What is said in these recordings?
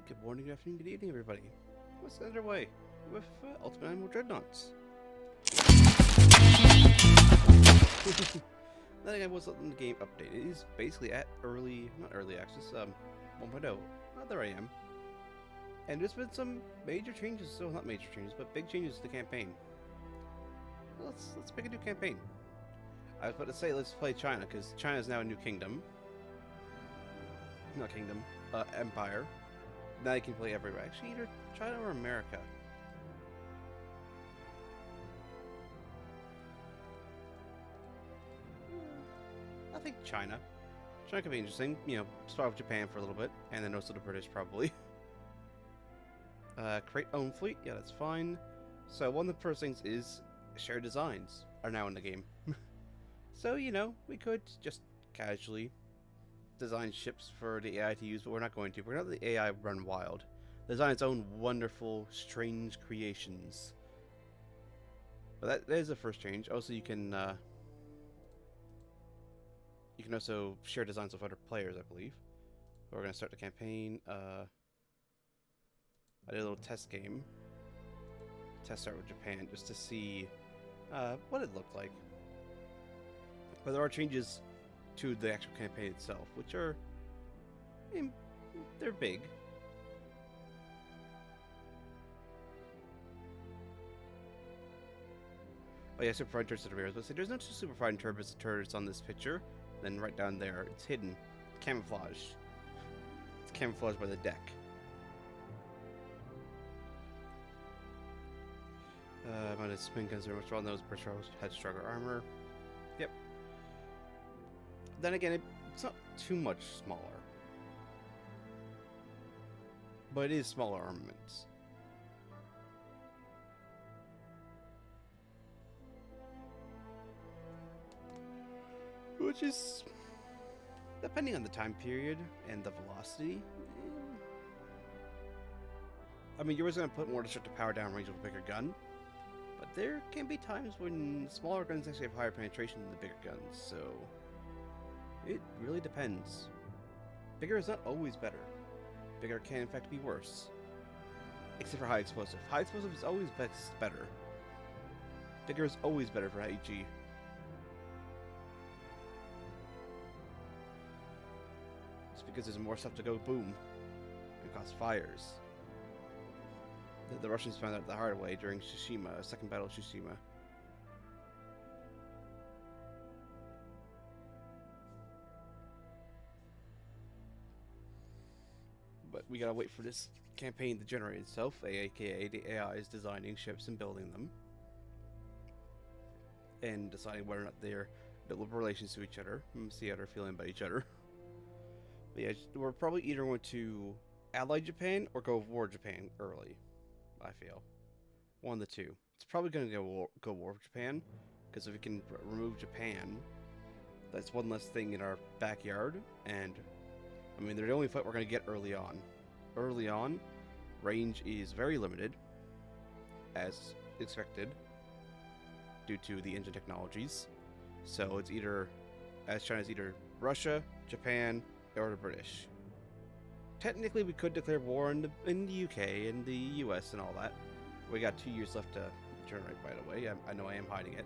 Good morning, good afternoon, good evening, everybody. Let's get underway with Ultimate Animal Dreadnoughts. That again was letting the game update. It is basically at not early access, 1.0. There I am. And there's been some major changes, so not major changes, but big changes to the campaign. Let's pick a new campaign. I was about to say let's play China, because China is now a new kingdom. Not kingdom, empire. Now you can play everywhere. Actually, either China or America. I think China. China could be interesting. You know, start with Japan for a little bit, and then also the British probably. Create own fleet. Yeah, that's fine. So one of the first things is shared designs are now in the game. So, you know, we could just casually design ships for the AI to use, but we're not going to. We're going to let the AI run wild. Design its own wonderful, strange creations. But that is the first change. Also, you can also share designs with other players, I believe. But we're going to start the campaign. I did a little test game. Test start with Japan, just to see what it looked like. But there are changes to the actual campaign itself, which are, I mean, they're big. Oh yeah, super fine turrets and turrets. But see, there's no super fine turrets on this picture. Then right down there, it's hidden, camouflage. It's camouflaged by the deck. Mounted spin guns are much well known. Pressure had stronger armor. Yep. Then again, it's not too much smaller. But it is smaller armaments. Which is, depending on the time period and the velocity. I mean, you're always going to put more to start to power down range of a bigger gun. But there can be times when smaller guns actually have higher penetration than the bigger guns, so it really depends. Bigger is not always better. Bigger can in fact be worse. Except for high explosive. High explosive is always better. Bigger is always better for HE. It's because there's more stuff to go boom and cause fires. The Russians found out the hard way during Tsushima, Second Battle of Tsushima. But we gotta wait for this campaign to generate itself, aka the AI is designing ships and building them. And deciding whether or not they're built relations to each other. See how they're feeling about each other. But yeah, we're probably either going to ally Japan or go war Japan early. I feel. One of the two. It's probably going to go war with Japan, because if we can remove Japan, that's one less thing in our backyard, and I mean, they're the only fight we're going to get early on. Early on, range is very limited, as expected, due to the engine technologies. So it's either, as China's either Russia, Japan, or the British. Technically, we could declare war in the UK and the US and all that. We got 2 years left to generate, by the way. I know I am hiding it.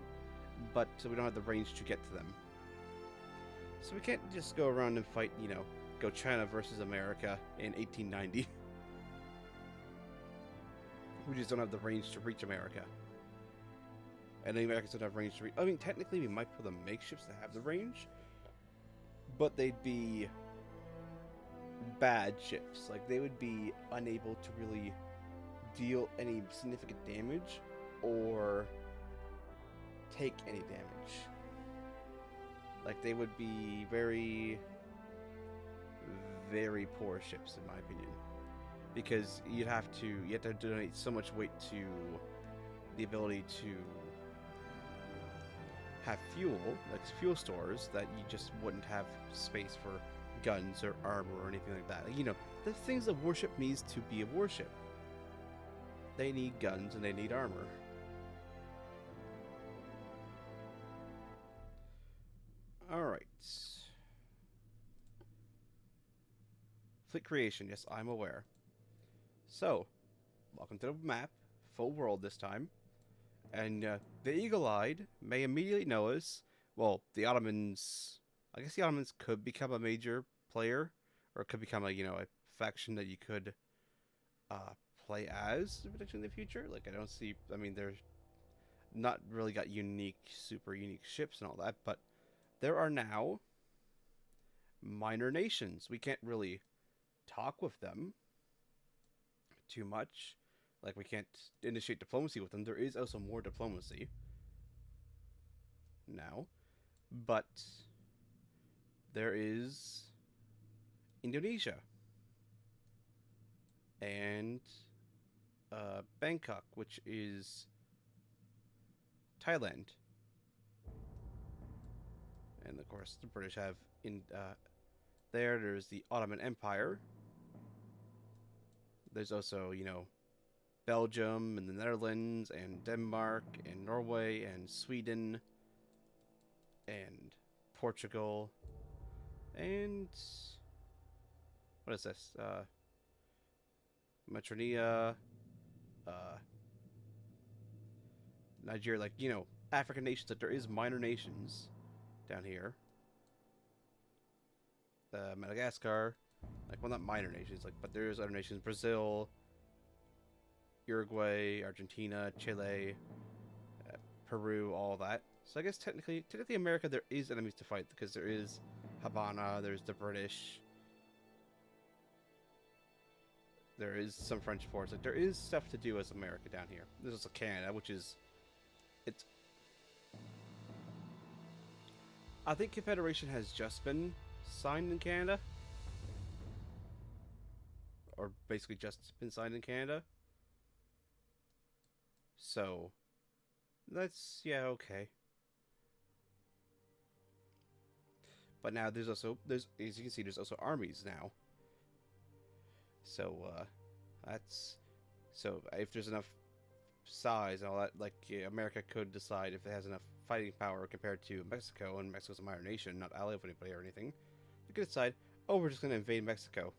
But we don't have the range to get to them. So we can't just go around and fight, you know, go China versus America in 1890. We just don't have the range to reach America. And the Americans don't have range to reach. I mean, technically, we might put them make ships that have the range. But they'd be bad ships. Like, they would be unable to really deal any significant damage or take any damage. Like, they would be very, very poor ships, in my opinion, because you have to donate so much weight to the ability to have fuel, like fuel stores, that you just wouldn't have space for guns or armor or anything like that. You know, the things a warship needs to be a warship. They need guns and they need armor. Alright. Fleet creation, yes, I'm aware. So, welcome to the map, full world this time. And the eagle-eyed may immediately notice, well, the Ottomans, I guess the Ottomans could become a major player, or it could become a, a faction that you could uh, play as potentially in the future. Like, I don't see, I mean, they're not really got unique, super unique ships and all that, but there are now minor nations. We can't really talk with them too much. Like, we can't initiate diplomacy with them. There is also more diplomacy now, but there is Indonesia and Bangkok, which is Thailand, and of course the British have in there. There's the Ottoman Empire. There's also Belgium and the Netherlands and Denmark and Norway and Sweden and Portugal and what is this? Matronia, uh, Nigeria, like African nations. That there is minor nations down here. Madagascar, like well, not minor nations, like but there's other nations: Brazil, Uruguay, Argentina, Chile, Peru, all that. So I guess technically America there is enemies to fight because there is Havana, there's the British, there is some French forts. Like there is stuff to do as America down here. There's also Canada, which is it's. I think Confederation has just been signed in Canada, or basically just been signed in Canada. So that's yeah okay. But now there's as you can see there's also armies now. So that's so if there's enough size and all that, like yeah, America could decide if it has enough fighting power compared to Mexico, and Mexico's a minor nation, not ally with anybody or anything. They could decide, oh, we're just going to invade Mexico,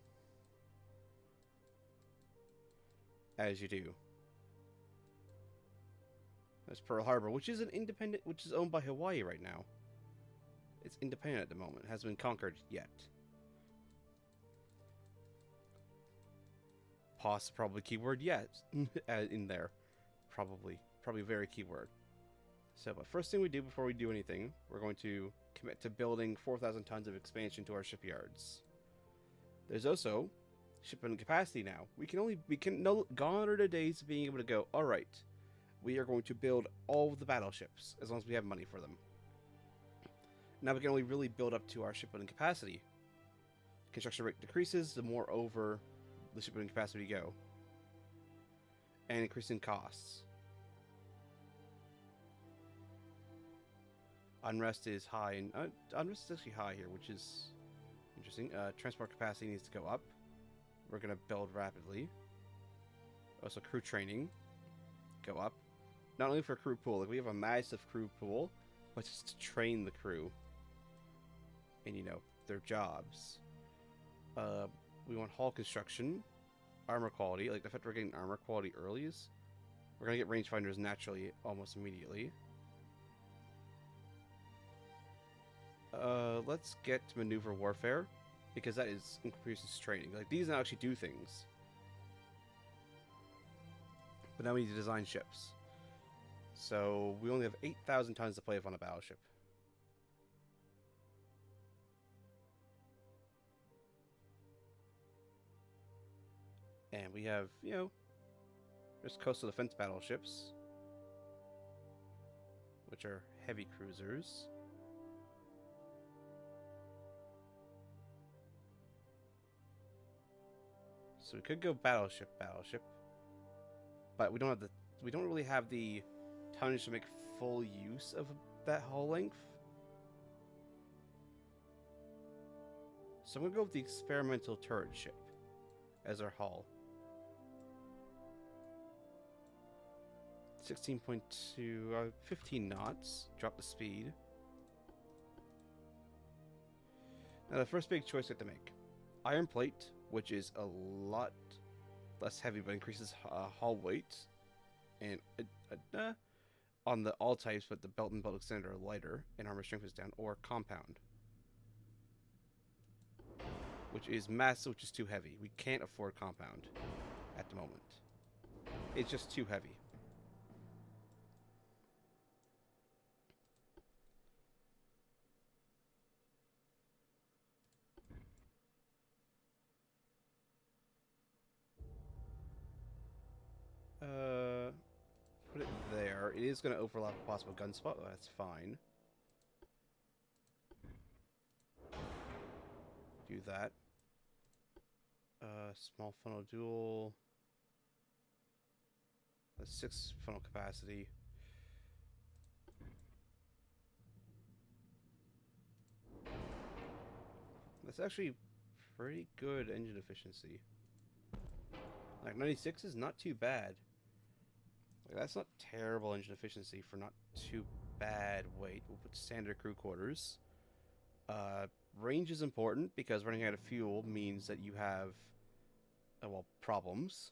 as you do. That's Pearl Harbor, which is an independent, which is owned by Hawaii right now. It's independent at the moment. It hasn't been conquered yet. Probably keyword yet in there. Probably very keyword. So, but first thing we do before we do anything, we're going to commit to building 4,000 tons of expansion to our shipyards. There's also shipbuilding capacity now. We can no gone are the days of being able to go, all right, we are going to build all of the battleships as long as we have money for them. Now we can only really build up to our shipbuilding capacity. Construction rate decreases the more over the shipbuilding capacity we go, and increasing costs. Unrest is high, and unrest is actually high here, which is interesting. Transport capacity needs to go up. We're going to build rapidly. Also, crew training go up. Not only for crew pool, like we have a massive crew pool, but just to train the crew and their jobs. We want hull construction, armor quality. Like the fact we're getting armor quality early is we're going to get rangefinders naturally almost immediately. Let's get maneuver warfare, because that increases training. Like these now actually do things. But now we need to design ships. So we only have 8,000 tons to play with on a battleship. And we have, there's coastal defense battleships, which are heavy cruisers. So we could go battleship, but we don't really have the tonnage to make full use of that hull length. So I'm gonna go with the experimental turret ship as our hull. 16.2, 15 knots. Drop the speed. Now the first big choice we have to make: iron plate, which is a lot less heavy, but increases hull weight. And on the all types, but the belt and belt extender are lighter, and armor strength is down. Or compound, which is mass, which is too heavy. We can't afford compound at the moment. It's just too heavy. Put it there. It is going to overlap a possible gun spot, but that's fine. Do that. Small funnel duel. That's 6 funnel capacity. That's actually pretty good engine efficiency. Like 96 is not too bad. Like, that's not terrible engine efficiency for not too bad weight. We'll put standard crew quarters. Range is important because running out of fuel means that you have, well, problems.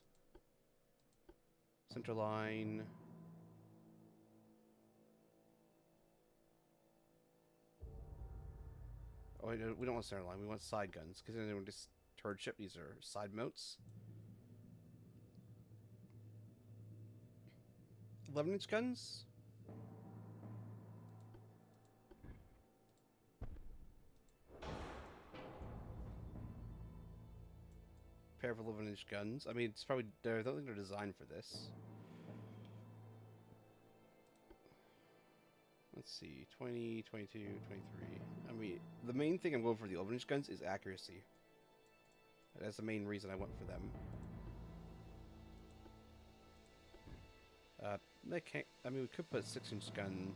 Center line. Oh, we don't want center line. We want side guns because then we're just turret ship. These are side mounts. 11-inch guns. Pair of 11-inch guns. I mean, it's probably, I don't think they're designed for this. Let's see, 20, 22, 23. I mean, the main thing I'm going for the 11-inch guns is accuracy. That's the main reason I went for them. They can't, I mean, we could put a 6-inch gun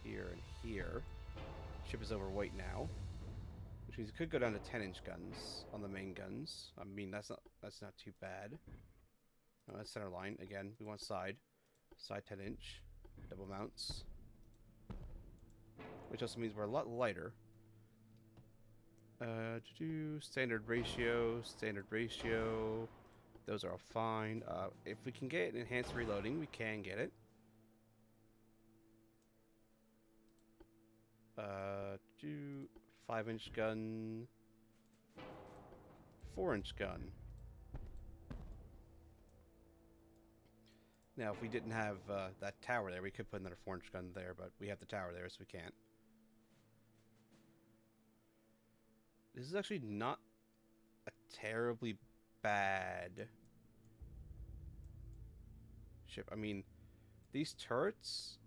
here and here. Ship is overweight now. Which means it could go down to 10-inch guns on the main guns. I mean, that's not too bad. No, that's center line. Again, we want side. Side 10-inch. Double mounts. Which also means we're a lot lighter. Standard ratio. Standard ratio. Those are all fine. If we can get enhanced reloading, we can get it. 5-inch gun, 4-inch gun. Now, if we didn't have that tower there, we could put another 4-inch gun there, but we have the tower there, so we can't. This is actually not a terribly bad ship. I mean, these turrets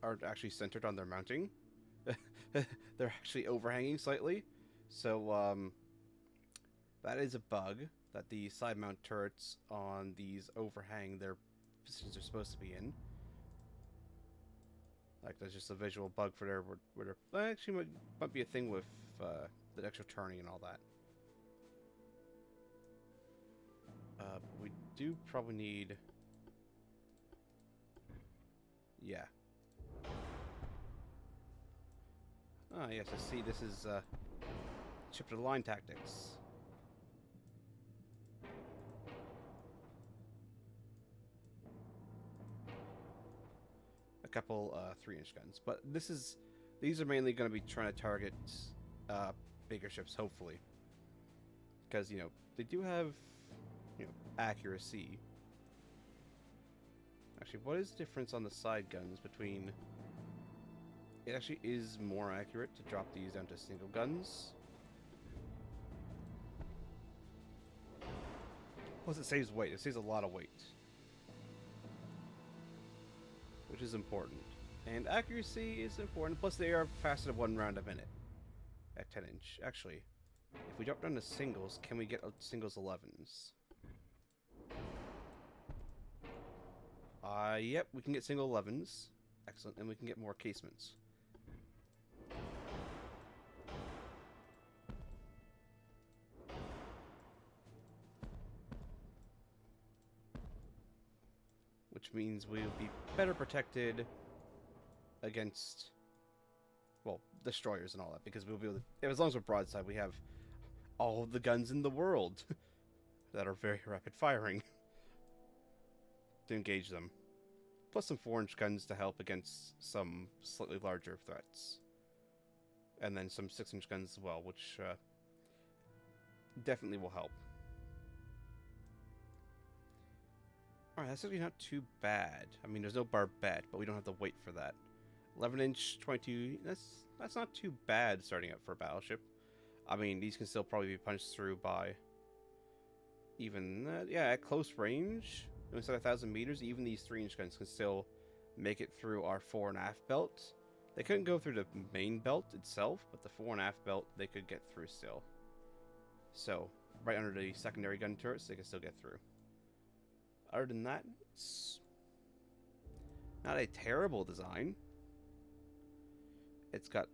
are actually centered on their mounting. They're actually overhanging slightly. So, that is a bug, that the side mount turrets on these overhang their positions are supposed to be in. Like, there's just a visual bug for there where there actually might be a thing with the extra turning and all that. We do probably need... Yeah. Ah, yes, I see. This is ship to the line tactics. A couple 3-inch guns, but these are mainly going to be trying to target bigger ships, hopefully, because they do have accuracy. Actually, what is the difference on the side guns between... It actually is more accurate to drop these down to single guns. Plus it saves weight. It saves a lot of weight. Which is important. And accuracy is important. Plus they are faster than 1 round a minute. At 10-inch. Actually, if we drop down to singles, can we get singles 11s? Yep, we can get single 11s. Excellent. And we can get more casements. Which means we'll be better protected against, well, destroyers and all that, because we'll be able to, as long as we're broadside, we have all of the guns in the world. that are very rapid firing to engage them. Plus some 4-inch guns to help against some slightly larger threats. And then some 6-inch guns as well, which definitely will help. Alright, that's actually not too bad. I mean, there's no barbette, but we don't have to wait for that. 11-inch, 22, that's not too bad starting out for a battleship. I mean, these can still probably be punched through by even, yeah, at close range, inside 1,000 meters, even these 3-inch guns can still make it through our fore and aft belt. They couldn't go through the main belt itself, but the fore and aft belt they could get through still. So, right under the secondary gun turrets, they can still get through. Other than that, it's not a terrible design. It's got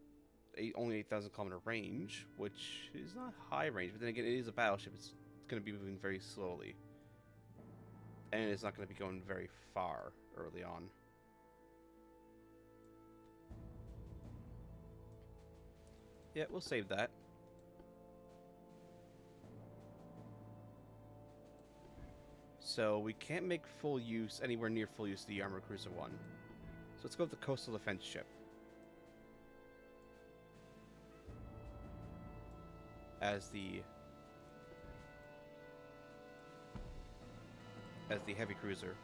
only 8,000 kilometer range, which is not high range, but then again, it is a battleship. It's going to be moving very slowly. And it's not going to be going very far early on. Yeah, we'll save that. So we can't make full use, anywhere near full use of the Armored Cruiser 1. So let's go with the Coastal Defense ship. As the heavy cruiser.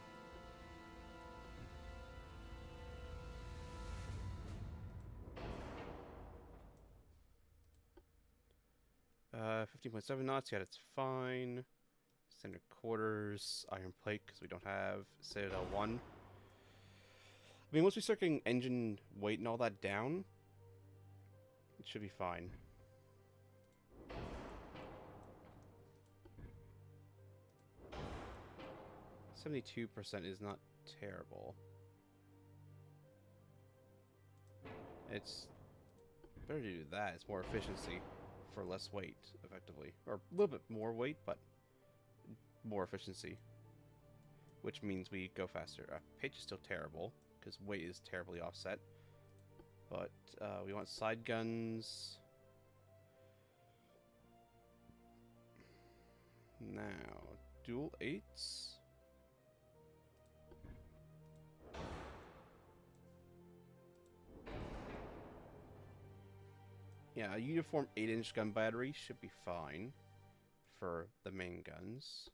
Uh, 15.7 knots, yeah, that's fine. Standard quarters, iron plate, because we don't have Citadel 1. I mean, once we start getting engine weight and all that down, it should be fine. %72% is not terrible. It's better to do that. It's more efficiency for less weight, effectively. Or a little bit more weight, but more efficiency. Which means we go faster. Pitch is still terrible, because weight is terribly offset. But we want side guns. Now, dual 8s. Yeah, a uniform 8-inch gun battery should be fine for the main guns.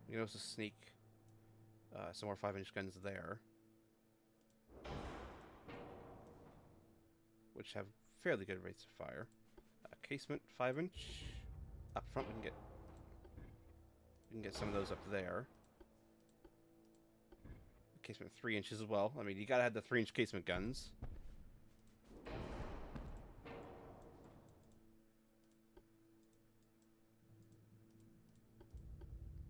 You can also sneak some more 5-inch guns there, which have fairly good rates of fire. Casement 5-inch. Up front, we can get some of those up there. Casement 3 inches as well. I mean, you gotta have the 3-inch casement guns.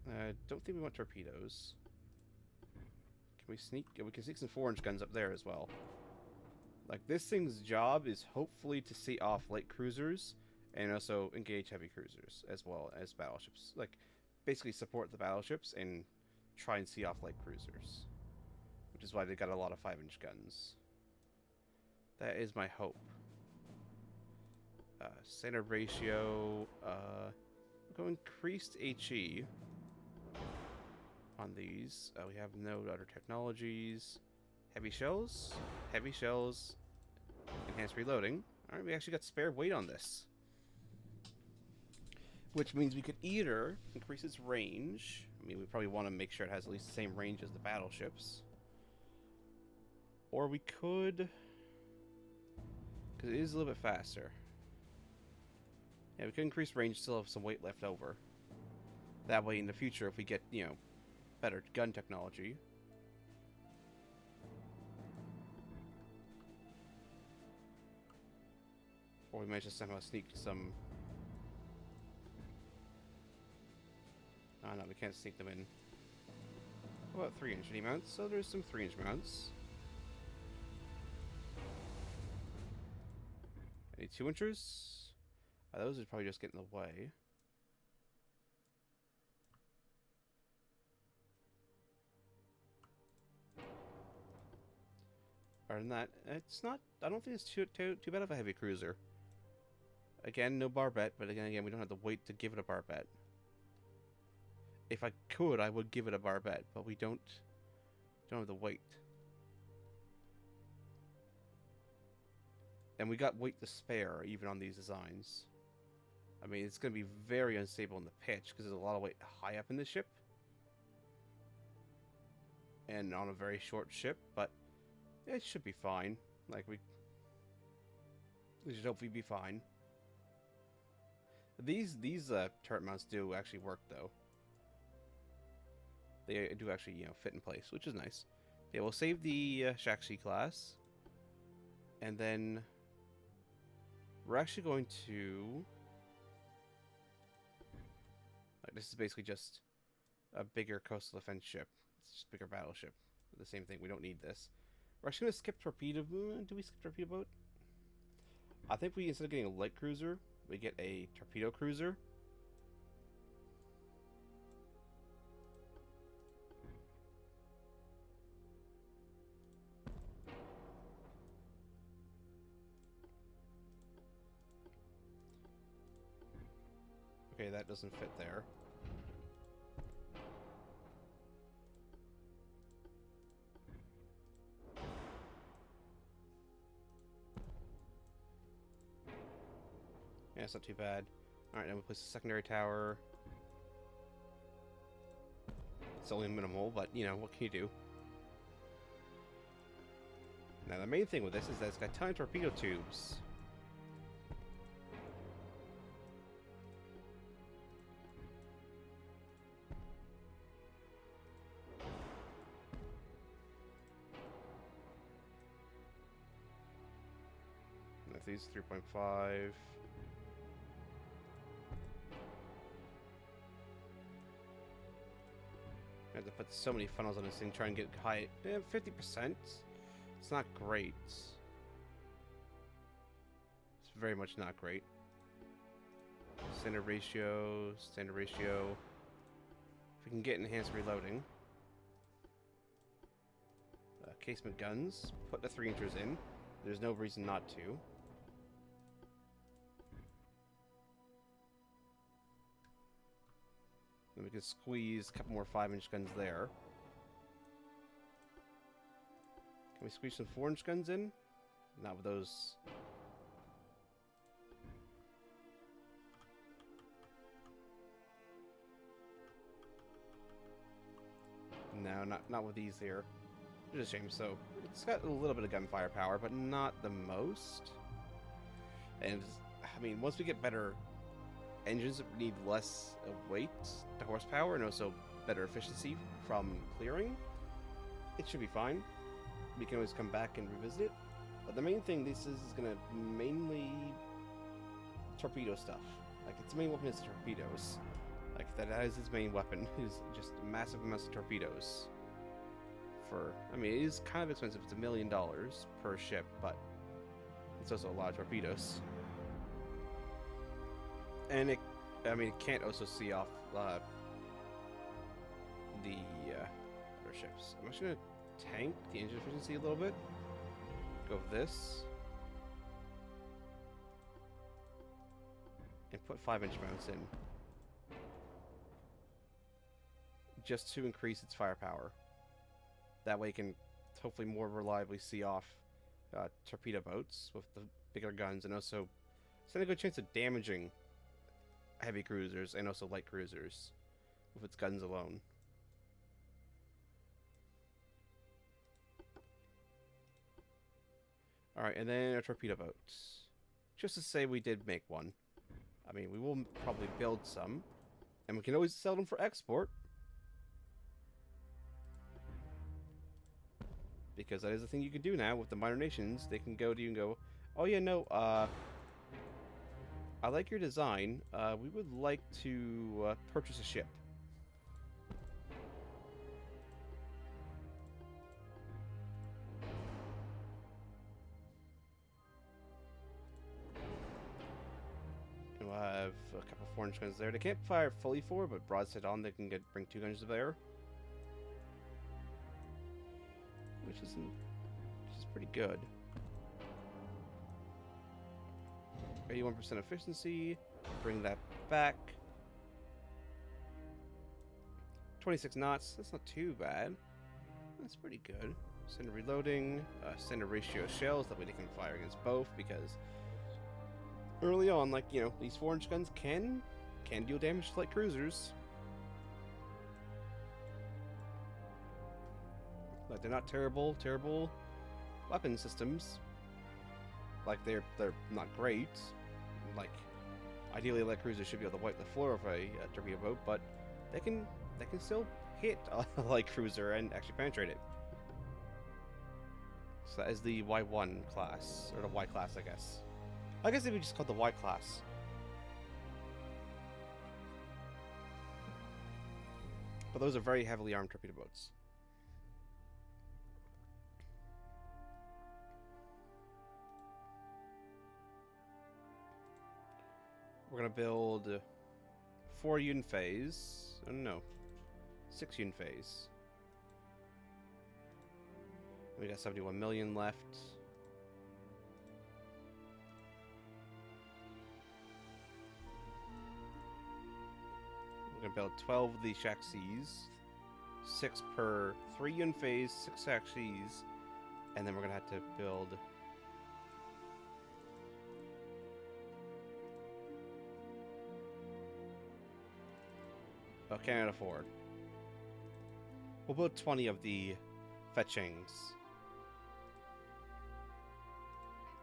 I don't think we want torpedoes. Can we sneak? Yeah, we can sneak some 4-inch guns up there as well. Like, this thing's job is hopefully to see off light cruisers and also engage heavy cruisers as well as battleships. Like, basically support the battleships and try and see off light cruisers. Which is why they got a lot of 5-inch guns. That is my hope. Standard ratio. We'll go increased HE on these. We have no other technologies. Heavy shells. Heavy shells. Enhanced reloading. Alright, we actually got spare weight on this. Which means we could either increase its range. I mean, we probably want to make sure it has at least the same range as the battleships. Or we could... because it is a little bit faster. Yeah, we could increase range, still have some weight left over. That way, in the future, if we get, you know, better gun technology... or we might just somehow sneak some... oh, no, we can't sneak them in. What about 3-inch mounts? So there's some 3-inch mounts. Any 2-inchers? Those would probably just get in the way. Other than that, it's not. I don't think it's too bad of a heavy cruiser. Again, no barbette, but again, we don't have the weight to give it a barbette. If I could, I would give it a barbette, but we don't have the weight. And we got weight to spare, even on these designs. I mean, it's going to be very unstable in the pitch, because there's a lot of weight high up in the ship. And on a very short ship, but it should be fine. Like, we should hopefully be fine. These turret mounts do actually work, though. They do actually, you know, fit in place, which is nice. Yeah, we'll save the Shaxi class. And then we're actually going to... Like, this is basically just a bigger coastal defense ship. It's just a bigger battleship. The same thing, we don't need this. We're actually going to skip torpedo... Do we skip torpedo boat? I think we, instead of getting a light cruiser, we get a torpedo cruiser. Okay, that doesn't fit there. Yeah, it's not too bad. Alright, now we'll place a secondary tower. It's only minimal, but, you know, what can you do? Now, the main thing with this is that it's got a ton of torpedo tubes. And if these 3.5... I have to put so many funnels on this thing, try and get high. 50%. It's not great. It's very much not great. Standard ratio, standard ratio. If we can get enhanced reloading. Casement guns. Put the 3-inchers in. There's no reason not to. Then we can squeeze a couple more 5-inch guns there. Can we squeeze some 4-inch guns in? Not with those. No, not with these here. Which is a shame. So it's got a little bit of gunfire power, but not the most. And I mean, once we get better engines that need less weight to horsepower and also better efficiency from clearing, it should be fine. We can always come back and revisit it. But the main thing this is going to mainly torpedo stuff. Like, its main weapon is torpedoes. Like, that is its main weapon, is just massive amounts of torpedoes. For, I mean, it is kind of expensive. It's $1 million per ship, but it's also a lot of torpedoes. And it, I mean, it can't also see off the other ships. I'm actually going to tank the engine efficiency a little bit. Go with this. And put 5-inch mounts in. Just to increase its firepower. That way it can hopefully more reliably see off torpedo boats with the bigger guns, and also stand a good chance of damaging heavy cruisers and also light cruisers with its guns alone. Alright, and then our torpedo boats. Just to say we did make one. I mean, we will probably build some, and we can always sell them for export. Because that is a thing you can do now with the minor nations. They can go to you and go, oh yeah, no, I like your design. We would like to purchase a ship. And we'll have a couple 4-inch guns there. They can't fire fully forward, but broadside on, they can bring 2 guns to bear. Which is pretty good. 81% efficiency. Bring that back. 26 knots. That's not too bad. That's pretty good. Standard reloading. Standard ratio shells. That way they can fire against both. Because early on, like, you know, these 4-inch guns can deal damage to light cruisers. Like, they're not terrible weapon systems. Like, they're not great. Like, ideally, light cruisers should be able to wipe the floor of a torpedo boat, but they can still hit a light cruiser and actually penetrate it. So that is the Y1 class, or the Y class, I guess. I guess they would just call it the Y class. But those are very heavily armed torpedo boats. We're gonna build 4 Yun phase. Oh, no, 6 Yun phase. We got 71 million left. We're gonna build 12 of these Shaxis. 6 per 3 Yun phase, 6 Shaxis, and then we're gonna have to build can't afford. We'll build 20 of the fetchings.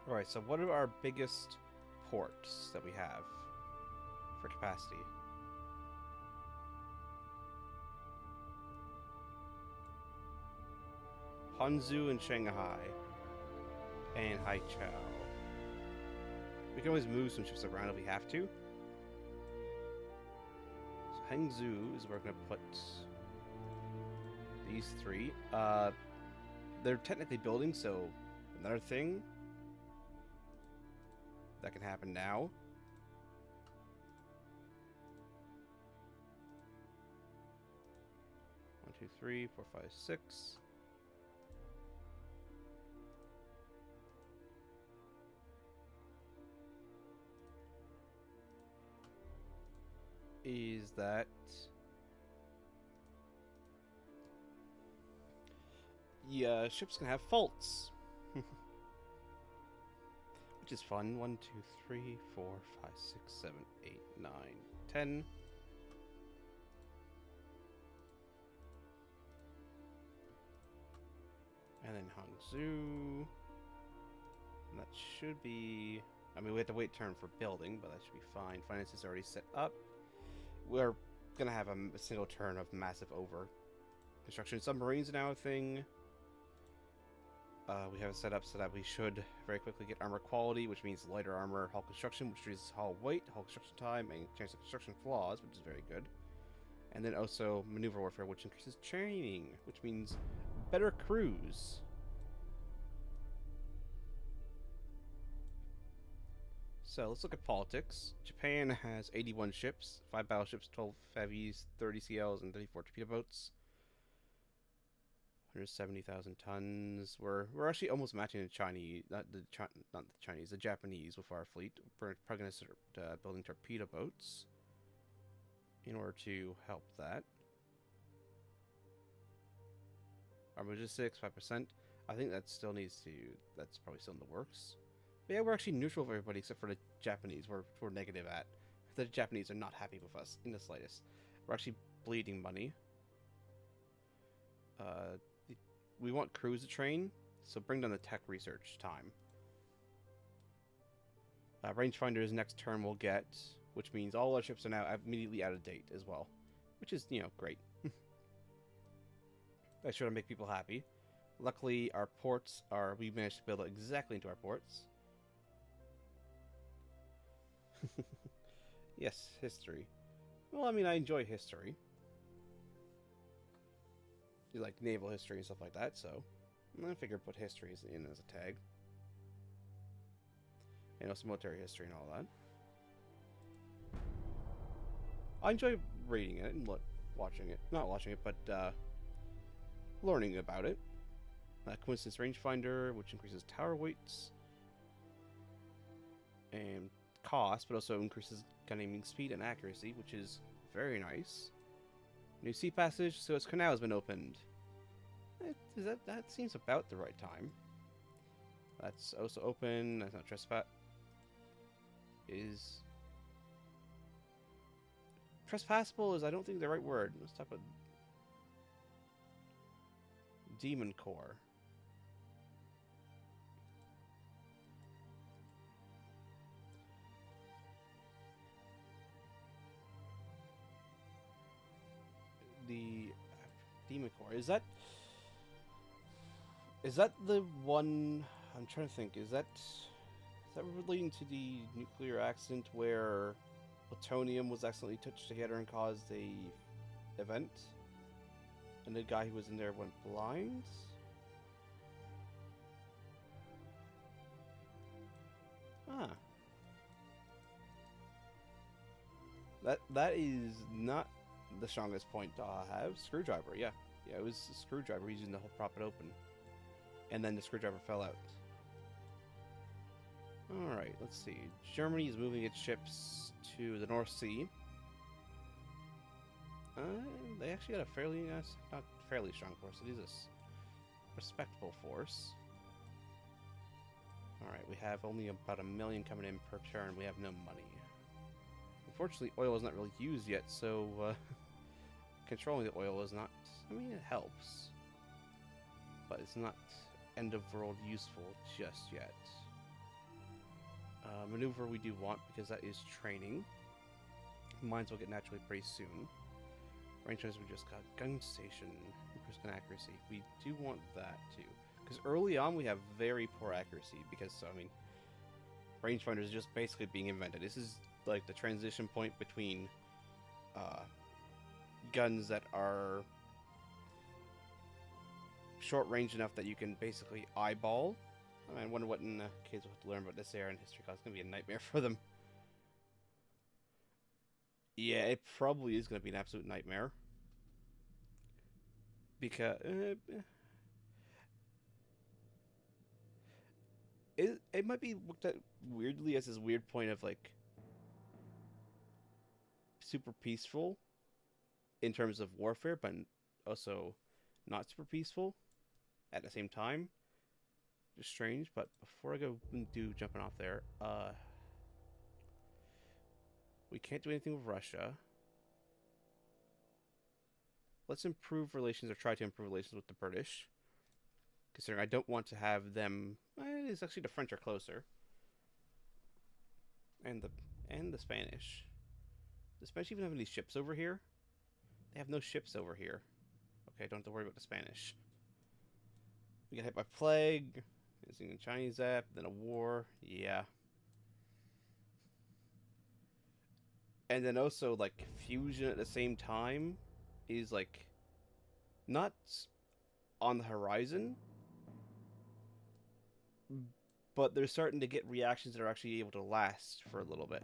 Alright, so what are our biggest ports that we have for capacity? Hangzhou and Shanghai. And Haichao. We can always move some ships around if we have to. Hangzhou is where we're going to put these 3. They're technically building, so another thing that can happen now. 1, 2, 3, 4, 5, 6. Is that ships can have faults, which is fun. 1, 2, 3, 4, 5, 6, 7, 8, 9, 10. And then Hangzhou. And that should be... I mean, we have to wait turn for building, but that should be fine. Finance is already set up. We're going to have a single turn of massive over. Construction submarines now a thing. We have it set up so that we should very quickly get armor quality, which means lighter armor, hull construction, which reduces hull weight, hull construction time, and chance of construction flaws, which is very good. And then also maneuver warfare, which increases training, which means better crews. So let's look at politics. Japan has 81 ships, 5 battleships, 12 heavies, 30 CLs, and 34 torpedo boats. 170,000 tons. We're actually almost matching the Chinese, the Japanese with our fleet. We're probably going to start building torpedo boats in order to help that. Our logistics 5%. I think that still needs to. That's probably still in the works. But yeah, we're actually neutral with everybody except for the Japanese. We're negative at. The Japanese are not happy with us in the slightest. We're actually bleeding money. We want crews to train, so bring down the tech research time. Rangefinders next turn we'll get, which means all our ships are now immediately out of date as well, which is, you know, great. That's sure to make people happy. Luckily, our ports are, we managed to build it exactly into our ports. Yes, history. Well, I mean, I enjoy history. You like naval history and stuff like that, so I figured put history in as a tag. And also military history and all that. I enjoy reading it and watching it. Not watching it, but learning about it. Coincidence rangefinder, which increases tower weights and cost, but also increases gun aiming speed and accuracy, which is very nice. New sea passage, so its canal has been opened. That seems about the right time. That's also open. That's not trespass. Is trespassable is I don't think the right word. Let's talk about Demon Core. The Demon Core, is that the one? I'm trying to think. Is that relating to the nuclear accident where plutonium was accidentally touched together and caused a event, and the guy who was in there went blind? Ah, that is not the strongest point I have. Screwdriver, yeah, it was a screwdriver using the whole prop it open, and then the screwdriver fell out. All right, let's see. Germany is moving its ships to the North Sea. They actually got a fairly not fairly strong force. It is a respectable force. All right, we have only about 1 million coming in per turn. We have no money. Unfortunately, oil is not really used yet, so controlling the oil is not... I mean, it helps. But it's not end of world useful just yet. Maneuver we do want, because that is training. Mines will get naturally pretty soon. Range we just got. Gun station. Increased gun accuracy. We do want that too. Because early on we have very poor accuracy, because, I mean, rangefinder is just basically being invented. This is like the transition point between guns that are short range enough that you can basically eyeball. I mean, I wonder what kids will have to learn about this era in history class. It's going to be a nightmare for them. Yeah, it probably is going to be an absolute nightmare. Because... it might be looked at weirdly as this weird point of, like, super peaceful in terms of warfare, but also not super peaceful at the same time. Just strange, but before I go and do jumping off there, we can't do anything with Russia. Let's improve relations, or try to improve relations with the British. Considering I don't want to have them... it's actually the French are closer. And the Spanish. The Spanish even have any ships over here? They have no ships over here. Okay, don't have to worry about the Spanish. We got hit by plague. Using a Chinese app, then a war. Yeah. And then also, like, fusion at the same time is, like, not on the horizon, but they're starting to get reactions that are actually able to last for a little bit.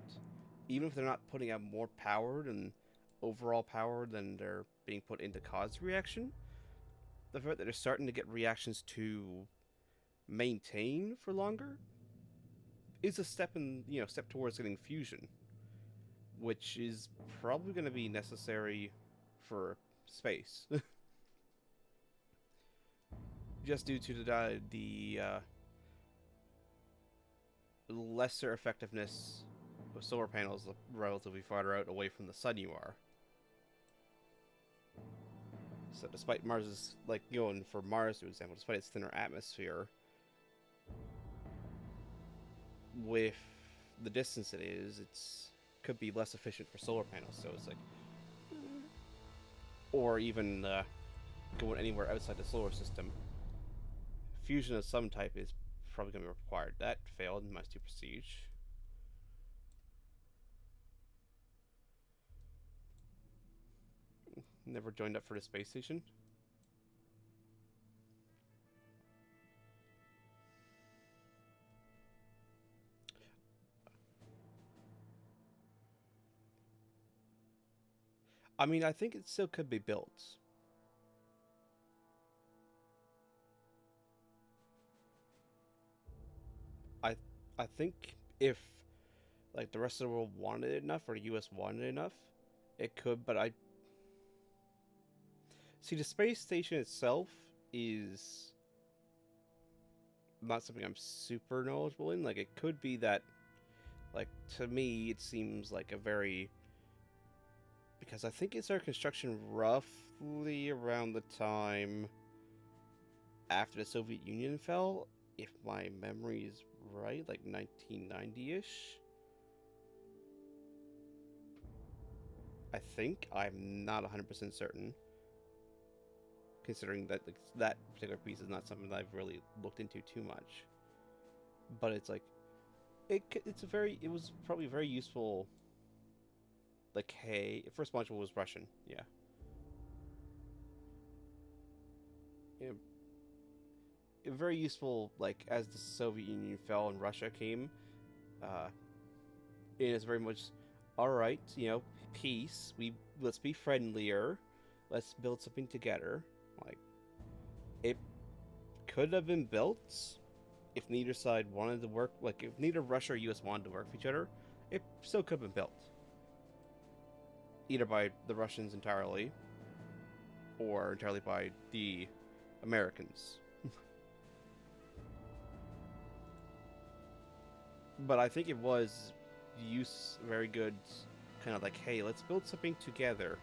Even if they're not putting out more power and overall power than they're being put into cause reaction, the fact that they're starting to get reactions to maintain for longer is a step towards getting fusion, which is probably going to be necessary for space. Just due to the lesser effectiveness of solar panels relatively farther out away from the sun you are. So despite Mars's, like, going for Mars, for example, despite its thinner atmosphere, with the distance it is, it's could be less efficient for solar panels. So it's like, or even going anywhere outside the solar system, fusion of some type is probably going to be required. That failed in my two prestige. Never joined up for the space station. I mean, I think it still could be built. I I think if like the rest of the world wanted it enough or the U.S. wanted it enough, it could. But I see the space station itself is not something I'm super knowledgeable in. Like it could be that, like to me, it seems like a very because I think it started construction roughly around the time after the Soviet Union fell, if my memory is right, like 1990-ish. I think I'm not 100% certain, considering that like, that particular piece is not something that I've really looked into too much. But it's like it was probably very useful. Like, hey, first module was Russian, yeah. Yeah, very useful. Like as the Soviet Union fell and Russia came, uh, it is very much all right. Peace. Let's be friendlier. Let's build something together. Like it could have been built if neither side wanted to work. Like if neither Russia or U.S. wanted to work with each other, it still could have been built. Either by the Russians entirely, or entirely by the Americans. But I think it was very good, kind of like, hey, let's build something together.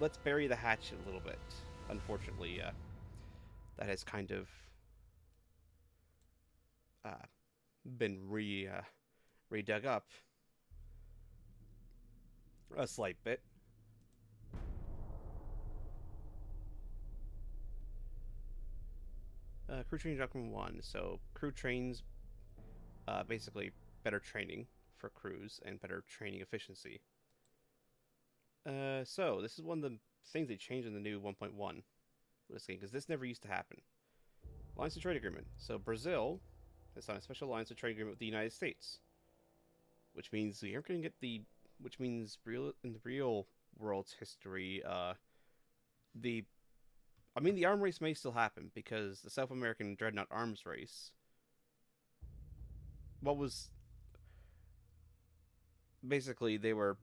Let's bury the hatchet a little bit. Unfortunately, that has kind of uh, been re-dug up a slight bit. Crew training document 1. So crew trains, basically better training for crews and better training efficiency. So this is one of the things they changed in the new 1.1 this game, because this never used to happen. Alliance of Trade Agreement. So Brazil has signed a special alliance of trade agreement with the United States, which means we aren't going to get which means in the real world's history, the the arms race may still happen because the South American Dreadnought arms race, what was basically they were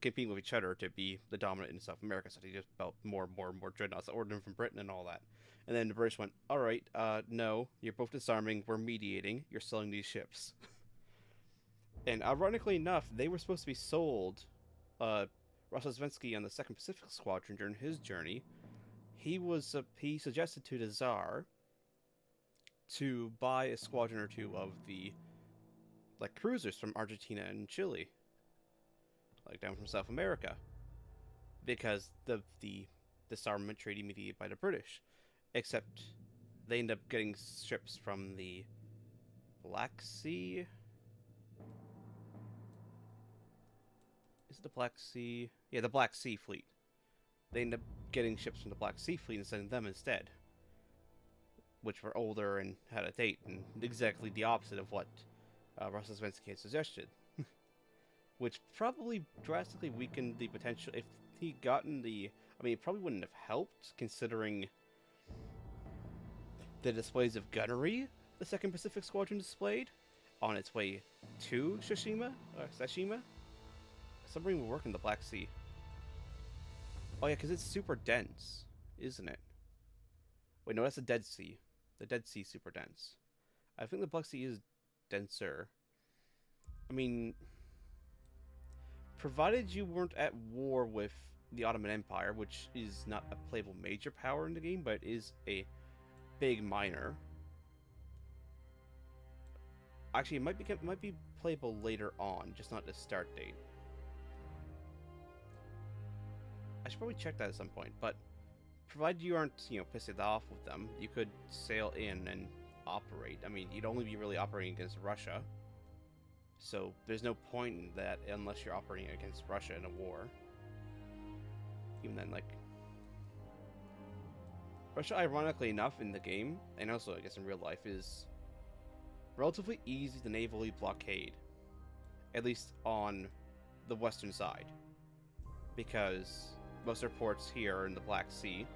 competing with each other to be the dominant in South America, so they just built more and more and more dreadnoughts that ordered them from Britain and all that. And then the British went, all right, no, you're both disarming, we're mediating, you're selling these ships. And ironically enough, they were supposed to be sold. Rossosvensky on the 2nd Pacific Squadron during his journey, he suggested to the Tsar to buy a squadron or two of the like cruisers from Argentina and Chile, like down from South America, because the disarmament treaty mediated by the British. Except they end up getting ships from the Black Sea. Is it the Black Sea? Yeah, the Black Sea Fleet. They end up getting ships from the Black Sea Fleet and sending them instead, which were older and had a date, and exactly the opposite of what Rossosvensky had suggested. Which probably drastically weakened the potential. If he'd gotten it probably wouldn't have helped, considering the displays of gunnery the 2nd Pacific Squadron displayed on its way to Sashima. Submarine will work in the Black Sea. Oh yeah, because it's super dense, isn't it? Wait, no, that's the Dead Sea. The Dead Sea is super dense. I think the Black Sea is denser. Provided you weren't at war with the Ottoman Empire, which is not a playable major power in the game, but is a big minor. Actually, it might be playable later on, just not the start date. I should probably check that at some point, but provided you aren't, pissed off with them, you could sail in and operate. You'd only be really operating against Russia, so there's no point in that unless you're operating against Russia in a war. Even then, Russia, ironically enough, in the game, and also I guess in real life, is relatively easy to navally blockade, at least on the western side, because most of their ports here are in the Black Sea,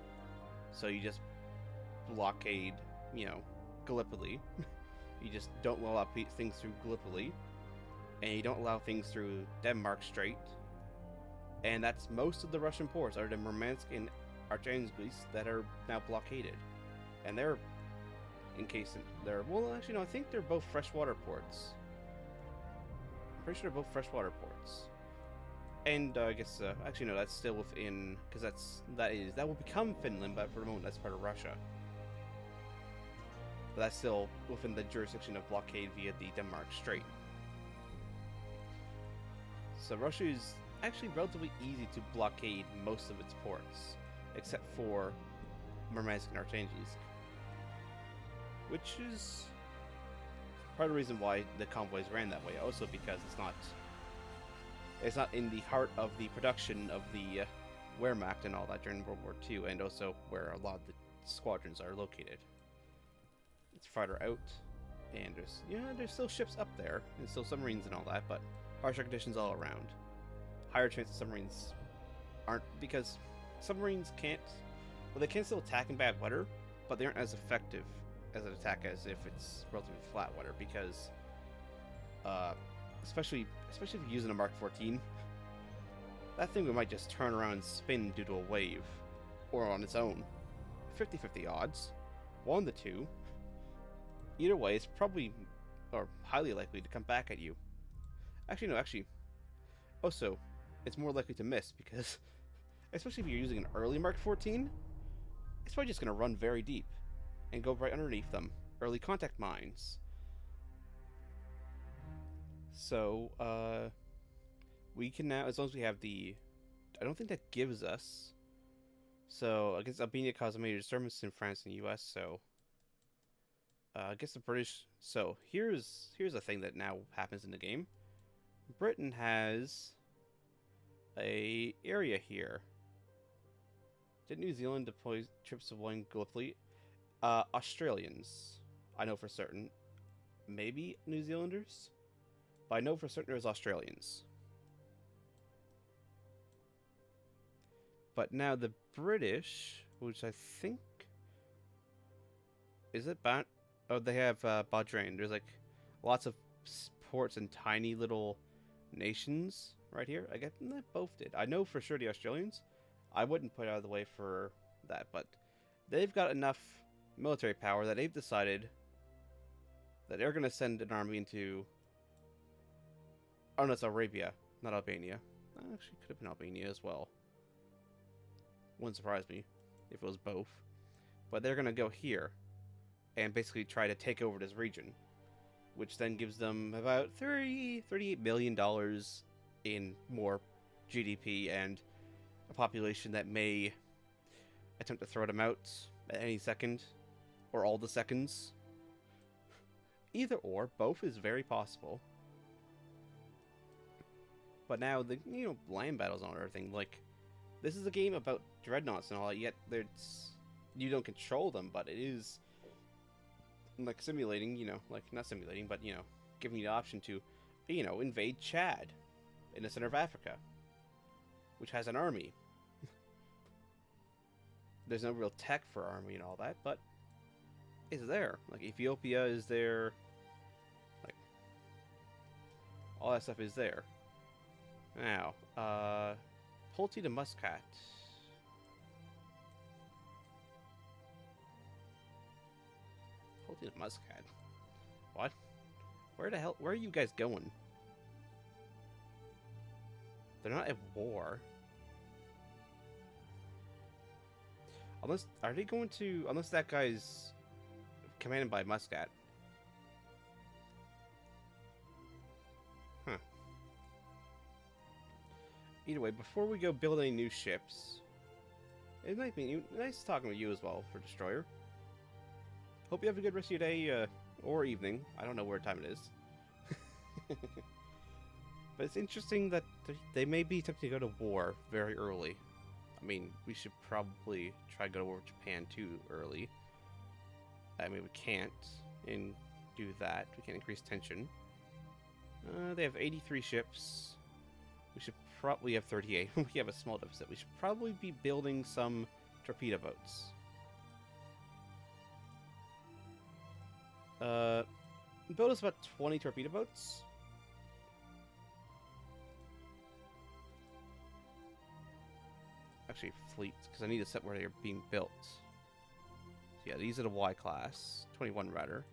so you just blockade, Gallipoli, You just don't allow things through Gallipoli, and you don't allow things through Denmark Strait, and that's most of the Russian ports, other than Murmansk and Archangельsk, that are now blockaded, and they're well, actually no, I think they're both freshwater ports. I'm pretty sure they're both freshwater ports. And I guess actually no, that's still within, because that will become Finland, but for the moment that's part of Russia. But that's still within the jurisdiction of blockade via the Denmark Strait. So Russia is actually relatively easy to blockade most of its ports, except for Murmansk and Archangельsk, which is part of the reason why the convoys ran that way. Also because it's not in the heart of the production of the Wehrmacht and all that during World War II, and also where a lot of the squadrons are located. It's farther out, and there's still ships up there, and still submarines and all that, but harsher conditions all around. Higher chance of submarines aren't, because submarines can't, well, they can still attack in bad weather, but they aren't as effective as an attack as if it's relatively flat weather, because especially if you're using a Mark 14, that thing might just turn around and spin due to a wave, or on its own. 50-50 odds, 1 to 2. Either way, it's probably, or highly likely, to come back at you. Actually, also, it's more likely to miss, because, especially if you're using an early Mark 14, it's probably just going to run very deep, and go right underneath them. Early contact mines. So, we can now, as long as we have I don't think that gives us, so I guess Albania caused a major disturbance in France and US, so, I guess the British, so here's a thing that now happens in the game. Britain has a area here. Did New Zealand deploy troops to one Gallipoli? Australians, I know for certain. Maybe New Zealanders? But I know for certain there's Australians. But now the British, which I think... Is it Oh, they have Bahrain. There's like lots of ports and tiny little nations right here. I guess they both did. I know for sure the Australians. I wouldn't put it out of the way for that, but they've got enough military power that they've decided that they're going to send an army into... Oh, no, it's Arabia, not Albania. Actually, could have been Albania as well. Wouldn't surprise me if it was both. But they're going to go here and basically try to take over this region, which then gives them about $38 million in more GDP and a population that may attempt to throw them out at any second, or all the seconds. Either or, both is very possible. But now the land battles and everything, like, this is a game about dreadnoughts and all that, yet you don't control them, but it is like simulating, like not simulating, but giving you the option to, invade Chad in the center of Africa, which has an army. There's no real tech for army and all that, but it's there. Like Ethiopia is there, like all that stuff is there. Now, Pulti to Muscat. Pulti to Muscat. What? Where are you guys going? They're not at war. Unless that guy's commanded by Muscat. Huh. Either way, before we go build any new ships, it might be nice talking with you as well for Destroyer. Hope you have a good rest of your day, or evening. I don't know where time it is. But it's interesting that they may be attempting to go to war very early. I mean, we should probably try to go to war with Japan too early. I mean, we can't do that. We can't increase tension. They have 83 ships. We should probably have 38. We have a small deficit. We should probably be building some torpedo boats. Build us about 20 torpedo boats. Actually, fleets, because I need to set where they're being built. So yeah, these are the Y class. 21, rather.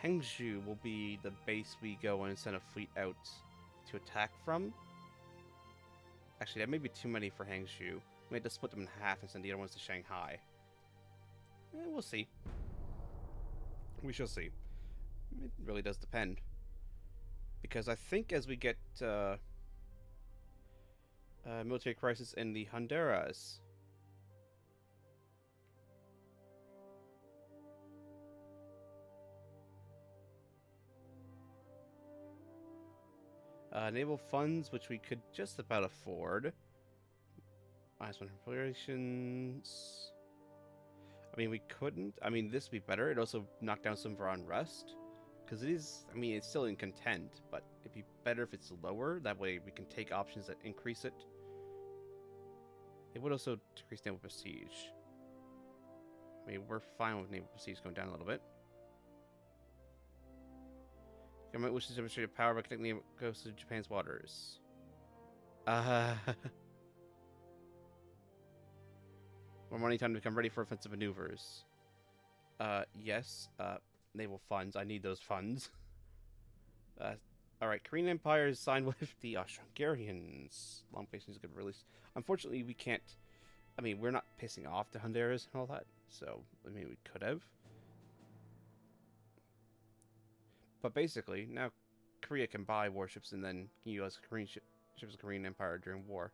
Hangzhou will be the base we go and send a fleet out to attack from. Actually, that may be too many for Hangzhou. We had to split them in half and send the other ones to Shanghai. We'll see. We shall see. It really does depend. Because I think as we get military crisis in the Honduras, naval funds, which we could just about afford. -1 relations. I mean, we couldn't. I mean, this would be better. It also knocked down some of our unrest. Because it is, I mean, it's still in content, but it'd be better if it's lower. That way we can take options that increase it. It would also decrease naval prestige. I mean, we're fine with naval prestige going down a little bit. Government wishes to demonstrate power by connecting the coast to Japan's waters. More money time to become ready for offensive maneuvers. Yes. Naval funds. I need those funds. Alright, Korean Empire is signed with the Austro-Hungarians. Long patience is a good release. Unfortunately, we can't... I mean, we're not pissing off the Honduras and all that. So, I mean, we could have. But basically, now Korea can buy warships and then use Korean ships of the Korean Empire during war.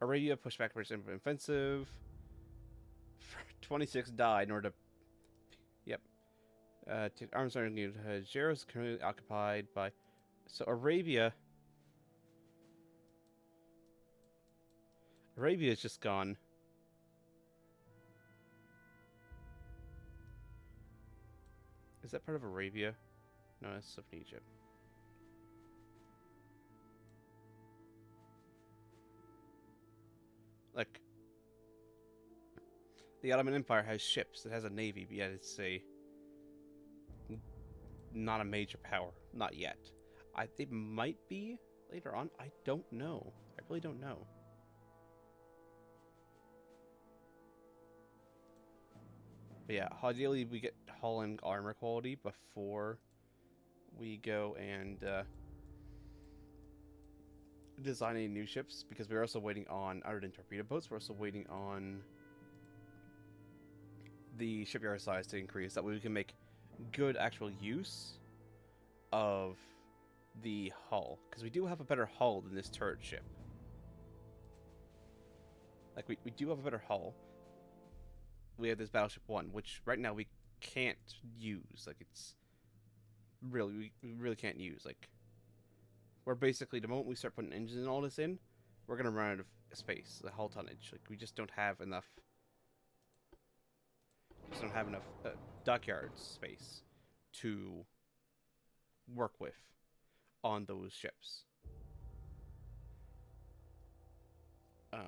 Arabia pushed back for offensive. 26 died in order to... Yep. Arms are new. Jero is currently occupied by... So Arabia... Arabia is just gone. Is that part of Arabia? No, that's stuff in Egypt. Like... The Ottoman Empire has ships. It has a navy, but yet it's a... not a major power. Not yet. It might be later on. I don't know. I really don't know. But yeah, ideally we get Holland armor quality before we go and design any new ships, because we're also waiting on, other than torpedo boats, we're also waiting on the shipyard size to increase. That way we can make good actual use of the hull, because we do have a better hull than this turret ship. Like, we do have a better hull. We have this Battleship 1, which right now we can't use. Like, it's really, we really can't use. Like, we're basically, the moment we start putting engines and all this in, we're gonna run out of space, the hull tonnage. Like, we just don't have enough dockyard space to work with on those ships.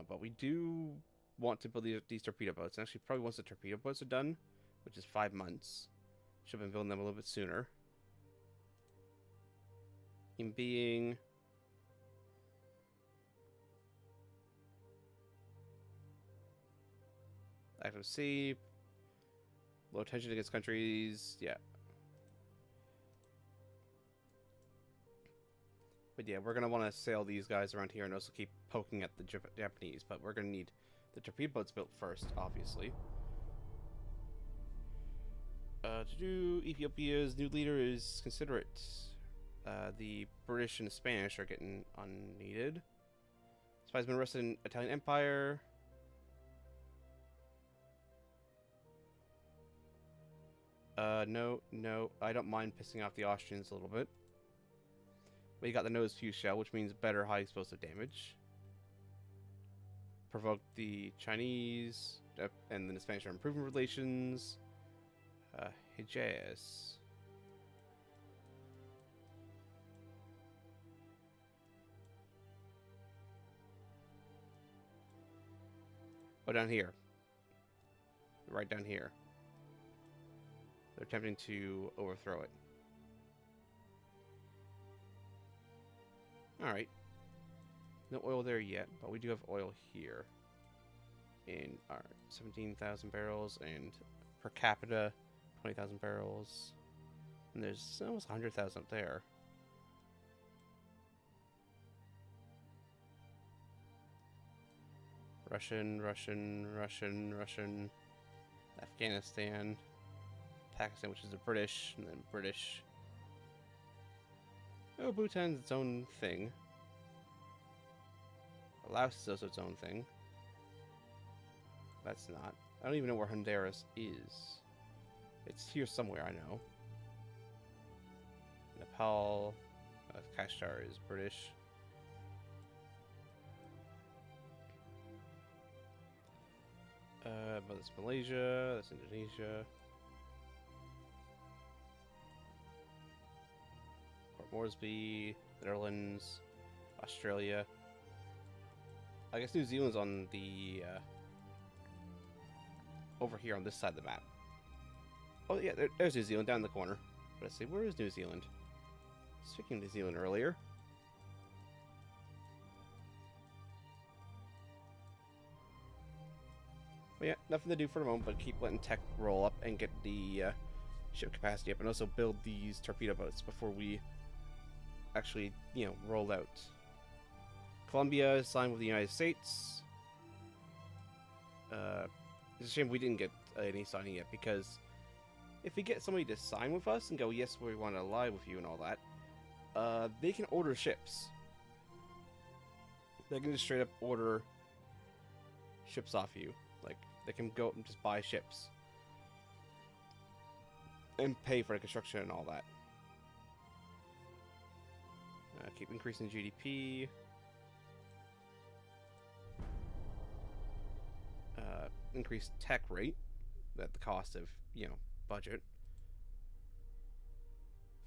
But we do want to build these torpedo boats. And actually, probably once the torpedo boats are done, which is 5 months, should have been building them a little bit sooner. In being... active sea, low tension against countries, yeah. But yeah, we're going to want to sail these guys around here and also keep poking at the Japanese. But we're going to need the torpedo boats built first, obviously. To do Ethiopia's new leader is considerate. The British and the Spanish are getting unneeded. Spies been arrested in Italian Empire. No, I don't mind pissing off the Austrians a little bit. But you got the nose fuse shell, which means better high explosive damage. Provoke the Chinese, and then the Spanish are improving relations. Hijaz. Oh, down here. right down here. They're attempting to overthrow it. Alright. No oil there yet, but we do have oil here. In our 17,000 barrels, and per capita, 20,000 barrels. And there's almost 100,000 up there. Russian, Afghanistan, Pakistan, which is the British, and then British. Oh, Bhutan's its own thing. Laos is also its own thing. That's not. I don't even know where Honduras is. It's here somewhere, I know. Nepal. Kashgar is British. But that's Malaysia, that's Indonesia. Port Moresby, Netherlands, Australia. I guess New Zealand's on the over here on this side of the map. Oh yeah, there's New Zealand down in the corner. But let's see, where is New Zealand? Speaking of New Zealand earlier. But yeah, nothing to do for the moment, but keep letting tech roll up and get the ship capacity up, and also build these torpedo boats before we actually, you know, roll out. Colombia is signed with the United States. It's a shame we didn't get any signing yet, because if we get somebody to sign with us and go, yes, we want to ally with you and all that, they can order ships. They can just straight up order ships off you. Like, they can go and just buy ships. And pay for the construction and all that. Keep increasing GDP. Increase tech rate at the cost of, you know, budget.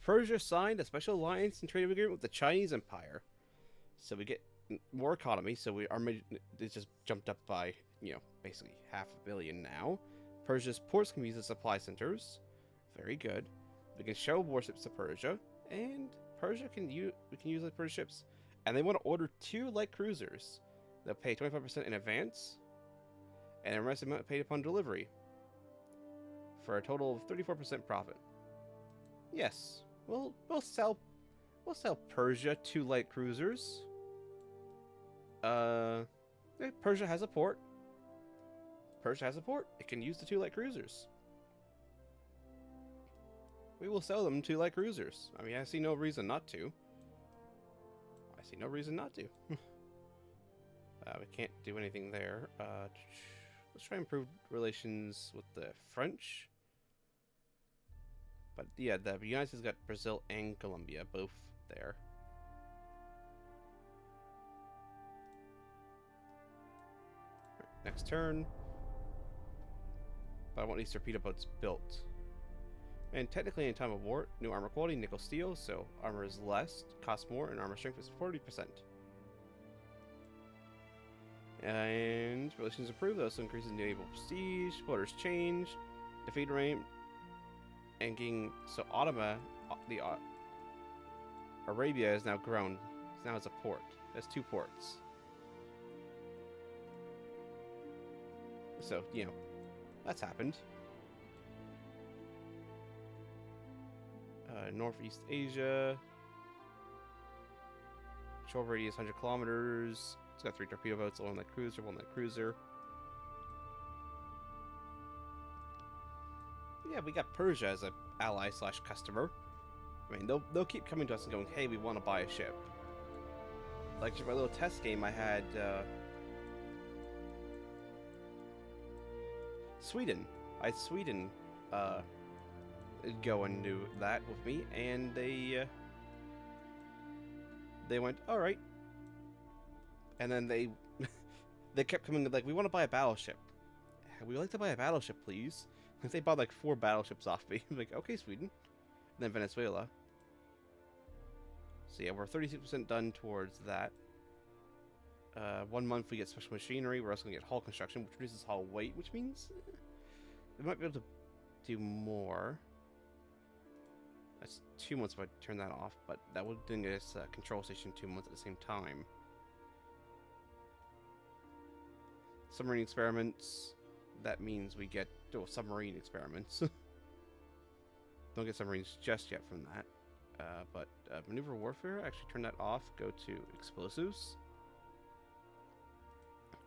Persia signed a special alliance and trade agreement with the Chinese Empire, so we get more economy. So our it's just jumped up by, you know, basically 500 million now. Persia's ports can be used as supply centers. Very good. We can show warships to Persia, and Persia can we can use like Persia ships. And they want to order 2 light cruisers. They'll pay 25% in advance, and the rest amount paid upon delivery, for a total of 34% profit. Yes, we'll sell Persia 2 light cruisers. Persia has a port. Persia has a port. It can use the 2 light cruisers. We will sell them 2 light cruisers. I mean, I see no reason not to. I see no reason not to. We can't do anything there. Let's try and improve relations with the French. But yeah, the United States got Brazil and Colombia both there. Right, next turn. But I want these torpedo boats built. And technically in time of war, new armor quality, nickel steel, so armor is less, costs more, and armor strength is 40%. And relations improved, also increases naval prestige, borders change, defeat rate, and getting, so Arabia is now grown. Now it's a port. It has 2 ports. So, you know, that's happened. Northeast Asia. Shore radius 100 kilometers. It's got 3 torpedo boats, 1 light cruiser, 1 light cruiser. Yeah, we got Persia as an ally / customer. I mean, they'll keep coming to us and going, hey, we want to buy a ship. Like, for my little test game, I had Sweden. I had Sweden go and do that with me, and they went, all right. And then they kept coming like, we want to buy a battleship. We would like to buy a battleship, please. Like, they bought like 4 battleships off me. I'm like, okay, Sweden. And then Venezuela. So yeah, we're 36% done towards that. 1 month we get special machinery. We're also going to get hull construction, which reduces hull weight, which means we might be able to do more. That's 2 months if I turn that off, but that would bring us control station 2 months at the same time. Submarine experiments. That means we get submarine experiments. Don't get submarines just yet from that. But maneuver warfare, actually turn that off. Go to explosives.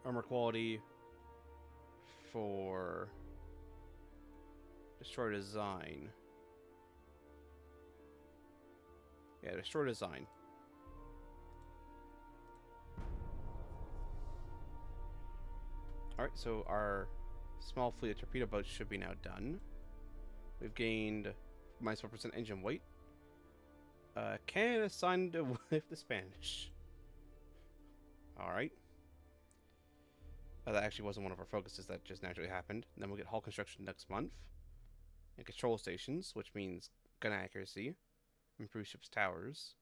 Armor quality for destroyer design. Yeah, destroyer design. Alright, so our small fleet of torpedo boats should be now done. We've gained minus 4% engine weight. Canada signed with the Spanish. Alright. That actually wasn't one of our focuses, that just naturally happened. And then we'll get hull construction next month. And control stations, which means gun accuracy. Improve ship's towers.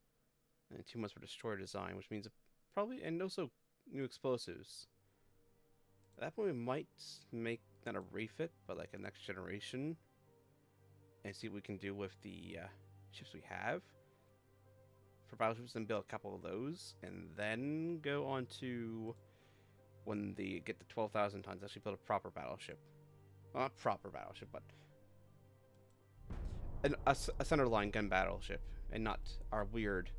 And 2 months for destroyer design, which means probably, and also new explosives. At that point, we might make not a refit, but like a next generation. And see what we can do with the ships we have. For battleships, then build a couple of those. And then go on to, when they get to 12,000 tons, actually build a proper battleship. Well, not proper battleship, but a centerline gun battleship. And not our weird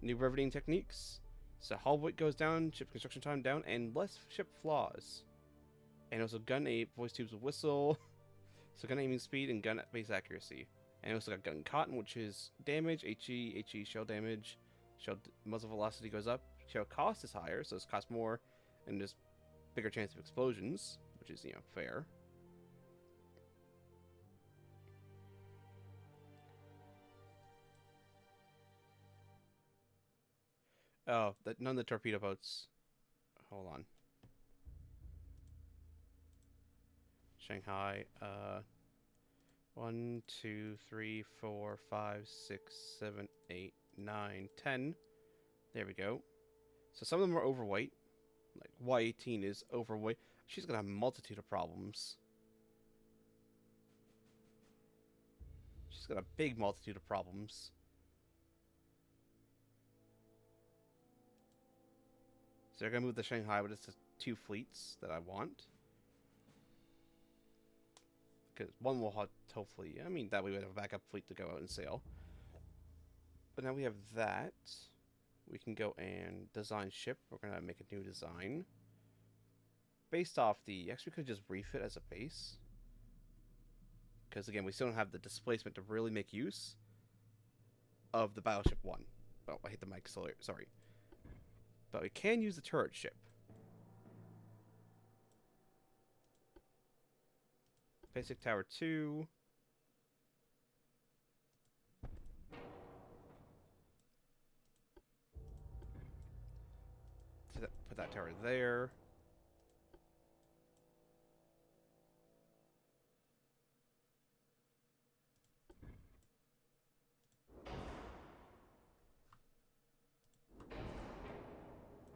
new riveting techniques. So hull weight goes down, ship construction time down, and less ship flaws. And also gun aim, voice tubes with whistle. So gun aiming speed and gun base accuracy. And also got gun cotton, which is damage, HE shell damage. Shell muzzle velocity goes up. Shell cost is higher, so it costs more. And there's bigger chance of explosions, which is, fair. Oh, none of the torpedo boats. Hold on. Shanghai. 1, 2, 3, 4, 5, 6, 7, 8, 9, 10. There we go. So some of them are overweight. Like Y18 is overweight. She's gonna have a multitude of problems. She's got a big multitude of problems. So they're gonna move the Shanghai, but it's the 2 fleets that I want. Because one will hopefully, that way we have a backup fleet to go out and sail. But now we have that. We can go and design ship. We're gonna make a new design. Based off the, actually we could just refit as a base. Because again, we still don't have the displacement to really make use of the Battleship 1. Oh, I hit the mic, sorry. But we can use the turret ship. Basic Tower 2. Put that tower there.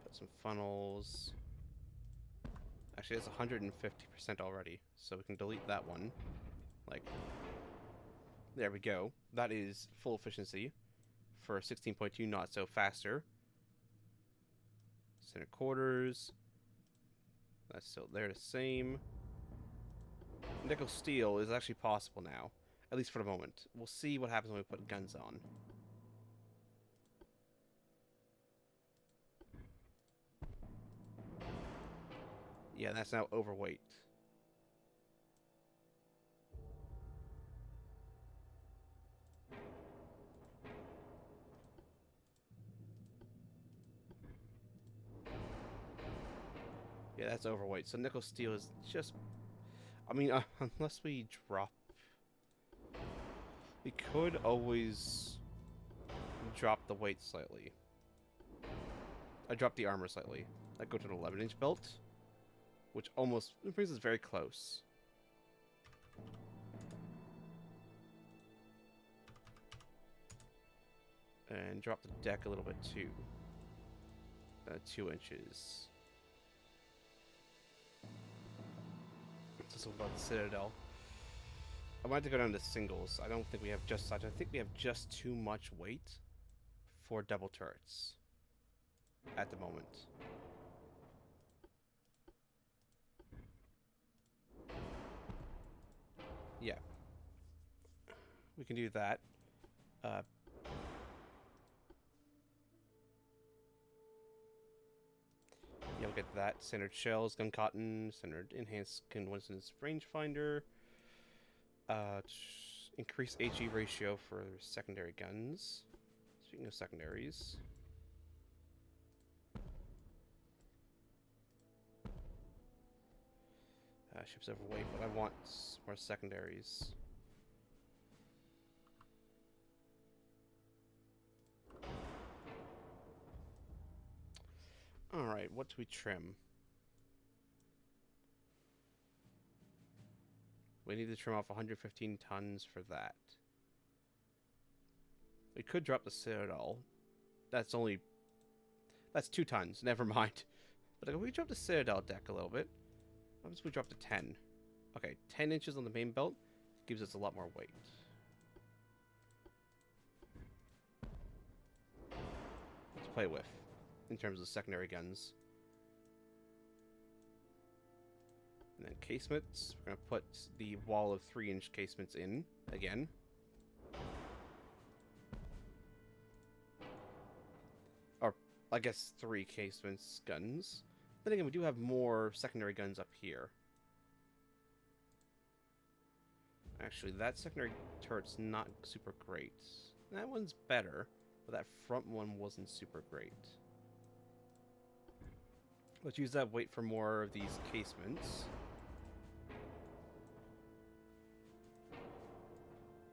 Put some funnels. Actually, it's 150% already, so we can delete that one. Like, there we go. That is full efficiency for 16.2 knots, so faster. Center quarters. That's still there, the same. Nickel steel is actually possible now, at least for the moment. We'll see what happens when we put guns on. Yeah, that's now overweight. Yeah, that's overweight. So nickel steel is just... unless we drop... We could always drop the weight slightly. I drop the armor slightly. I go to an 11-inch belt, which almost brings us very close. And drop the deck a little bit too. 2 inches. still about the Citadel. I wanted to go down to singles. I don't think we have just such. I think we have just too much weight for double turrets at the moment. Yeah. We can do that. Yeah, we'll get that. Centered shells, gun cotton, centered enhanced coincidence rangefinder. Increase HE ratio for secondary guns. Speaking of secondaries. Ships overweight, but I want more secondaries. Alright, what do we trim? We need to trim off 115 tons for that. We could drop the Citadel. That's 2 tons, never mind. But if we drop the Citadel deck a little bit, what if we drop to 10? Okay, 10 inches on the main belt gives us a lot more weight. To play with, in terms of secondary guns. And then casements, we're going to put the wall of 3-inch casements in, again. Or, I guess 3 casements guns. Then again, we do have more secondary guns up here. Actually, that secondary turret's not super great. That one's better, but that front one wasn't super great. Let's use that weight for more of these casements.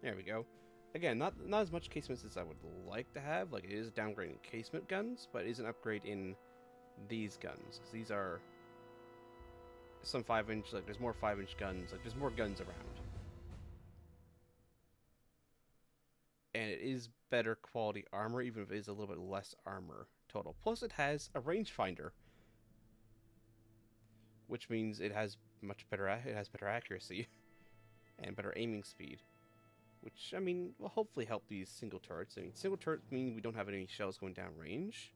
There we go. Again, not as much casements as I would like to have. Like, it is a downgrade in casement guns, but it is an upgrade in these guns. Because these are some 5-inch, like, there's more 5-inch guns. Like, there's more guns around. And it is better quality armor, even if it is a little bit less armor total. Plus, it has a rangefinder, which means it has better accuracy and better aiming speed. Which, I mean, will hopefully help these single turrets. I mean, single turrets mean we don't have any shells going down range.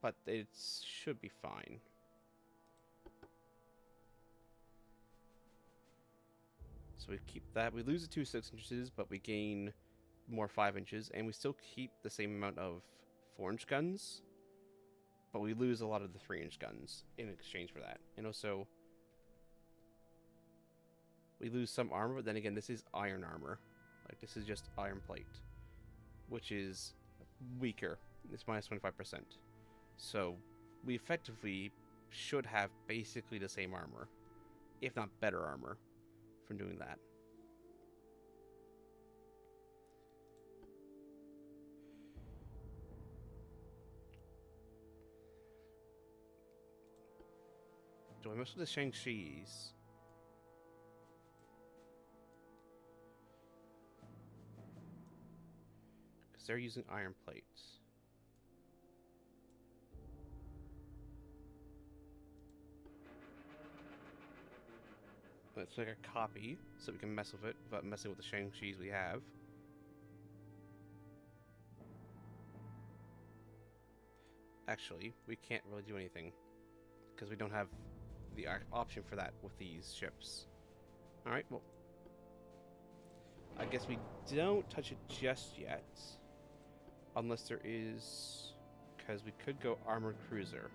But it should be fine. So we keep that. We lose the 2 6 inches, but we gain more 5 inches. And we still keep the same amount of 4-inch guns. But we lose a lot of the 3-inch guns in exchange for that. And also, we lose some armor, but then again, this is iron armor. Like, this is just iron plate, which is weaker. It's minus 25%. So, we effectively should have basically the same armor, if not better armor, from doing that. Do I mess with the Shang-Chi's? Because they're using iron plates. Let's make a copy so we can mess with it without messing with the Shang-Chi's we have. Actually, we can't really do anything because we don't have the option for that with these ships. Alright, well, I guess we don't touch it just yet. Unless there is... because we could go armored cruiser.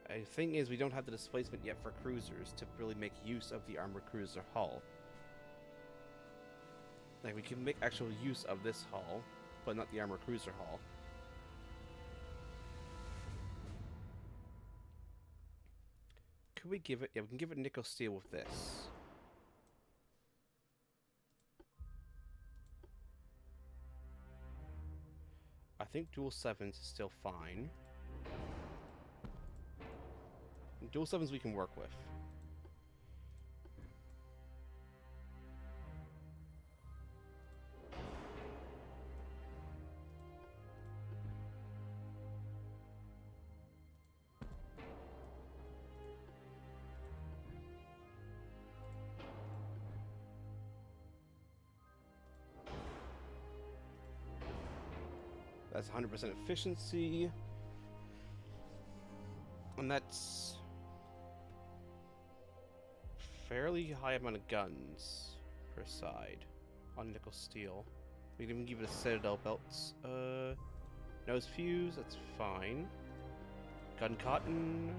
The thing is, we don't have the displacement yet for cruisers to really make use of the armored cruiser hull. Like, we can make actual use of this hull, but not the armored cruiser hull. Could we give it... yeah, we can give it nickel steel with this. I think dual 7s is still fine. Dual 7s we can work with. That's 100% efficiency. And that's fairly high amount of guns per side on nickel steel. We can even give it a Citadel belts. Nose fuse, that's fine. Gun cotton.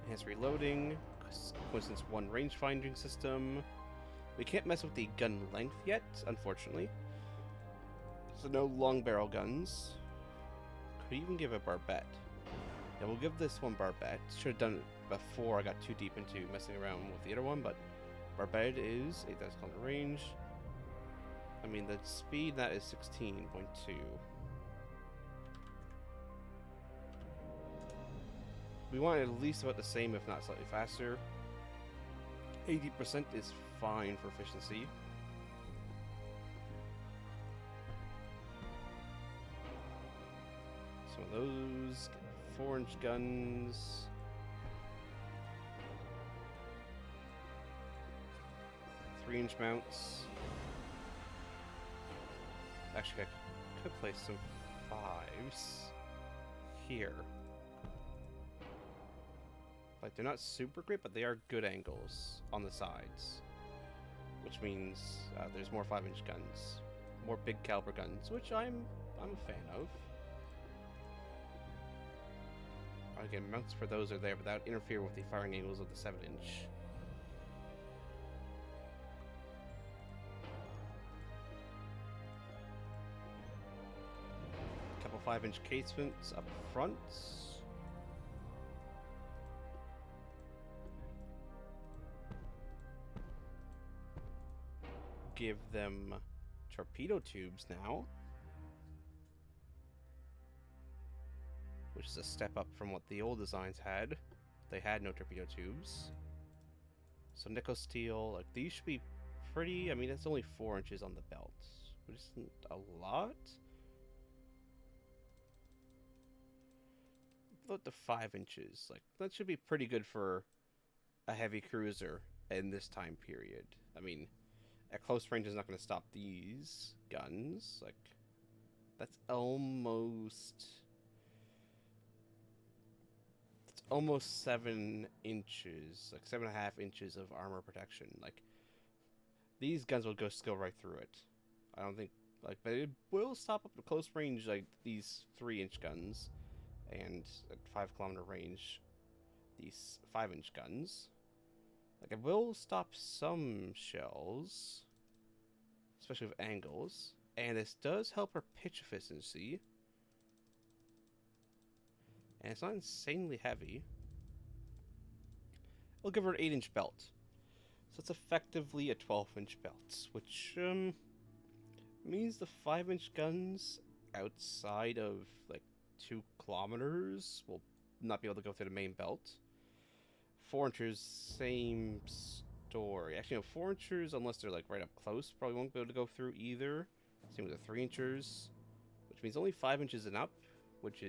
Enhanced reloading. Coincidence 1 range finding system. We can't mess with the gun length yet, unfortunately. So no long barrel guns. Could even give a barbette. Yeah, we'll give this one barbette. Should have done it before I got too deep into messing around with the other one, but barbette is 8,000 kilometer range. I mean, the speed, that is 16.2. We want it at least about the same, if not slightly faster. 80% is fine for efficiency. Some of those 4-inch guns. Three-inch mounts. Actually, I could place some 5s here. Like, they're not super great, but they are good angles on the sides. Which means there's more 5-inch guns. More big caliber guns, which I'm a fan of. Again, mounts for those are there, but that would interfere with the firing angles of the 7-inch. Couple 5-inch casements up front. Give them torpedo tubes now, which is a step up from what the old designs had. They had no torpedo tubes. So nickel steel, like these should be pretty. I mean, it's only 4 inches on the belt, which isn't a lot. About the 5 inches, like that should be pretty good for a heavy cruiser in this time period. I mean, at close range is not going to stop these guns. Like, that's almost 7 inches, like 7.5 inches of armor protection. Like, these guns will go right through it. I don't think, like, but it will stop up to close range, like these 3-inch guns, and at 5-kilometer range, these 5-inch guns. Like, it will stop some shells, especially with angles, and this does help our pitch efficiency. And it's not insanely heavy. We'll give her an 8-inch belt. So it's effectively a 12-inch belt, which means the 5-inch guns outside of like 2 kilometers will not be able to go through the main belt. 4 inches, same story. Actually, no, 4 inches, unless they're like right up close, probably won't be able to go through either. Same with the 3 inches, which means only 5 inches and up, which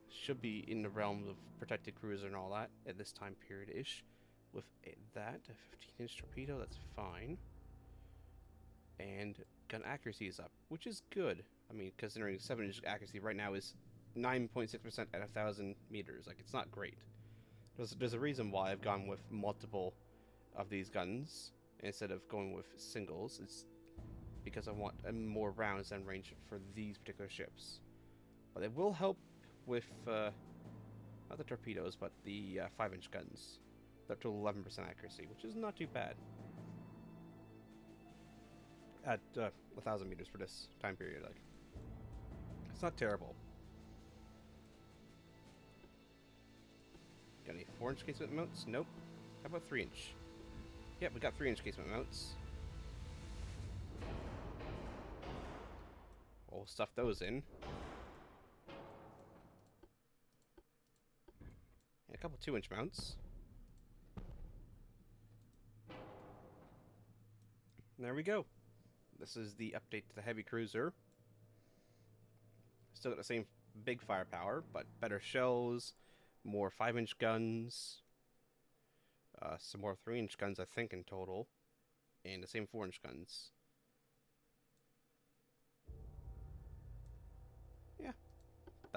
should be in the realm of protected cruiser and all that at this time period-ish. With that, a 15-inch torpedo, that's fine. And gun accuracy is up, which is good. I mean, considering 7-inch accuracy right now is 9.6% at 1,000 meters. Like, it's not great. There's a reason why I've gone with multiple of these guns instead of going with singles. It's because I want more rounds and range for these particular ships. But it will help with, not the torpedoes, but the 5-inch guns. They're up to 11% accuracy, which is not too bad. At 1,000 meters for this time period, like, it's not terrible. Got any 4-inch casement mounts? Nope. How about 3-inch? Yep, we got 3-inch casement mounts. We'll stuff those in. And a couple 2-inch mounts. And there we go. This is the update to the heavy cruiser. Still got the same big firepower, but better shells, more 5-inch guns, some more 3-inch guns, I think, in total, and the same 4-inch guns.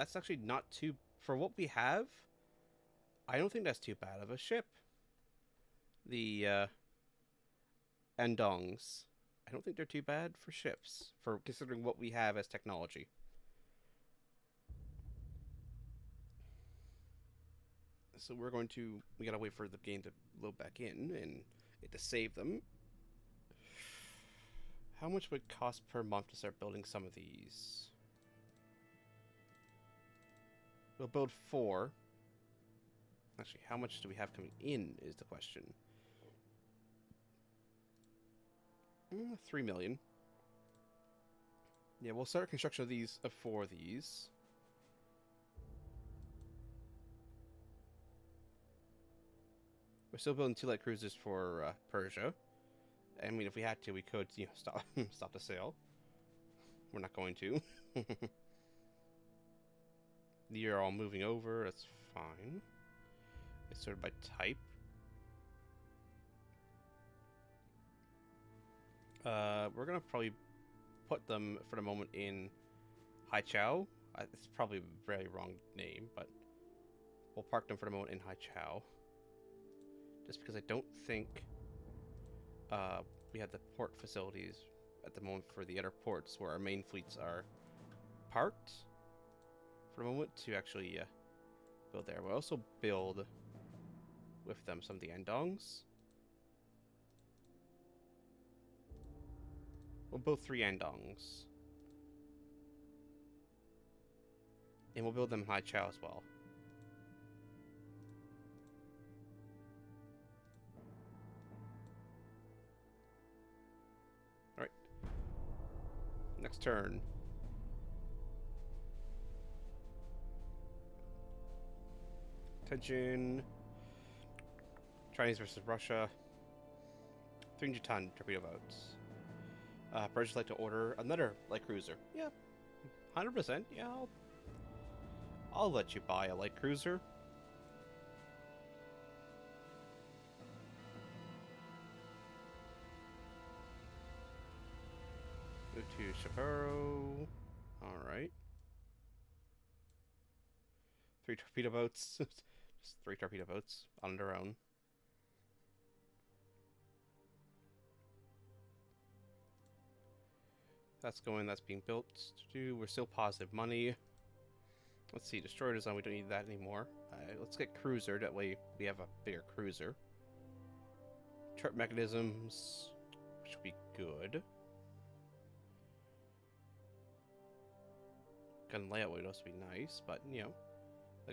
That's actually not too... For what we have, I don't think that's too bad of a ship. The Andongs. I don't think they're too bad for ships, for considering what we have as technology. So we're going to... We gotta wait for the game to load back in and it to save them. How much would it cost per month to start building some of these? We'll build 4. Actually, how much do we have coming in is the question. 3 million. Yeah, we'll start construction of these, of 4 of these. We're still building 2 light cruisers for Persia. I mean, if we had to, we could, you know, stop stop the sale. We're not going to. You're all moving over. That's fine. It's sorted by type. We're gonna probably put them for the moment in Haichao. It's probably a very wrong name, but we'll park them for the moment in Haichao. Just because I don't think we have the port facilities at the moment for the other ports where our main fleets are parked for the moment to actually build there. We'll also build with them some of the Andongs. We'll build 3 Andongs. And we'll build them in Haichao as well. Alright. Next turn. Attention. Chinese versus Russia. 300-ton torpedo boats. Persians like to order another light cruiser. Yeah, 100%. Yeah, I'll let you buy a light cruiser. Move to Chaparro. Alright. 3 torpedo boats. Just 3 torpedo boats on their own. That's going, that's being built. We're still positive money. Let's see, destroyer design, we don't need that anymore. Let's get cruiser, that way we have a bigger cruiser. Turret mechanisms should be good. Gun layout would also be nice, but you know. I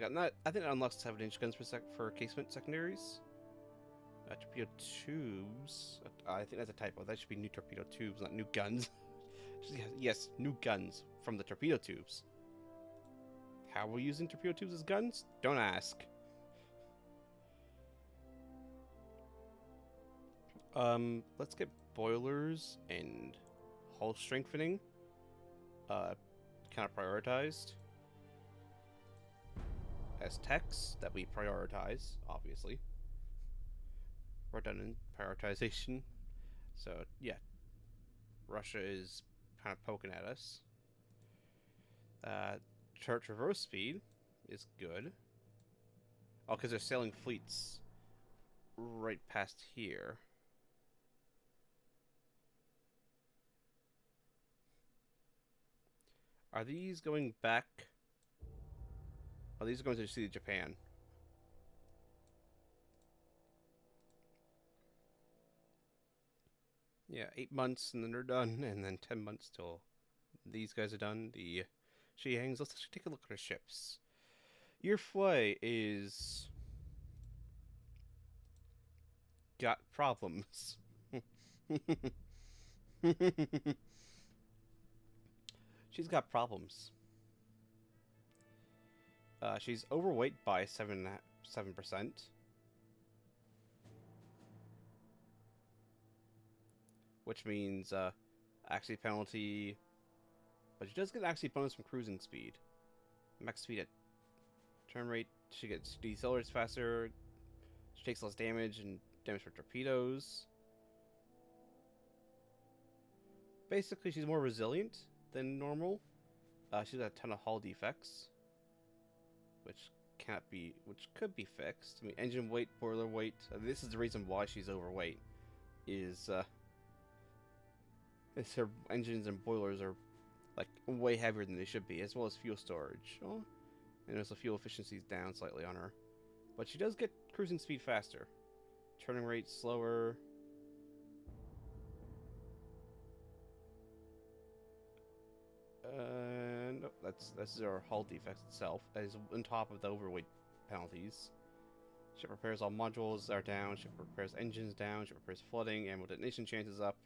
think that unlocks 7-inch guns for casement secondaries. Torpedo tubes. I think that's a typo. That should be new torpedo tubes, not new guns. Yes, new guns from the torpedo tubes. How are we using torpedo tubes as guns? Don't ask. Let's get boilers and hull strengthening kind of prioritized as techs that we prioritize, obviously. Redundant prioritization. So yeah, Russia is kind of poking at us. Turret traverse speed is good. Oh, because they're sailing fleets right past here. Are these going back? Oh, these are going to see Japan. Yeah, 8 months and then they're done, and then 10 months till these guys are done. The Shihangs. Let's actually take a look at our ships. Your Fly is got problems. She's got problems. She's overweight by 7%. Which means accident penalty. But she does get accident bonus from cruising speed. Max speed at turn rate. She gets decelerates faster. She takes less damage and damage for torpedoes. Basically, she's more resilient than normal. She's got a ton of hull defects. which could be fixed. I mean, engine weight, boiler weight. This is the reason why she's overweight. Is her engines and boilers are like way heavier than they should be, as well as fuel storage. Oh, and also fuel efficiency is down slightly on her, but she does get cruising speed faster. Turning rate slower. No, that's our hull defects itself, as on top of the overweight penalties. Ship repairs all modules are down. Ship repairs engines down. Ship repairs flooding. Ammo detonation chances up.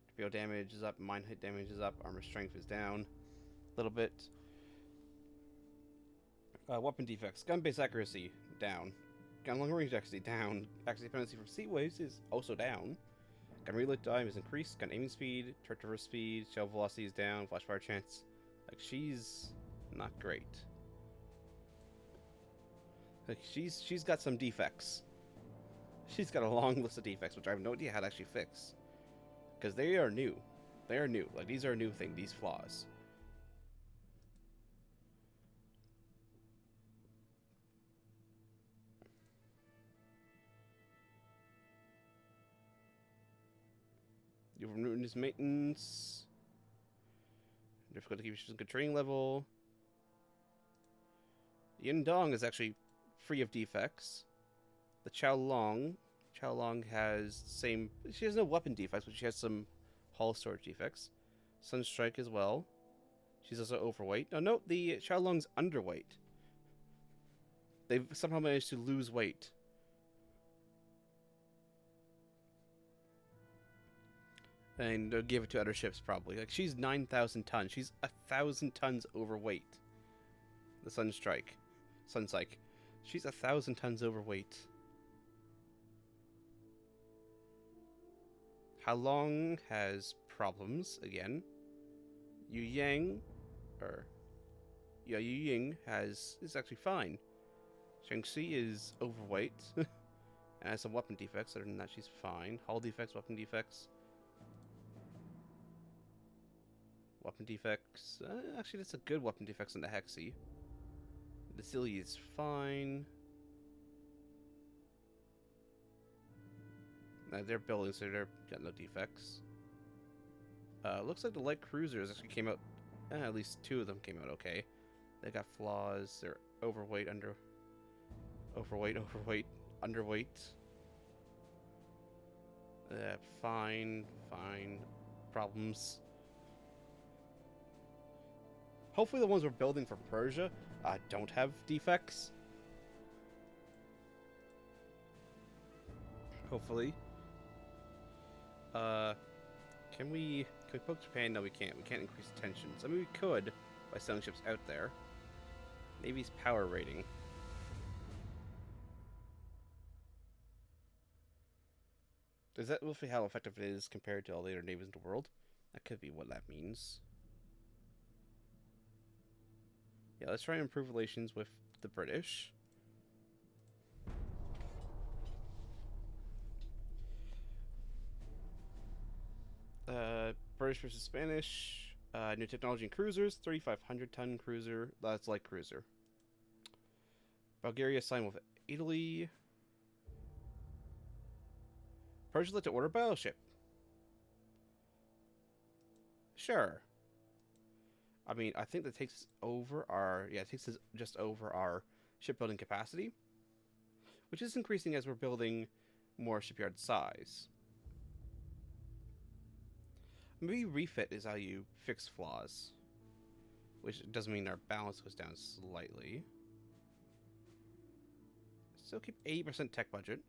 Torpedo damage is up. Mine hit damage is up. Armor strength is down a little bit. Weapon defects. Gun base accuracy down. Gun long range accuracy down. Accuracy penalty for sea waves is also down. Gun reload time is increased. Gun aiming speed. Turret traverse speed. Shell velocity is down. Flash fire chance. Like, she's not great. Like, she's got some defects. She's got a long list of defects, which I have no idea how to actually fix. Because they are new. They are new. Like, these are a new thing, these flaws. You have his maintenance. Difficult to keep a good training level. Yin Dong is actually free of defects. The Chao Long has same. She has no weapon defects, but she has some hull storage defects. Sunstrike as well. She's also overweight. Oh no, the Chao Long's underweight. They've somehow managed to lose weight. And give it to other ships, probably. Like, she's 9,000 tons. She's 1,000 tons overweight. The Sunstrike. She's 1,000 tons overweight. How Long has problems, again. Yu Ying is actually fine. Shang-Chi is overweight. And has some weapon defects. Other than that, she's fine. Hull defects, weapon defects. Weapon defects. Actually, that's a good weapon defects on the Hexy. The Silly is fine. They're building, so they've got no defects. Looks like the light cruisers actually came out. At least 2 of them came out okay. They got flaws. They're overweight, underweight. Fine. Problems. Hopefully the ones we're building for Persia don't have defects. Hopefully. Can we poke Japan? No, we can't. We can't increase tensions. I mean, we could by selling ships out there. Navy's power rating. Does that roughly how effective it is compared to all the other navies in the world? That could be what that means. Yeah, let's try and improve relations with the British. British versus Spanish. New technology in cruisers. 3,500 ton cruiser. That's light cruiser. Bulgaria signed with Italy. Persia like to order battleship. Sure. I mean, I think that takes over our... Yeah, it takes us just over our shipbuilding capacity. Which is increasing as we're building more shipyard size. Maybe refit is how you fix flaws. Which doesn't mean our balance goes down slightly. Still keep 80% tech budget.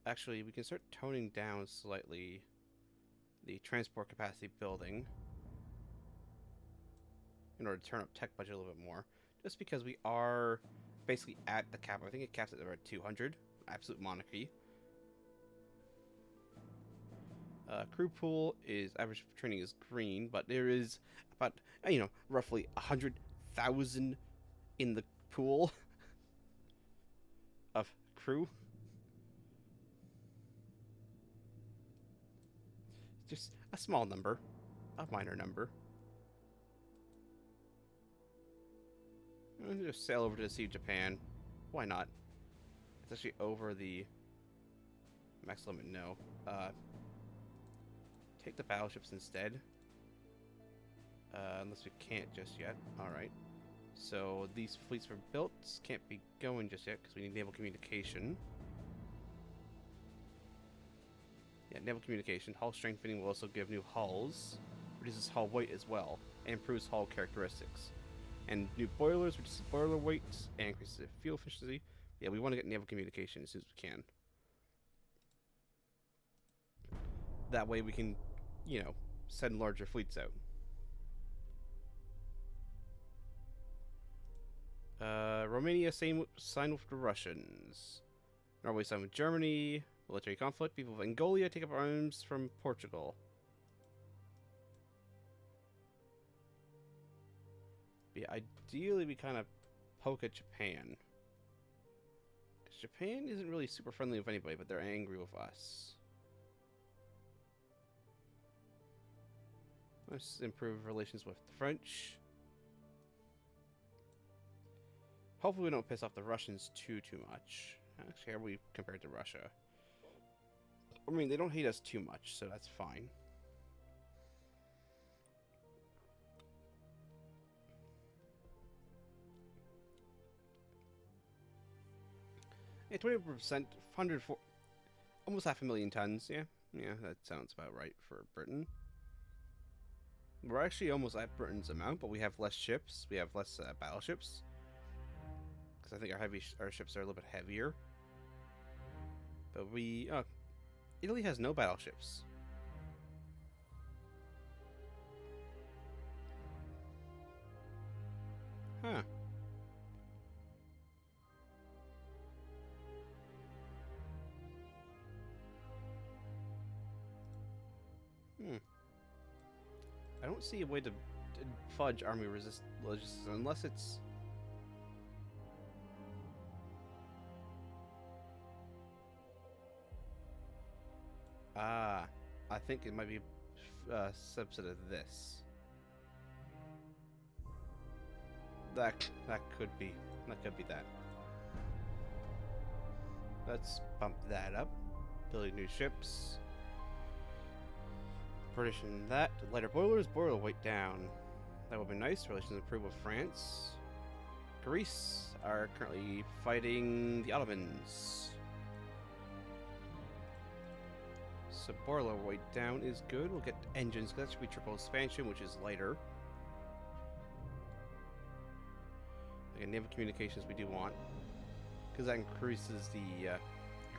Actually, we can start toning down slightly the transport capacity building in order to turn up tech budget a little bit more. Just because we are basically at the cap. I think it caps at about 200. Absolute monarchy. Crew pool is average training is green, but there is about, roughly 100,000 in the pool of crew. Just a small number, a minor number. I'll just sail over to Sea of Japan. Why not? It's actually over the max limit. No. Take the battleships instead. Unless we can't just yet. Alright. So these fleets were built. Can't be going just yet because we need naval communication. Yeah, naval communication. Hull strengthening will also give new hulls. Reduces hull weight as well. And improves hull characteristics. And new boilers, reduces boiler weight, and increases fuel efficiency. Yeah, we want to get naval communication as soon as we can. That way we can, you know, send larger fleets out. Romania signed with the Russians. Norway signed with Germany. Military conflict. People of Angola take up arms from Portugal. But yeah, ideally we kind of poke at Japan. Because Japan isn't really super friendly with anybody, but they're angry with us. Let's improve relations with the French. Hopefully we don't piss off the Russians too much. Actually, how are we compared to Russia? I mean, they don't hate us too much, so that's fine. Yeah, 20%, 104, almost 500,000 tons. Yeah, that sounds about right for Britain. We're actually almost at Britain's amount, but we have less ships. We have less battleships. Because I think our ships are a little bit heavier. But Italy has no battleships. Huh. I don't see a way to fudge army resistance unless it's... I think it might be a subset of this. That could be. That could be that. Let's bump that up. Building new ships. Partition that. Lighter boilers, boiler weight down. That would be nice. Relations improve with France. Greece are currently fighting the Ottomans. So boiler weight down is good. We'll get engines, because that should be triple expansion, which is lighter. Again, naval communications we do want, because that increases the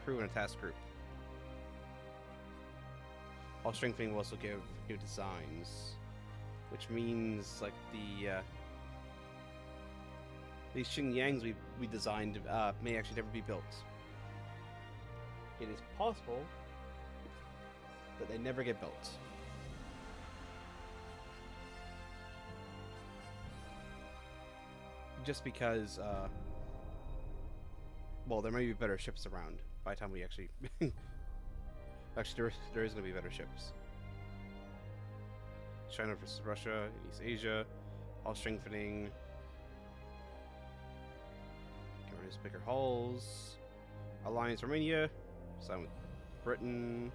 crew in a task group. While strengthening will also give new designs, which means like these Xingyangs we designed may actually never be built. It is possible that they never get built. Just because, well, there may be better ships around by the time we actually... Actually, there is going to be better ships. China versus Russia, East Asia, all strengthening. Get rid of bigger hulls. Alliance Romania, sign with Britain.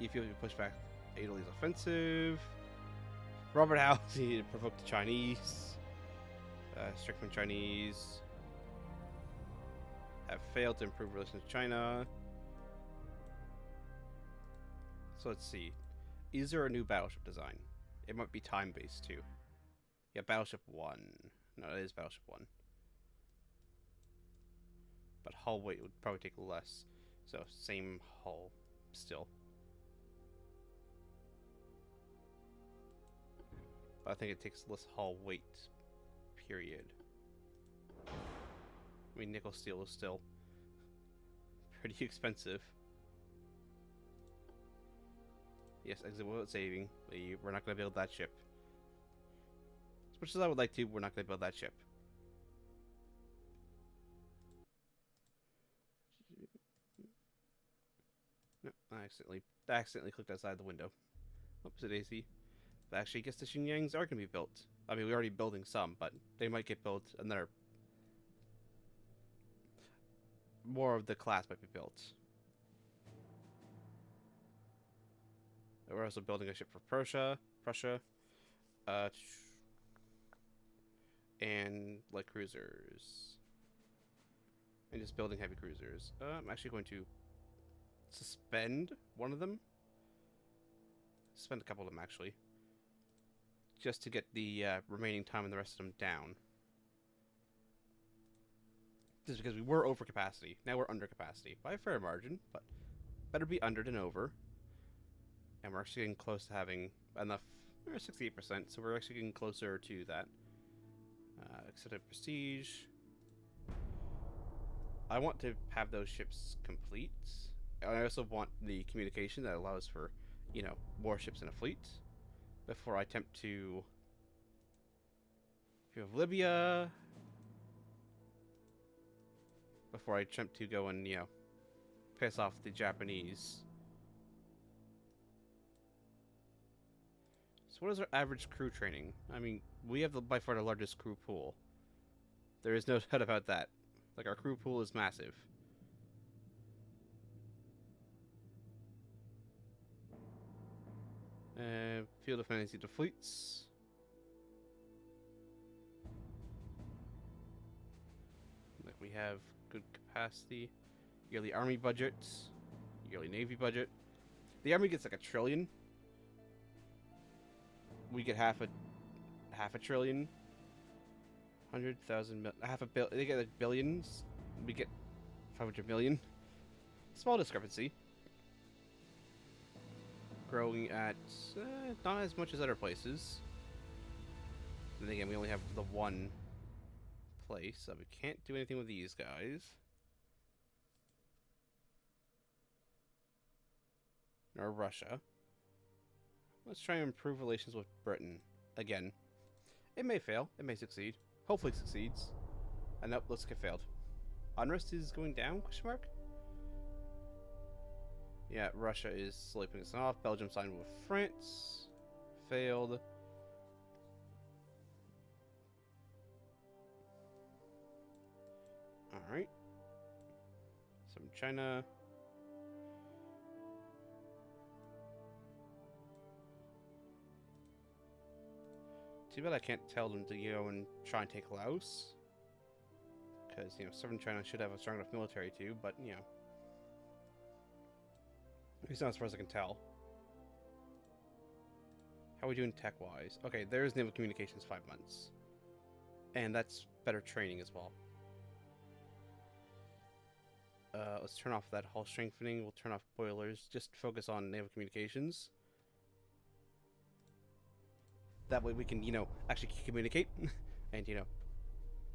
Ethiopia push back Italy's offensive. Robert Howe to provoke the Chinese. Strengthen Chinese. Have failed to improve relations with China. So let's see. Is there a new battleship design? It might be time-based too. Yeah, Battleship 1. No, it is Battleship 1. But hull weight would probably take less. So, same hull still. But I think it takes less hull weight. Period. I mean, nickel steel is still pretty expensive. Yes, exit without saving. We're not going to build that ship. As much as I would like to, we're not going to build that ship. No, I accidentally clicked outside the window. Oops, it AC. But actually, I guess the Xingyangs are going to be built. I mean, we're already building some, but they might get built another more of the class might be built. We're also building a ship for Prussia, uh, and light cruisers, and just building heavy cruisers. I'm actually going to suspend one of them. Suspend a couple of them actually, just to get the remaining time and the rest of them down. Just because we were over capacity. Now we're under capacity by a fair margin, but better be under than over. And we're actually getting close to having enough. We're 68%, so we're actually getting closer to that. Extended prestige. I want to have those ships complete. I also want the communication that allows for, you know, more ships in a fleet before I attempt to. If you have Libya. Before I attempt to go and, you know, piss off the Japanese. So what is our average crew training? I mean, we have by far the largest crew pool. There is no doubt about that. Like, our crew pool is massive. Field of fantasy to fleets. Like, we have good capacity. Yearly army budget. Yearly navy budget. The army gets like $1 trillion. We get half a trillion. 100,000 half a bill. They get like billions. We get 500 million. Small discrepancy. Growing at not as much as other places. And again, we only have the one place, so we can't do anything with these guys. Nor Russia. Let's try and improve relations with Britain. Again. It may fail. It may succeed. Hopefully it succeeds. And nope, looks like it failed. Unrest is going down, question mark? Yeah, Russia is sleeping us off. Belgium signed with France. Failed. Alright. Some China. Too bad I can't tell them to go and try and take Laos. Because, you know, Southern China should have a strong enough military too, but, you know. At least not as far as I can tell. How are we doing tech-wise? Okay, there's naval communications 5 months. And that's better training as well. Let's turn off that hull strengthening. We'll turn off boilers. Just focus on naval communications. That way we can, you know, actually communicate. And, you know,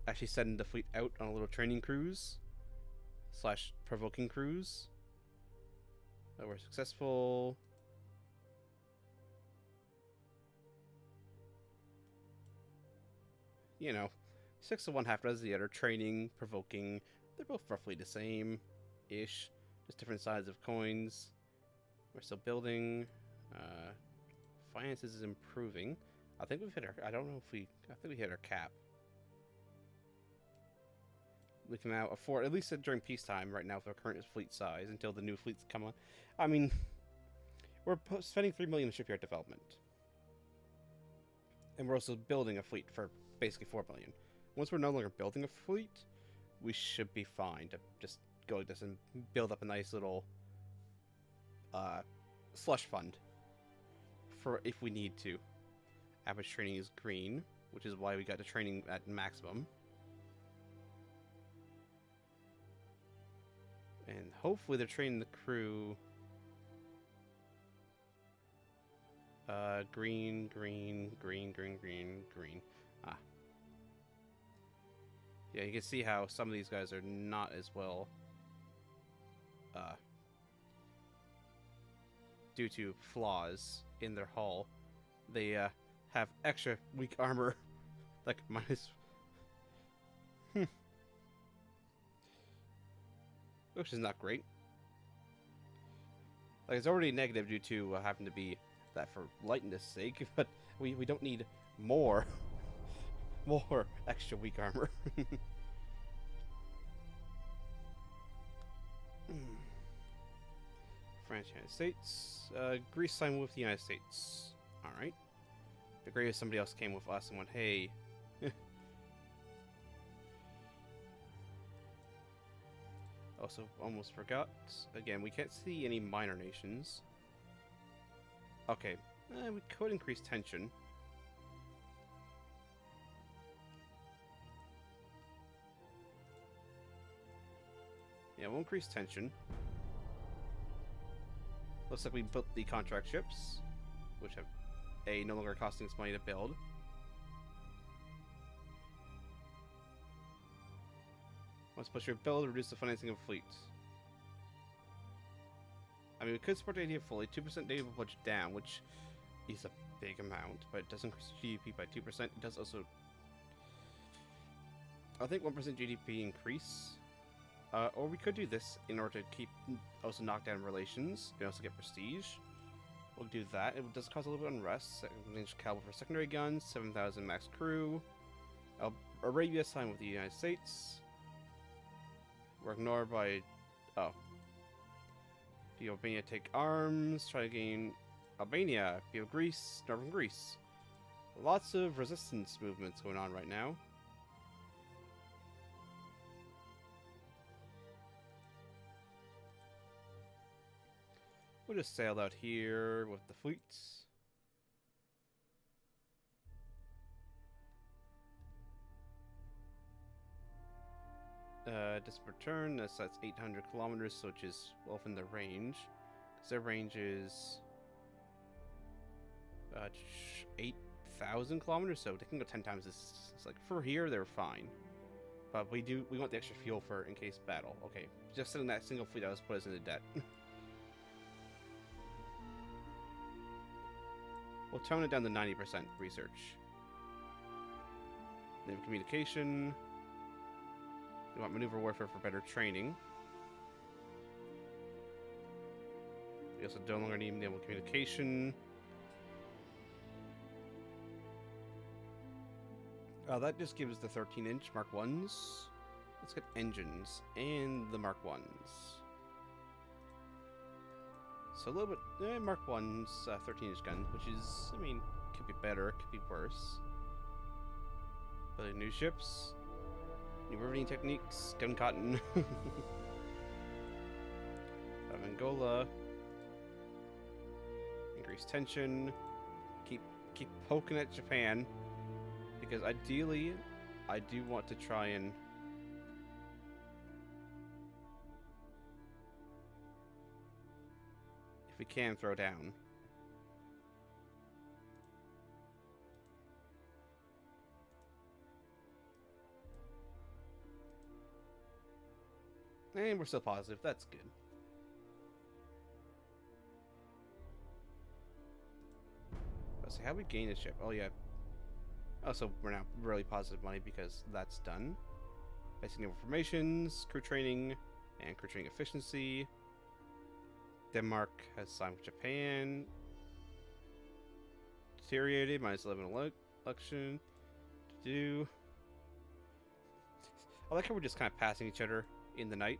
actually send the fleet out on a little training cruise. / provoking cruise. That we're successful. You know, 6 to 1/2 does the other. Training, provoking. They're both roughly the same-ish. Just different sides of coins. We're still building. Finances is improving. I think we've hit our... I don't know if we... I think we hit our cap. We can now afford... At least during peacetime right now with our current fleet size until the new fleets come on. I mean... We're spending $3 million in shipyard development. And we're also building a fleet for basically $4 million. Once we're no longer building a fleet, we should be fine to just go like this and build up a nice little slush fund for if we need to. Average training is green, which is why we got the training at maximum. And hopefully they're training the crew. Green, green, green, green, green, green. Ah. Yeah, you can see how some of these guys are not as well due to flaws in their hull. They have extra weak armor, like minus... Which is not great. Like, it's already negative due to having to be that for lightness sake, but we don't need more more extra weak armor. France, United States. Greece signed with the United States. Alright. It'd be great if somebody else came with us and went, hey. Also, almost forgot. Again, we can't see any minor nations. Okay. We could increase tension. Yeah, we'll increase tension. Looks like we built the contract ships, which have no longer costing us money to build. Once push your build, reduce the financing of fleet. I mean, we could support the idea fully. 2% data budget down, which is a big amount, but it does increase GDP by 2%. It does also, I think, 1% GDP increase. Or we could do this in order to keep, also knock down relations. We also get prestige. We'll do that. It does cause a little bit of unrest. Range caliber for secondary guns, 7,000 max crew. Arabia signed with the United States. We're ignored by, oh. The Albania take arms, try to gain Albania, Bio Greece, Northern Greece. Lots of resistance movements going on right now. We'll just sail out here with the fleets. Distant return, that's 800 kilometers, so which is well within their range. Because their range is 8,000 kilometers, so they can go 10 times this. It's like, for here, they're fine. But we want the extra fuel for in case battle. Okay, just sending that single fleet out has put us into debt. We'll tone it down to 90% research. Naval communication. We want maneuver warfare for better training. We also no longer need naval communication. That just gives the 13-inch Mark 1s. Let's get engines and the Mark 1s. So a little bit, Mark 1's 13-inch gun, which is, I mean, could be better, could be worse. Building new ships, new riveting techniques, gun cotton. Of Angola. Increase tension. Keep poking at Japan, because ideally, I do want to try and if we can throw down. And we're still positive, that's good. Let's see, how we gain a ship? Oh yeah. Also, we're now really positive money because that's done. Basic naval formations, crew training, and crew training efficiency. Denmark has signed with Japan. Deteriorated, minus 11 election. To do. I like how we're just kind of passing each other in the night.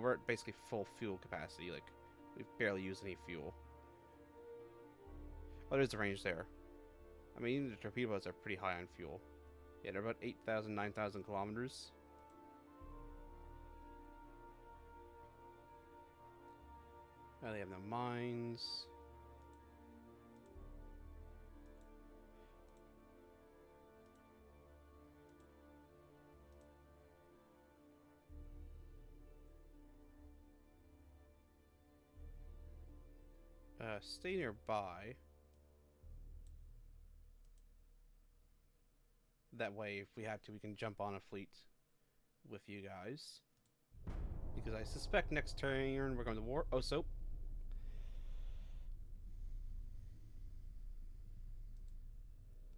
We're at basically full fuel capacity. Like, we've barely used any fuel. Oh, there's the range there. I mean, even the torpedo boats are pretty high on fuel. Yeah, they're about 8,000, 9,000 kilometers. They have no mines. Stay nearby. That way, if we have to, we can jump on a fleet with you guys. Because I suspect next turn we're going to war. Oh, so.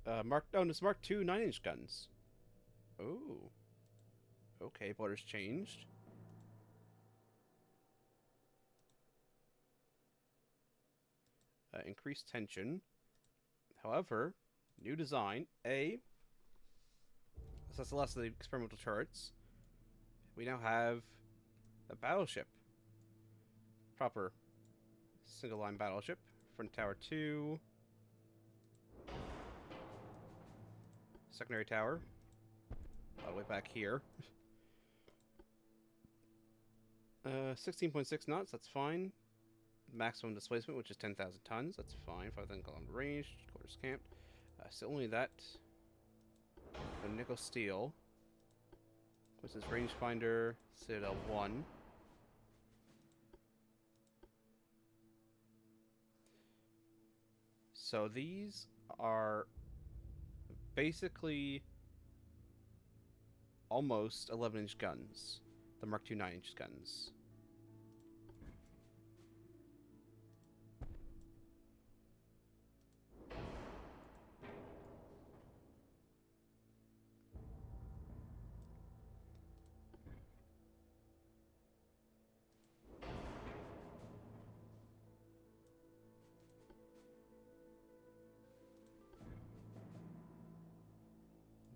It's Mark II 9-inch guns. Oh. Okay, borders changed. Increased tension. However, new design. So that's the last of the experimental turrets. We now have a battleship. Proper Single line battleship. Front tower 2. Secondary tower. All the way back here. 16.6 knots, that's fine. Maximum displacement, which is 10,000 tons, that's fine. 5,000 kilometer range, quarters camped. So only that. A nickel steel. What's this? Rangefinder, Citadel 1. So these are basically almost 11-inch guns. The Mark II 9-inch guns.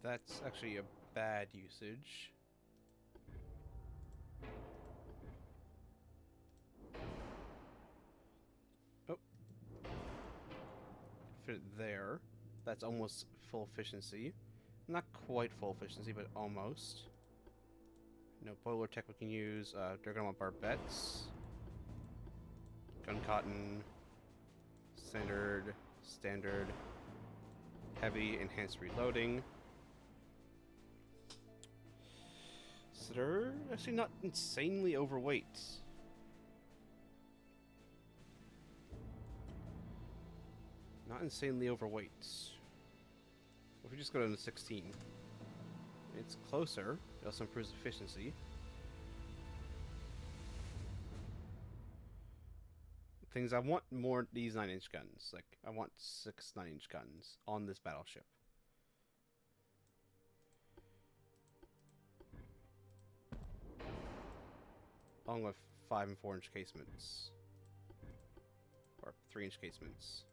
That's actually a bad usage. Oh. Fit it there. That's almost full efficiency. Not quite full efficiency, but almost. No boiler tech we can use. They're gonna want barbettes. Gun cotton. Standard. Heavy, enhanced reloading. So they're actually not insanely overweight. Not insanely overweight. If we just go down to 16, it's closer. It also improves efficiency. Things I want more these 9-inch guns. Like, I want 6 9-inch guns on this battleship. Along with 5 and 4-inch casements. Or 3-inch casements.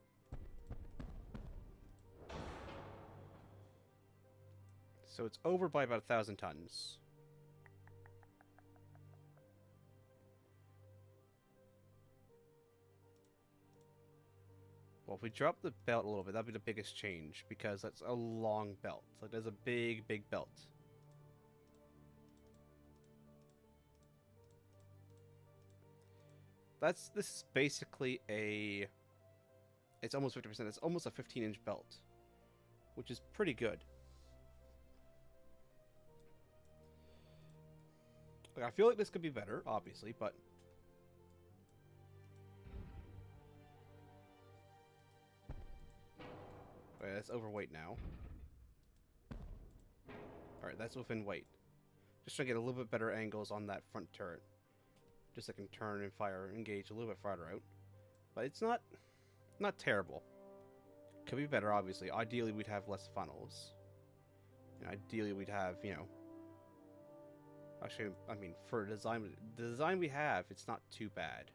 So it's over by about 1,000 tons. Well, if we drop the belt a little bit, that'd be the biggest change, because that's a long belt. Like, there's a big, big belt. This is basically a... It's almost 50%. It's almost a 15-inch belt, which is pretty good. Like, I feel like this could be better, obviously, but... Okay, that's overweight now. Alright, that's within weight. Just trying to get a little bit better angles on that front turret. Just so I can turn and fire, engage a little bit farther out. But it's not terrible. Could be better, obviously. Ideally, we'd have less funnels. And ideally, we'd have, you know... Actually, I mean, for the design we have, it's not too bad.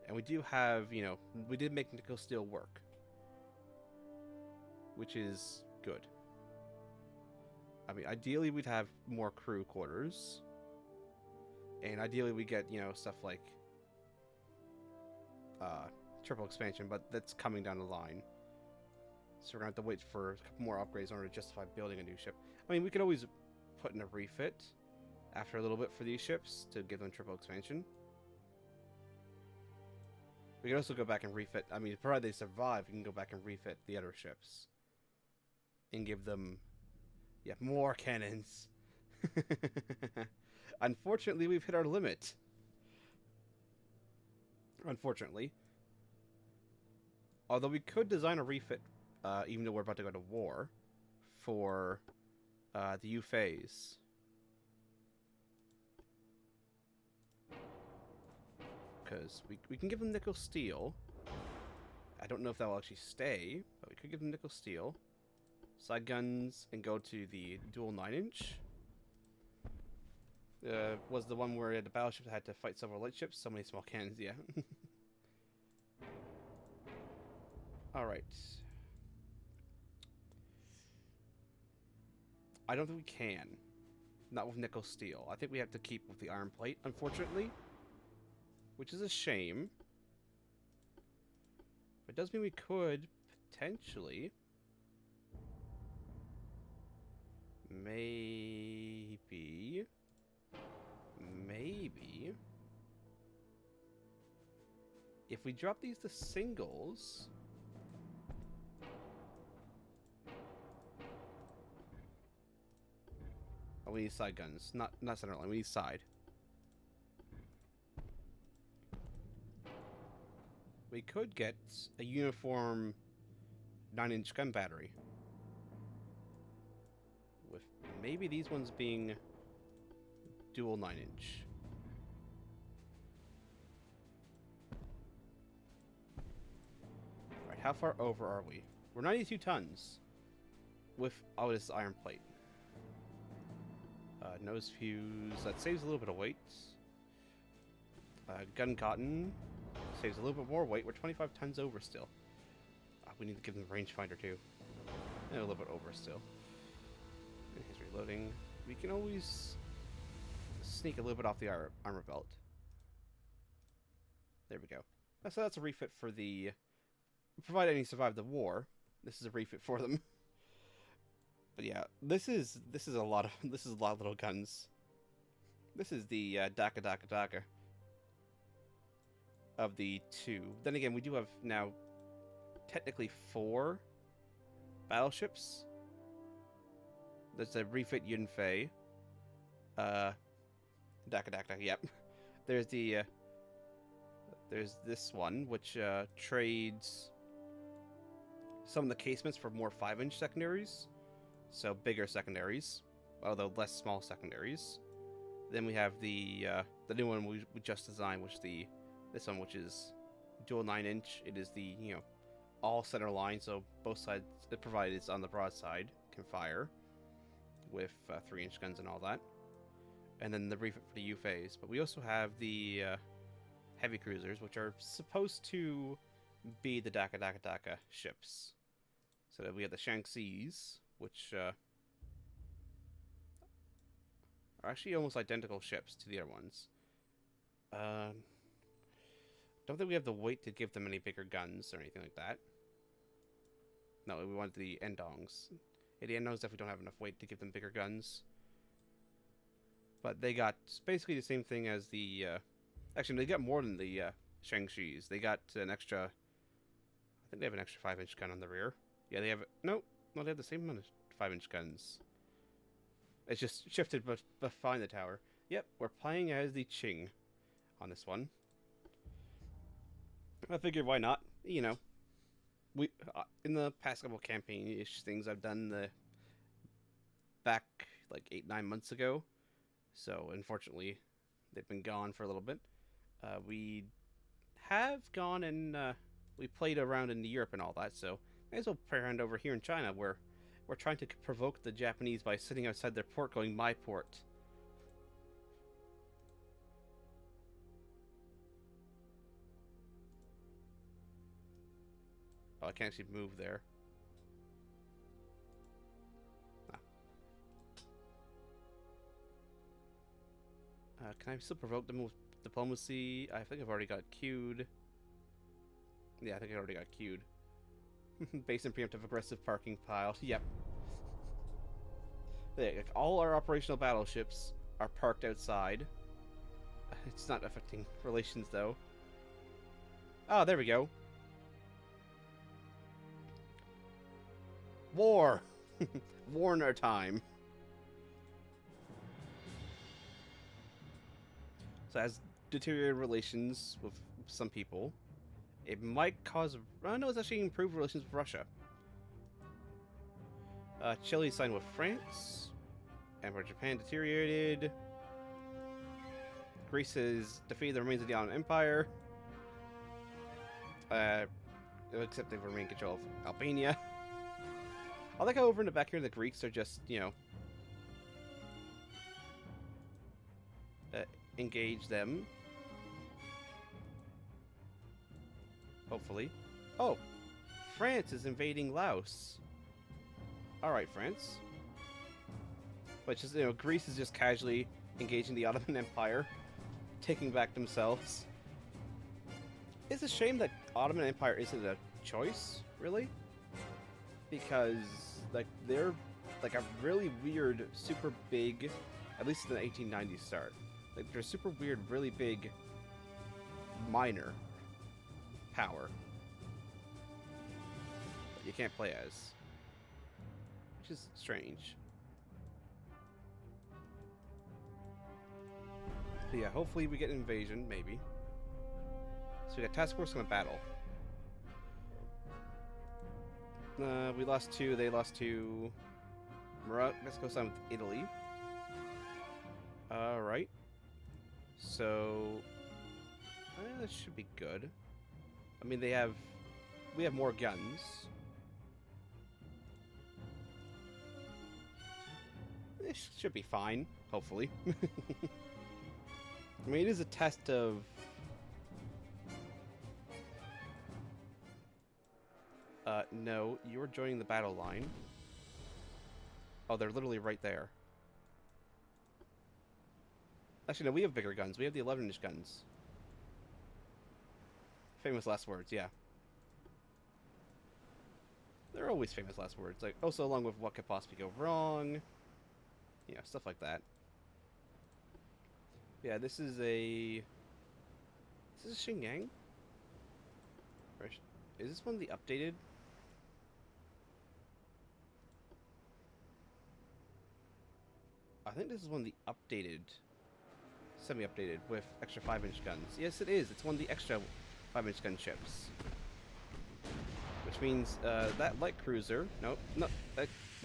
And we do have, you know, we did make nickel steel work. Which is good. I mean, ideally, we'd have more crew quarters. And ideally, we get, you know, stuff like triple expansion, but that's coming down the line. So we're going to have to wait for a couple more upgrades in order to justify building a new ship. I mean, we could always put in a refit after a little bit for these ships to give them triple expansion. We can also go back and refit. I mean, provided they survive, we can go back and refit the other ships. And give them, yeah, more cannons. Unfortunately, we've hit our limit. Unfortunately. Although we could design a refit, even though we're about to go to war, for the U phase. Because we can give them nickel steel. I don't know if that will actually stay, but we could give them nickel steel. Side guns and go to the dual 9-inch. Was the one where the battleships had to fight several light ships. So many small cannons, yeah. Alright. I don't think we can. Not with nickel steel. I think we have to keep with the iron plate, unfortunately. which is a shame. It does mean we could potentially, maybe, if we drop these to singles. Oh, we need side guns, not center line. We need side. We could get a uniform 9-inch gun battery, with maybe these ones being dual 9-inch. Alright, how far over are we? We're 92 tons with all this iron plate. Nose fuse, that saves a little bit of weight. Gun cotton saves a little bit more weight. We're 25 tons over still. We need to give them a rangefinder too. And a little bit over still. And he's reloading. We can always sneak a little bit off the armor belt. There we go. So that's a refit for the... Provided any survive the war, this is a refit for them. But yeah, this is a lot of little guns. This is the Daka of the 2. Then again, we do have now technically 4 battleships. There's a refit Yunfei. Daka, yep. There's the there's this one which trades some of the casements for more 5-inch secondaries. So bigger secondaries, although less small secondaries. Then we have the new one we just designed, which this one, which is dual 9-inch. It is the all center line, so both sides, provided it's on the broadside, can fire with 3-inch guns and all that. And then the refit for the U-phase. But we also have the heavy cruisers, which are supposed to be the Daka ships. So that we have the Shanxi's, which are actually almost identical ships to the other ones. Don't think we have the weight to give them any bigger guns or anything like that. No, we want the Endongs. Yeah, the Endongs definitely don't have enough weight to give them bigger guns. But they got basically the same thing as the... actually, they got more than the Shang-Chi's. They got an extra... I think they have an extra 5-inch gun on the rear. Yeah, they have... No, they have the same amount of 5-inch guns. It's just shifted behind the tower. Yep, we're playing as the Qing on this one. I figured why not? We in the past couple campaign-ish things I've done back like 8-9 months ago. So unfortunately, they've been gone for a little bit. We have gone and we played around in Europe and all that. So may as well play around over here in China, where we're trying to provoke the Japanese by sitting outside their port, going my port. Oh, I can't actually move there. Can I still provoke them with diplomacy? I think I've already got queued. Yeah, I think I already got queued. Base and preemptive aggressive parking pile. Yep. All our operational battleships are parked outside. It's not affecting relations, though. Oh, there we go. War! War in our time. So as deteriorated relations with some people, it might cause... no, it's actually improved relations with Russia. Chile signed with France. Emperor Japan deteriorated. Greece has defeated the remains of the Ottoman Empire. Except they've remained in control of Albania. I like how over in the back here the Greeks are just, engage them. Hopefully. Oh! France is invading Laos. Alright, France. But just, Greece is just casually engaging the Ottoman Empire. Taking back themselves. It's a shame that Ottoman Empire isn't a choice, really, because like they're like a really weird, super big, at least in the 1890s start. Like they're super weird, really big minor power that you can't play as, which is strange. But yeah, hopefully we get an invasion, maybe. So we got task force on a battle. We lost 2, they lost 2. Let's go sign with Italy. Alright. So that should be good. I mean, we have more guns. This should be fine, hopefully. I mean, it is a test of... no, you're joining the battle line. Oh, they're literally right there. Actually, no, we have bigger guns. We have the 11-inch guns. Famous last words, yeah. They're always famous last words. Like, also along with what could possibly go wrong. You know, stuff like that. Yeah, this is a... Is this a Xinjiang? Is this one the updated? I think this is one of the updated, semi-updated, with extra 5-inch guns. Yes, it is. It's one of the extra 5-inch gun ships. Which means that light cruiser... No,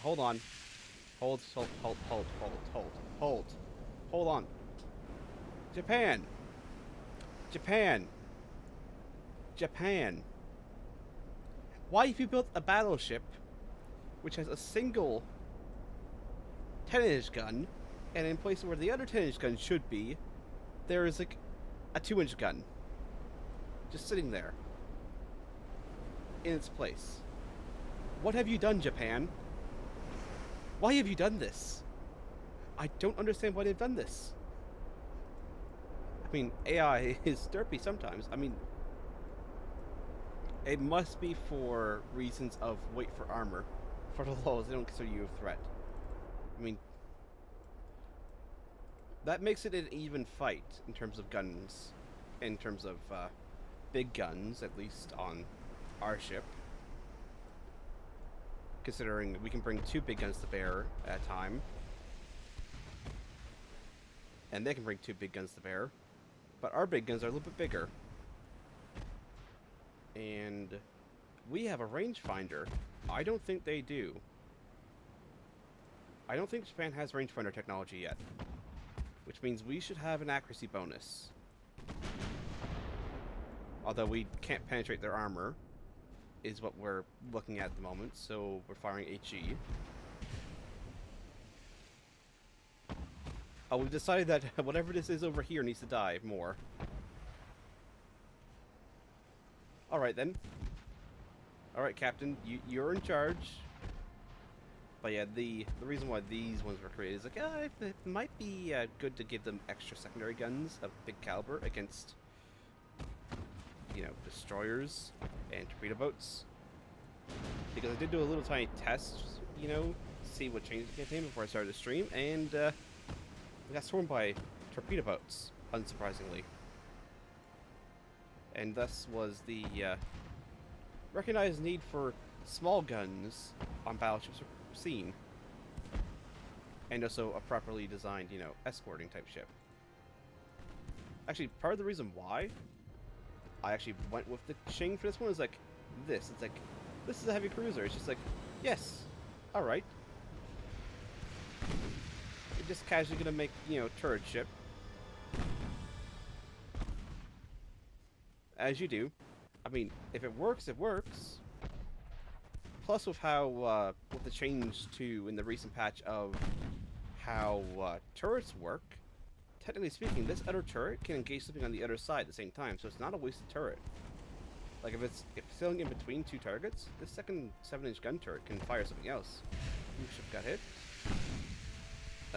hold on. Hold on. Japan! Why have you built a battleship which has a single 10-inch gun, and in place where the other 10-inch gun should be, there is like a 2-inch gun just sitting there in its place? What have you done, Japan? Why have you done this? I don't understand why they've done this. I mean, AI is derpy sometimes. I mean, it must be for reasons of weight for armor. For the lows, they don't consider you a threat. I mean, that makes it an even fight in terms of guns, in terms of big guns, at least on our ship. Considering we can bring 2 big guns to bear at a time. And they can bring 2 big guns to bear. But our big guns are a little bit bigger. And we have a rangefinder. I don't think they do. I don't think Japan has rangefinder technology yet. Which means we should have an accuracy bonus. Although we can't penetrate their armor, is what we're looking at the moment, so we're firing HE. Oh, we've decided that whatever this is over here needs to die more. Alright then. Alright, Captain, you're in charge. But yeah, the reason why these ones were created is like, it might be good to give them extra secondary guns of big caliber against, you know, destroyers and torpedo boats. Because I did do a little tiny test, you know, see what changes it contained before I started the stream, and we got swarmed by torpedo boats, unsurprisingly. And thus was the recognized need for small guns on battleships seen. And also a properly designed, you know, escorting type ship. Actually, part of the reason why I actually went with the Qing for this one is like this. It's like, this is a heavy cruiser. It's just like, yes, alright. You're just casually gonna make, you know, turret ship. As you do. I mean, if it works, it works. Plus with how, with the change to, in the recent patch of how turrets work, technically speaking, this other turret can engage something on the other side at the same time, so it's not a wasted turret. Like, if it's sailing in between 2 targets, this second 7-inch gun turret can fire something else. Ooh, ship got hit.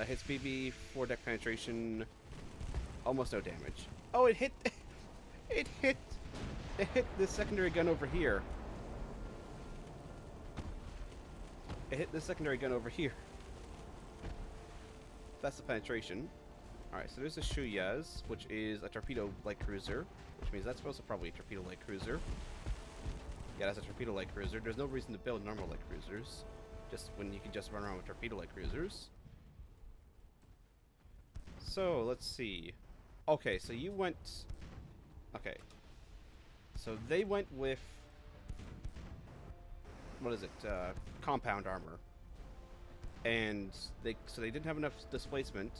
Hits BB, 4 deck penetration, almost no damage. Oh, it hit! It hit It hit the secondary gun over here. It hit the secondary gun over here. That's the penetration. Alright, so there's a Shuyas, which is a torpedo light cruiser, which means that's supposed to probably a torpedo light cruiser. Yeah, that's a torpedo light cruiser. There's no reason to build normal light cruisers, just when you can just run around with torpedo light cruisers. So, let's see. Okay, so you went... Okay. So they went with... What is it? Compound armor. And they didn't have enough displacement.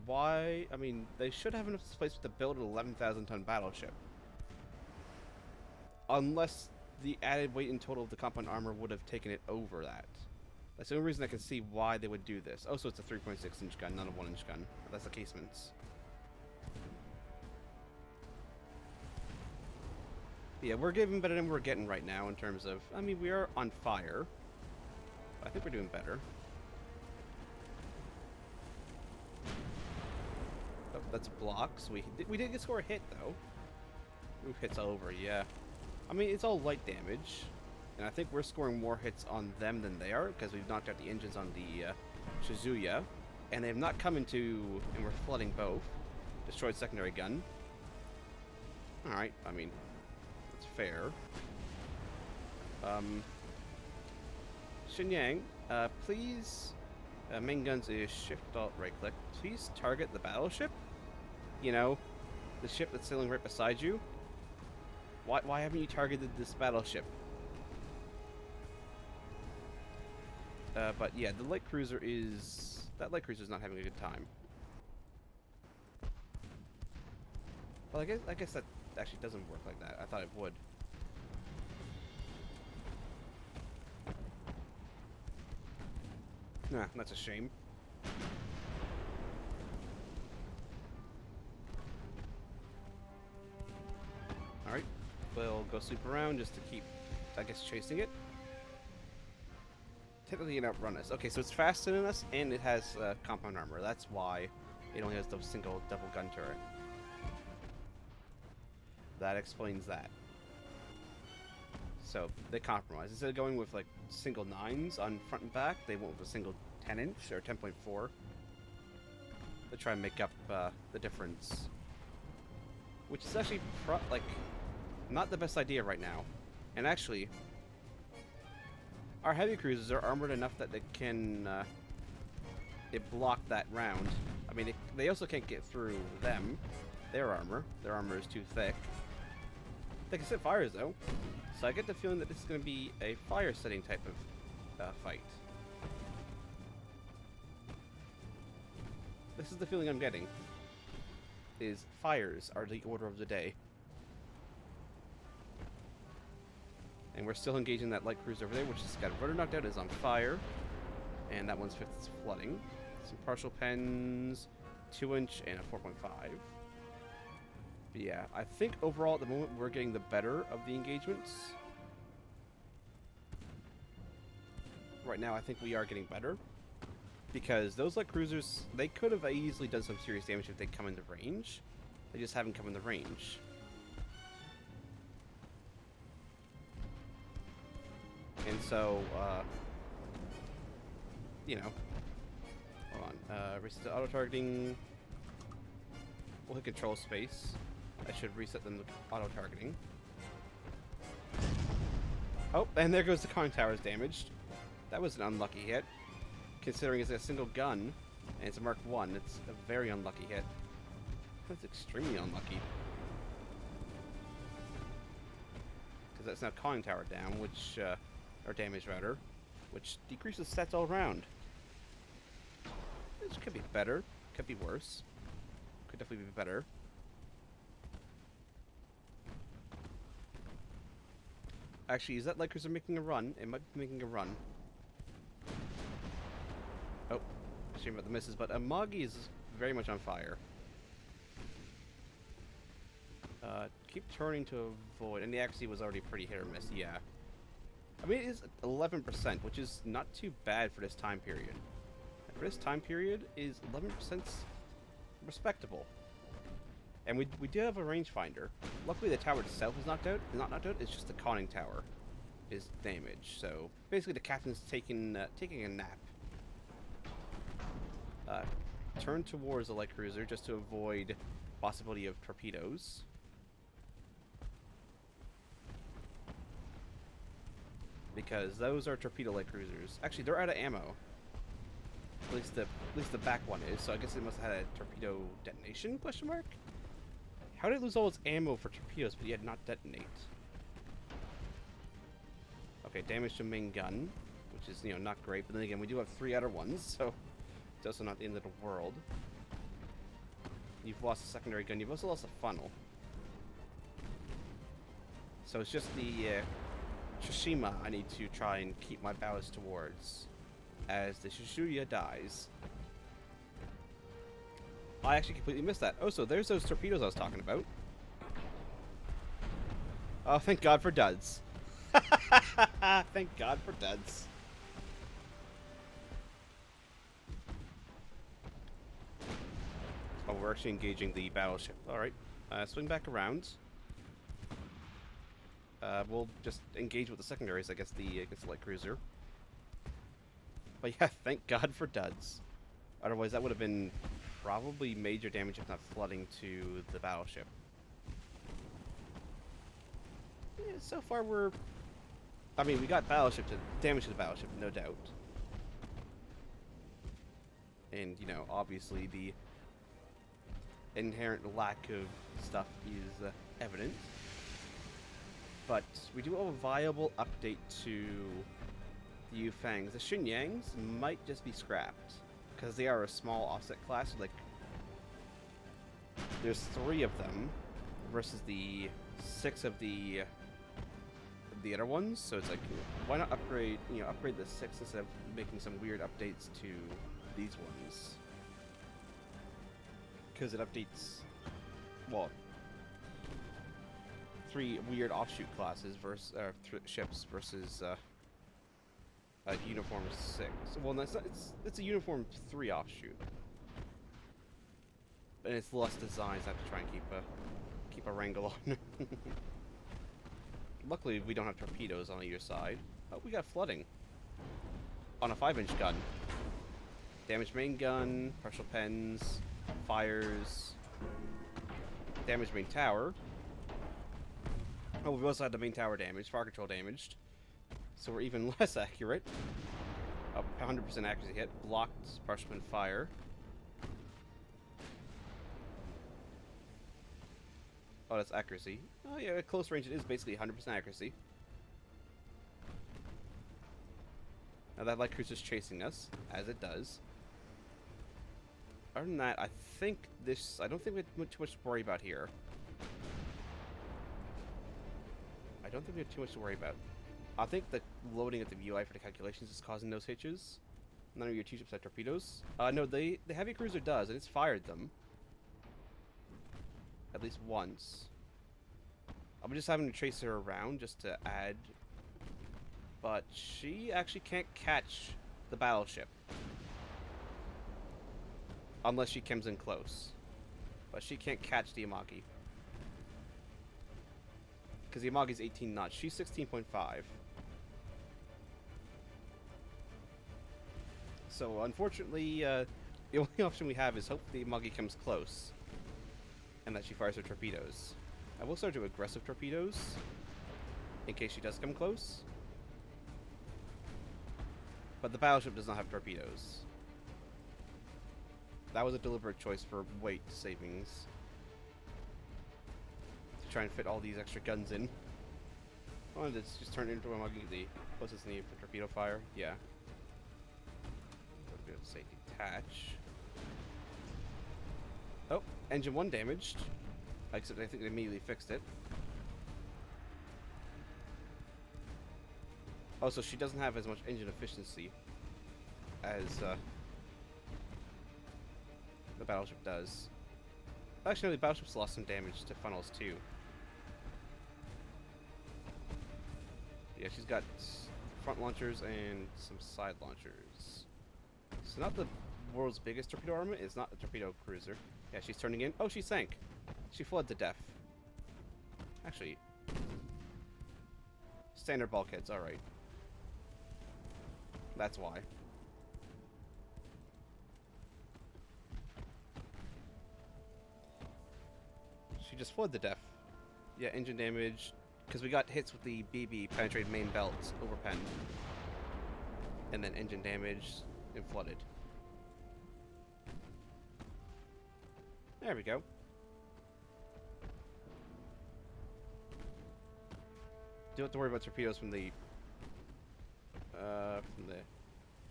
Why? I mean, they should have enough displacement to build an 11,000-ton battleship. Unless the added weight in total of the compound armor would have taken it over that. That's the only reason I can see why they would do this. Oh, so it's a 3.6-inch gun, not a 1-inch gun. But that's the casements. Yeah, we're getting better than we're getting right now in terms of... I mean, we are on fire. I think we're doing better. Oh, that's blocks. We did score a hit, though. Ooh, hits all over, yeah. I mean, it's all light damage. And I think we're scoring more hits on them than they are, because we've knocked out the engines on the Shizuya. And they have not come into... And we're flooding both. Destroyed secondary gun. Alright, I mean... That's fair. Shenyang, please... main guns is Shift-Alt right-click. Please target the battleship. You know, the ship that's sailing right beside you. Why haven't you targeted this battleship? But yeah, the light cruiser is... That light cruiser is not having a good time. Well, I guess that actually doesn't work like that. I thought it would. Nah, that's a shame. Alright, we'll go swoop around just to keep, I guess, chasing it. Technically, it outrun us. Okay, so it's faster than us, and it has compound armor. That's why it only has the single double gun turret. That explains that. So, they compromise. Instead of going with, like, single 9s on front and back, they went with a single 10-inch, or 10.4. To try and make up the difference. Which is actually, like, not the best idea right now. And actually, our heavy cruisers are armored enough that they can block that round. I mean, they also can't get through them. Their armor is too thick. They can set fires, though. So I get the feeling that this is going to be a fire-setting type of fight. This is the feeling I'm getting. Is fires are the order of the day. And we're still engaging that light cruiser over there, which has got a rudder knocked out, is on fire. And that one's fifth is flooding. Some partial pens, 2-inch, and a 4.5. But yeah, I think overall at the moment we're getting the better of the engagements. Right now I think we are getting better. Because those light cruisers, they could have easily done some serious damage if they'd come into range. They just haven't come into range. And so, you know, hold on, reset the auto-targeting. We'll hit control space. I should reset them to auto-targeting. Oh, and there goes the conning towers damaged. That was an unlucky hit. Considering it's a single gun, and it's a Mark 1, it's a very unlucky hit. That's extremely unlucky. Because that's now conning tower down, which, or damage rather, which decreases stats all around. This could be better, could be worse. Could definitely be better. Actually, is that light cruiser making a run? It might be making a run. Oh, shame about the misses, but Amagi is very much on fire. Keep turning to avoid, and the accuracy was already pretty hit or miss, yeah. I mean, it is 11%, which is not too bad for this time period. And for this time period, is 11% respectable. And we do have a rangefinder. Luckily, the tower itself is knocked out. Not knocked out. It's just the conning tower is damaged. So basically, the captain's taking a nap. Turn towards the light cruiser just to avoid possibility of torpedoes. Because those are torpedo light cruisers. Actually, they're out of ammo. At least the back one is. So I guess it must have had a torpedo detonation? Question mark. How did it lose all its ammo for torpedoes, but yet not detonate? Okay, damage to main gun, which is, you know, not great. But then again, we do have 3 outer ones, so it's also not the end of the world. You've lost a secondary gun. You've also lost a funnel. So it's just the Tsushima I need to try and keep my ballast towards as the Shishuya dies. I actually completely missed that. Oh, so there's those torpedoes I was talking about. Oh, thank God for duds. Thank God for duds. Oh, we're actually engaging the battleship. Alright. Swing back around. We'll just engage with the secondaries, I guess, against the light cruiser. But yeah, thank God for duds. Otherwise, that would have been probably major damage, if not flooding, to the battleship. Yeah, so far we're... I mean, we got damage to the battleship, no doubt. And, you know, obviously the inherent lack of stuff is evident. But we do have a viable update to the Yufangs. The Xunyangs might just be scrapped, because they are a small offset class. Like, there's 3 of them versus the 6 of the other ones. So it's like, why not upgrade the 6 instead of making some weird updates to these ones? Because it updates, well, 3 weird offshoot classes versus ships versus a uniform 6. Well, no, it's a uniform 3 offshoot, and it's less designs. I have to try and keep a wrangle on. Luckily, we don't have torpedoes on either side. Oh, we got flooding on a 5-inch gun. Damaged main gun, partial pens, fires, damaged main tower. Oh, we also had the main tower damaged, fire control damaged. So we're even less accurate. 100% accuracy hit, blocked partial pen fire. Oh, that's accuracy. Oh yeah, at close range it is basically 100% accuracy. Now that light cruiser's chasing us, as it does. Other than that, I don't think we have too much to worry about here. I don't think we have too much to worry about. I think the loading of the UI for the calculations is causing those hitches. None of your 2 ships have torpedoes. No, the heavy cruiser does, and it's fired them. At least once. I'm just having to chase her around just to add. But she actually can't catch the battleship. Unless she comes in close. But she can't catch the Amagi. Because the Amagi's 18 knots. She's 16.5. So, unfortunately, the only option we have is hope the Amagi comes close. And that she fires her torpedoes. I will start to aggressive torpedoes. In case she does come close. But the battleship does not have torpedoes. That was a deliberate choice for weight savings. To try and fit all these extra guns in. Oh, and it's just turned into a Amagi, the closest need for torpedo fire. Yeah. Be able to say detach. Oh, engine 1 damaged. Except I think they immediately fixed it. Oh, so she doesn't have as much engine efficiency as the battleship does. Actually, no, the battleship's lost some damage to funnels too. Yeah, she's got front launchers and some side launchers. So not the world's biggest torpedo armament. It's not a torpedo cruiser. Yeah, she's turning in. Oh, she sank. She fled to death. Actually, standard bulkheads. All right. That's why. She just fled to death. Yeah, engine damage. Because we got hits with the BB penetrated main belt over pen. And then engine damage and flooded. There we go. Don't have to worry about torpedoes from the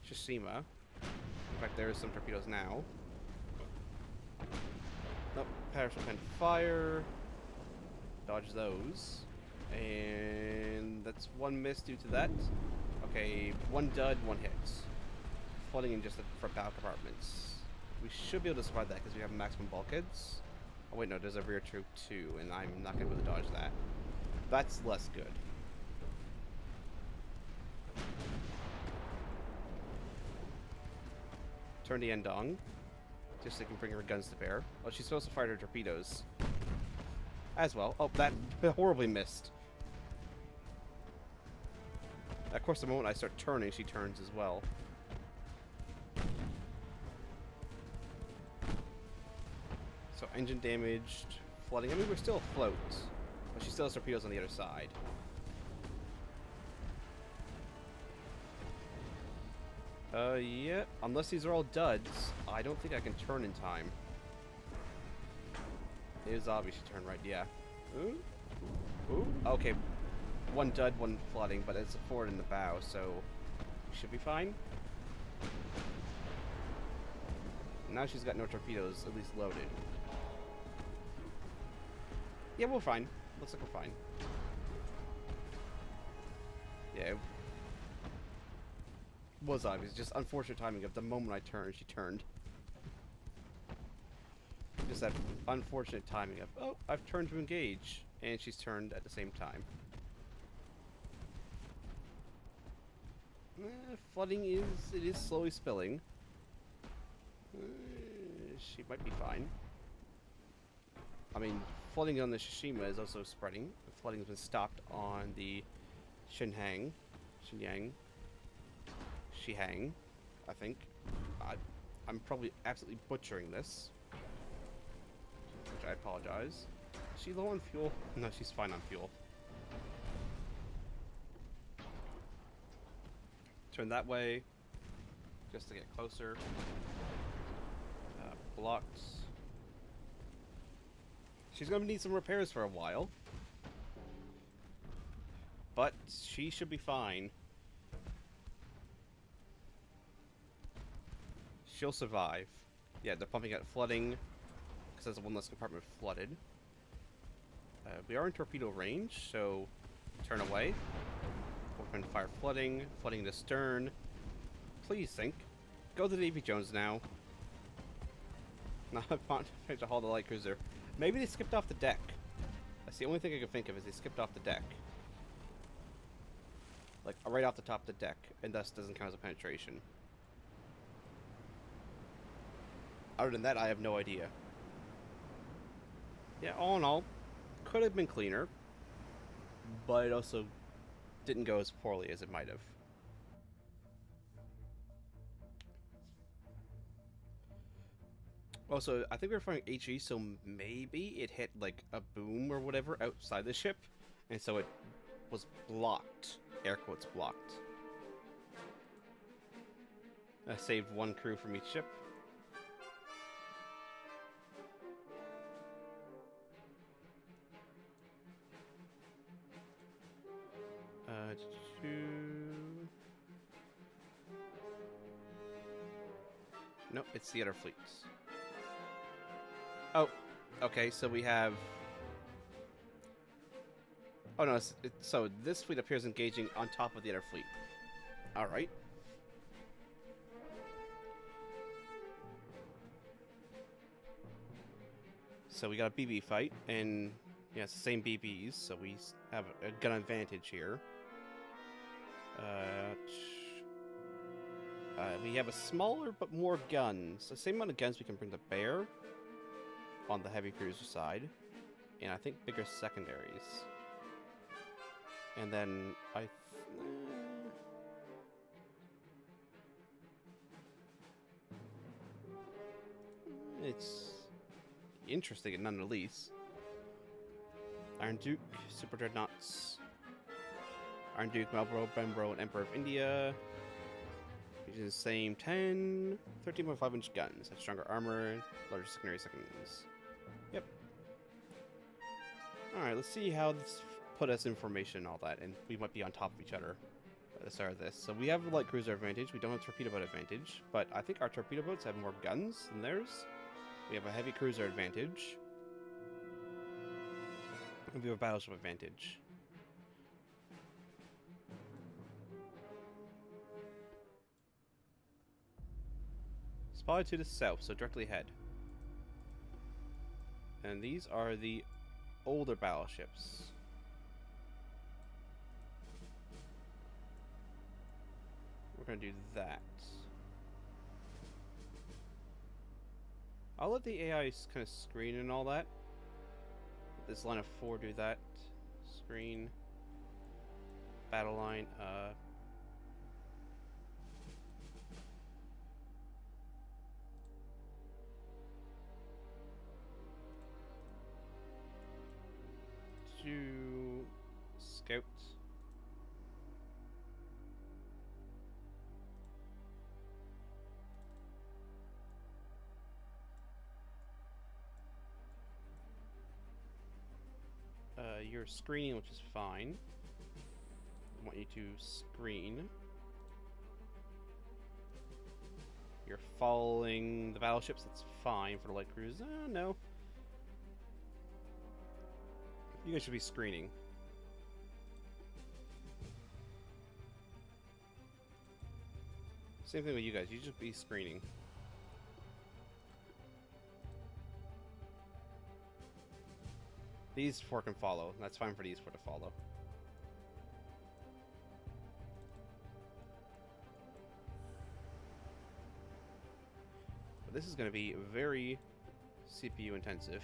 Tsushima. In fact, there is some torpedoes now. Nope, parachute pen fire. Dodge those. And that's one miss due to that. Okay, one dud, one hit. Flooding in just for bow compartments. We should be able to survive that because we have maximum bulkheads. Oh wait, no, there's a rear troop too, and I'm not going to be able to dodge that. That's less good. Turn the Endong. Just so they can bring her guns to bear. Oh, she's supposed to fire her torpedoes. As well. Oh, that horribly missed. Of course, the moment I start turning, she turns as well. So, engine damaged. Flooding. I mean, we're still afloat. But she still has torpedoes on the other side. Yeah. Unless these are all duds, I don't think I can turn in time. It is obvious you turn right, yeah. Ooh. Ooh. Okay. One dud, one flooding, but it's a forward in the bow, so we should be fine. Now she's got no torpedoes, at least loaded. Yeah, we're fine. Looks like we're fine. Yeah. It was obvious. Just unfortunate timing of the moment I turned, she turned. Just that unfortunate timing of, oh, I've turned to engage. And she's turned at the same time. Flooding it is slowly spilling. She might be fine. I mean, flooding on the Tsushima is also spreading. The flooding has been stopped on the Xinhang, Shihang, I think. I'm probably absolutely butchering this, which I apologize. Is she low on fuel? No, she's fine on fuel. Turn that way, just to get closer. Blocked. She's going to need some repairs for a while. But she should be fine. She'll survive. Yeah, they're pumping out flooding, because there's one less compartment flooded. We are in torpedo range, so turn away. Open fire flooding. Flooding the stern. Please sink. Go to the Davy Jones now. Not trying to haul the light cruiser. Maybe they skipped off the deck. That's the only thing I can think of is they skipped off the deck. Like, right off the top of the deck, and thus doesn't count as a penetration. Other than that, I have no idea. Yeah, all in all, could have been cleaner, but it also didn't go as poorly as it might have. Also, I think we were firing HE, so maybe it hit, like, a boom or whatever outside the ship, and so it was blocked. Air quotes blocked. I saved one crew from each ship. Nope, it's the other fleets. Oh, okay, so we have... Oh no, so this fleet appears engaging on top of the other fleet. Alright. So we got a BB fight, and yeah, it's the same BBs, so we have a gun advantage here. We have a smaller but more guns. The same amount of guns we can bring to bear on the heavy cruiser side. And I think bigger secondaries. And then it's interesting, none the least. Iron Duke, Super Dreadnoughts, Iron Duke, Marlborough, Bembro, and Emperor of India. Using the same 10, 13.5-inch guns. Have stronger armor, larger secondary seconds. Yep. Alright, let's see how this put us in formation and all that, and we might be on top of each other at the start of this. So we have a light cruiser advantage, we don't have torpedo boat advantage, but I think our torpedo boats have more guns than theirs. We have a heavy cruiser advantage. And we have a battleship advantage. Spotted to the south, so directly ahead. And these are the older battleships. We're gonna do that. I'll let the AI kind of screen and all that. This line of 4 do that. Screen. Battle line. To scout. You're screening, which is fine. I want you to screen. You're following the battleships, that's fine for the light cruise. No. You guys should be screening. Same thing with you guys, you should be screening. These 4 can follow. That's fine for these 4 to follow. But this is going to be very CPU intensive.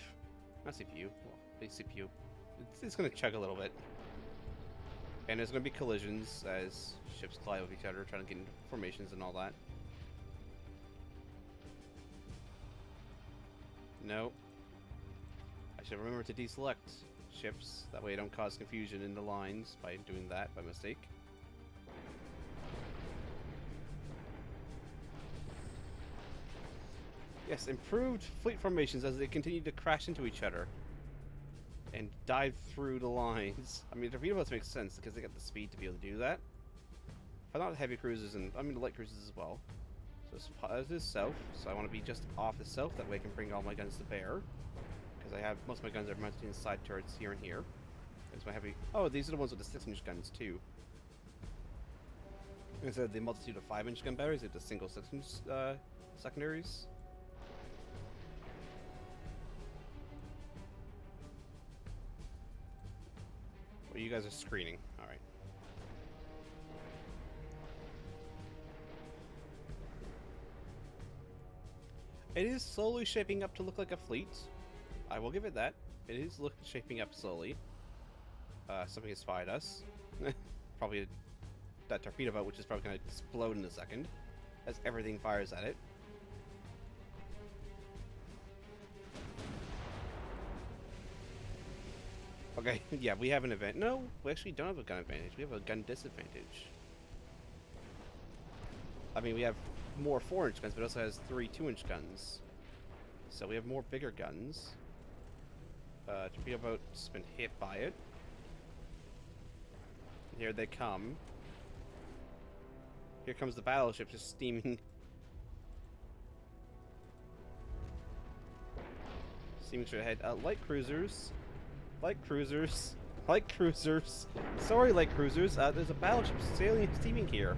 Not CPU, well, big CPU. It's going to chug a little bit. And there's going to be collisions as ships collide with each other, trying to get into formations and all that. No. I should remember to deselect ships, that way I don't cause confusion in the lines by doing that by mistake. Yes, improved fleet formations as they continue to crash into each other and dive through the lines. I mean, the torpedo boats make sense because they got the speed to be able to do that. But not the heavy cruisers, and I mean the light cruisers as well. So this is south, so I want to be just off the south, that way I can bring all my guns to bear. I have most of my guns are mounted in side turrets here and here. There's my heavy. Oh, these are the ones with the 6-inch guns too. Instead of the multitude of 5-inch gun batteries, it's the single 6-inch secondaries. Well, you guys are screening. All right. It is slowly shaping up to look like a fleet. I will give it that. It is shaping up slowly. Something has spied us. Probably that torpedo boat, which is probably going to explode in a second, as everything fires at it. Okay, yeah, we have an event. No, we actually don't have a gun advantage. We have a gun disadvantage. I mean, we have more 4-inch guns, but it also has 3 2-inch guns. So we have more bigger guns. Torpedo boat's been hit by it. Here they come. Here comes the battleship just steaming. Steaming straight ahead. Light cruisers. Light cruisers. Light cruisers. Sorry, light cruisers. There's a battleship steaming here.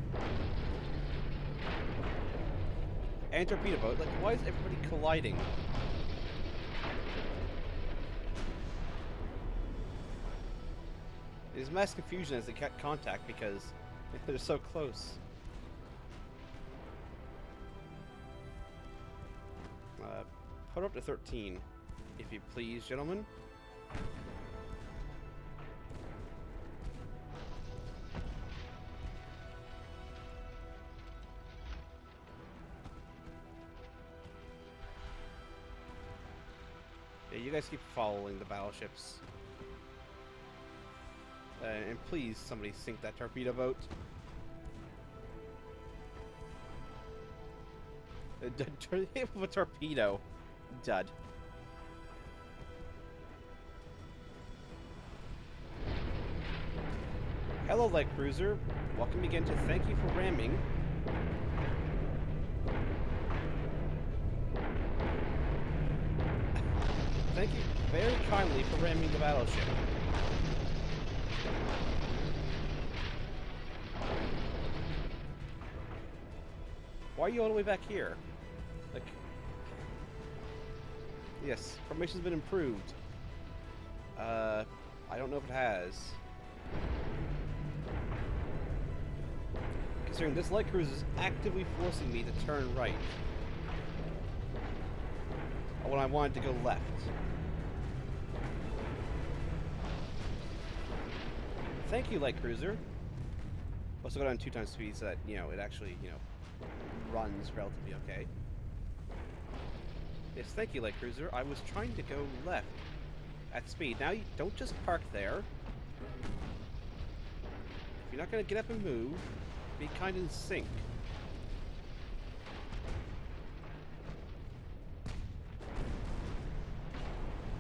And torpedo boat. Like, why is everybody colliding? There's mass confusion as they get contact because they're so close. Put up to 13, if you please, gentlemen. Yeah, you guys keep following the battleships. And please, somebody sink that torpedo boat. Hit with a torpedo. Dud. Hello, light cruiser. Welcome again to thank you for ramming. Thank you very kindly for ramming the battleship. Why are you all the way back here? Like, yes, formation's been improved. I don't know if it has. Considering this light cruiser is actively forcing me to turn right when I wanted to go left. Thank you, light cruiser. Also go down 2 times speed so that, you know, it actually, you know, runs relatively okay. Yes, thank you, light cruiser. I was trying to go left at speed. Now, you don't just park there. If you're not going to get up and move, be kind and sink.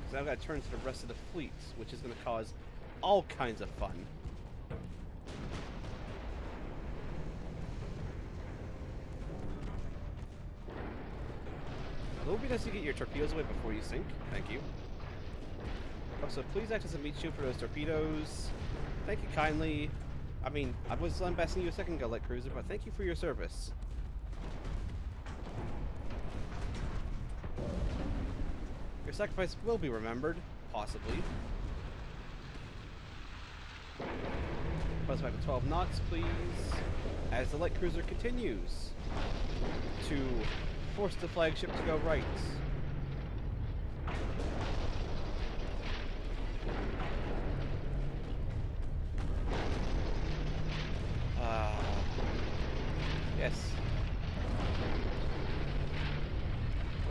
Because I've got to turn to the rest of the fleets, which is going to cause all kinds of fun. It would be nice to get your torpedoes away before you sink. Thank you. Also, please act as a meat shield for those torpedoes. Thank you kindly. I mean, I was lambasting you a second ago, light cruiser, but thank you for your service. Your sacrifice will be remembered, possibly. Plus back to 12 knots, please. As the light cruiser continues to force the flagship to go right. Yes.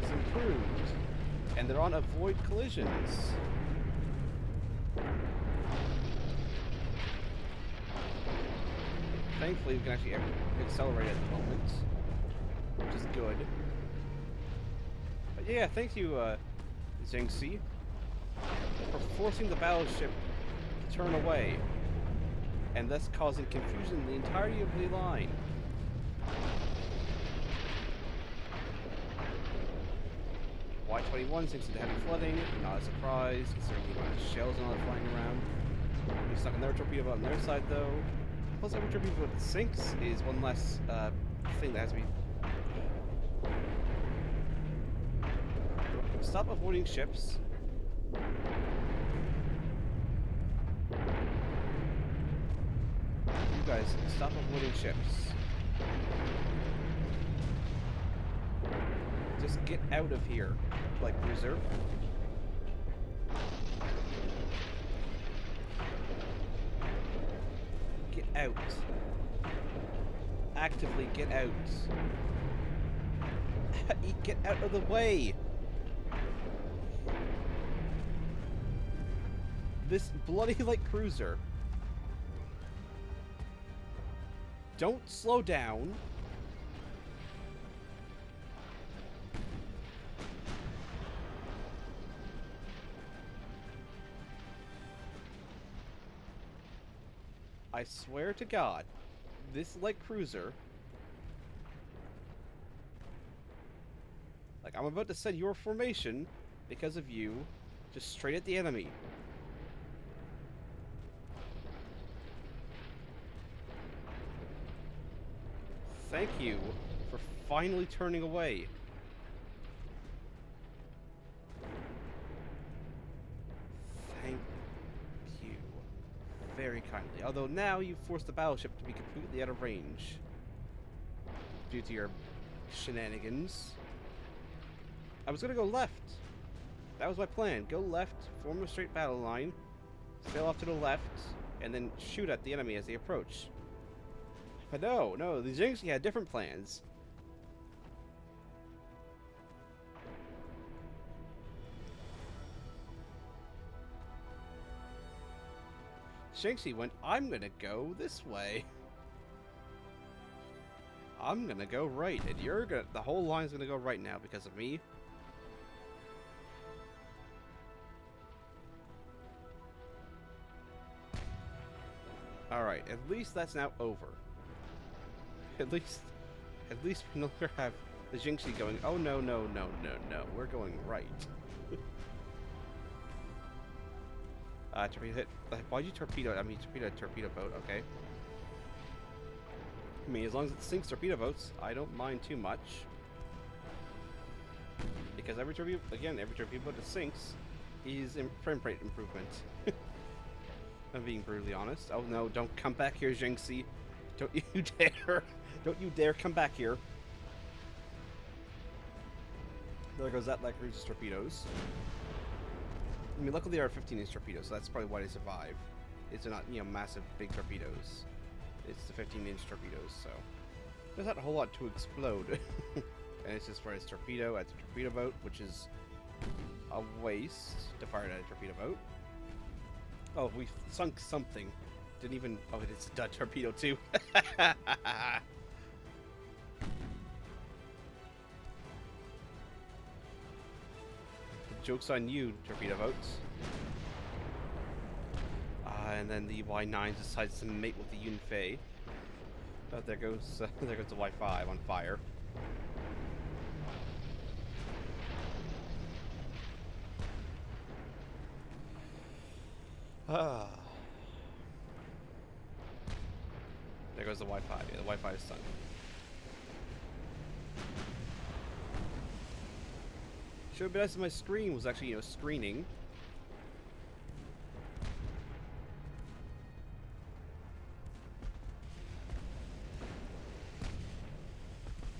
It's improved. And they're on avoid collisions. Thankfully, we can actually accelerate at the moment, which is good. But yeah, thank you, Zingxi, for forcing the battleship to turn away, and thus causing confusion in the entirety of the line. Y-21 sinks into heavy flooding, not a surprise, considering the amount of shells not flying around. We stuck another torpedo boat on their side, though. Plus, every torpedo boat that sinks is one less thing that has to be. Stop avoiding ships. You guys, stop avoiding ships. Just get out of here, like cruiser. Get out. Actively get out. Get out of the way. This bloody light cruiser. Don't slow down. I swear to God, this light cruiser... Like, I'm about to send your formation, because of you, just straight at the enemy. Thank you for finally turning away. Thank you very kindly. Although now you've forced the battleship to be completely out of range due to your shenanigans. was gonna go left. That was my plan. Go left, form a straight battle line, sail off to the left, and then shoot at the enemy as they approach. But no, the Jinxie had different plans. Jinxie went, I'm gonna go this way. I'm gonna go right, and you're gonna, the whole line's gonna go right now because of me. Alright, at least that's now over. At least we no longer have the Jinxie going, oh no, we're going right. Torpedo hit. Why'd you torpedo? I mean, torpedo boat, okay. I mean, as long as it sinks torpedo boats, I don't mind too much. Because every torpedo boat that sinks is frame rate improvement. I'm being brutally honest. Oh no, don't come back here, Jinxie. Don't you dare. Don't you dare come back here. There goes that light cruise's torpedoes. I mean, luckily they are 15-inch torpedoes, so that's probably why they survive. It's not, you know, massive, big torpedoes. It's the 15-inch torpedoes, so there's not a whole lot to explode. And it's just for its torpedo at the torpedo boat, which is a waste to fire at a torpedo boat. Oh, we sunk something. Didn't even. Oh, it's a torpedo too. Joke's on you, torpedo boats. And then the Y9 decides to mate with the Yunfei. Oh, there goes the Y5 on fire. Ah. There goes the Y5. Yeah, the Y5 is sunk. Should have been nice if my screen was actually, you know, screening.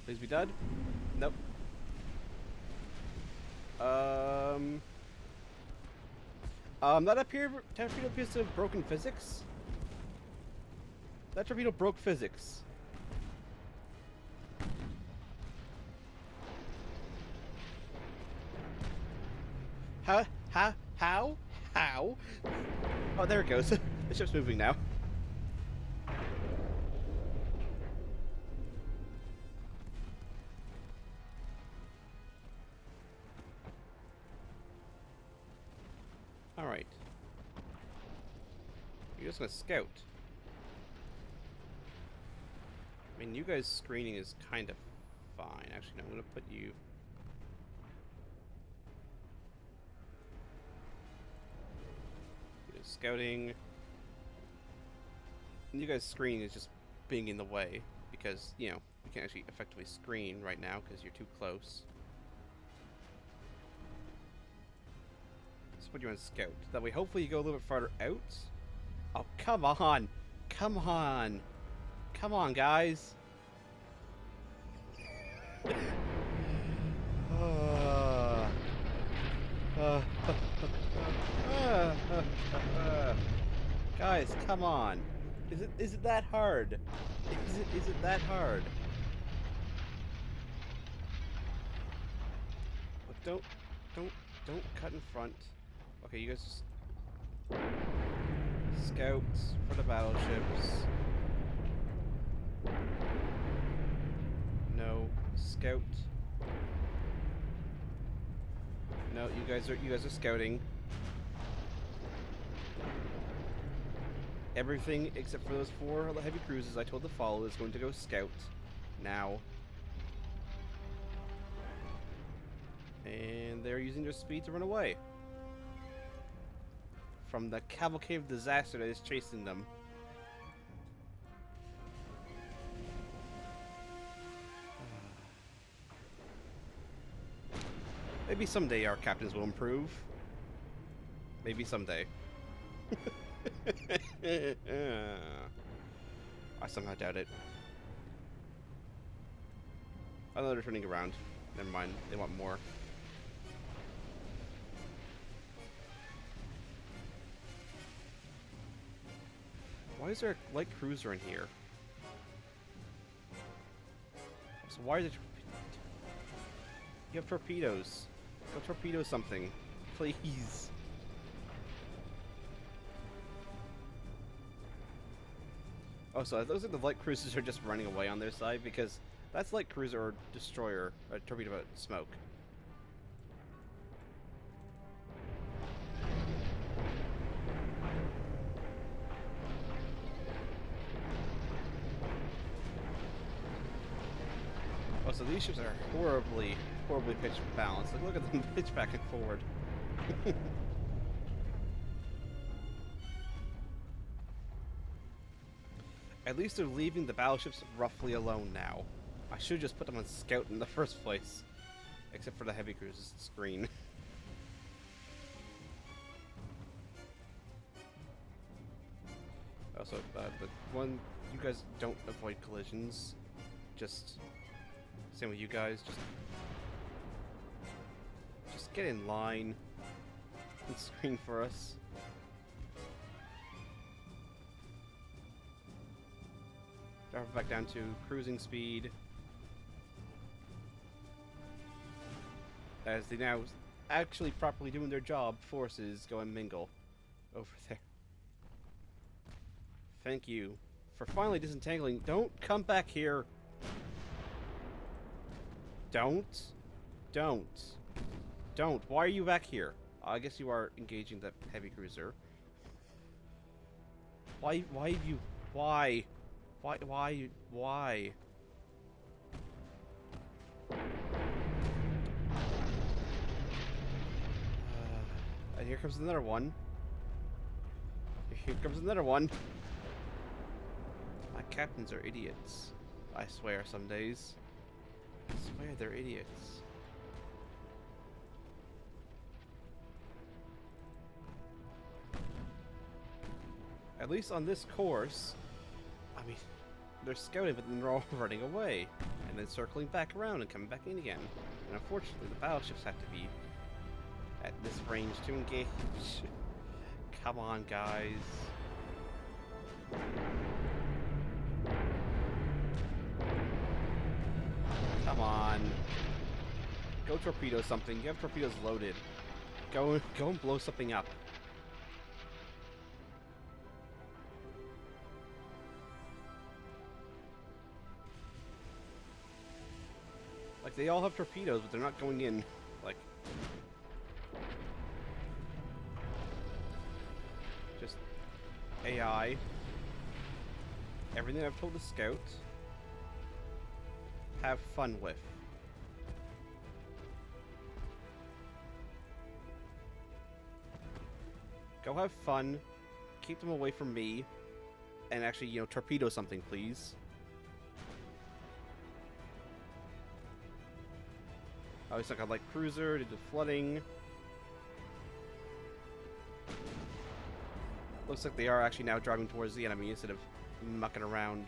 Please be dead. Nope. That torpedo appears to have broken physics. That torpedo broke physics. How? Oh, there it goes. The ship's moving now. Alright. You're just gonna scout. I mean, you guys' screening is kind of fine. Actually, no, I'm gonna put you... Scouting. And you guys' screening is just being in the way because, you know, you can't actually effectively screen right now because you're too close. Let's put you on scout. That way, hopefully, you go a little bit farther out. Oh, come on! Come on! Come on, guys! Guys, come on! Is it that hard? Is it that hard? Look, don't cut in front. Okay, you guys just scouts for the battleships. No, scout. No, you guys are scouting. Everything except for those 4 heavy cruisers I told to follow is going to go scout now. And they're using their speed to run away from the cavalcade of disaster that is chasing them. Maybe someday our captains will improve. Maybe someday. I somehow doubt it. I know they're turning around. Never mind. They want more. is there a light cruiser in here? So why are the... You have torpedoes. Go torpedo something. Please. Oh, so those are the light cruisers are just running away on their side, because that's light cruiser or destroyer, or torpedo boat smoke. Oh, so these ships are horribly pitch balanced. Like, look at them pitch back and forward. At least they're leaving the battleships roughly alone now. I should just put them on scout in the first place. Except for the heavy cruisers screen. Also, the one, you guys don't avoid collisions. Just, same with you guys, just get in line and screen for us. Drop back down to cruising speed. As they now actually properly doing their job, forces go and mingle over there. Thank you for finally disentangling. Don't come back here. Don't. Why are you back here? I guess you are engaging the heavy cruiser. Why? And here comes another one. Here comes another one. My captains are idiots. I swear some days. I swear they're idiots. At least on this course, I mean, they're scouting, but then they're all running away. And then circling back around and coming back in again. And unfortunately, the battleships have to be at this range to engage. Come on, guys. Come on. Go torpedo something. You have torpedoes loaded. Go and blow something up. Like, they all have torpedoes, but they're not going in. Like, just AI. Everything I've told the scout. Have fun with. Go have fun. Keep them away from me. And actually, you know, torpedo something, please. Oh, it's like a light cruiser, did the flooding. Looks like they are actually now driving towards the enemy instead of mucking around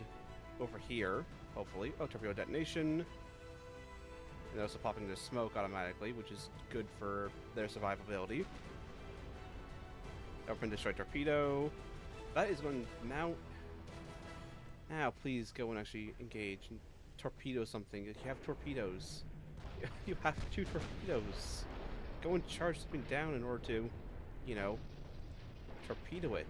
over here, hopefully. Oh, torpedo detonation. And also popping the smoke automatically, which is good for their survivability. Open destroy torpedo. That is going now. Now, please go and actually engage and torpedo something. You have torpedoes. You have 2 torpedoes. Go and charge something down in order to, you know, torpedo it.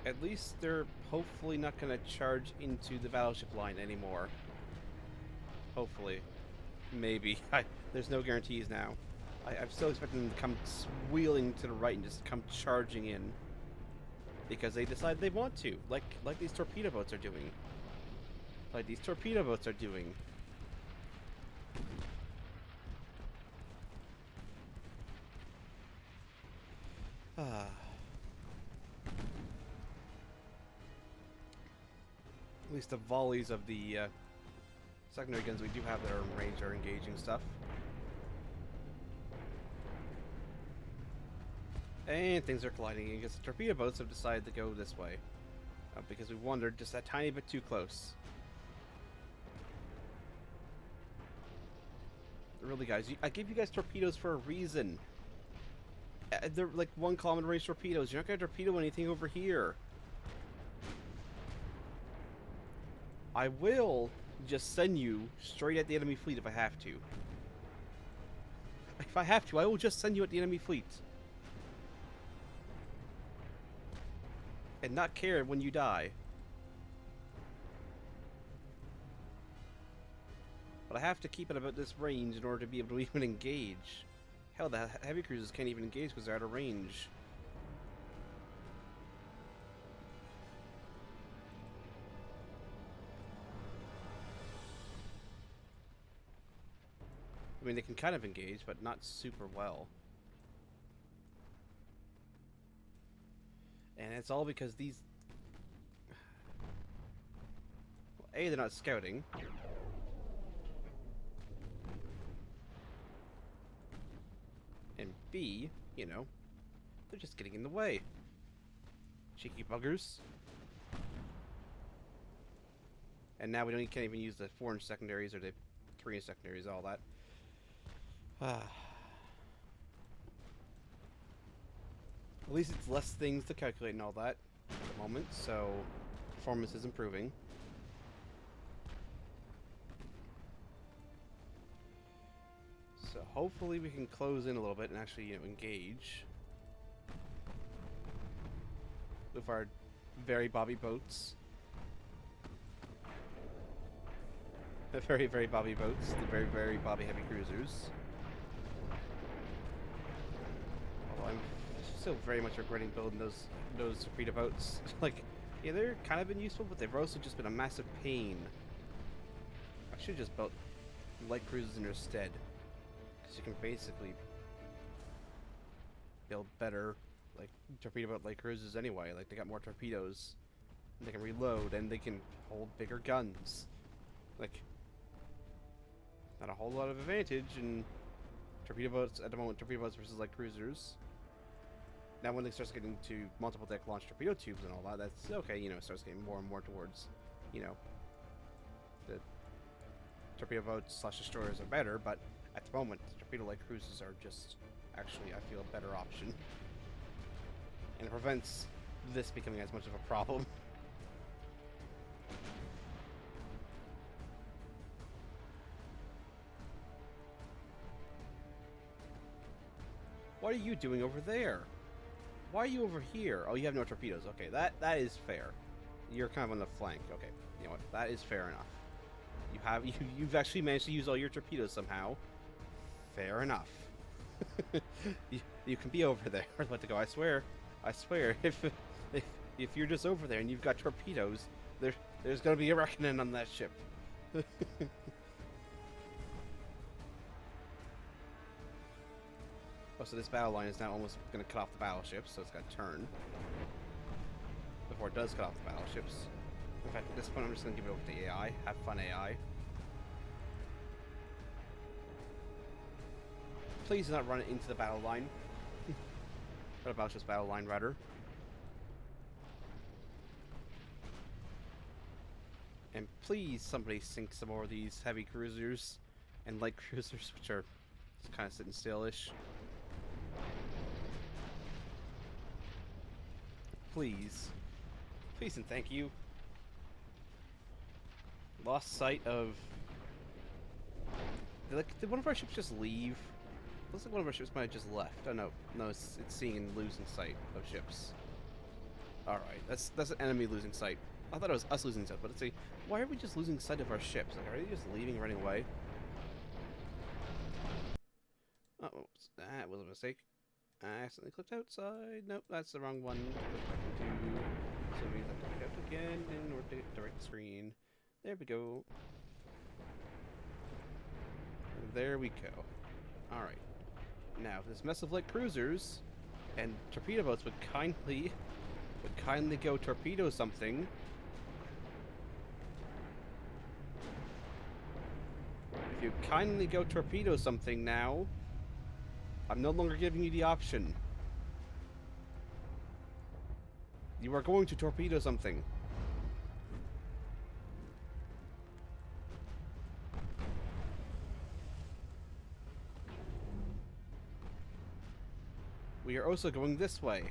At least they're hopefully not going to charge into the battleship line anymore. Hopefully. Maybe. There's no guarantees now. I'm still expecting them to come wheeling to the right and just come charging in. Because they decide they want to. Like these torpedo boats are doing. Like these torpedo boats are doing. At least the volleys of the secondary guns we do have that are in range are engaging stuff. And things are colliding because the torpedo boats have decided to go this way. Because we wandered just a tiny bit too close. Really, guys, I gave you guys torpedoes for a reason. They're like 1 kilometer range torpedoes. You're not gonna torpedo anything over here. I will just send you straight at the enemy fleet if I have to. If I have to, I will just send you at the enemy fleet. And not care when you die. But I have to keep it about this range in order to be able to even engage. Hell, the heavy cruisers can't even engage because they're out of range. I mean, they can kind of engage, but not super well. And it's all because these... Well, A, they're not scouting. And B, you know, they're just getting in the way. Cheeky buggers. And now we can't even use the 4-inch secondaries or the 3-inch secondaries, all that. At least it's less things to calculate and all that at the moment, so performance is improving. So hopefully we can close in a little bit and actually, you know, engage with our very bobby boats. The very, very bobby boats, the very, very bobby heavy cruisers. Although I'm still very much regretting building those torpedo boats. Like, yeah, they're kind of been useful, but they've also just been a massive pain. I should have just built light cruisers in their stead. Because you can basically build better, like, torpedo boat light cruisers anyway. Like, they got more torpedoes, and they can reload, and they can hold bigger guns. Like, not a whole lot of advantage in torpedo boats at the moment, torpedo boats versus light cruisers. Now when it starts getting to multiple deck launch torpedo tubes and all that, that's okay, you know, it starts getting more and more towards, you know, the torpedo boats / destroyers are better, but at the moment, torpedo light cruisers are just, actually, I feel, a better option. And it prevents this becoming as much of a problem. What are you doing over there? Why are you over here? Oh, you have no torpedoes. Okay, that is fair. You're kind of on the flank. Okay, you know what? That is fair enough. You've actually managed to use all your torpedoes somehow. Fair enough. you can be over there. I was about to go. I swear, if you're just over there and you've got torpedoes, there's gonna be a reckoning on that ship. Oh, so this battle line is now almost going to cut off the battleships, so it's got to turn before it does cut off the battleships. In fact, at this point, I'm just going to give it over to AI. Have fun, AI. Please do not run it into the battle line. Or the battleship's battle line, rather. And please, somebody sink some more of these heavy cruisers and light cruisers, which are just kind of sitting still-ish. Please. Please and thank you. Lost sight of... Did one of our ships just leave? Looks like one of our ships might have just left. Oh no. No, it's seeing and losing sight of ships. Alright, that's an enemy losing sight. I thought it was us losing sight, but let's see. Why are we just losing sight of our ships? Like, are they just leaving, running away? Uh-oh, that was a mistake. I accidentally clicked outside. Nope, that's the wrong one. So it means I have to click out again in order to get the right screen. There we go. There we go. Alright. Now, if this mess of light cruisers and torpedo boats would kindly go torpedo something. If you kindly go torpedo something now, I'm no longer giving you the option. You are going to torpedo something. We are also going this way.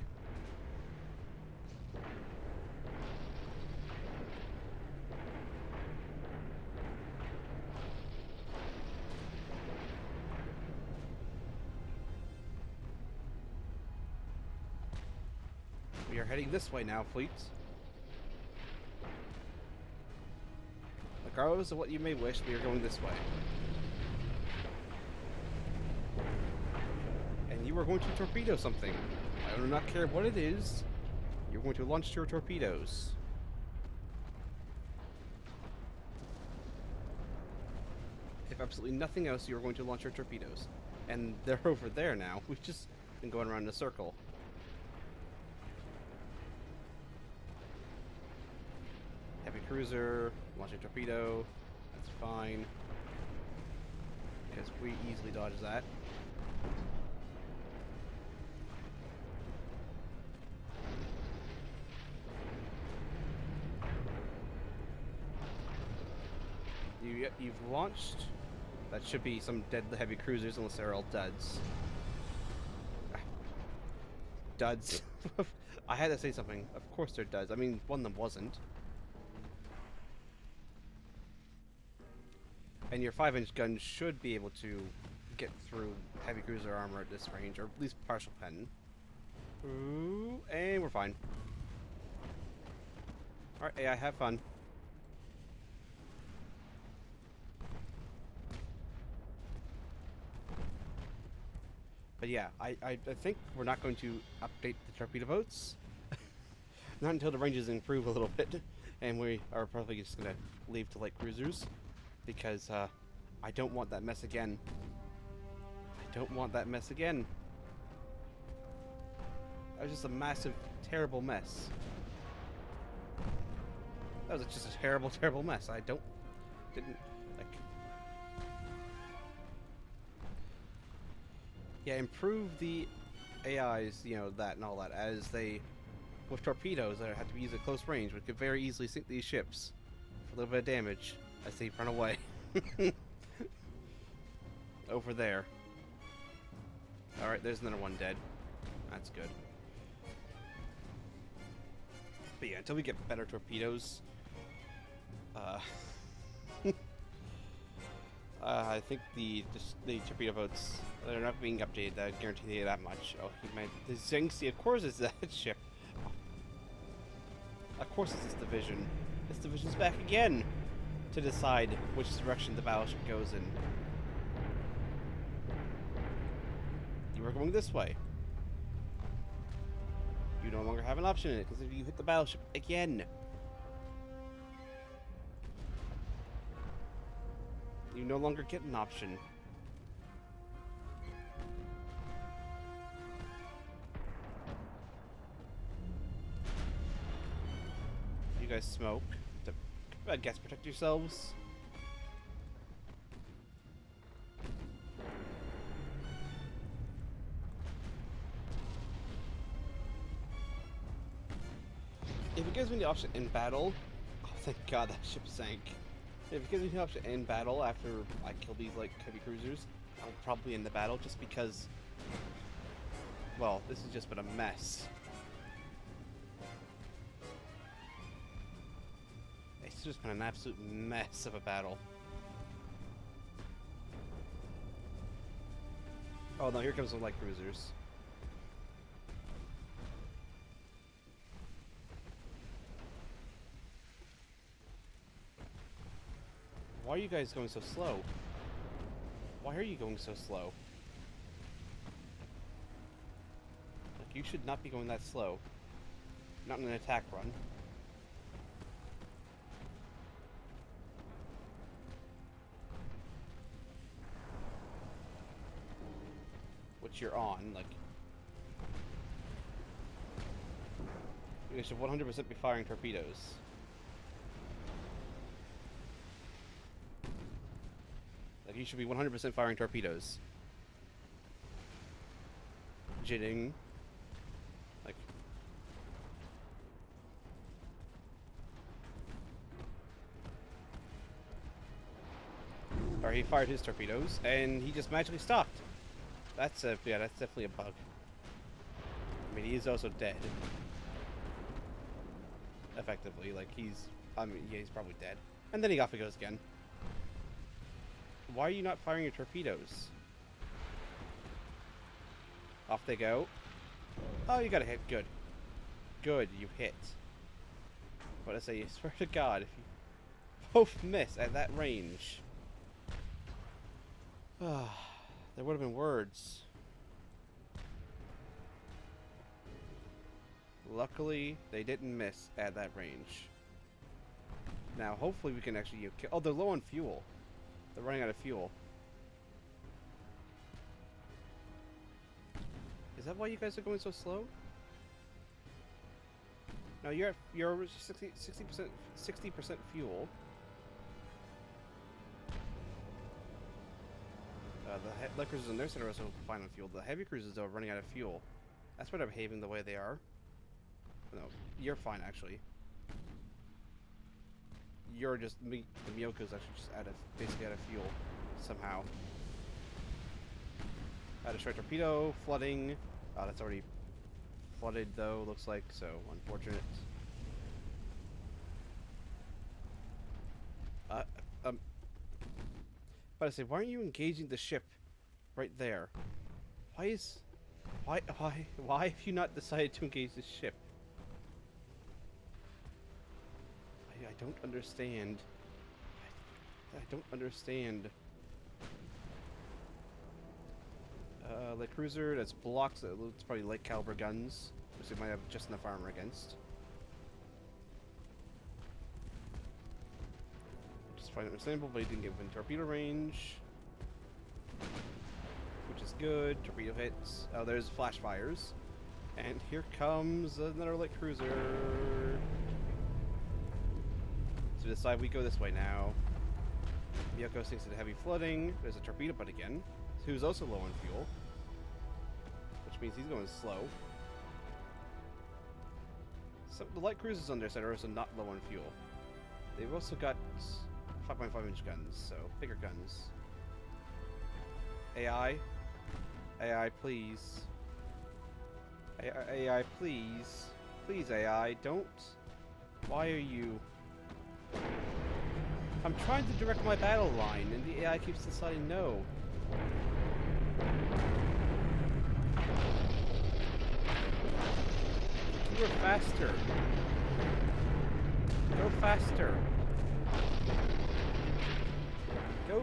We are heading this way now, fleet. Regardless of what you may wish, we are going this way. And you are going to torpedo something. I do not care what it is. You're going to launch your torpedoes. If absolutely nothing else, you're going to launch your torpedoes. And they're over there now. We've just been going around in a circle. Heavy cruiser, launch a torpedo. That's fine. Because we easily dodge that. You've launched. That should be some dead heavy cruisers, unless they're all duds. Duds. I had to say something. Of course they're duds. I mean, one of them wasn't. And your 5-inch gun should be able to get through heavy cruiser armor at this range, or at least partial pen. Ooh, and we're fine. Alright, AI, have fun. But yeah, I think we're not going to update the torpedo boats. Not until the ranges improve a little bit. And we are probably just going to leave to light cruisers. Because I don't want that mess again. I don't want that mess again. That was just a massive, terrible mess. That was just a terrible, terrible mess. Didn't, like... Yeah, improve the AIs, you know, that and all that, as they, with torpedoes that have to be used at close range, which could very easily sink these ships for a little bit of damage as they run away. Over there. Alright, there's another one dead. That's good. But yeah, until we get better torpedoes, I think the torpedo boats, they're not being updated. I guarantee you that much. Oh, he meant the Zingsi. Of course, it's that ship. Of course, it's this division. This division's back again to decide which direction the battleship goes in. You are going this way. You no longer have an option in it because if you hit the battleship again, you no longer get an option. You guys smoke. I guess protect yourselves. If it gives me the option in battle, oh thank God that ship sank. If it gives me the option in battle after I kill these like heavy cruisers, I'll probably end the battle just because, well, this has just been a mess. It's just been an absolute mess of a battle. Oh no, here comes the light cruisers. Why are you guys going so slow? Why are you going so slow? Like, you should not be going that slow. Not in an attack run. Which you're on, like... You should 100% be firing torpedoes. Like, you should be 100% firing torpedoes. Jitting. Like... Or he fired his torpedoes, and he just magically stopped. That's a... yeah, that's definitely a bug. And he is also dead. Effectively, like he's... I mean, yeah, he's probably dead. And then he off he goes again. Why are you not firing your torpedoes? Off they go. Oh, you got a hit. Good. Good, you hit. But I say, I swear to God, if you both miss at that range... there would have been words. Luckily, they didn't miss at that range. Now, hopefully we can actually kill... Oh, they're low on fuel. They're running out of fuel. Is that why you guys are going so slow? No, you're at 60% fuel. The light cruisers on their side are also fine on fuel. The heavy cruisers are running out of fuel. That's why they're behaving the way they are. No, you're fine actually. You're just the Miyoko's actually just basically out of fuel somehow. Out of straight torpedo, flooding. Oh, that's already flooded though, looks like, so unfortunate. But I say, why aren't you engaging the ship right there? Why have you not decided to engage the ship? I don't understand. I don't understand. Light cruiser, that's blocks. It's probably light caliber guns, which they might have just enough armor against. Just find it understandable, but he didn't get within torpedo range, which is good. Torpedo hits. Oh, there's flash fires, and here comes another light cruiser. So decide we go this way now. Miyoko sinks into heavy flooding. There's a torpedo butt again, who's also low on fuel, which means he's going slow. So the light cruisers on their side are also not low on fuel. They've also got 5.5-inch guns, so bigger guns. AI, AI, please. AI, please. Please, AI, don't. Why are you... I'm trying to direct my battle line, and the AI keeps deciding no. You are faster. Go faster.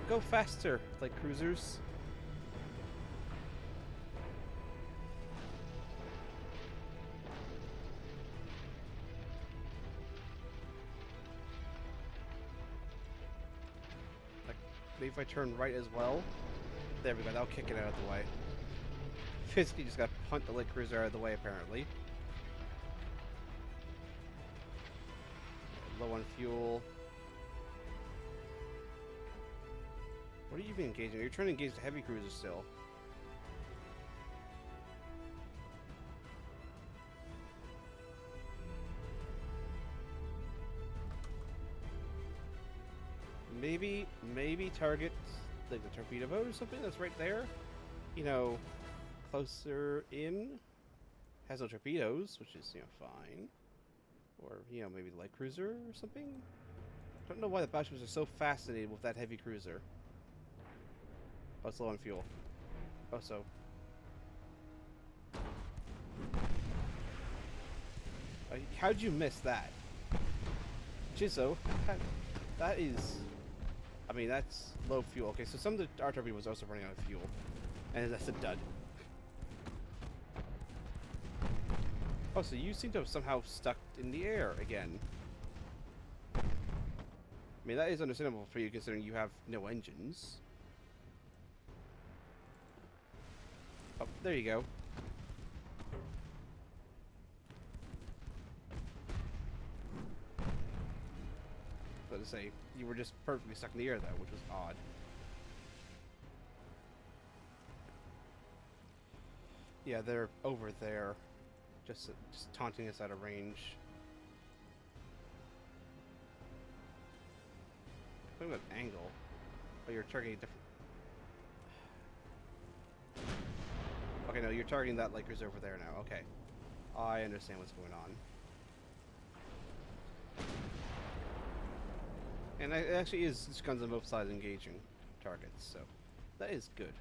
Go faster, like cruisers. Maybe if I turn right as well. There we go, that'll kick it out of the way. Physically just gotta punt the light cruiser out of the way, apparently. Low on fuel. What are you even engaging? You're trying to engage the heavy cruiser still. Maybe target like the torpedo boat or something that's right there. You know, closer in. Has no torpedoes, which is, you know, fine. Or, you know, maybe the light cruiser or something. Don't know why the battleships are so fascinated with that heavy cruiser. Oh, it's low on fuel. Oh, so. How'd you miss that? Jizzo, that is... I mean, that's low fuel. Okay, so some of the RTB was also running out of fuel. And that's a dud. Oh, so you seem to have somehow stuck in the air again. I mean, that is understandable for you considering you have no engines. Oh, there you go. But to say, you were just perfectly stuck in the air, though, which was odd. Yeah, they're over there, just taunting us out of range. What about angle? Oh, you're targeting different. Okay, no, you're targeting that light cruiser over there now. Okay. I understand what's going on. And it actually is just guns on both sides engaging targets, so that is good.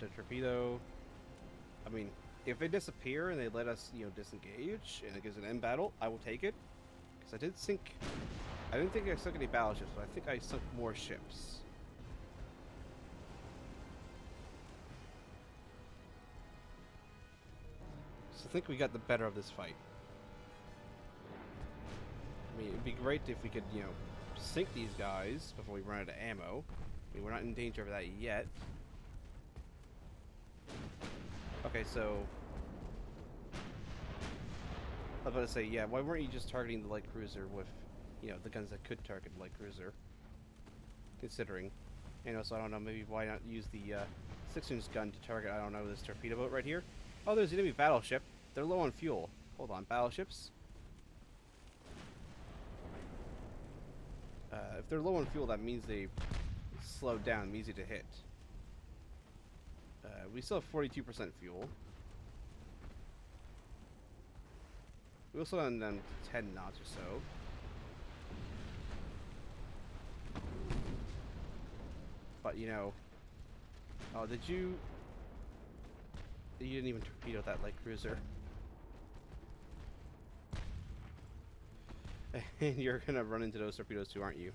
The torpedo. I mean, if they disappear and they let us, disengage, and it gives an end battle, I will take it. Because I didn't think I sunk any battleships, but I think I sunk more ships. So I think we got the better of this fight. I mean, it'd be great if we could, sink these guys before we run out of ammo. I mean, we're not in danger of that yet. Okay, so I was about to say, yeah, why weren't you just targeting the light cruiser with, the guns that could target the light cruiser? Considering. So I don't know, maybe why not use the 6-inch gun to target, I don't know, this torpedo boat right here? Oh, there's an enemy battleship. They're low on fuel. Hold on, battleships? If they're low on fuel, that means they slowed down, easy to hit. We still have 42% fuel. We'll slow down 10 knots or so. But, oh, did you... You didn't even torpedo that light cruiser. And you're gonna run into those torpedoes too, aren't you?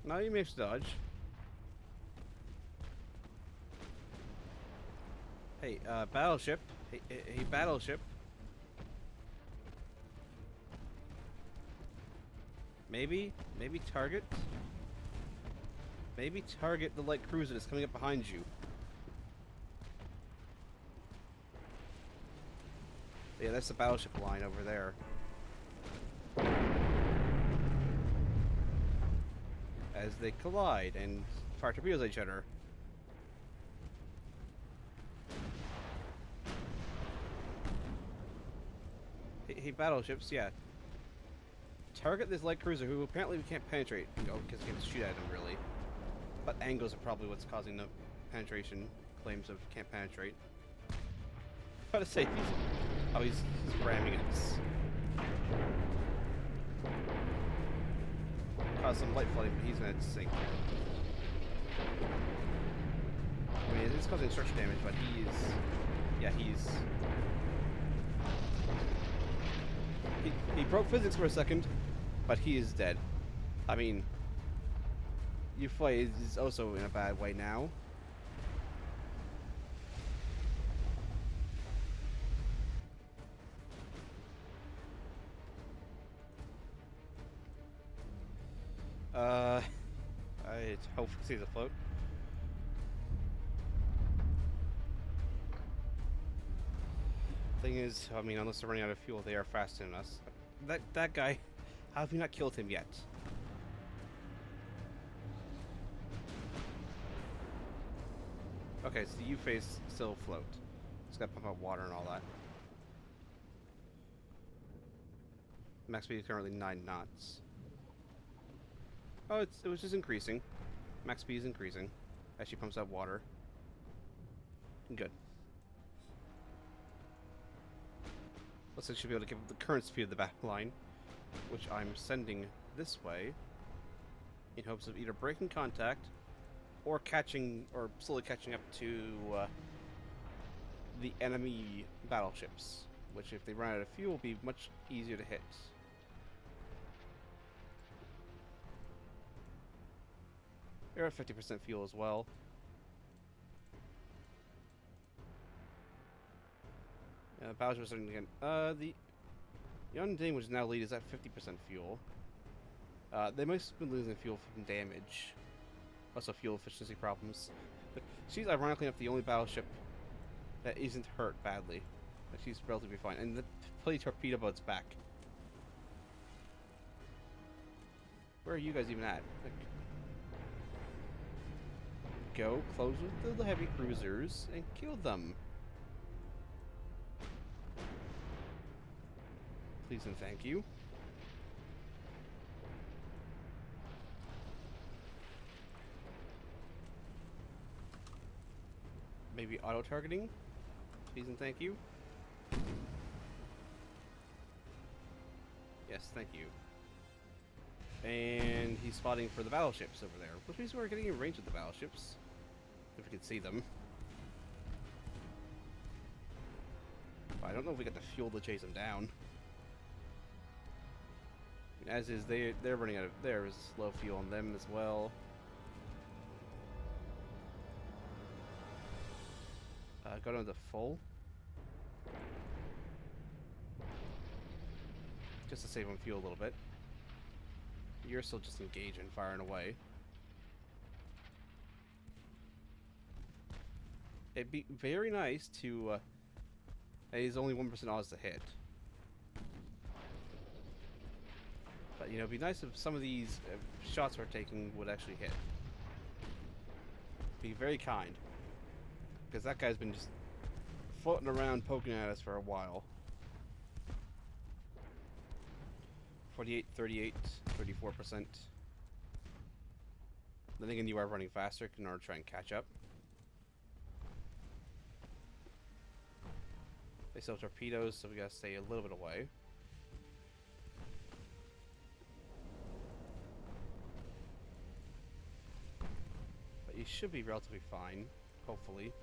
No, you managed to dodge. Hey, battleship. Hey, battleship. Maybe target. Maybe target the light cruiser that's coming up behind you. Yeah, that's the battleship line over there. As they collide and fire torpedoes at each other. Hey, battleships, yeah. Target this light cruiser, who apparently we can't penetrate, because we can't shoot at him, really. But angles are probably what's causing the penetration claims of can't penetrate. How to say, he's ramming us. Cause some light flooding, but he's gonna sink. I mean, it's causing structure damage, but he broke physics for a second, but he is dead. I mean, Ufei is also in a bad way now. I hope he stays afloat. Thing is, I mean, unless they're running out of fuel, they are faster than us. That guy, how have we not killed him yet? Okay, so the U-face still afloat. It's got to pump out water and all that. Max speed is currently 9 knots. Oh, it was just increasing. Max speed is increasing as she pumps out water. Good. Looks like she'll be able to give up the current speed of the battle line, which I'm sending this way in hopes of either breaking contact or slowly catching up to the enemy battleships, which if they run out of fuel will be much easier to hit. They're at 50% fuel as well. Yeah, battleship is starting again. The Yondan, which is now lead, is at 50% fuel. They might have been losing fuel from damage. Also fuel efficiency problems. But she's ironically enough the only battleship that isn't hurt badly. Like, she's relatively fine. And the play torpedo boat's back. Where are you guys even at? Like, go close with the heavy cruisers and kill them. Please and thank you. auto-targeting. Please and thank you. Yes, thank you. And he's spotting for the battleships over there, which means we're getting in range of the battleships. If we can see them. But I don't know if we got the fuel to chase them down. As is, they're running out of... There's low fuel on them as well. Go down to full. Just to save on fuel a little bit. You're still just engaging, firing away. It'd be very nice to... he's only 1% odds to hit. But, you know, it'd be nice if some of these shots we're taking would actually hit. Be very kind. Because that guy's been just floating around poking at us for a while. 48, 38, 34%. Then again, you are running faster in order to try and catch up. They still have torpedoes, so we gotta stay a little bit away. But you should be relatively fine, hopefully.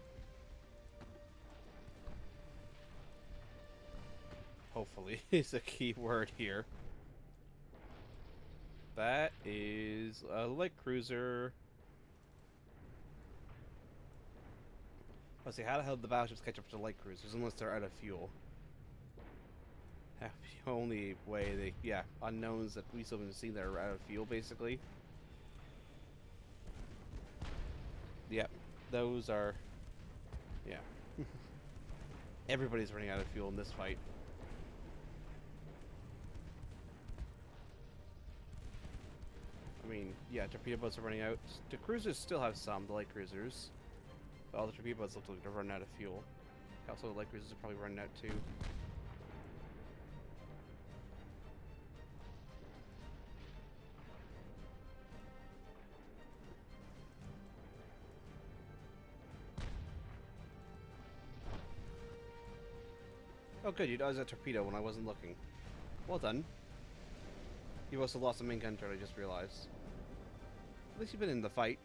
Hopefully is a key word here. That is a light cruiser. Let's see, how the hell did the battleships catch up to light cruisers unless they're out of fuel? The only way they... Yeah, unknowns that we still haven't seen that are out of fuel, basically. Yep, those are... Yeah. Everybody's running out of fuel in this fight. I mean, yeah, torpedo boats are running out. The cruisers still have some, the light cruisers. But all the torpedo boats look like they're running out of fuel. Also, the light cruisers are probably running out too. Oh good, you dodged that torpedo when I wasn't looking. Well done. You've also lost a main gun turret, I just realized. At least you've been in the fight.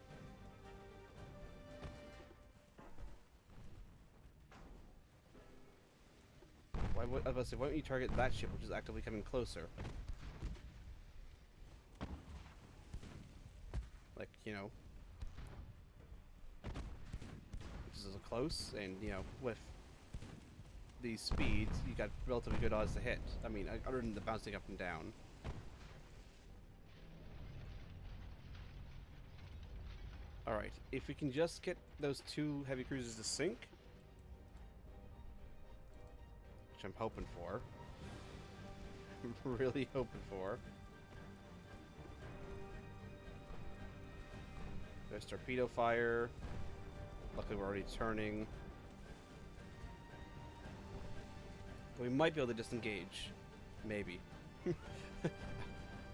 I was about to say, why don't you target that ship, which is actively coming closer? Like, you know... This is close, and, you know, with these speeds, you got relatively good odds to hit. I mean, other than the bouncing up and down. Alright, if we can just get those two heavy cruisers to sink, which I'm hoping for. I'm really hoping for. There's torpedo fire. Luckily we're already turning. We might be able to disengage. Maybe.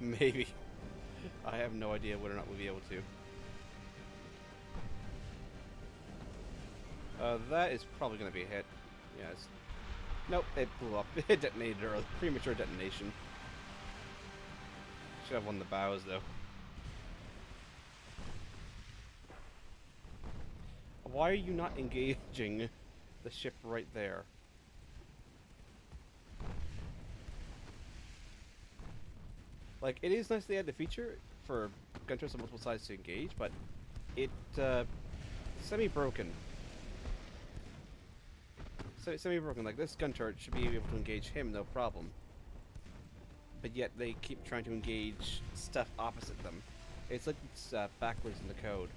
Maybe. I have no idea whether or not we'll be able to. That is probably going to be a hit. Yes. Nope, it blew up. It detonated early. Premature detonation. Should have won the bows, though. Why are you not engaging the ship right there? Like, it is nice they had the feature for gun turrets on multiple sides to engage, but it, semi-broken. Semi-broken. Like, this gun turret should be able to engage him, no problem. But yet they keep trying to engage stuff opposite them. It's like it's backwards in the code.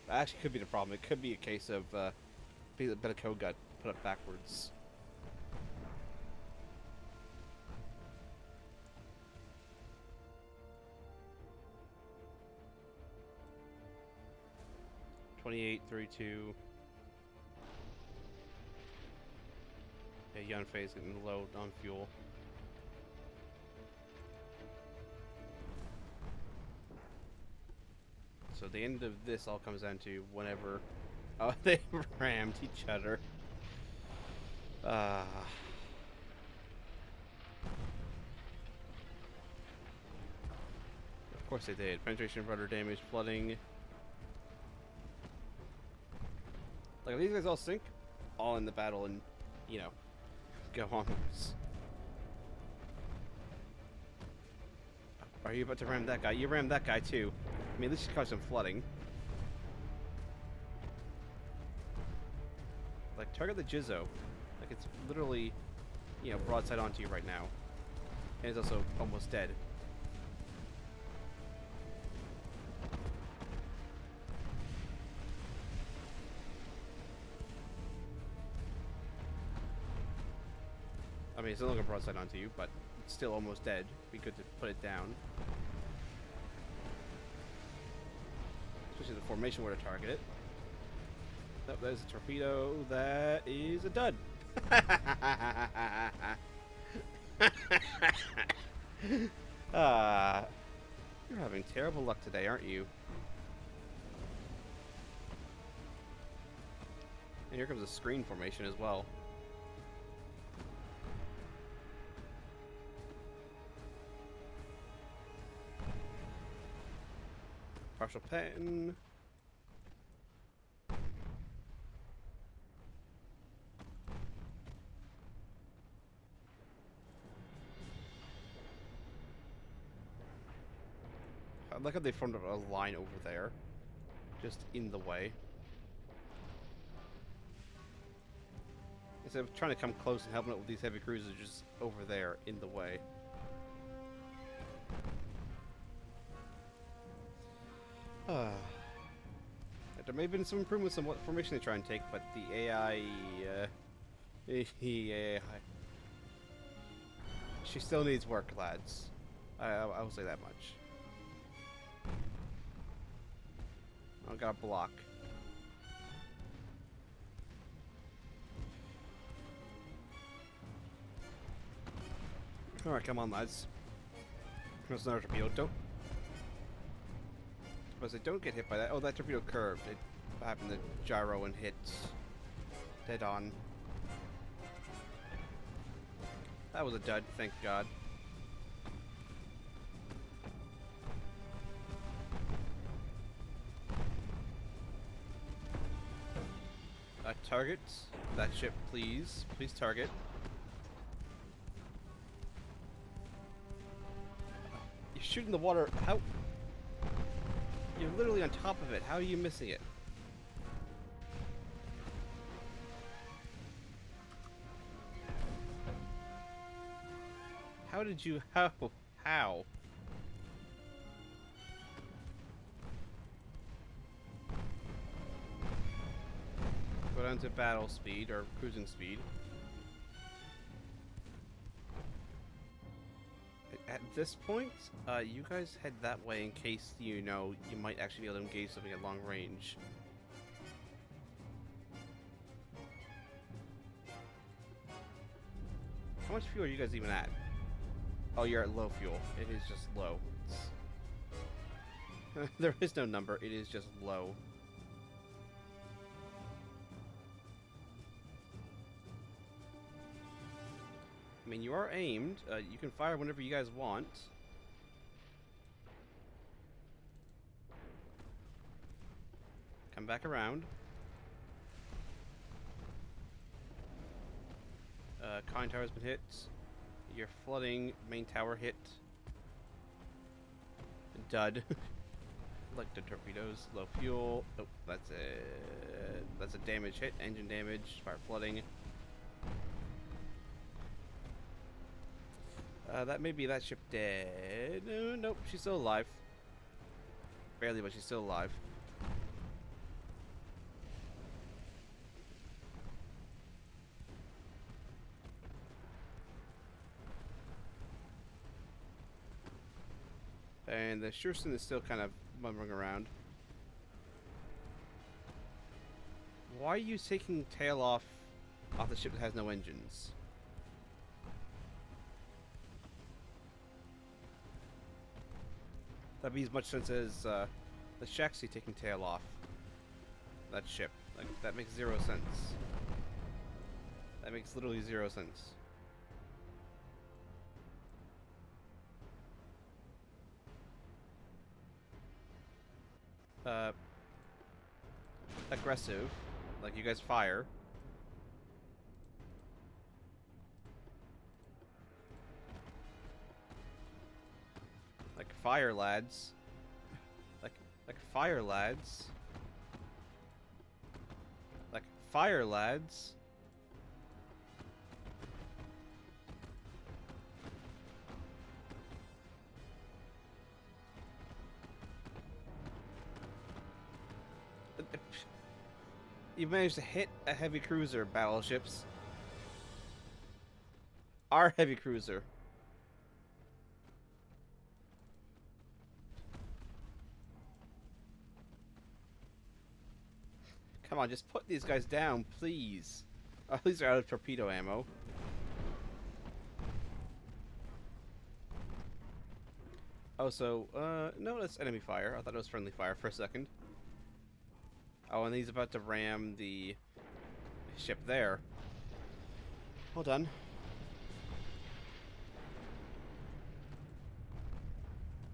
That actually could be the problem. It could be a case of a bit of code got put up backwards. $28, $32. Yeah, Yunfei's getting low on fuel. So so the end of this all comes down to whenever they rammed each other. Of course they did. Penetration, rudder damage, flooding. Like, if these guys all sink, all in the battle and, you know, go onwards. Are you about to ram that guy? You rammed that guy too. I mean, at least you caused some flooding. Like, target the Jizzo. Like, it's literally, you know, broadside onto you right now. And it's also almost dead. I mean, it's no longer broadside onto you, but it's still almost dead. Be good to put it down. Especially the formation were to target it. Nope, there's a torpedo. That is a dud. You're having terrible luck today, aren't you? And here comes a screen formation as well. Partial pen. I like how they formed a line over there, just in the way. Instead of trying to come close and helping out with these heavy cruisers, just over there, in the way. There may have been some improvements on what formation they try and take, but the AI, she still needs work, lads. I will say that much. I got a block. Alright, come on, lads. There's another torpedo. Don't get hit by that. Oh, that torpedo curved. It happened to gyro and hit dead on. That was a dud, thank God. Target that ship, please. Please target. You're shooting the water. How? You're literally on top of it. How are you missing it? How did you... How? How? Go down to battle speed, or cruising speed. At this point, you guys head that way in case, you know, you might actually be able to engage something at long range. How much fuel are you guys even at? Oh, you're at low fuel. It is just low. There is no number. It is just low. I mean, you are aimed. You can fire whenever you guys want. Come back around. Conning tower's been hit. Your flooding main tower hit. Dud. Like the torpedoes. Low fuel. Oh, that's a damage hit. Engine damage. Fire flooding. That may be that ship dead. Nope, she's still alive. Barely, but she's still alive. And the Schurston is still kind of bumming around. Why are you taking tail off the ship that has no engines? That'd be as much sense as the Shaxi taking tail off that ship. Like, that makes 0 sense. That makes literally 0 sense. Aggressive. Like, you guys fire. Like, fire, lads. Like, fire, lads. Like, fire, lads. You managed to hit a heavy cruiser, battleships. Our heavy cruiser. Come on, just put these guys down, please. Oh, these are out of torpedo ammo. Oh, so, no, that's enemy fire. I thought it was friendly fire for a second. Oh, and he's about to ram the ship there. Well done.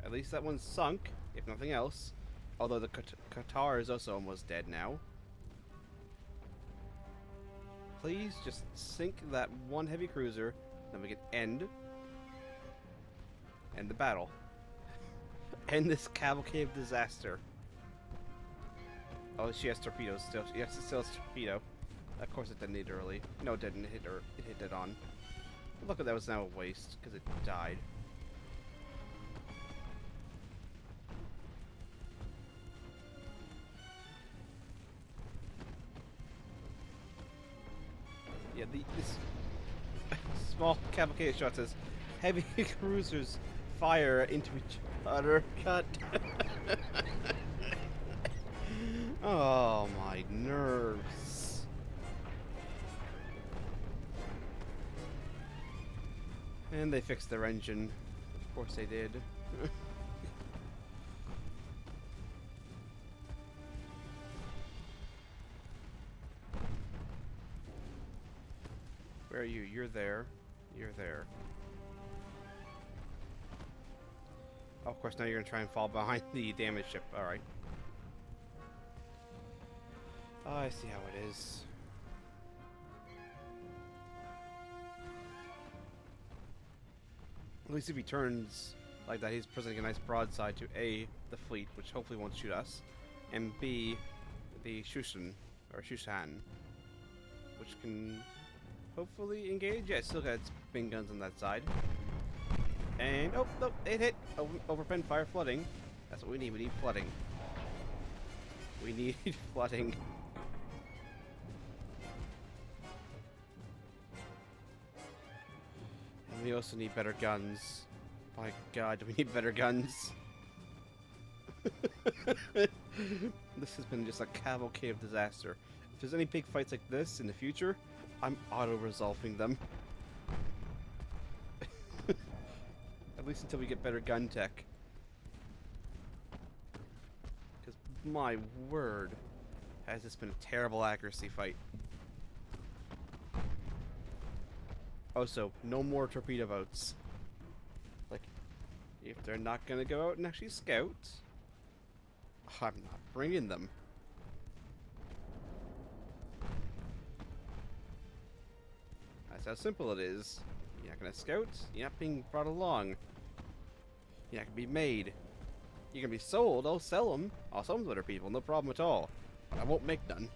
At least that one's sunk, if nothing else. Although the Qatar is also almost dead now. Please just sink that one heavy cruiser, then we can end the battle. End this cavalcade of disaster. Oh, she has torpedoes still. Yes, it still has torpedo. Of course it detonated early. No, it didn't. It hit dead on. Look at that, was now a waste because it died. Yeah, this small cavalcade shot says heavy cruisers fire into each other. Cut. Oh, my nerves. And they fixed their engine. Of course they did. Where are you? You're there. You're there. Oh, of course, now you're going to try and fall behind the damaged ship. Alright. Oh, I see how it is. At least if he turns like that, he's presenting a nice broadside to A, the fleet, which hopefully won't shoot us, and B, the Shushan, or Shushan, which can hopefully engage. Yeah, it's still got its big guns on that side. And, oh, no, it hit! Overpen fire flooding. That's what we need. We need flooding. We need flooding. And we also need better guns. My god, do we need better guns? This has been just a cavalcade of disaster. If there's any big fights like this in the future, I'm auto-resolving them. At least until we get better gun tech. Because, my word, has this been a terrible accuracy fight. Also, no more torpedo boats. Like, if they're not gonna go out and actually scout, I'm not bringing them. That's how simple it is. You're not gonna scout, you're not being brought along. You're not gonna be made. You're gonna be sold, I'll sell them. I'll sell them to other people, no problem at all. But I won't make none.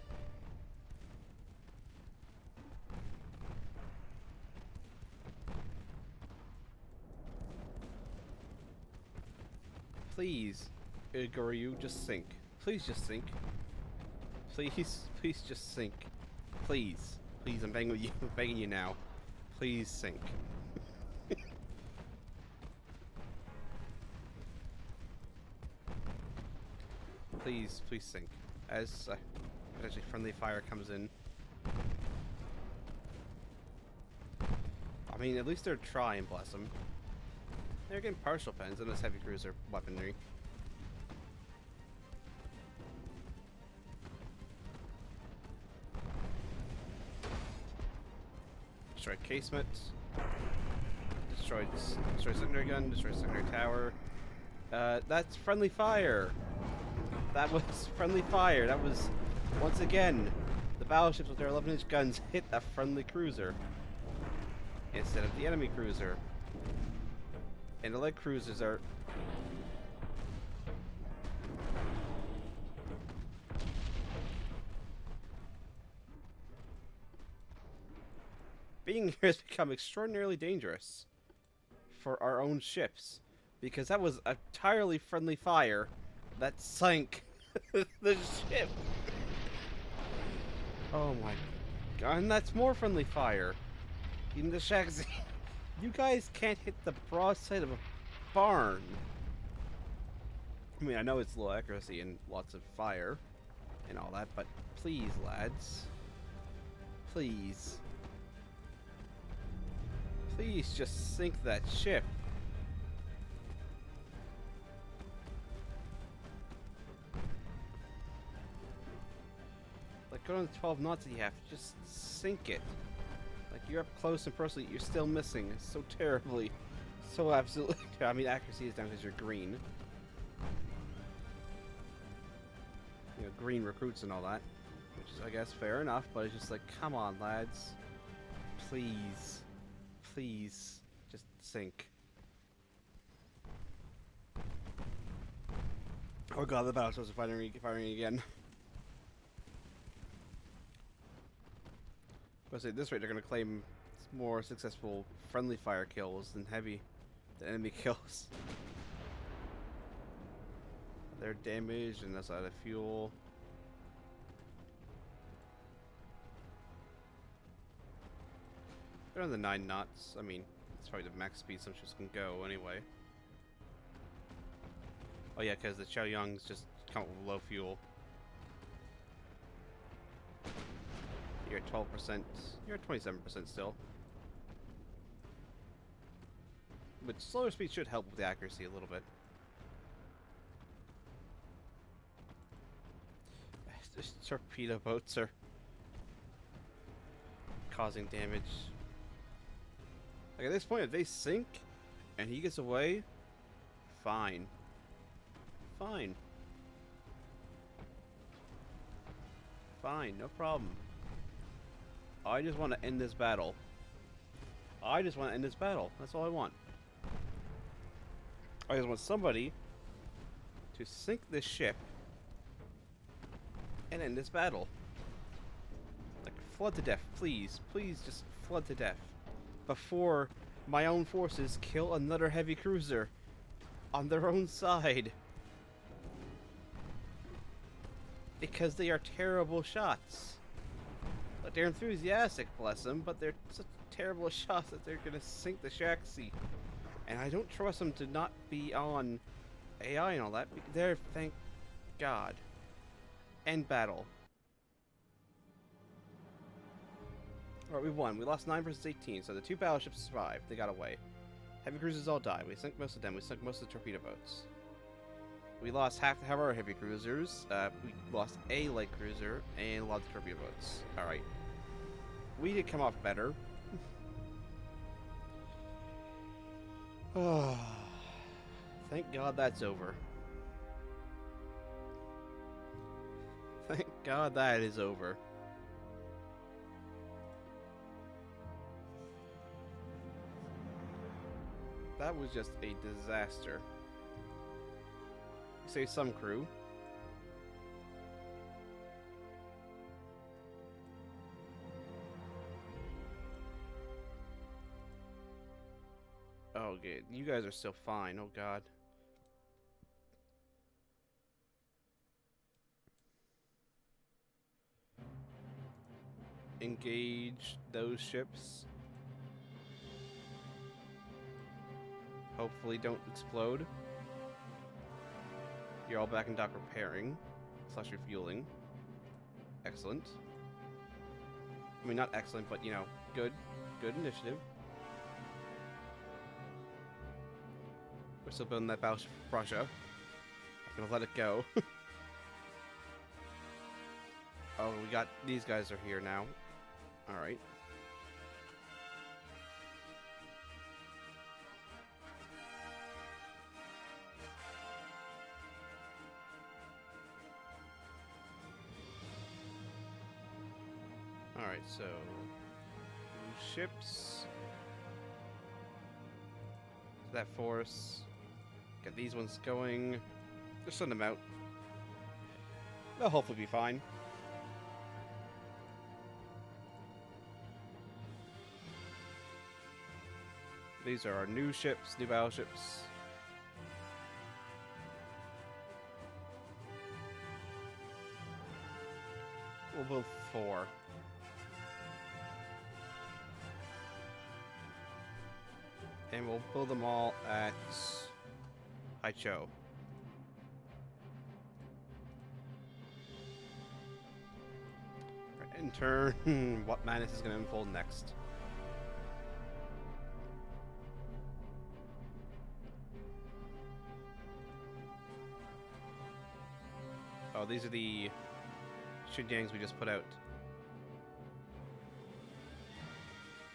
Please, Igoryu, just sink. Please just sink. Please, please just sink. Please. Please, I'm begging you, I'm begging you now. Please sink. Please, please sink. As potentially friendly fire comes in. I mean, at least they're trying, bless them. They're getting partial pens in this heavy cruiser weaponry. Destroy casement. Destroy secondary gun. Destroy secondary tower. That's friendly fire. That was friendly fire. That was, once again, the battleships with their 11-inch guns hit a friendly cruiser instead of the enemy cruiser. And the light cruisers are... Being here has become extraordinarily dangerous for our own ships, because that was entirely friendly fire that sank the ship. Oh my god, and that's more friendly fire. Even the shacks. You guys can't hit the broadside of a barn. I mean, I know it's low accuracy and lots of fire and all that, but please, lads. Please. Please just sink that ship. Like, go on the 12 knots that you have, just sink it. Like, you're up close and personally, you're still missing so terribly. So absolutely. I mean, accuracy is down because you're green. You know, green recruits and all that. Which is, I guess, fair enough, but it's just like, come on, lads. Please. Please. Just sink. Oh god, the battleships are firing again. But at this rate, they're going to claim more successful friendly fire kills than enemy kills. They're damaged and that's out of fuel. They're on the 9 knots. I mean, it's probably the max speed some ships can go anyway. Oh yeah, because the Chaoyongs just come up with low fuel. You're at 12%. You're at 27% still. But slower speed should help with the accuracy a little bit. These torpedo boats are causing damage. Like, at this point, if they sink and he gets away, fine. Fine. Fine, no problem. I just want to end this battle. I just want to end this battle. That's all I want. I just want somebody to sink this ship and end this battle. Like, flood to death, please. Please just flood to death. Before my own forces kill another heavy cruiser on their own side. Because they are terrible shots. Like, they're enthusiastic, bless them, but they're such terrible shots that they're gonna sink the Shaxi. And I don't trust them to not be on AI and all that. They're, thank God. End battle. Alright, we won. We lost 9 versus 18, so the 2 battleships survived. They got away. Heavy cruisers all died. We sunk most of them. We sunk most of the torpedo boats. We lost half of our heavy cruisers. We lost a light cruiser and a lot of the torpedo boats. Alright. We did come off better. Thank God that's over. Thank God that is over. That was just a disaster. Say some crew. Oh, okay. You guys are still fine. Oh, God. Engage those ships. Hopefully don't explode. You're all back in dock repairing. / refueling. Excellent. I mean, not excellent, but, you know, good. Good initiative. We're still building that battleship for Prussia. I'm gonna let it go. Oh, we got... These guys are here now. Alright. Alright, so new ships. That force. Get these ones going. Just send them out. They'll hopefully be fine. These are our new ships, new battleships. We'll build 4. And we'll build them all at Haicho. Right, in turn, what madness is going to unfold next? Oh, these are the Xinjiangs we just put out.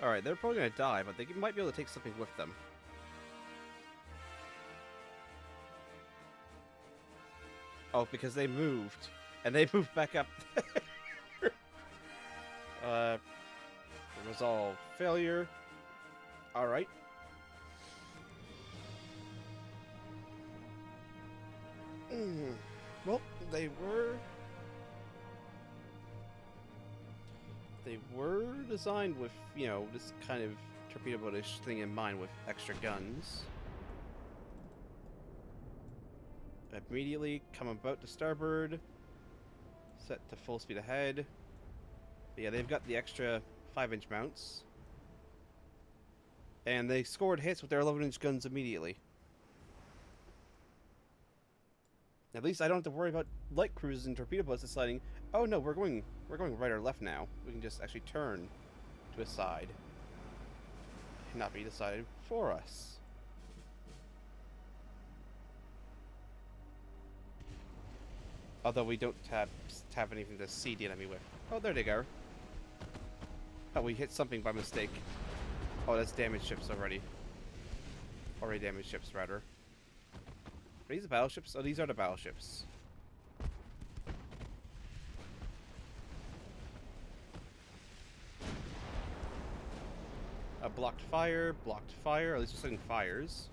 Alright, they're probably going to die, but they might be able to take something with them. Oh, because they moved. And they moved back up. Resolve failure. Alright. Well, they were designed with, you know, this kind of torpedo boat-ish thing in mind with extra guns. Immediately come about to starboard. Set to full speed ahead. But yeah, they've got the extra 5-inch mounts. And they scored hits with their 11-inch guns immediately. At least I don't have to worry about light cruisers and torpedo boats deciding, oh no, we're going right or left now. We can just actually turn to a side. And not be decided for us. Although we don't have anything to see the enemy with. Oh, there they go. Oh, we hit something by mistake. Oh, that's damaged ships already. Already damaged ships, rather. Are these the battleships? Oh, these are the battleships. Blocked fire, at least we're setting fires.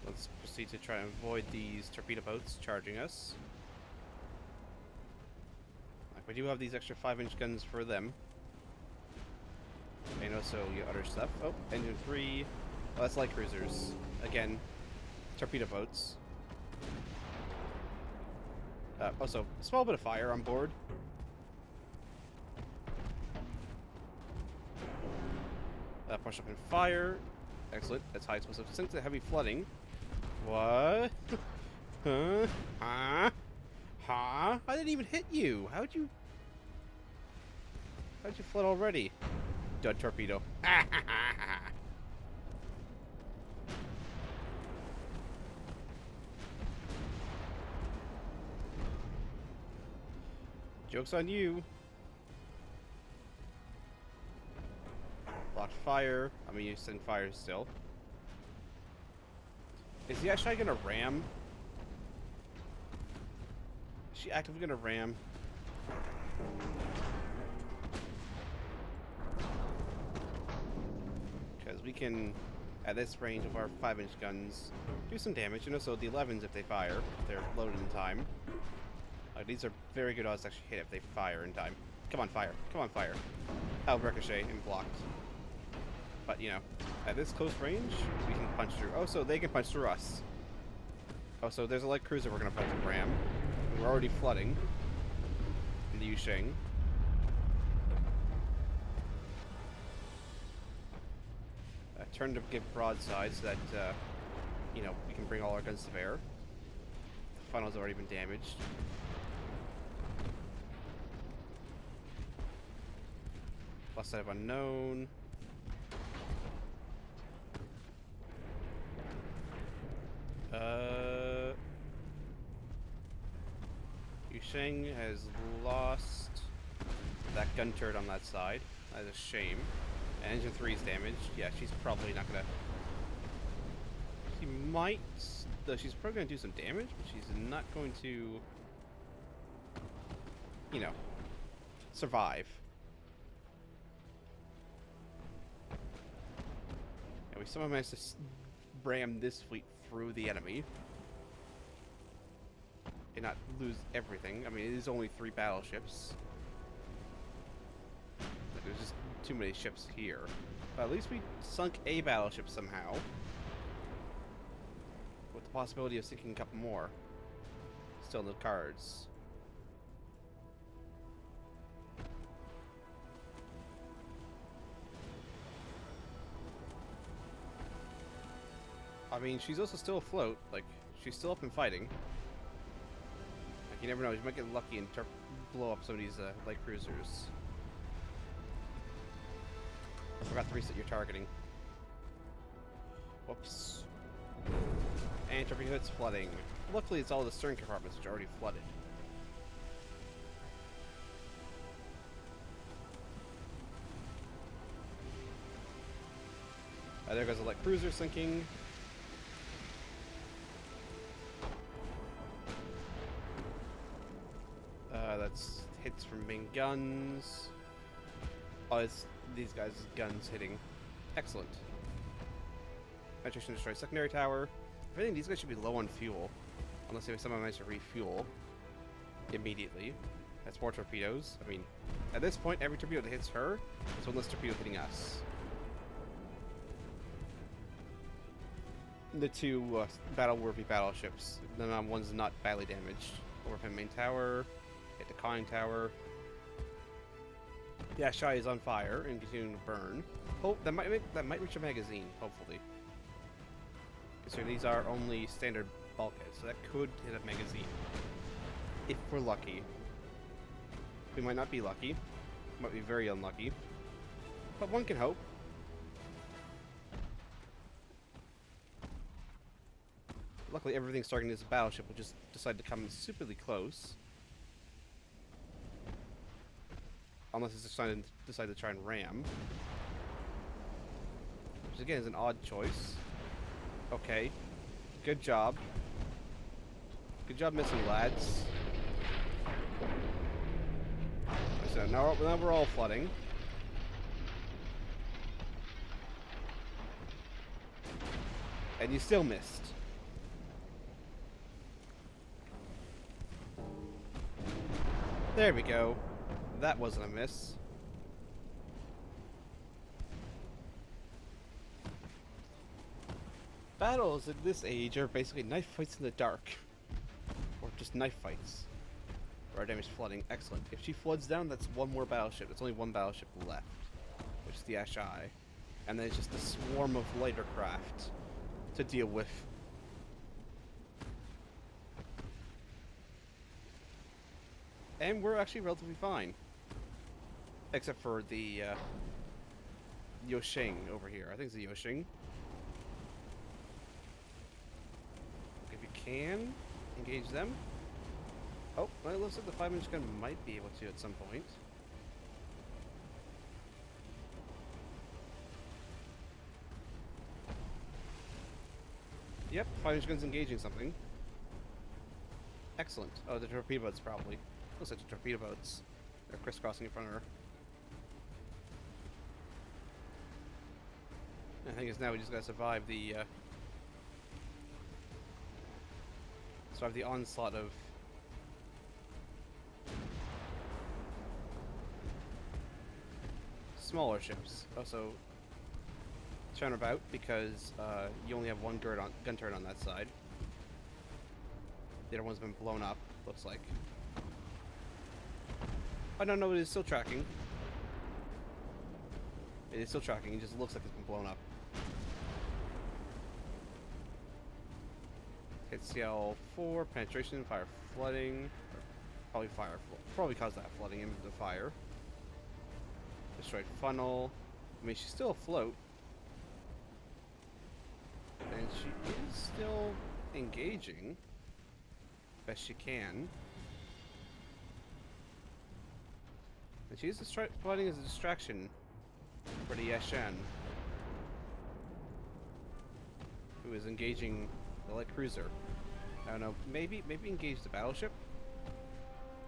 Let's proceed to try and avoid these torpedo boats charging us. Like, we do have these extra 5-inch guns for them. And also other stuff. Oh, engine 3. Oh, that's light cruisers. Again, torpedo boats. Also, a small bit of fire on board. Push up in fire. Excellent. That's high explosive. Sink to heavy flooding. What? Huh? Huh? Huh? I didn't even hit you. How'd you flood already? Dud torpedo. Joke's on you. Blocked fire. I mean, you're setting fire still. Is he actually gonna ram? Is she actively gonna ram? Because we can, at this range of our 5-inch guns, do some damage. And also the 11s if they fire, if they're loaded in time. These are very good odds to actually hit if they fire in time. Come on, fire. Come on, fire. Oh, ricochet and blocked. But, you know, at this close range, we can punch through. Oh, so they can punch through us. Oh, so there's a light cruiser we're going to punch and ram. We're already flooding in the Yusheng. Turn to give broadside so that, you know, we can bring all our guns to bear. The funnel's already been damaged. Plus side of unknown. Yusheng has lost that gun turret on that side. That is a shame. Engine 3 is damaged. Yeah, she's probably not gonna... She might though she's probably going to do some damage, but she's not going to, you know, survive. And we somehow managed to ram this fleet through the enemy and not lose everything. I mean, it is only 3 battleships. Like, there's just too many ships here. But at least we sunk a battleship somehow, with the possibility of sinking a couple more still in the cards. I mean, she's also still afloat. Like, she's still up and fighting. Like, you never know. You might get lucky and blow up some of these light cruisers. I forgot to reset your targeting. Whoops. And torpedo hits flooding. Luckily, it's all the stern compartments which are already flooded. There goes a light cruiser sinking. That's hits from main guns. Oh, it's these guys' guns hitting. Excellent. Penetration destroys secondary tower. I think these guys should be low on fuel, unless they somehow manage to refuel immediately. That's more torpedoes. I mean, at this point, every torpedo that hits her is one less torpedo hitting us. The 2 battle-worthy battleships. The one's not badly damaged. Overpen main tower. Hit the conning tower. The Ashai is on fire and continuing to burn. Oh, that might reach a magazine, hopefully. So these are only standard bulkheads, so that could hit a magazine. If we're lucky. We might not be lucky. Might be very unlucky. But one can hope. Luckily, everything's starting this battleship will just decide to come superly close. Unless it's decide to try and ram. Which again is an odd choice. Okay. Good job. Good job missing, lads. So now we're all flooding. And you still missed. There we go. That wasn't a miss. Battles at this age are basically knife fights in the dark. Or just knife fights. Or damage flooding. Excellent. If she floods down, that's one more battleship. There's only one battleship left. Which is the Ashai. And then it's just a swarm of lighter craft to deal with. And we're actually relatively fine. Except for the Yoshing over here. I think it's the Yoshing. If you can, engage them. Oh, well, it looks like the 5-inch gun might be able to at some point. Yep, 5-inch gun's engaging something. Excellent. Oh, the torpedo boats probably. Looks like the torpedo boats. They're crisscrossing in front of her. The thing is now we just gotta survive the onslaught of smaller ships. Also, turnabout because you only have one gun turret on that side. The other one's been blown up. Looks like. Oh no, it is still tracking. It is still tracking. It just looks like it's been blown up. Hit CL4, penetration, fire flooding. Probably caused that flooding into the fire. Destroyed funnel. I mean, she's still afloat. And she is still engaging. Best she can. And she's flooding as a distraction for the Yashan, who is engaging the light cruiser. I don't know. Maybe engage the battleship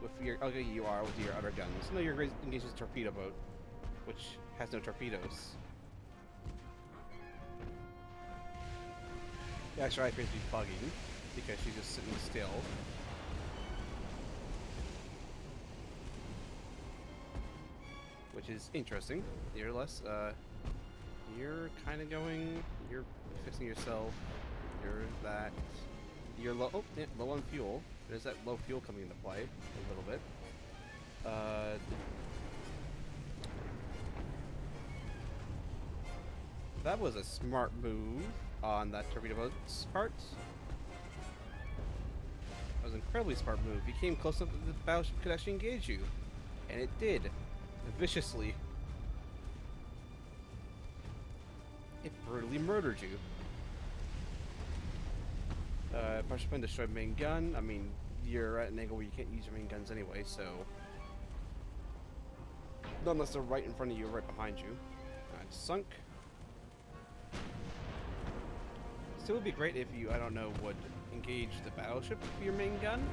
with your. Okay, you are with your other guns. No, you're engaging the torpedo boat, which has no torpedoes. Yeah, actually, I appears to be bugging because she's just sitting still. Which is interesting. You're less, you're kind of going, you're fixing yourself, you're that, you're low, oh, yeah, low on fuel. There's that low fuel coming into play a little bit. That was a smart move on that torpedo boat's part. That was an incredibly smart move. You came close enough that the battleship could actually engage you. And it did. Viciously. It brutally murdered you. Partial plan destroyed main gun. I mean, you're at an angle where you can't use your main guns anyway, so... Not unless they're right in front of you or right behind you. It's sunk. Still would be great if you, I don't know, would engage the battleship with your main gun.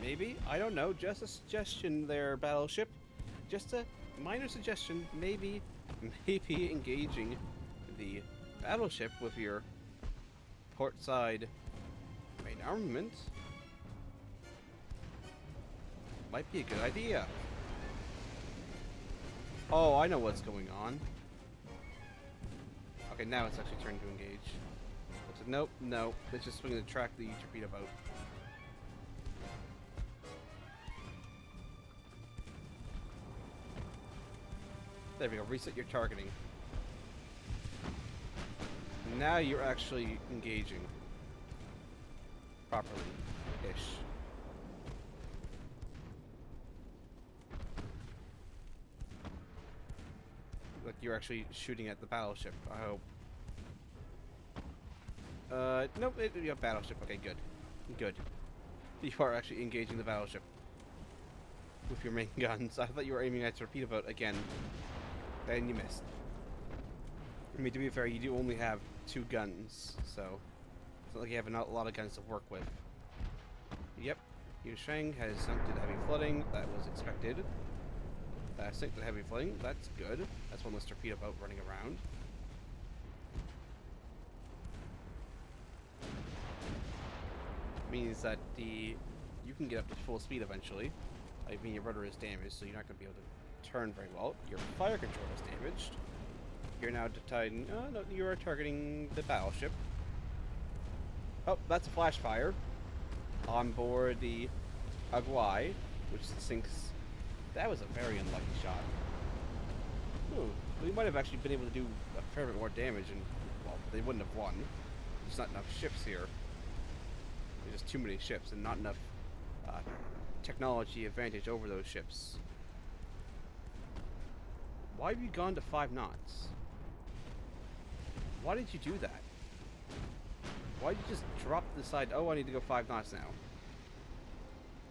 Maybe? I don't know. Just a suggestion there, battleship. Just a minor suggestion. Maybe engaging the battleship with your port side main armament might be a good idea. Oh, I know what's going on. Okay, now it's actually turned to engage. Nope, no. It's just swinging to track the torpedo boat. There we go, reset your targeting. Now you're actually engaging. Properly-ish. Like you're actually shooting at the battleship, I hope. Nope, you have battleship, okay, good. Good. You are actually engaging the battleship. With your main guns. I thought you were aiming at torpedo boat again. And you missed. I mean, to be fair, you do only have 2 guns, so it's not like you have a lot of guns to work with. Yep, Yusheng has sunk to the heavy flooding. That was expected. Sink to the heavy flooding. That's good. That's one less torpedo boat running around. Means that you can get up to full speed eventually. I mean, your rudder is damaged, so you're not going to be able to turn very well. Your fire control is damaged. You're now deciding, oh no, you are targeting the battleship. Oh, that's a flash fire on board the Aguai, which sinks. That was a very unlucky shot. Ooh, we might have actually been able to do a fair bit more damage, and well, they wouldn't have won. There's not enough ships here. There's just too many ships, and not enough technology advantage over those ships. Why have you gone to 5 knots? Why did you do that? Why did you just drop the side? Oh, I need to go 5 knots now.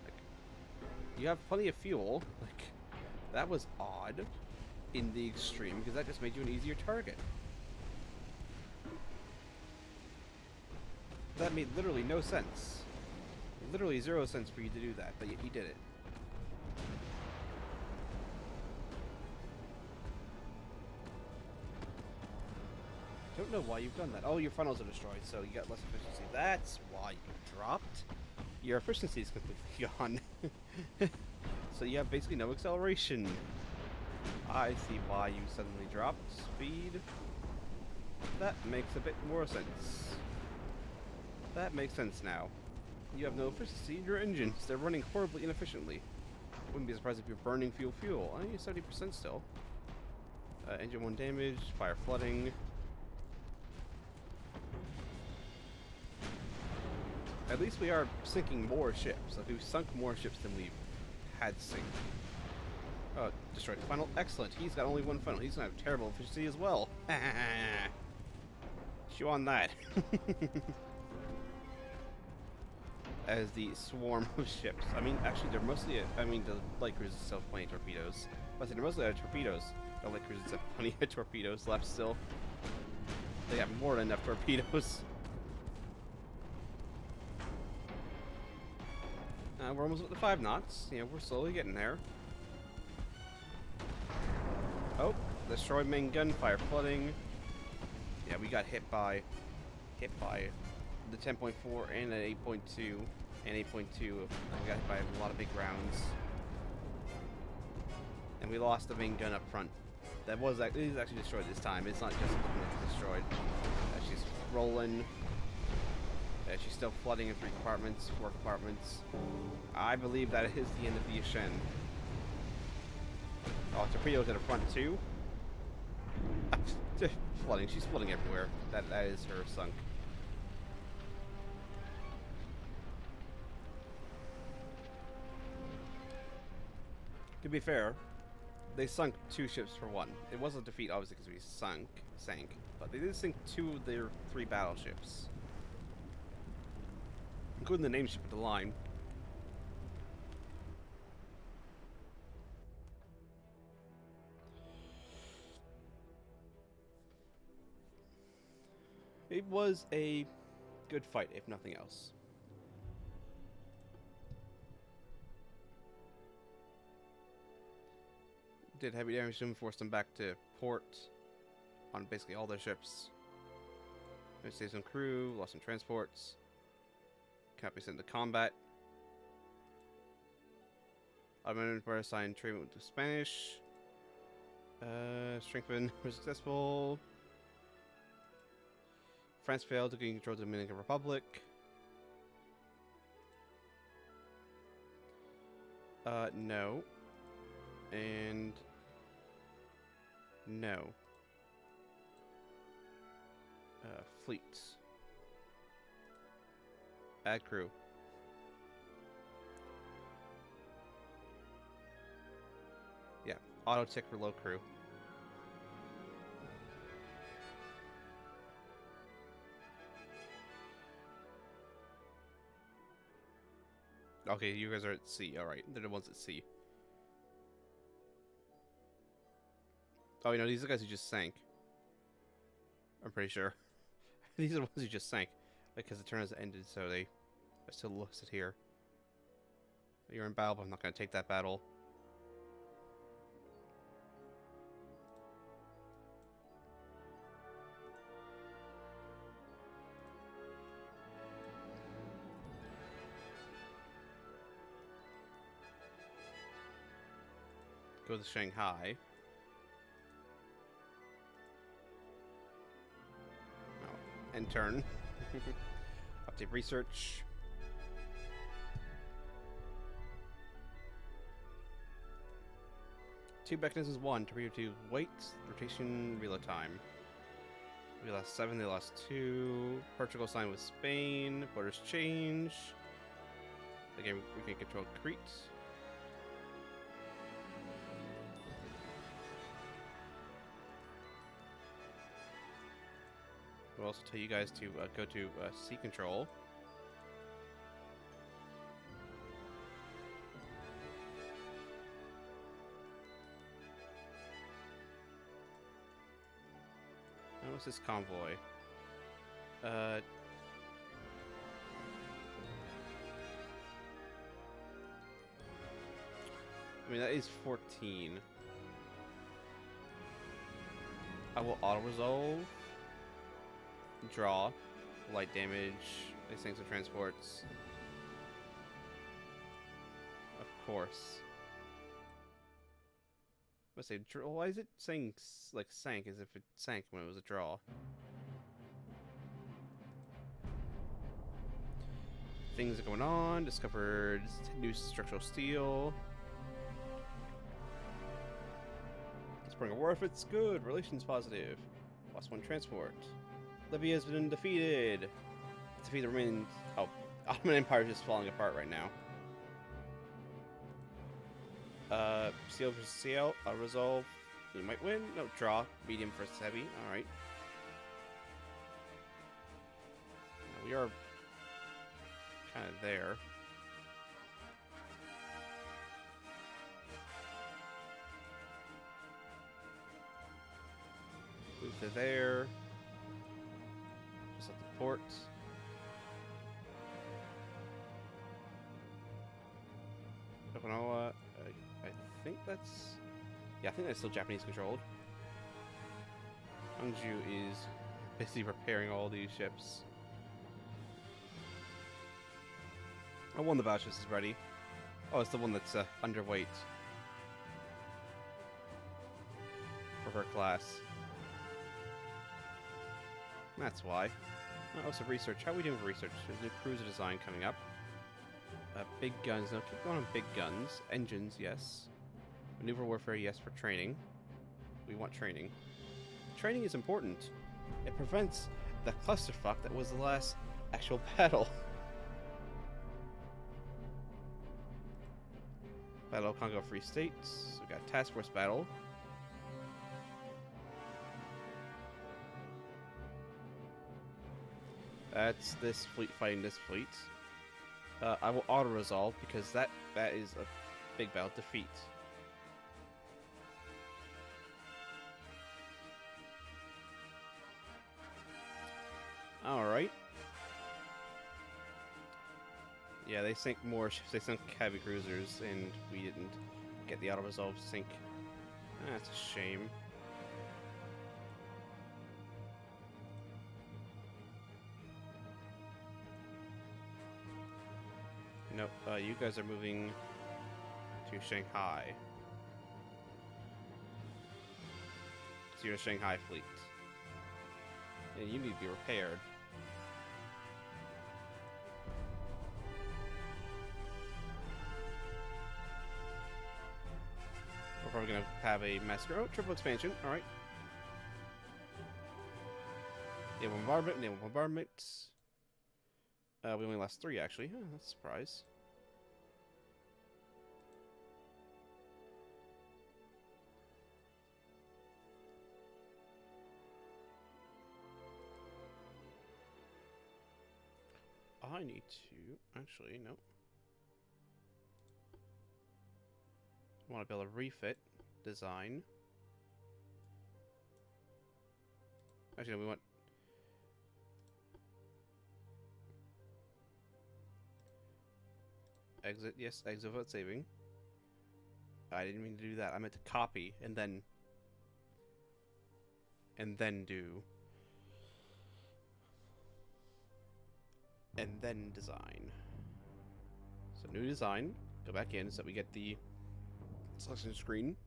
Like, you have plenty of fuel. Like, that was odd in the extreme because that just made you an easier target. That made literally no sense. Literally 0 sense for you to do that, but yet you did it. Don't know why you've done that. Oh, your funnels are destroyed, so you got less efficiency. That's why you dropped. Your efficiency is completely gone. So you have basically no acceleration. I see why you suddenly dropped speed. That makes a bit more sense. That makes sense now. You have no efficiency in your engines. They're running horribly inefficiently. Wouldn't be surprised if you're burning fuel. I need 70% still. Engine 1 damage, fire flooding. At least we are sinking more ships. Like, we've sunk more ships than we've had sink. Oh, destroyed the funnel. Excellent. He's got only 1 funnel. He's gonna have terrible efficiency as well. Chew on that. As the swarm of ships. I mean, actually, they're mostly. The light cruisers still have plenty of torpedoes. But they're mostly out of torpedoes. The light cruisers have plenty of torpedoes left still. They got more than enough torpedoes. We're almost at the 5 knots. You know, we're slowly getting there. Oh, destroyed main gunfire flooding. Yeah, we got hit by the 10.4 and an 8.2 and 8.2. We got hit by a lot of big rounds, and we lost the main gun up front. It is actually destroyed this time. It's not just destroyed. She's rolling. She's still flooding in 3 compartments, 4 compartments. I believe that is the end of the Yashen. Oh, torpedoes at the front too. Flooding. She's flooding everywhere. That is her sunk. To be fair, they sunk 2 ships for 1. It wasn't a defeat, obviously, because we sank, but they did sink 2 of their 3 battleships, including the name ship of the line. It was a good fight, if nothing else. Did heavy damage to them, forced them back to port on basically all their ships. We saved some crew, lost some transports. Can't be sent to combat. Admiral Empire signed treatment with the Spanish. Strengthen was successful. France failed to gain control of the Dominican Republic. No. And no. Fleets. Add crew. Yeah, auto tick for low crew. Okay, you guys are at sea. Alright, they're the ones at sea. Oh, you know, these are the guys who just sank. I'm pretty sure. These are the ones who just sank. Because the turn has ended, so they are still listed here. You're in battle, but I'm not going to take that battle. Go to Shanghai. Oh, end turn. Update research. Two mechanisms. 1, torpedo 2, weight, rotation, reload time. We lost 7, they lost 2. Portugal signed with Spain. Borders change. Again, we can control Crete. We'll also tell you guys to go to sea control. And what's this convoy? I mean, that is 14. I will auto-resolve. Draw. Light damage. These things are transports. Of course. Let's say, why is it saying, like, sank as if it sank when it was a draw? Things are going on. Discovered new structural steel. Spring of war efforts good. Relations positive. Lost 1 transport. Libya has been defeated. Defeat the remaining. Oh, Ottoman Empire is just falling apart right now. Seal versus CL. Resolve. You might win. No, draw. Medium versus heavy. Alright. We are kind of there. Move to there. support. Okinawa, I think that's... Yeah, I think that's still Japanese controlled. Hangzhou is busy repairing all these ships. Oh, one of the battleships is ready. Oh, it's the one that's underweight for her class. That's why. Also, research. How are we doing for research? There's a new cruiser design coming up. Big guns. No, keep going on big guns. Engines, yes. Maneuver warfare, yes, for training. We want training. Training is important. It prevents the clusterfuck that was the last actual battle. Battle of Congo Free States. We got Task Force Battle. That's this fleet fighting this fleet. I will auto-resolve because that is a big battle defeat. Alright. Yeah, they sank more ships. They sunk heavy cruisers, and we didn't get the auto-resolve sink. That's a shame. Nope, you guys are moving to Shanghai. So you're a Shanghai fleet. And you need to be repaired. We're probably going to have a massacre. Oh, triple expansion. Alright. Naval bombardment, naval bombardment. We only lost 3, actually. Oh, that's a surprise. I need to... Actually, no. I want to build a refit design. Actually, no, we want... Exit, yes, exit without saving. I didn't mean to do that. I meant to copy and then do. And then design. So new design. Go back in so we get the selection screen.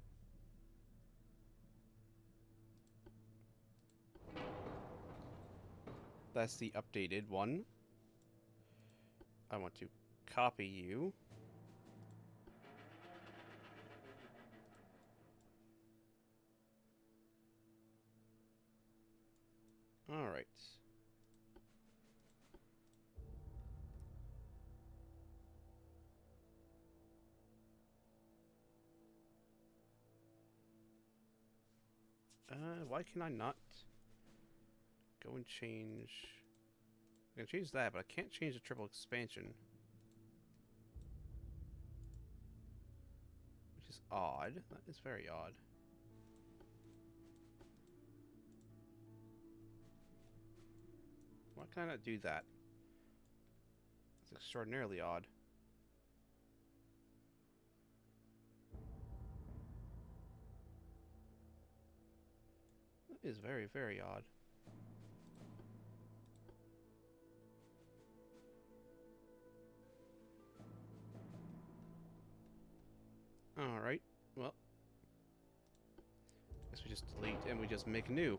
That's the updated one. I want to copy you. All right. Why can I not go and change? I can change that, but I can't change the triple expansion. Which is odd. That is very odd. Why can I not do that? It's extraordinarily odd. That is very, very odd. Alright, well. Guess we just delete and we just make new.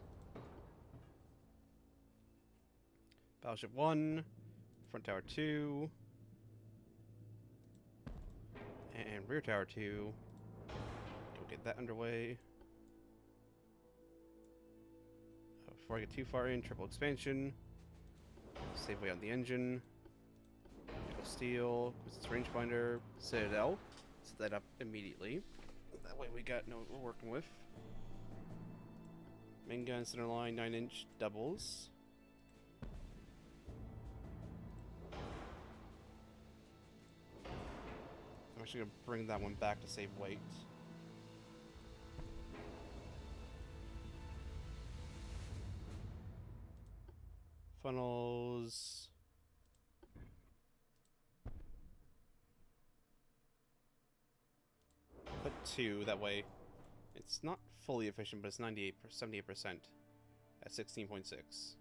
Battleship 1, front tower 2, and rear tower 2. Go get that underway. Before I get too far in, triple expansion. Save way on the engine. Nickel steel, resistance rangefinder, citadel. Set that up immediately. That way we know what we're working with. Main gun, center line, 9-inch doubles. I'm actually going to bring that one back to save weight. Funnels. 2. That way, it's not fully efficient, but it's 78% at 16.6.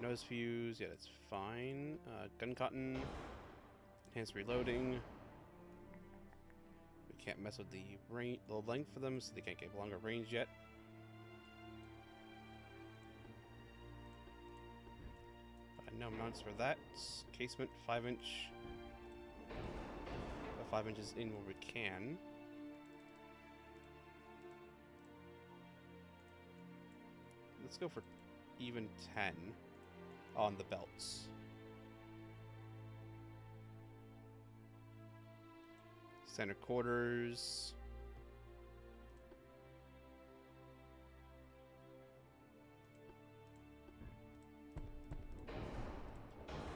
Nose fuse, yeah, that's fine. Gun cotton, enhanced reloading. We can't mess with the length for them, so they can't get longer range yet. No mounts for that. Casement, 5-inch. 5 inches in where we can. Let's go for even 10 on the belts. Center quarters.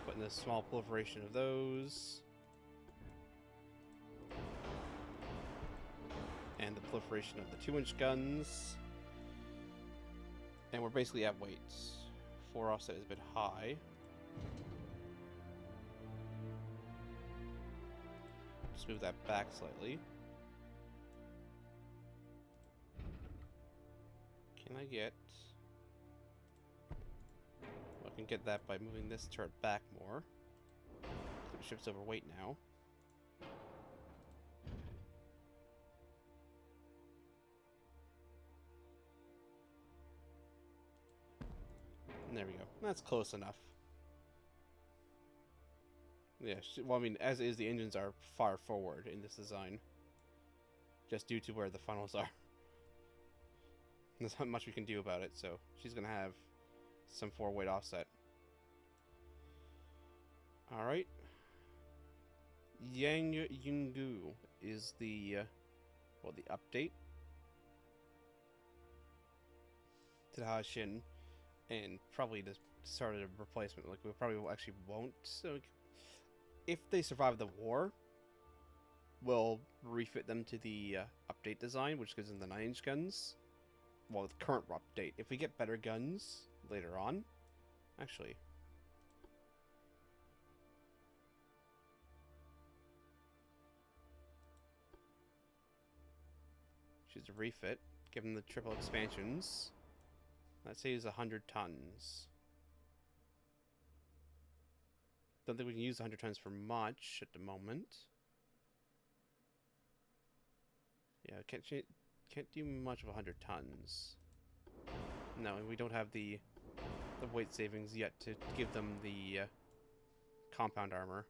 Putting a small proliferation of those. And the proliferation of the 2-inch guns. And we're basically at weight. 4 offset is a bit high. Just move that back slightly. Can I get... Well, I can get that by moving this turret back more. The ship's overweight now. And there we go. That's close enough. Yeah, well, I mean, as is, the engines are far forward in this design. Just due to where the funnels are. There's not much we can do about it, so she's going to have some 4-weight offset. Alright. Yang Yungu is the, well, the update to the Hashin. And probably the start of a replacement. Like, we probably actually won't. So, if they survive the war, we'll refit them to the update design, which gives them the 9-inch guns. Well, the current update. If we get better guns later on, actually, choose a refit. Give them the triple expansions. That saves 100 tons. Don't think we can use 100 tons for much at the moment. Yeah, can't do much of 100 tons. No, and we don't have the weight savings yet to give them the compound armor.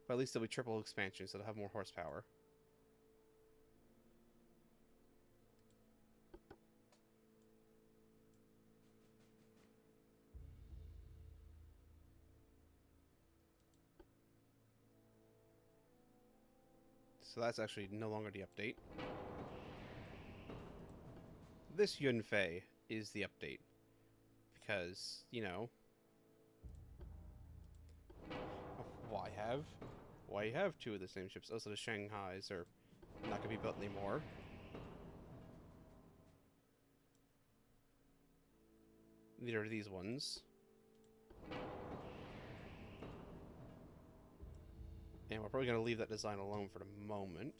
But at least they'll be triple expansion, so they'll have more horsepower. So that's actually no longer the update. This Yunfei is the update. Because, you know... Why have 2 of the same ships? Also, the Shanghais are not going to be built anymore. Neither are these ones. And we're probably going to leave that design alone for the moment.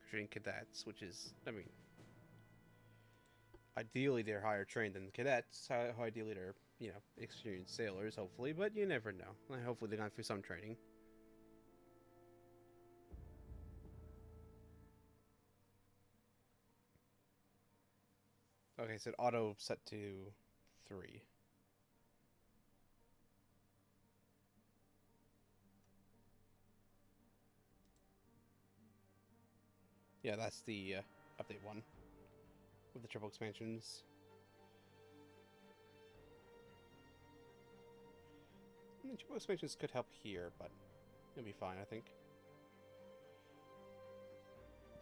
Creating cadets, which is, I mean... Ideally, they're higher trained than cadets. Ideally, they're, you know, experienced sailors, hopefully. But you never know. Hopefully, they're going through some training. Okay, so auto set to 3. Yeah, that's the update 1 with the triple expansions. And the triple expansions could help here, but it'll be fine, I think.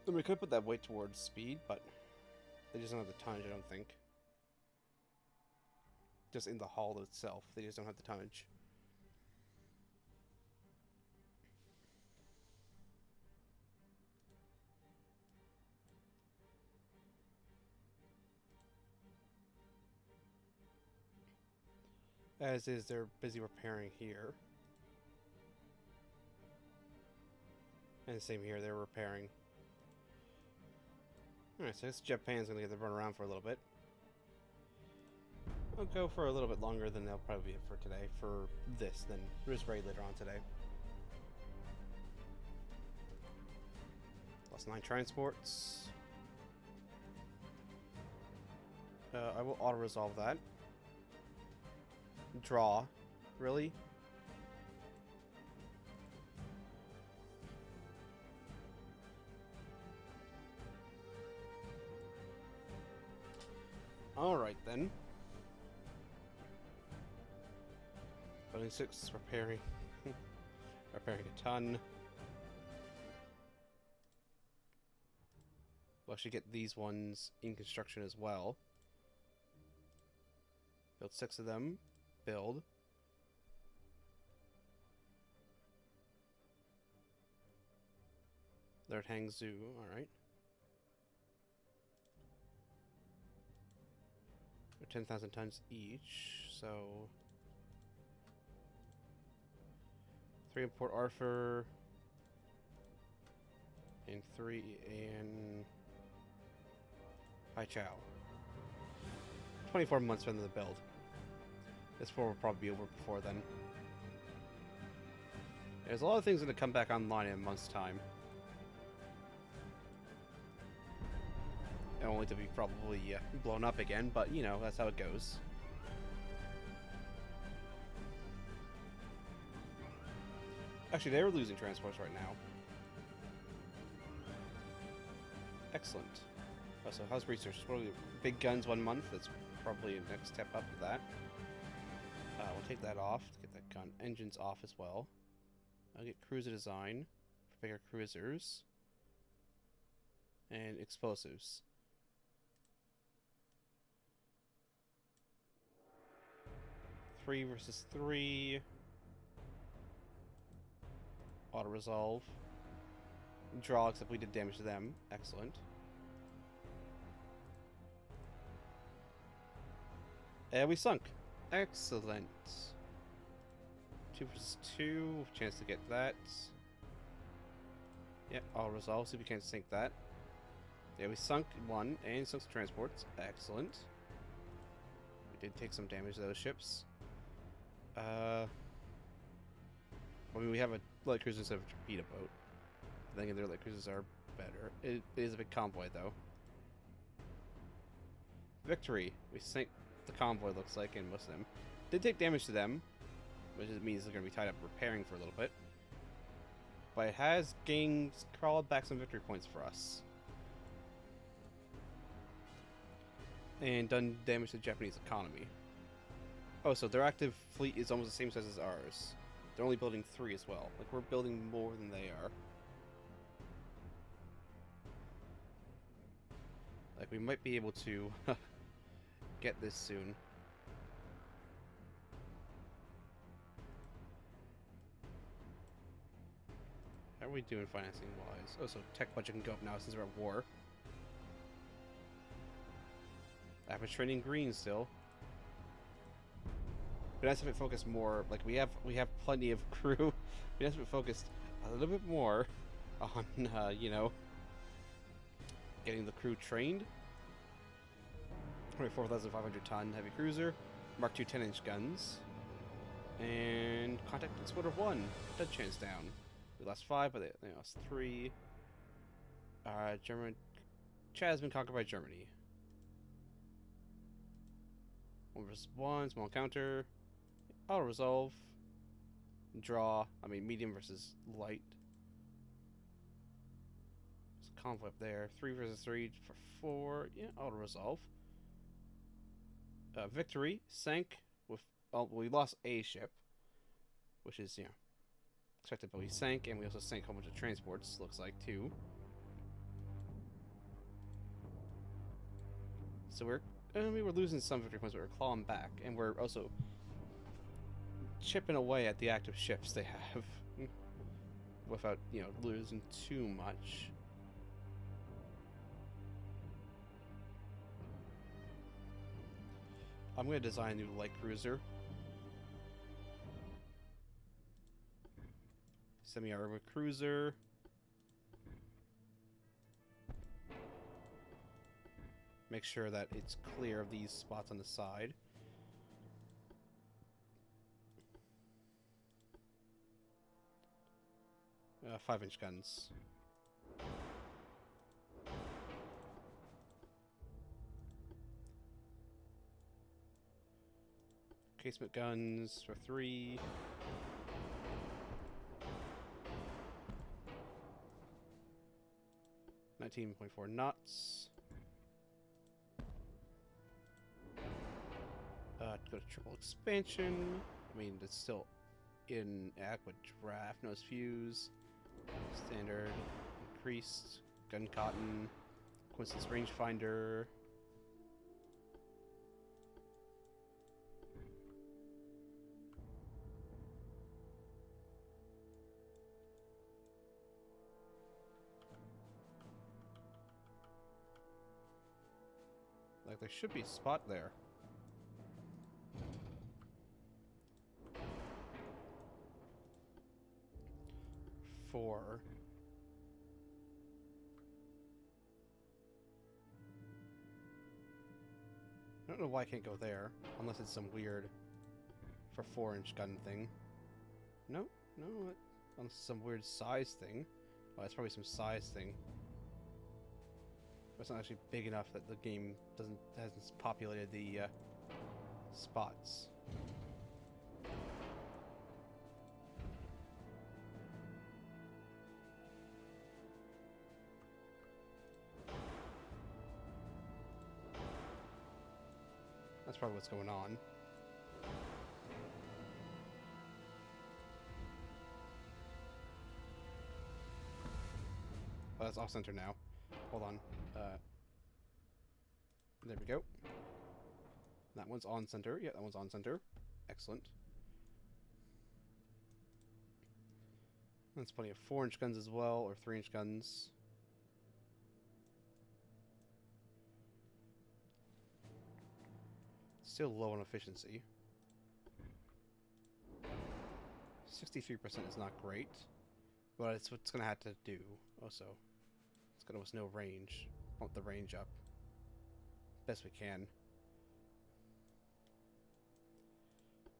Then we could put that weight towards speed, but they just don't have the tonnage, I don't think. Just in the hull itself, they just don't have the tonnage. As is, they're busy repairing here. And same here, they're repairing. Alright, so this Japan's gonna get to run around for a little bit. I'll go for a little bit longer than they'll probably be for today. For this, then there's raid later on today. Lost 9 transports. I will auto-resolve that. Draw. Really? Alright then. Building 6 repairing. Repairing a ton. We'll actually get these ones in construction as well. Build 6 of them. Build. They're at Hangzhou, alright. They're 10,000 tons each, so 3 in Port Arthur, and 3 in Haichao. 24 months for them to build. This war will probably be over before then. There's a lot of things that come back online in a month's time. Only to be probably blown up again, but you know, that's how it goes. Actually, they're losing transports right now. Excellent. Oh, so how's research? What are the big guns 1 month? That's probably the next step up to that. We'll take that off to get that gun. Engines off as well. I'll get cruiser design for bigger cruisers. And explosives. Three versus 3. Auto resolve. Draw, except we did damage to them. Excellent. And we sunk. Excellent. 2 versus 2. Chance to get that. Yep, auto resolve. See if we can't sink that. Yeah, we sunk 1 and sunk some transports. Excellent. We did take some damage to those ships. I mean, we have a light cruiser instead of a torpedo boat. I think their light cruisers are better. It is a big convoy, though. Victory. We sank the convoy, looks like, and most of them. Did take damage to them, which means they're going to be tied up repairing for a little bit. But it has crawled back some victory points for us. And done damage to the Japanese economy. Oh, so their active fleet is almost the same size as ours. They're only building 3 as well. Like, we're building more than they are. Like, we might be able to get this soon. How are we doing financing-wise? Oh, so tech budget can go up now since we're at war. Average training green still. But nice if it focused more. Like we have plenty of crew. But nice if it focused a little bit more on you know, getting the crew trained. 24,500 ton heavy cruiser, Mark II 10-inch guns, and contact exploder 1. Dead chance down. We lost 5, but they lost 3. Chad has been conquered by Germany. 1 versus 1, small counter. Auto resolve. Draw. I mean, medium versus light. There's a convoy up there. 3 versus 3 for 4. Yeah, auto resolve. Victory. Sank with. Oh, we lost a ship, which is, you know, expected, but we sank, and we also sank a whole bunch of transports, looks like, too. So we were losing some victory points, but we're clawing back, and we're also chipping away at the active ships they have without, you know, losing too much. I'm going to design a new light cruiser. Semi-armored cruiser. Make sure that it's clear of these spots on the side. 5-inch guns. Casement guns for 3. .4 knots. Go to triple expansion. I mean, it's still inadequate draft. Nose fuse. Standard. Increased. Gun cotton. Coincidence rangefinder. Like, there should be a spot there. For I don't know why I can't go there, unless it's some weird for 4-inch gun thing. No, unless it's some weird size thing. Oh, it's probably some size thing. But it's not actually big enough that the game hasn't populated the spots. That's probably what's going on. Oh, that's off center now. Hold on. There we go. That one's on center. Yeah, that one's on center. Excellent. That's plenty of 4-inch guns as well, or 3-inch guns. Still low on efficiency. 63% is not great, but it's what's gonna have to do. Also, it's gonna with no range. Pump the range up best we can,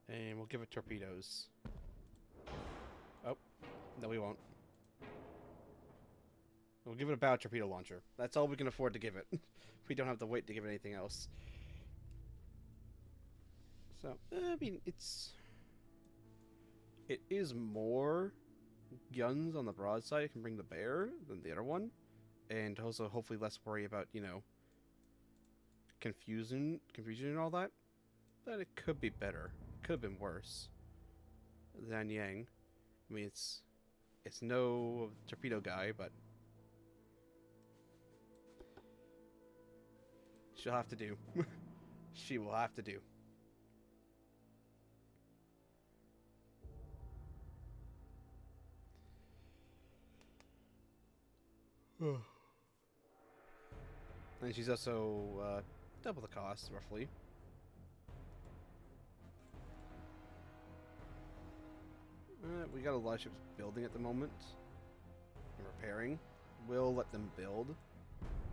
and we'll give it torpedoes. Oh, no, we won't. We'll give it a bow torpedo launcher. That's all we can afford to give it. We don't have to wait to give it anything else. So, I mean, it is more guns on the broadside it can bring to bear than the other one, and also hopefully less worry about, you know, confusion and all that. But it could be better. It could have been worse. Zhan Yang. I mean, it's no torpedo guy, but she'll have to do. She will have to do. And she's also double the cost, roughly. We got a lot of ships building at the moment and repairing. We'll let them build,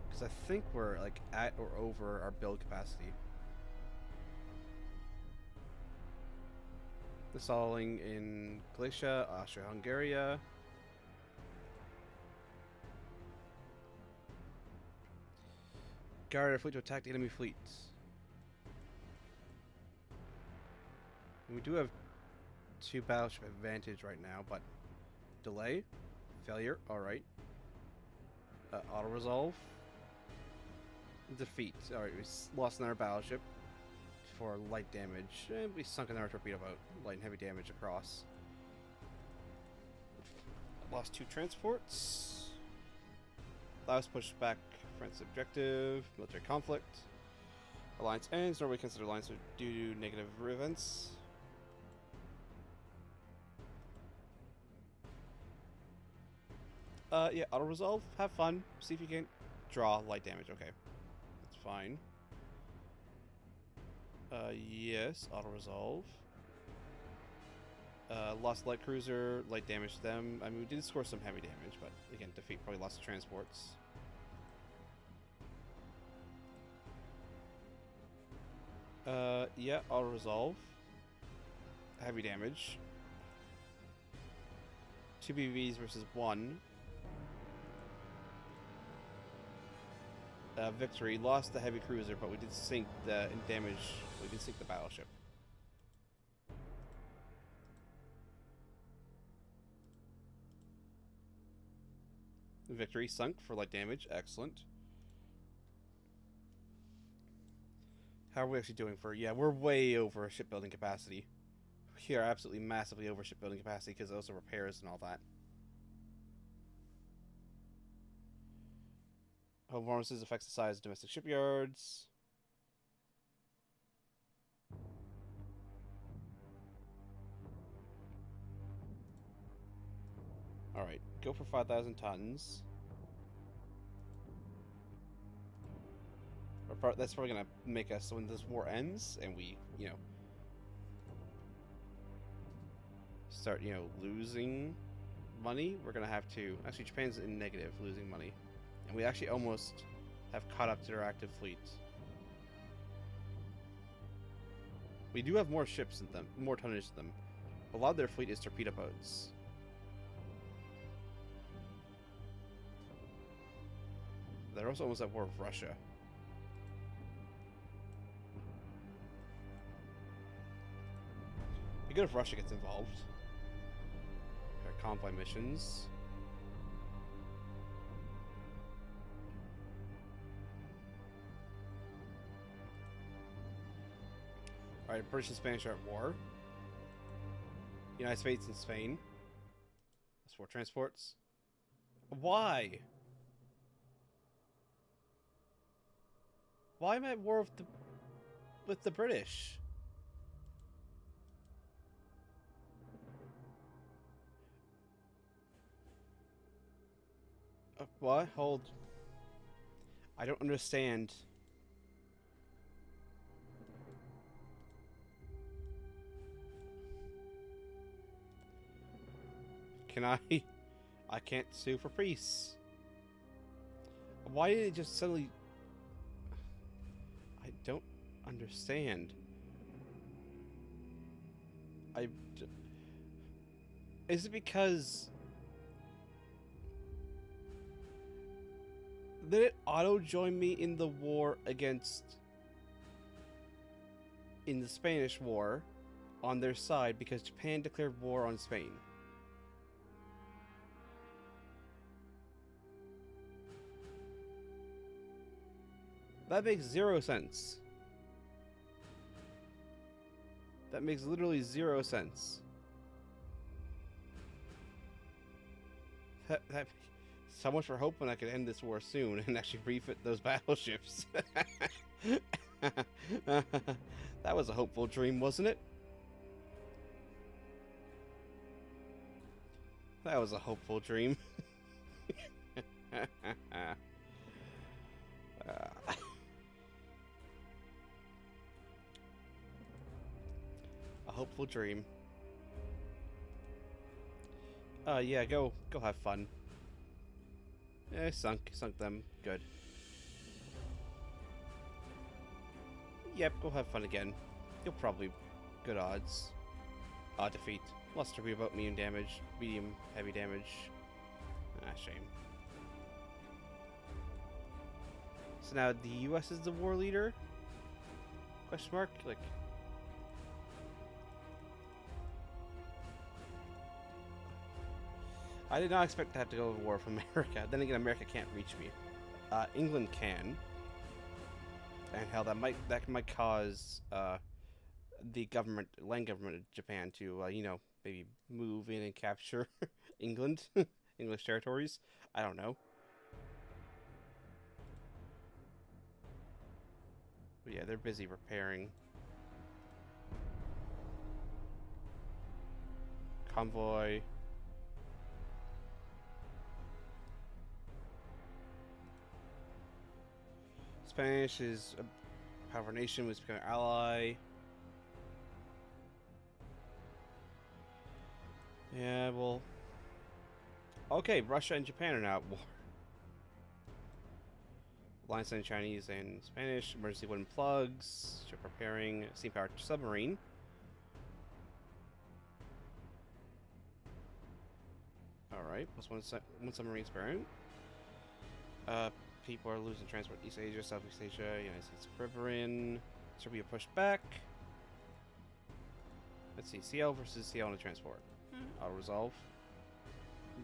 because I think we're like at or over our build capacity. Installing in Galicia, Austria-Hungary. Guard our fleet to attack the enemy fleets. And we do have 2 battleship advantage right now, but delay, failure, alright. Auto-resolve, defeat. Alright, we lost another battleship for light damage, and we sunk another torpedo boat, light and heavy damage across. Lost 2 transports. Laos pushed back France's objective, military conflict. Alliance ends. Norway considered alliance due to negative events. Yeah, auto-resolve. Have fun. See if you can draw light damage. Okay. That's fine. Yes, auto-resolve. Lost light cruiser, light damage to them. I mean, we did score some heavy damage, but again, defeat, probably lost transports. Yeah, I'll resolve. Heavy damage. 2 BVs versus 1. Victory. Lost the heavy cruiser, but we did sink the damage. We did sink the battleship. Victory sunk for light damage. Excellent. How are we actually doing for... Yeah, we're way over shipbuilding capacity. We are absolutely massively over shipbuilding capacity because those are repairs and all that. Home performances affects the size of domestic shipyards. Alright, go for 5,000 tons. That's probably going to make us, so when this war ends, and we, you know, start, you know, losing money, we're going to have to... Actually, Japan's in negative, losing money. And we actually almost have caught up to their active fleet. We do have more ships than them, more tonnage than them. A lot of their fleet is torpedo boats. They're also almost at war with Russia. It'd be good if Russia gets involved. Our convoy missions. Alright, British and Spanish are at war. United States and Spain. That's war transports. Why? Why am I at war with the British? What? Hold. I don't understand. Can I? I can't sue for peace. Why did it just suddenly... I don't understand. Is it because... Did it auto-join me in the war against... in the Spanish war on their side because Japan declared war on Spain? That makes 0 sense. That makes literally 0 sense. So much for hoping I could end this war soon and actually refit those battleships. That was a hopeful dream, wasn't it? That was a hopeful dream. A hopeful dream. Yeah, go have fun. Sunk them. Good. Yep, go have fun again. You'll probably... good odds. Defeat. Lost to be about medium damage. Medium, heavy damage. Shame. So now the US is the war leader? Question mark? Like... I did not expect to have to go to war with America. Then again, America can't reach me. England can. And hell, that might cause the government, land government of Japan to, you know, maybe move in and capture England, English territories. I don't know. But yeah, they're busy repairing. Convoy. Spanish is a powerful nation, was becoming an ally. Yeah, well... Okay, Russia and Japan are now at war. Alliance and Chinese and Spanish. Emergency wooden plugs. Ship repairing. Steam powered submarine. Alright, plus one submarine sparing. People are losing transport. East Asia, Southeast Asia, United States Caribbean. Serbia pushed back. Let's see, CL versus CL on the transport. Auto resolve.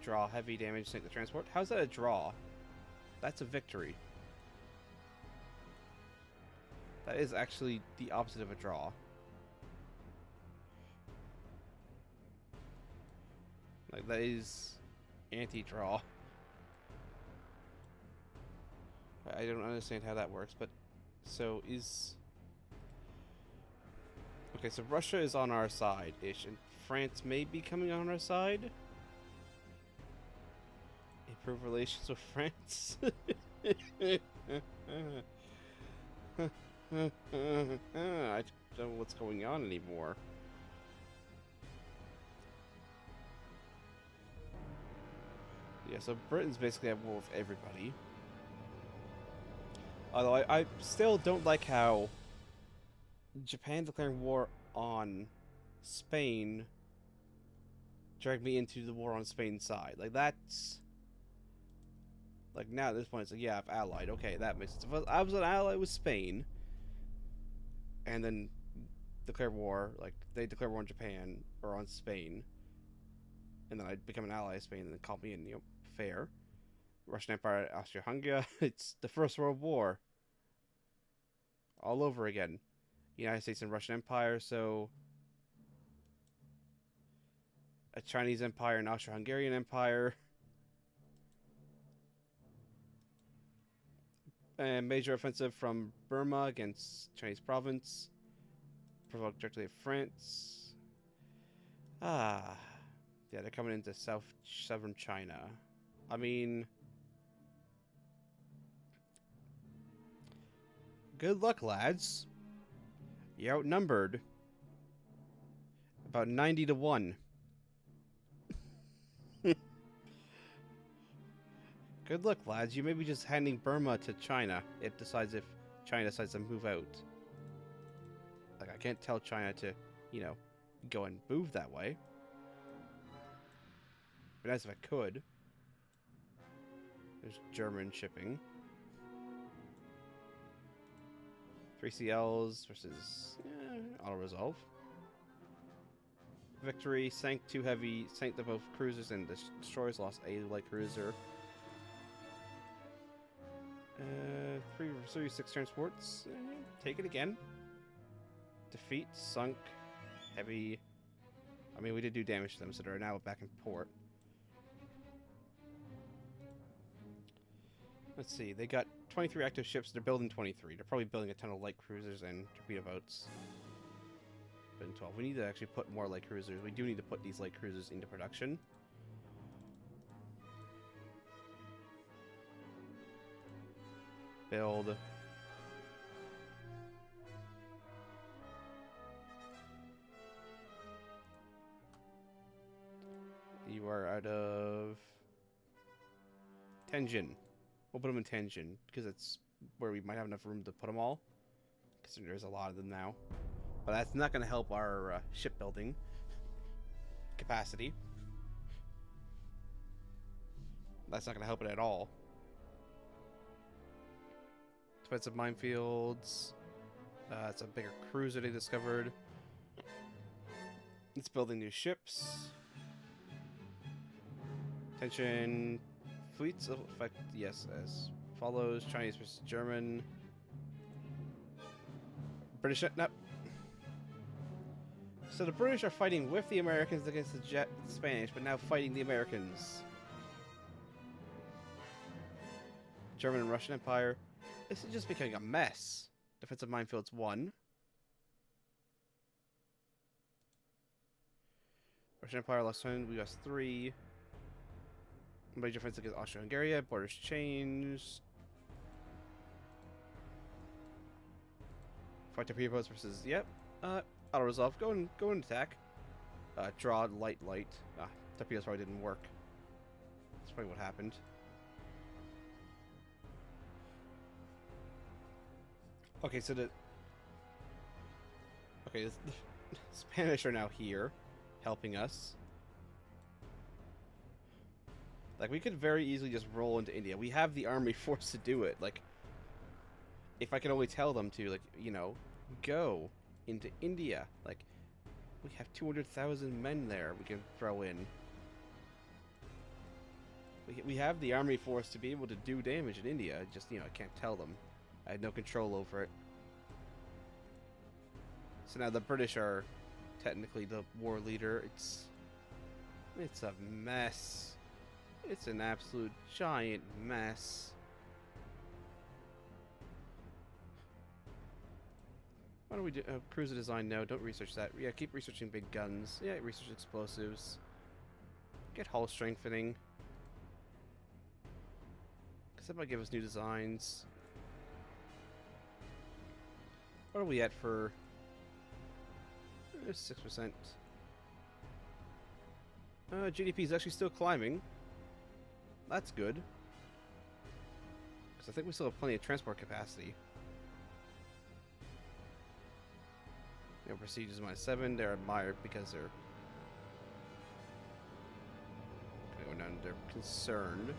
Draw heavy damage, sink the transport. How's that a draw? That's a victory. That is actually the opposite of a draw. Like, that is anti-draw. I don't understand how that works, but... So, is... Okay, so Russia is on our side-ish, and France may be coming on our side? Improve relations with France? I don't know what's going on anymore. Yeah, so Britain's basically at war with everybody. Although I still don't like how Japan declaring war on Spain dragged me into the war on Spain's side. Like, that's... Like, now at this point, it's like, yeah, I've allied. Okay, that makes sense. If I was an ally with Spain, and then declare war, like, they declare war on Japan, or on Spain, and then I'd become an ally of Spain, and then call me in, you know, fair. Russian Empire, Austria-Hungary, it's the First World War. All over again. United States and Russian Empire, so... A Chinese Empire and Austro-Hungarian Empire. And major offensive from Burma against Chinese province. Provoked directly at France. Ah. Yeah, they're coming into southern China. I mean... Good luck, lads. You're outnumbered. About 90 to 1. Good luck, lads. You may be just handing Burma to China. It decides if China decides to move out. Like, I can't tell China to, you know, go and move that way. But nice if I could. There's German shipping. 3 CLs versus auto resolve. Victory, sank 2 heavy, sank the both cruisers and destroyers, lost a light cruiser. 36 transports. Take it again. Defeat, sunk, heavy. I mean, we did do damage to them, so they're now back in port. Let's see, they got 23 active ships. They're building 23. They're probably building a ton of light cruisers and torpedo boats. But in 12, we need to actually put more light cruisers. We do need to put these light cruisers into production. Build. You are out of Tenjin. We'll put them in Tenjin because it's where we might have enough room to put them all. Because there's a lot of them now. But that's not going to help our shipbuilding capacity. That's not going to help it at all. Defensive minefields. It's a bigger cruiser they discovered. It's building new ships. Tension. Fleets of effect, yes, as follows. Chinese versus German. British, no. So the British are fighting with the Americans against the Spanish, but now fighting the Americans. German and Russian Empire. This is just becoming a mess. Defensive minefields 1. Russian Empire lost 10, we lost 3. Major offense against Austria-Hungary. Borders changed. Fight torpedo boats versus... Yep. Auto resolve. Go and attack. Draw light. Torpedoes probably didn't work. That's probably what happened. Okay, so the okay, the Spanish are now here, helping us. Like, we could very easily just roll into India. We have the army force to do it. Like, if I can only tell them to, like, you know, go into India. Like, we have 200,000 men there we can throw in. We have the army force to be able to do damage in India. Just, you know, I can't tell them. I had no control over it. So now the British are technically the war leader. It's a mess. It's an absolute giant mess. What do we do? Cruiser design? No, don't research that. Yeah, keep researching big guns. Yeah, research explosives. Get hull strengthening. Because that might give us new designs. What are we at for? 6%. GDP is actually still climbing. That's good. Because I think we still have plenty of transport capacity. You know, prestige is -7. They're admired because they're going down. They're concerned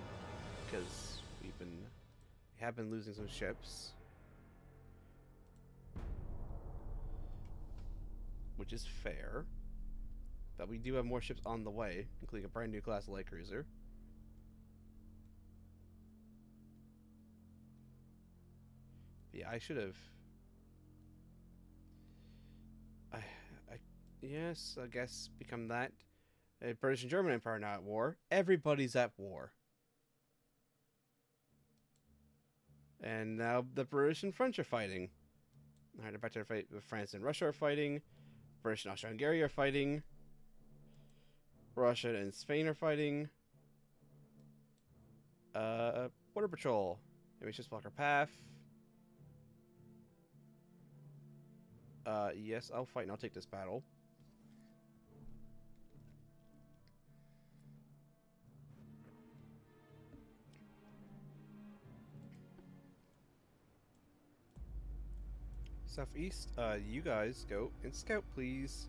because we have been losing some ships, which is fair. But we do have more ships on the way, including a brand new class light cruiser. Yeah, I should have. Yes, I guess become that. British and German Empire are now at war. Everybody's at war. And now the British and French are fighting. Alright, they're back to fight. France and Russia are fighting. British and Austria-Hungary are fighting. Russia and Spain are fighting. Border Patrol. Emissions block our path. Yes, I'll fight and I'll take this battle. Southeast, you guys go and scout, please.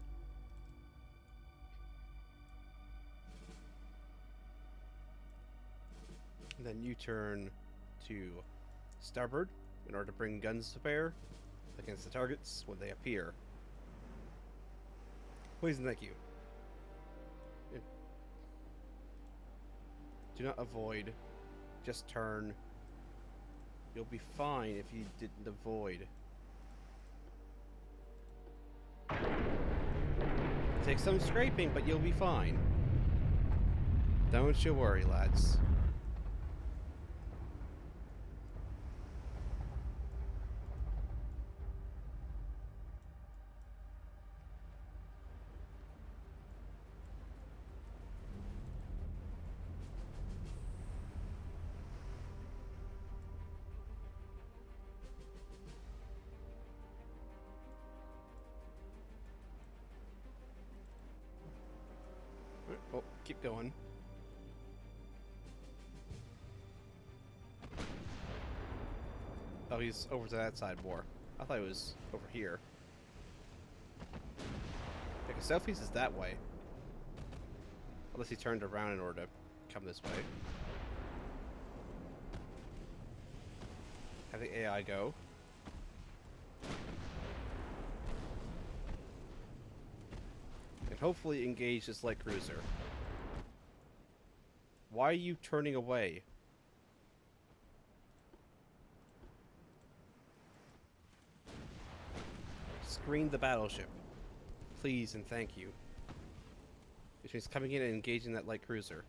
And then you turn to starboard in order to bring guns to bear against the targets when they appear. Please and thank you. Do not avoid. Just turn. You'll be fine if you didn't avoid. Take some scraping, but you'll be fine. Don't you worry, lads. Oh, keep going. Oh, he's over to that side more. I thought he was over here. Like, Selfies is that way. Unless he turned around in order to come this way. Have the AI go. And hopefully engage this light cruiser. Why are you turning away? Screen the battleship. Please and thank you. Which means coming in and engaging that light cruiser.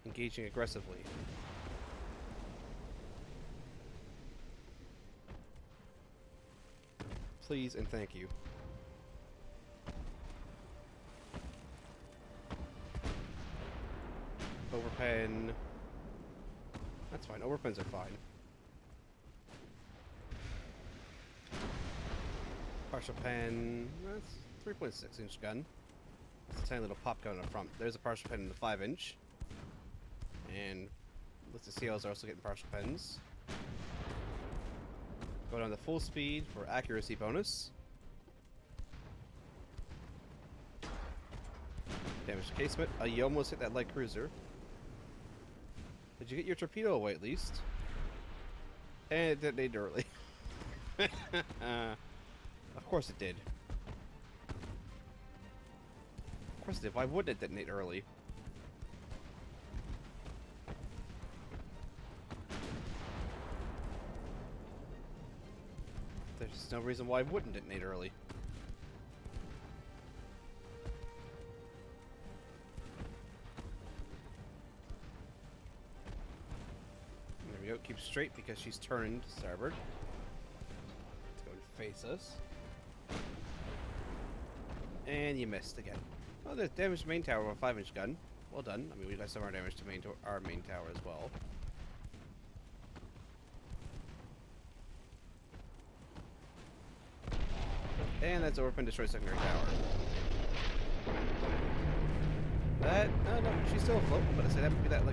Engaging aggressively. Please and thank you. Overpen. That's fine. Overpens are fine. Partial pen. That's 3.6-inch gun. It's a tiny little pop gun up front. There's a partial pen in the 5-inch. And let's see, CLs are also getting partial pens. Go down to full speed for accuracy bonus. Damage to casement. You almost hit that light cruiser. Did you get your torpedo away at least? And it detonated early. Of course it did. Of course it did. Why wouldn't it detonate early? There's no reason why it wouldn't detonate early. There we go. Keep straight because she's turning to starboard. Let's go and face us. And you missed again. Oh, there's damage to main tower with a 5-inch gun. Well done. I mean, we got some more damage to our main tower as well. And that's over and destroy secondary tower. That no, she's still afloat. But I said that would be that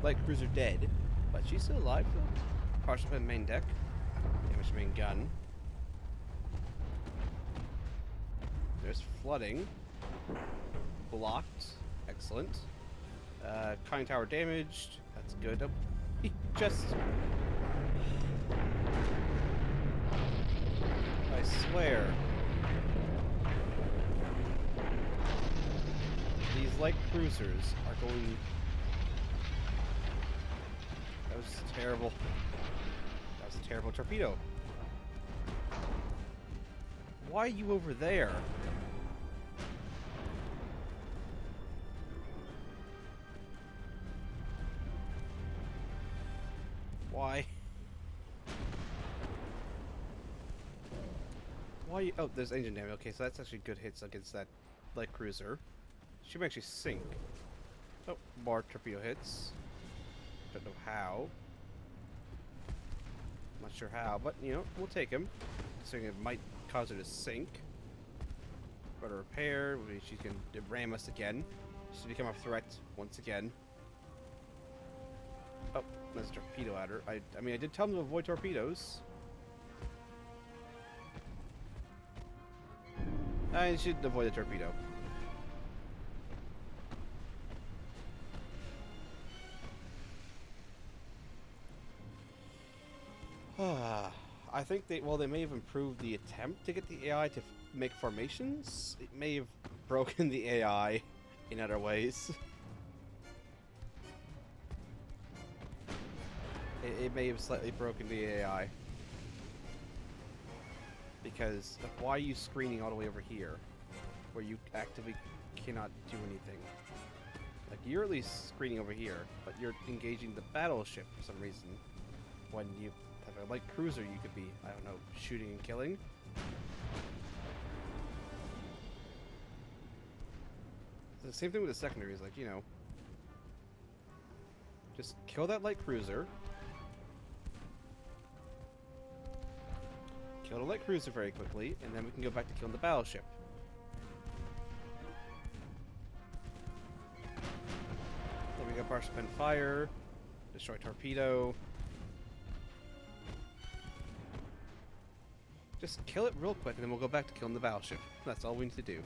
light cruiser dead, but she's still alive though. Partial up in main deck. Damage to main gun. There's flooding. Blocked. Excellent. Conning tower damaged. That's good. Oh, he just... I swear. These light cruisers are going... That was terrible. That was a terrible torpedo. Why are you over there? Why? Why? Oh, there's engine damage. Okay, so that's actually good hits against that light cruiser. She may actually sink. Oh, more torpedo hits. Don't know how. Not sure how, but you know, we'll take him. Considering it might cause her to sink. Got to repair. Maybe she can ram us again. She's become a threat once again. Oh, there's a torpedo at her. I mean, I did tell them to avoid torpedoes. I should avoid the torpedo. I think they may have improved the attempt to get the AI to make formations. It may have broken the AI in other ways. It may have slightly broken the AI. Because why are you screening all the way over here? Where you actively cannot do anything. Like, you're at least screening over here, but you're engaging the battleship for some reason. When you have a light cruiser, you could be, I don't know, shooting and killing. The same thing with the secondaries, like, you know. Just kill that light cruiser. Kill the light cruiser very quickly, and then we can go back to killing the battleship. There we go, partial pen fire. Destroy torpedo. Just kill it real quick, and then we'll go back to killing the battleship. That's all we need to do.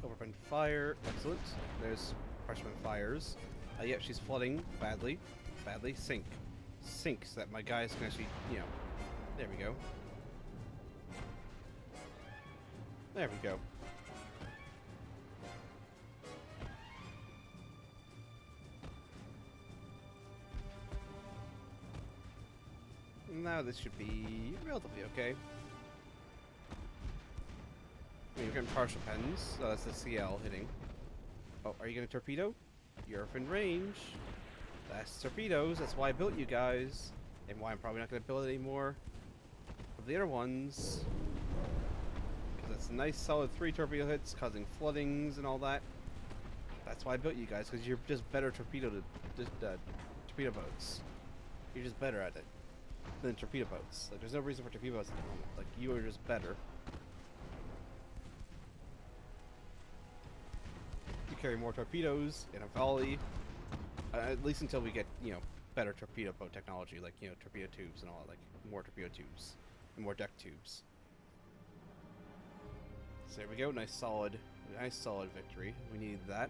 Overpen fire. Excellent. There's parchment fires. Yep, she's flooding badly. Badly. Sink. Sink so that my guys can actually, you know. There we go. There we go. Now this should be relatively okay. I mean, we're getting partial pens. Oh, that's the CL hitting. Oh, are you gonna torpedo? You're in range. That's torpedoes. That's why I built you guys. And why I'm probably not gonna build any more of the other ones. Because it's nice solid 3 torpedo hits, causing floodings and all that. That's why I built you guys, because you're just better torpedo boats. You're just better at it than torpedo boats. Like, there's no reason for torpedo boats at the moment. Like, you are just better. carry more torpedoes in a volley. At least until we get, you know, better torpedo boat technology, like, you know, torpedo tubes and all that, like more torpedo tubes and more deck tubes. So there we go, nice solid victory. We needed that.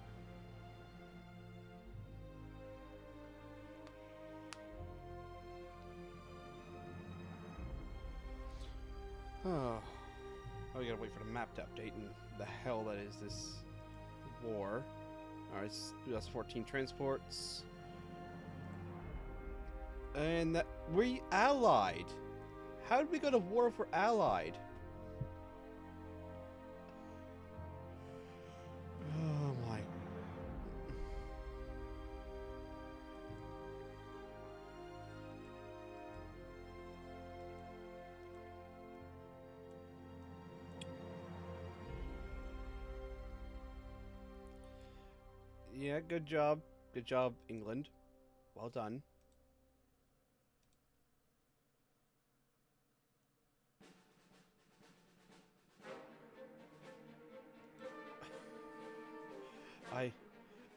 Oh, we gotta wait for the map to update, and the hell that is this war. Alright, that's 14 transports. And that we allied. How did we go to war if we're allied? Oh my. Yeah, good job. Good job, England. Well done.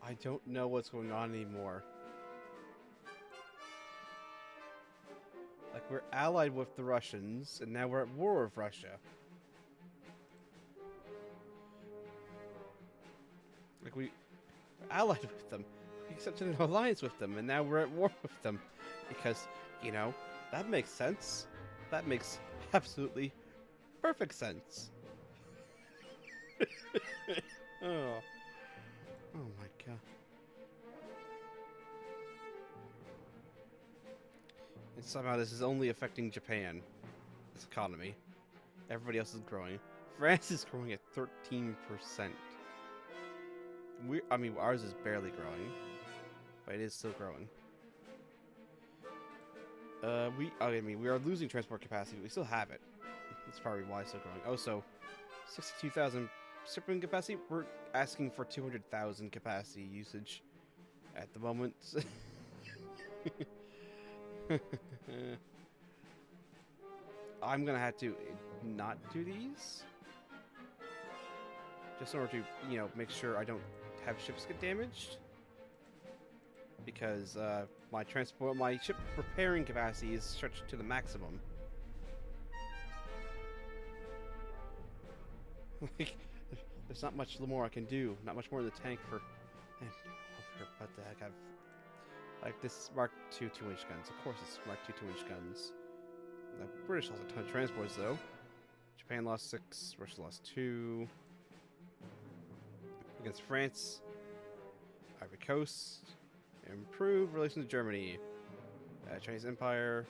I don't know what's going on anymore. Like, we're allied with the Russians, and now we're at war with Russia. Like, we're allied with them. We accepted an alliance with them, and now we're at war with them. Because, you know, that makes sense. That makes absolutely perfect sense. Oh. Oh my god. And somehow this is only affecting Japan. Its economy. Everybody else is growing. France is growing at 13%. I mean, ours is barely growing. But it is still growing. We are losing transport capacity, but we still have it. That's probably why it's still growing. Oh, so 62,000 shipping capacity. We're asking for 200,000 capacity usage at the moment. I'm gonna have to not do these, just in order to, you know, make sure I don't have ships get damaged. Because my ship repairing capacity is stretched to the maximum. Like, there's not much more I can do. Not much more in the tank for. What the heck? Like, this is Mark II 2-inch guns. Of course, it's Mark II 2-inch guns. The British lost a ton of transports, though. Japan lost 6. Russia lost 2. Against France, Ivory Coast. Improved relations with Germany. Chinese Empire.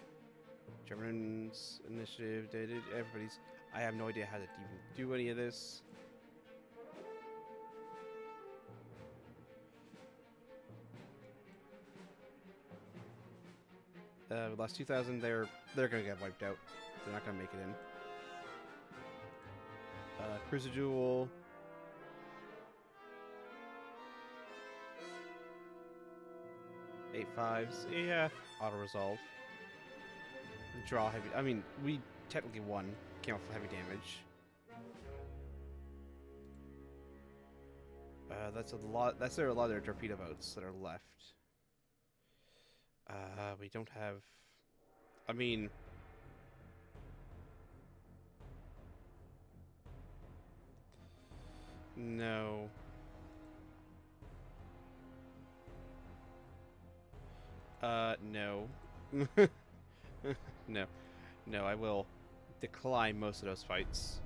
Germans initiative. Everybody's. I have no idea how to even do any of this. We lost 2,000. They're gonna get wiped out. They're not gonna make it in. Cruiser duel. Eight fives. Yeah. Auto resolve. Draw heavy. I mean, we technically won. Came off heavy damage. That's a lot. That's a lot of their torpedo boats that are left. We don't have. I mean. No. No. No. No, I will decline most of those fights.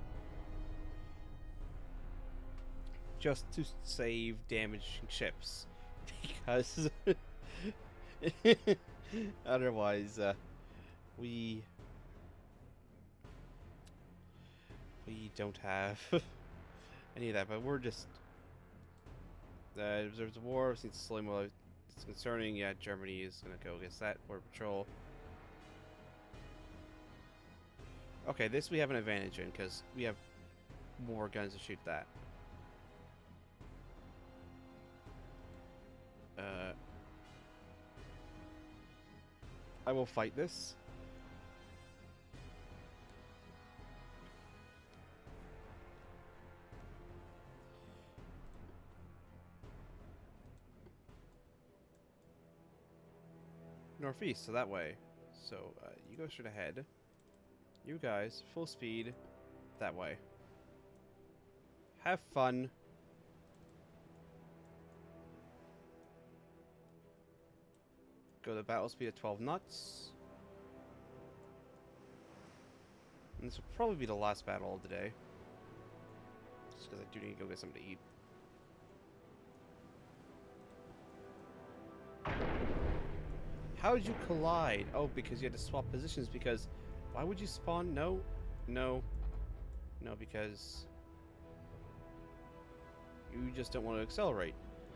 Just to save damaged ships. Because otherwise, we don't have any of that, but we're just there's a war. Since slowly more it's concerning. Yeah, Germany is gonna go against that border patrol. Okay, this we have an advantage in because we have more guns to shoot that. I will fight this. northeast, so that way. So, you go straight ahead. You guys, full speed, that way. Have fun. Go to battle speed at 12 knots. And this will probably be the last battle of the day. Just because I do need to go get something to eat. How did you collide? Oh, because you had to swap positions because... Why would you spawn? No. No. No, because... You just don't want to accelerate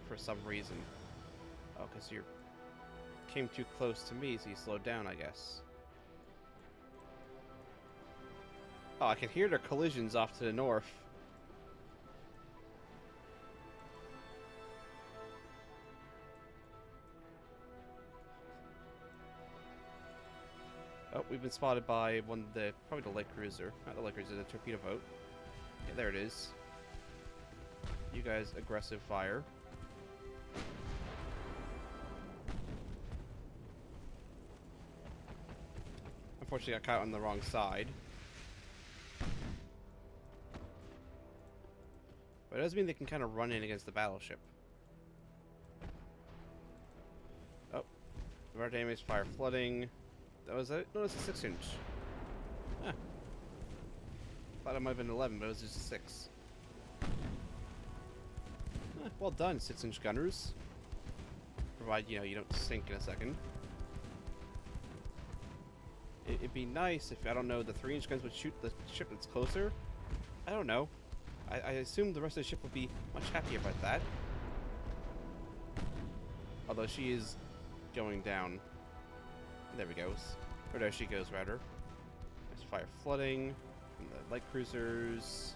for some reason. Oh, because you came too close to me, so you slowed down, I guess. Oh, I can hear their collisions off to the north. Oh, we've been spotted by one of the... Probably the light cruiser. Not the light cruiser, the torpedo boat. Yeah, there it is. You guys, aggressive fire. Unfortunately, I got caught on the wrong side. But it does mean they can kind of run in against the battleship. Oh. Radar damage, fire flooding. That was a... No, it's a 6-inch. Huh. Thought it might have been 11, but it was just a 6. Well done, 6-inch gunners. Provide, you know, you don't sink in a second. It'd be nice if, I don't know, the 3-inch guns would shoot the ship that's closer. I don't know. I assume the rest of the ship would be much happier about that. Although she is going down. There we go. Or there she goes, rather. There's fire flooding from the light cruisers.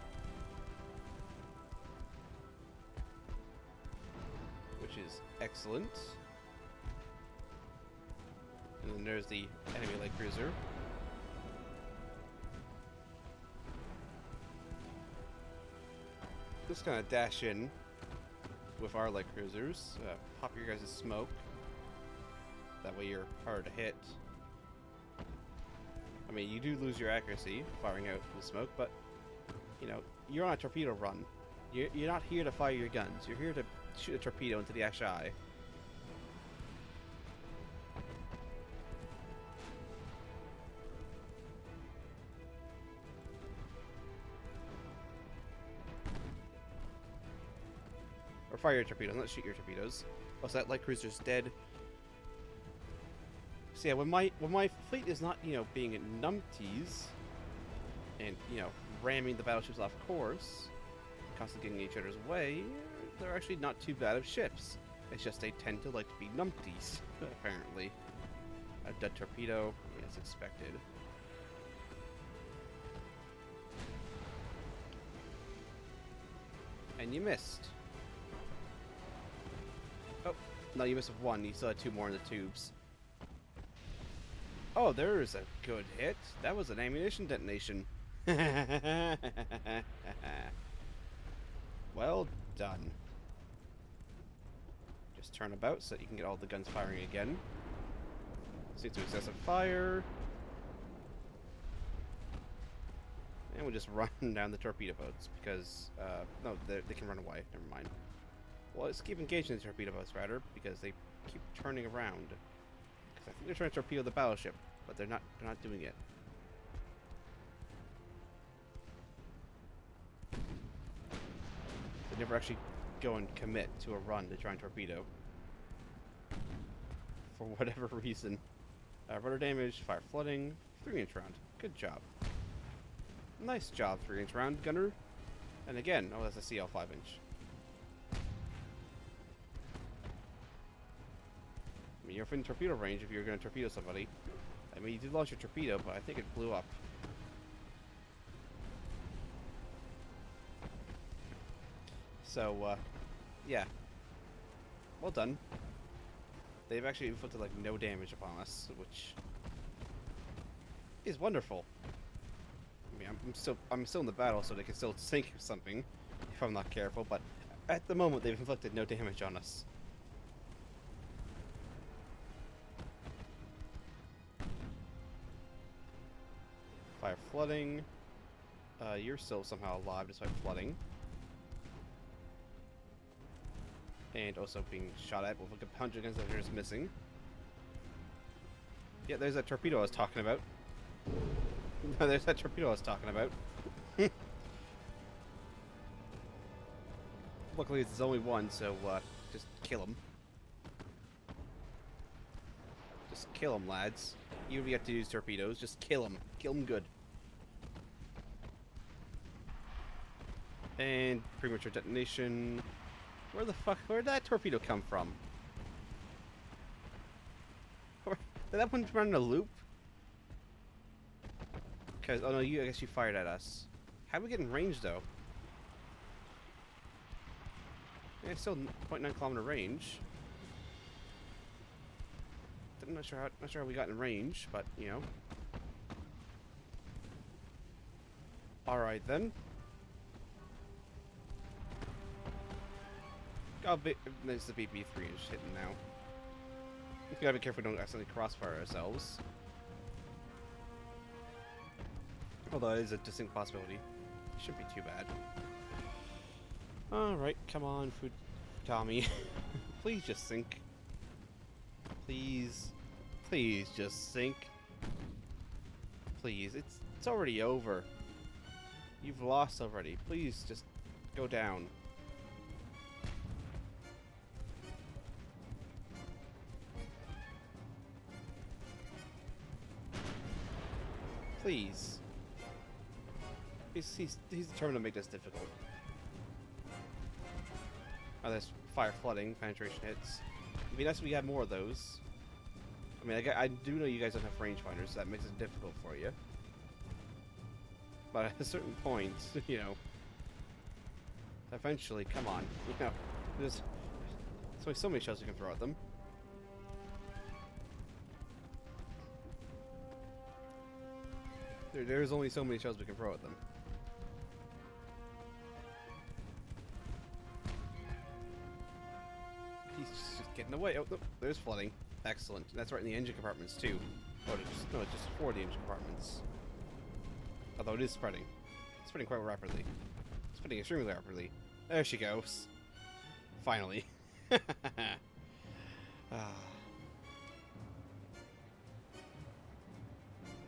Which is excellent. And then there's the enemy light cruiser. Just gonna dash in with our light cruisers. Pop your guys' smoke. That way you're harder to hit. I mean, you do lose your accuracy firing out the smoke, but, you know, you're on a torpedo run. You're not here to fire your guns. You're here to shoot a torpedo into the ash eye. Or fire your torpedoes, not shoot your torpedoes. Oh, so that light cruiser's dead. So yeah, when my fleet is not, you know, being numpties and, you know, ramming the battleships off course, constantly getting in each other's way, they're actually not too bad of ships. It's just they tend to like to be numpties, apparently. A dead torpedo, yeah, it's expected. And you missed. Oh, no, you missed with one. You still had 2 more in the tubes. Oh, there's a good hit. That was an ammunition detonation. Well done. Just turn about so that you can get all the guns firing again. See to excessive fire. And we'll just run down the torpedo boats because, no, they can run away. Never mind. Well, let's keep engaging the torpedo boats, rather, because they keep turning around. Because I think they're trying to torpedo the battleship, but they're not doing it. They never actually go and commit to a run to try and torpedo. For whatever reason. Rudder damage, fire flooding, 3-inch round. Good job. Nice job, 3-inch round, gunner. And again, oh, that's a CL 5-inch. I mean, you're within torpedo range if you're going to torpedo somebody. I mean, you did launch your torpedo, but I think it blew up. So, yeah. Well done. They've actually inflicted, like, no damage upon us, which is wonderful. I mean, I'm still in the battle, so they can still sink something if I'm not careful, but at the moment, they've inflicted no damage on us. Fire flooding. You're still somehow alive despite flooding. And also being shot at with like a punch against that they're just missing. Yeah, there's that torpedo I was talking about. No, there's that torpedo I was talking about. Luckily, it's only one, so just kill him. Just kill him, lads. You have to use torpedoes. Just kill him. Kill him good. And premature detonation. Where the fuck? Where'd that torpedo come from? Did that one run in a loop? Because, oh no, I guess you fired at us. How do we get in range, though? Yeah, it's still 0.9 kilometer range. I'm not sure how we got in range, but, you know. Alright, then. There's the BP-3 is hitting now. We gotta be careful we don't accidentally crossfire ourselves. Although it is a distinct possibility. Shouldn't be too bad. Alright, come on, Tommy. Please just sink. Please. Please just sink. Please. It's already over. You've lost already. Please just go down. Please. He's determined to make this difficult. Oh, there's fire flooding, penetration hits. It'd be nice if we had more of those. I mean, I do know you guys don't have rangefinders, so that makes it difficult for you. But at a certain point, you know, eventually, come on, you know, there's only so many shells you can throw at them. There's only so many shells we can throw at them. He's just getting away. Oh, there's flooding. Excellent. That's right in the engine compartments, too. Oh, no, it's just for the engine compartments. Although it is spreading. It's spreading quite rapidly. It's spreading extremely rapidly. There she goes. Finally.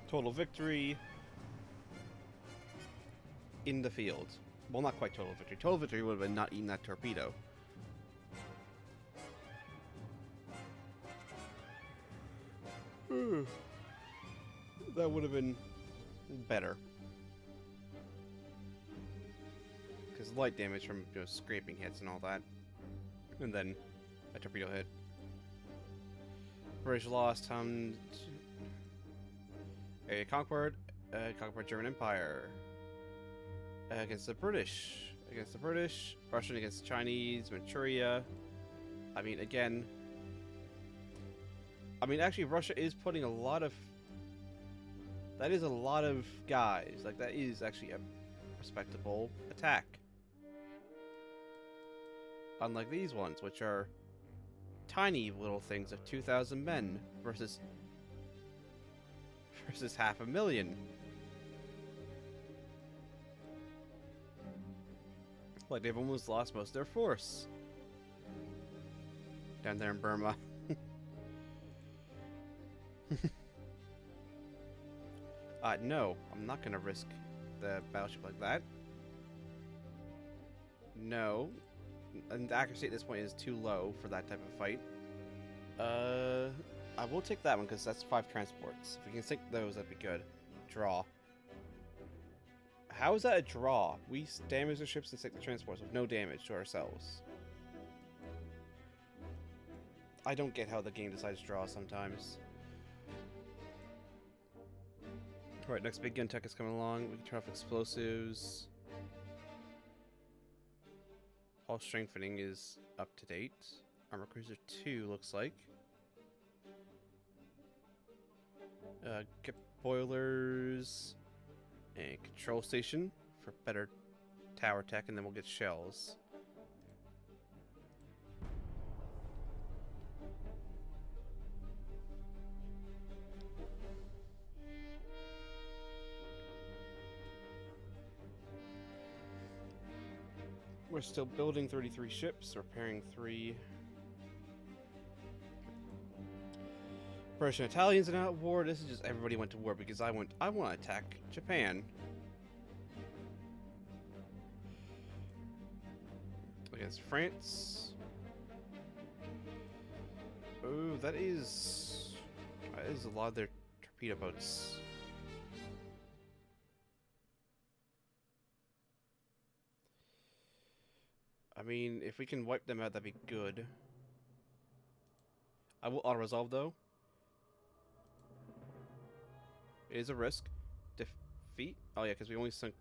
Total victory. In the field. Well, not quite total victory. Total victory would have been not eating that torpedo. That would have been better. Because light damage from, you know, scraping hits and all that. And then a torpedo hit. British lost. Conquered German Empire. Against the British. Russian against the Chinese. Manchuria. I mean, again. I mean, actually, Russia is putting a lot of... That is a lot of guys. Like, that is actually a respectable attack. Unlike these ones, which are tiny little things of 2,000 men versus 500,000. Like, they've almost lost most of their force. Down there in Burma. No, I'm not gonna risk the battleship like that. No. And the accuracy at this point is too low for that type of fight. I will take that one because that's 5 transports. If we can sink those, that'd be good. Draw. How is that a draw? We damage the ships and sink the transports with no damage to ourselves. I don't get how the game decides to draw sometimes. Alright, next big gun tech is coming along. We can turn off explosives. Hull strengthening is up to date. Armor Cruiser 2 looks like. Get boilers and control station for better tower tech, and then we'll get shells. We're still building 33 ships, repairing 3. British and Italians are now at war. This is just everybody went to war because I want to attack Japan. Against France. Oh, that is a lot of their torpedo boats. I mean, if we can wipe them out, that'd be good. I will auto-resolve, though. It is a risk. Defeat? Oh, yeah, because we only sunk...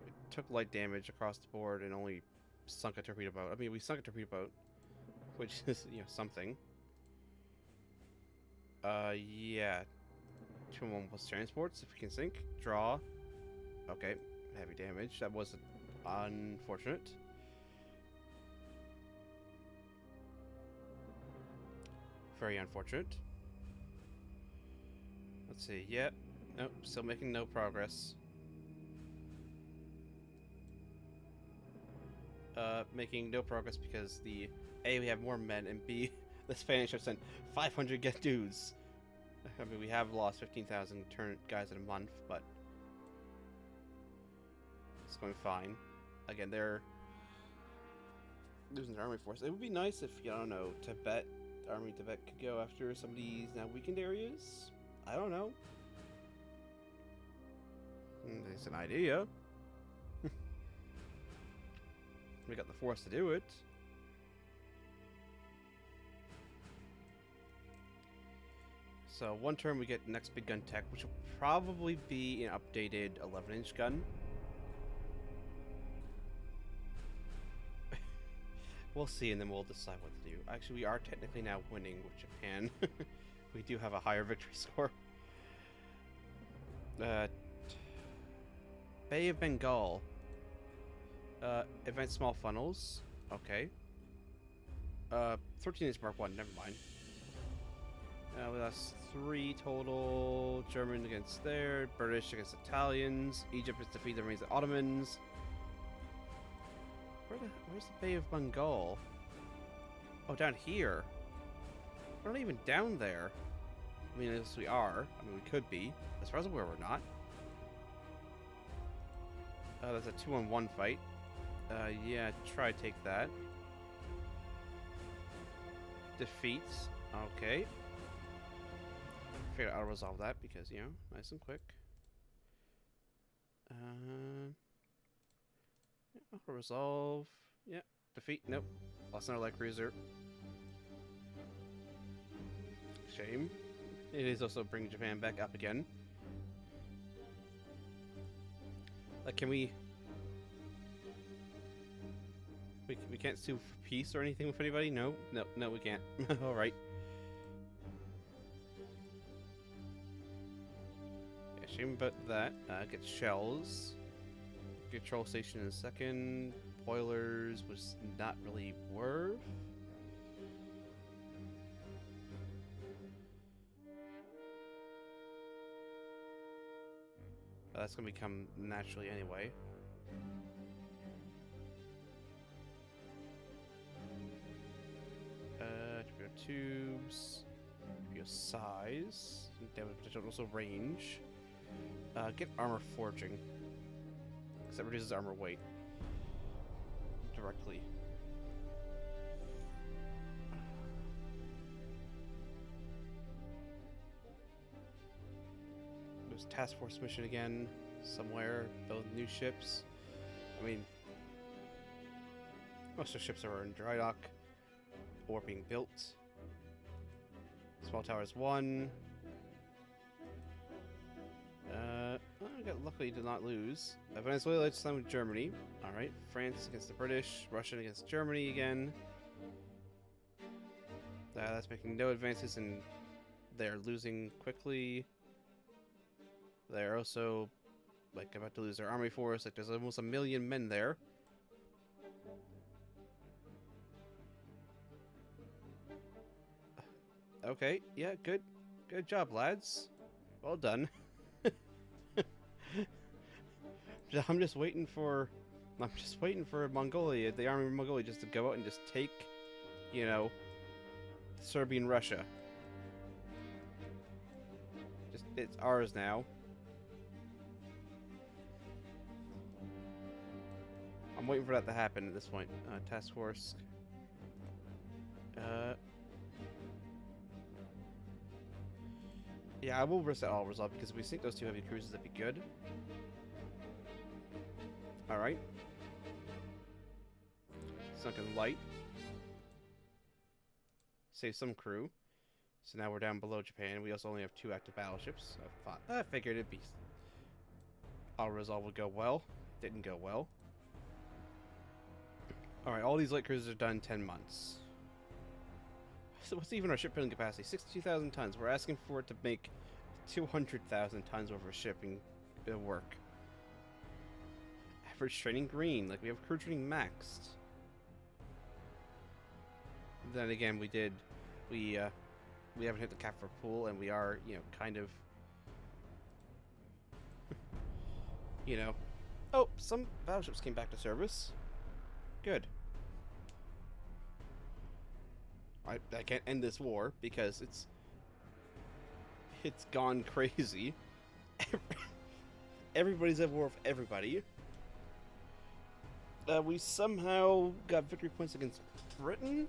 We took light damage across the board and only sunk a torpedo boat. I mean, we sunk a torpedo boat, which is, you know, something. Yeah. 2-1 plus transports, if we can sink. Draw. Okay, heavy damage. That was unfortunate. Very unfortunate. Let's see. Yep. Nope. Still making no progress. Making no progress because the A, we have more men, and B, the Spanish have sent 500 get dudes. I mean, we have lost 15,000 turn guys in a month, but it's going fine. Again, they're losing their army force. It would be nice if, I don't know, Army Tibet could go after some of these now weakened areas. I don't know. It's an idea. We got the force to do it. So one turn we get next big gun tech, which will probably be an updated 11-inch gun. We'll see, and then we'll decide what to do. Actually, we are technically now winning with Japan. We do have a higher victory score. Bay of Bengal. Advanced small funnels. Okay. 13-inch Mark 1, never mind. We lost 3 total. German against there. British against Italians. Egypt is defeated against the Ottomans. Where's the Bay of Bengal? Oh, down here. We're not even down there. I mean, yes, we are. I mean, we could be. As far as I'm aware, we're not. That's a 2-on-1 fight. Yeah, try to take that. Defeats. Okay. Figured I'll resolve that because, you know, nice and quick. I'll resolve. Yeah. Defeat. Nope. Lost another light cruiser. Shame. It is also bringing Japan back up again. Like, can we... We can't sue for peace or anything with anybody? No? No, we can't. Alright. Yeah, shame about that. Get shells. Control station in a second. Boilers was not really worth. That's gonna become naturally anyway. Torpedo tubes. Torpedo size. Damage potential, also range. Get armor forging. Because that reduces armor weight. Directly. There's task force mission again. Somewhere. Build new ships. I mean, most of the ships are in dry dock or being built. Small towers 1. Luckily did not lose. Venezuela this time with Germany. Alright. France against the British. Russia against Germany again. That's making no advances, and they're losing quickly. They're also like about to lose their army force. Like there's almost 1 million men there. Okay, yeah, good job, lads. Well done. I'm just waiting for I'm just waiting for Mongolia, the army of Mongolia, just to go out and just take, you know, Serbian Russia. Just, it's ours now. I'm waiting for that to happen at this point. Task Force. Yeah, I will risk that all resolve because if we sink those 2 heavy cruisers, that'd be good. Alright. Sunken Light. Save some crew. So now we're down below Japan. We also only have 2 active battleships. I figured it'd be... All resolve would go well. Didn't go well. Alright, all these light cruisers are done in 10 months. So what's even our shipbuilding capacity? 62,000 tons. We're asking for it to make 200,000 tons over shipping work. Average training green. Like, we have crew training maxed. Then again, we haven't hit the cap for pool, and we are, you know, kind of... you know... Oh, some battleships came back to service. Good. I can't end this war because it's gone crazy. Everybody's at war with everybody. We somehow got victory points against Britain.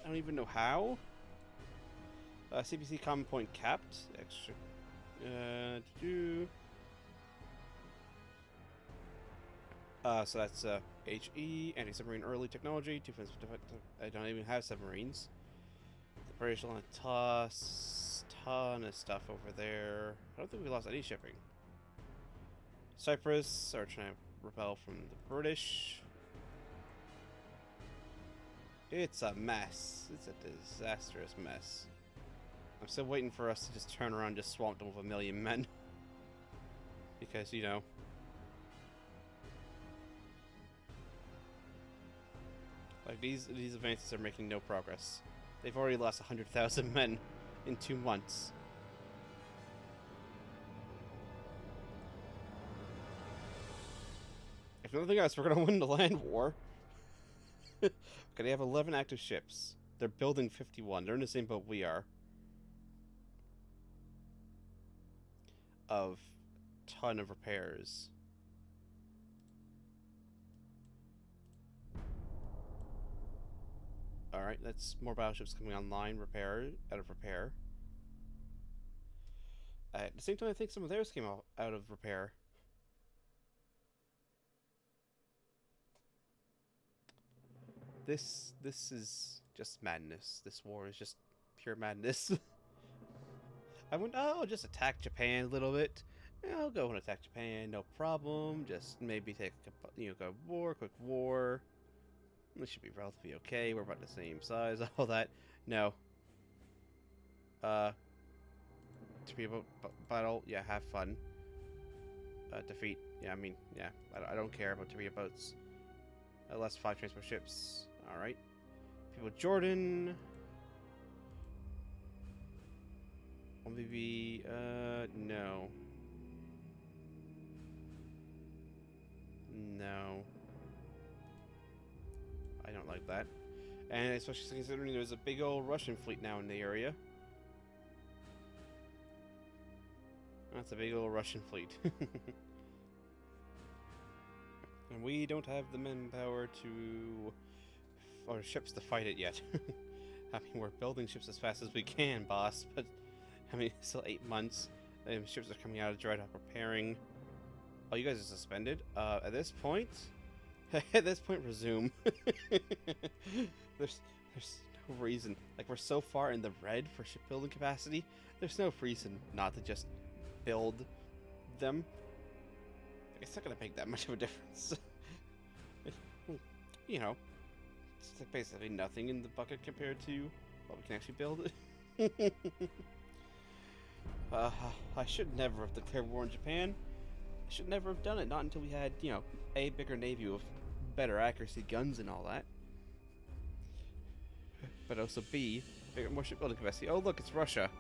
I don't even know how. CPC common point capped. Extra. So that's HE, anti-submarine early technology, defensive. I don't even have submarines. The British will toss ton of stuff over there. I don't think we lost any shipping. Cyprus are trying to rebel from the British. It's a mess. It's a disastrous mess. I'm still waiting for us to just turn around and just swamp them with 1 million men. Because, you know... like, these advances are making no progress. They've already lost 100,000 men in 2 months. If nothing else, we're gonna win the land war. Okay, they have 11 active ships. They're building 51. They're in the same boat we are. Of ton of repairs. Alright, that's more battleships coming online, out of repair. At the same time, I think some of theirs came out of repair. This is just madness. This war is just pure madness. I went, oh, I'll just attack Japan a little bit. Yeah, I'll go and attack Japan, no problem. Just maybe take a, go quick war. This should be relatively okay. We're about the same size. All that. No. Torpedo battle. Yeah, have fun. Defeat. Yeah, I mean, yeah. I don't care about torpedo boats. Less 5 transport ships. Alright. People Jordan. Maybe, no. No. I don't like that. And especially considering there's a big old Russian fleet now in the area. That's a big old Russian fleet. And we don't have the manpower to... or ships to fight it yet. I mean, we're building ships as fast as we can, boss, but... I mean, it's still 8 months. Ships are coming out of Dreadnought preparing. Oh, you guys are suspended? At this point... at this point, resume. There's no reason. Like, we're so far in the red for shipbuilding capacity, there's no reason not to just build them. It's not going to make that much of a difference. You know, it's like basically nothing in the bucket compared to what we can actually build. I should never have declared war on Japan. I should never have done it. Not until we had, you know, a bigger navy with better accuracy guns and all that. But also B, more shipbuilding capacity. Oh look, it's Russia.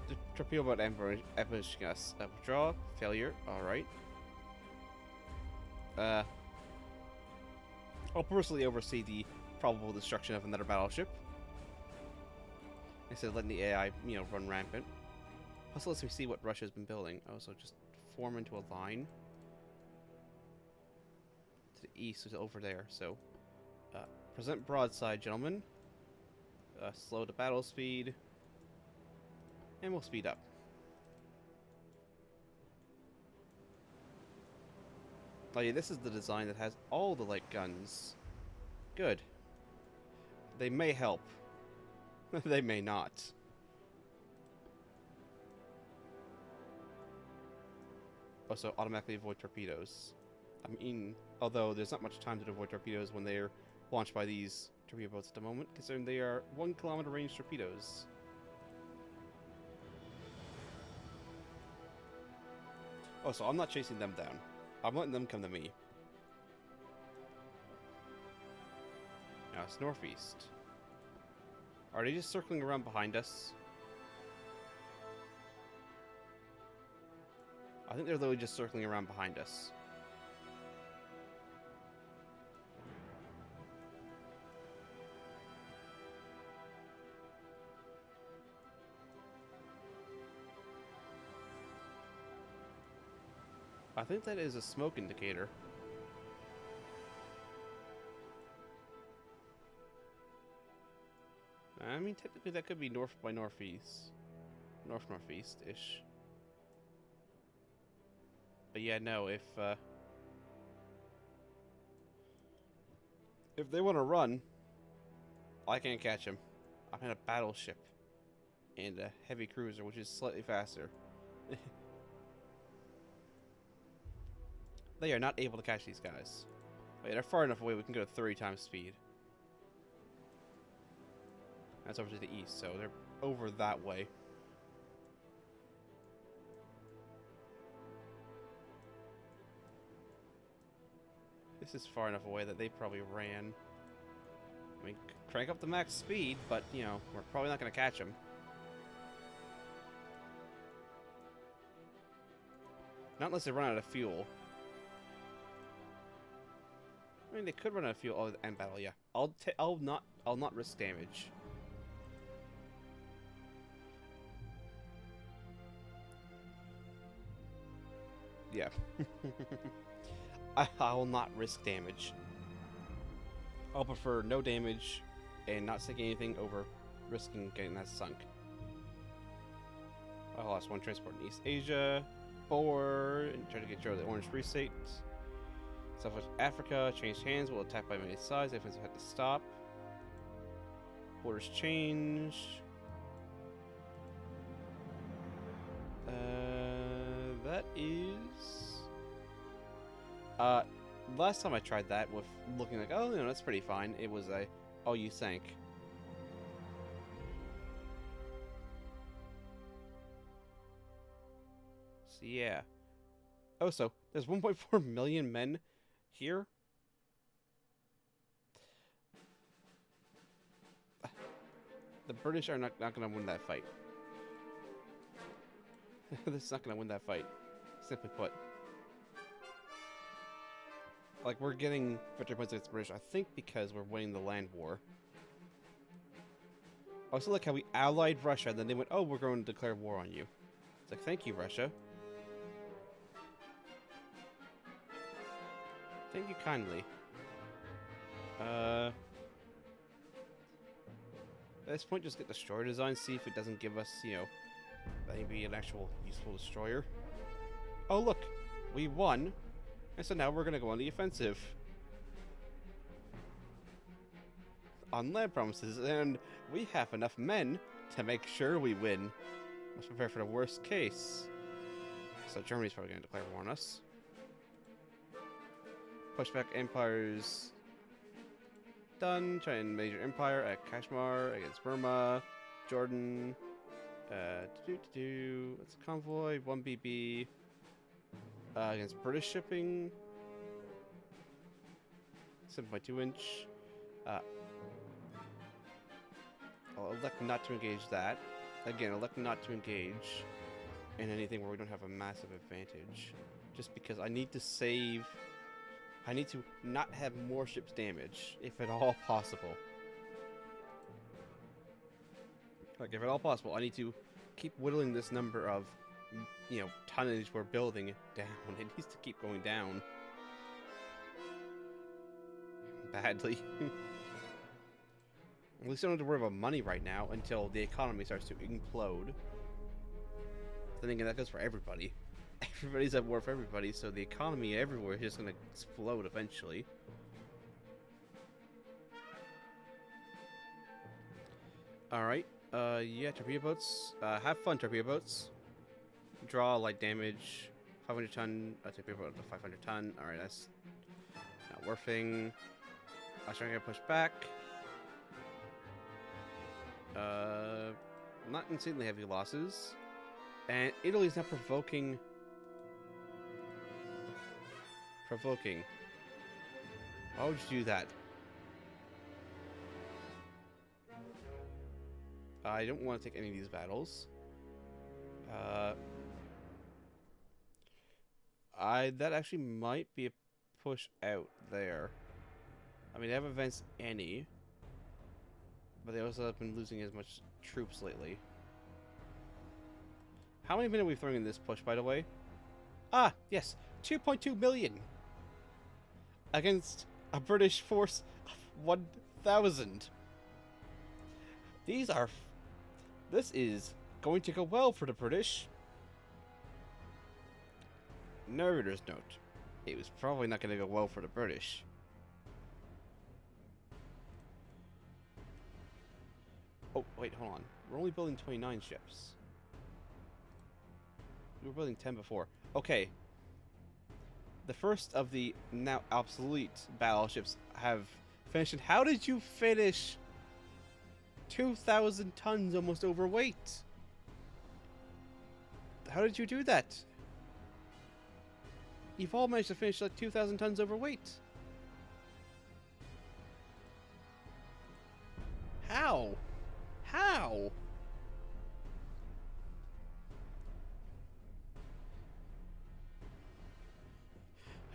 The torpedo boat ambushing us. Withdraw. Failure. Alright. I'll personally oversee the probable destruction of another battleship instead of letting the AI, run rampant. Also lets me see what Russia's been building. Oh, so just form into a line. To the east is over there, so... present broadside, gentlemen. Slow the battle speed. And we'll speed up. Oh yeah, this is the design that has all the light guns. Good. They may help. They may not. Also, automatically avoid torpedoes. I mean, although there's not much time to avoid torpedoes when they're launched by these torpedo boats at the moment, considering they are 1 kilometer range torpedoes. Oh, so I'm not chasing them down. I'm letting them come to me. Now it's northeast. Are they just circling around behind us? I think they're literally just circling around behind us. I think that is a smoke indicator. I mean, technically that could be north by northeast. North-northeast-ish. But yeah, no, if they want to run, I can't catch them. I'm in a battleship and a heavy cruiser, which is slightly faster. They are not able to catch these guys. But yeah, they're far enough away we can go to 30 times speed. That's over to the east, so they're over that way. This is far enough away that they probably ran. I mean, crank up the max speed, but, we're probably not going to catch them. Not unless they run out of fuel. I mean, they could run out of fuel. Oh, end battle, yeah. I'll not risk damage. Yeah. I will not risk damage. I'll prefer no damage and not sinking anything over risking getting that sunk. I lost 1 transport in East Asia. 4, and try to get rid of the Orange Free State. Southwest Africa changed hands. Will attack by many sides. Defense had to stop. Borders change. That is. Last time I tried that with looking like, oh, that's pretty fine. It was a, oh, you sank. So yeah. Oh, so there's 1.4 million men here. The British are not going to win that fight. This is not going to win that fight. Simply put. Like, we're getting victory points against the British, I think, because we're winning the land war. I also like how we allied Russia, and then they went, oh, we're going to declare war on you. It's like, thank you, Russia. Thank you kindly. At this point, just get destroyer design, see if it doesn't give us, maybe an actual useful destroyer. Oh, look! We won! And so now we're gonna go on the offensive. On land promises, and we have enough men to make sure we win. Let's prepare for the worst case. So Germany's probably gonna declare war on us. Pushback empires done. China major empire at Kashmir against Burma, Jordan. It's a convoy. 1 BB against British shipping. 7.2 inch. I'll elect not to engage that. Again, elect not to engage in anything where we don't have a massive advantage. Just because I need to save I need to not have more ships damage, if at all possible. Like, if at all possible, I need to keep whittling this number of, you know, tonnage we're building down. It needs to keep going down. Badly. At least I don't have to worry about money right now until the economy starts to implode. Then again, that goes for everybody. Everybody's at war for everybody, so the economy everywhere is just going to explode eventually. Alright, yeah, torpedo boats. Have fun, torpedo boats. Draw light damage. 500 ton, torpedo boat up to 500 ton. Alright, that's not worthing. I was trying to push back. Not insanely heavy losses. And Italy's not provoking. Why would you do that? I don't want to take any of these battles. That actually might be a push out there. I mean, they haven't advanced any, but they also have been losing as much troops lately. How many men are we throwing in this push, by the way? Ah, yes, 2.2 million against a British force of 1,000. This is going to go well for the British. Narrator's note. It was probably not going to go well for the British. Oh, wait, hold on. We're only building 29 ships. We were building 10 before. Okay. The first of the now obsolete battleships have finished. How did you finish 2,000 tons almost overweight? How did you do that? You've all managed to finish like 2,000 tons overweight. How? How?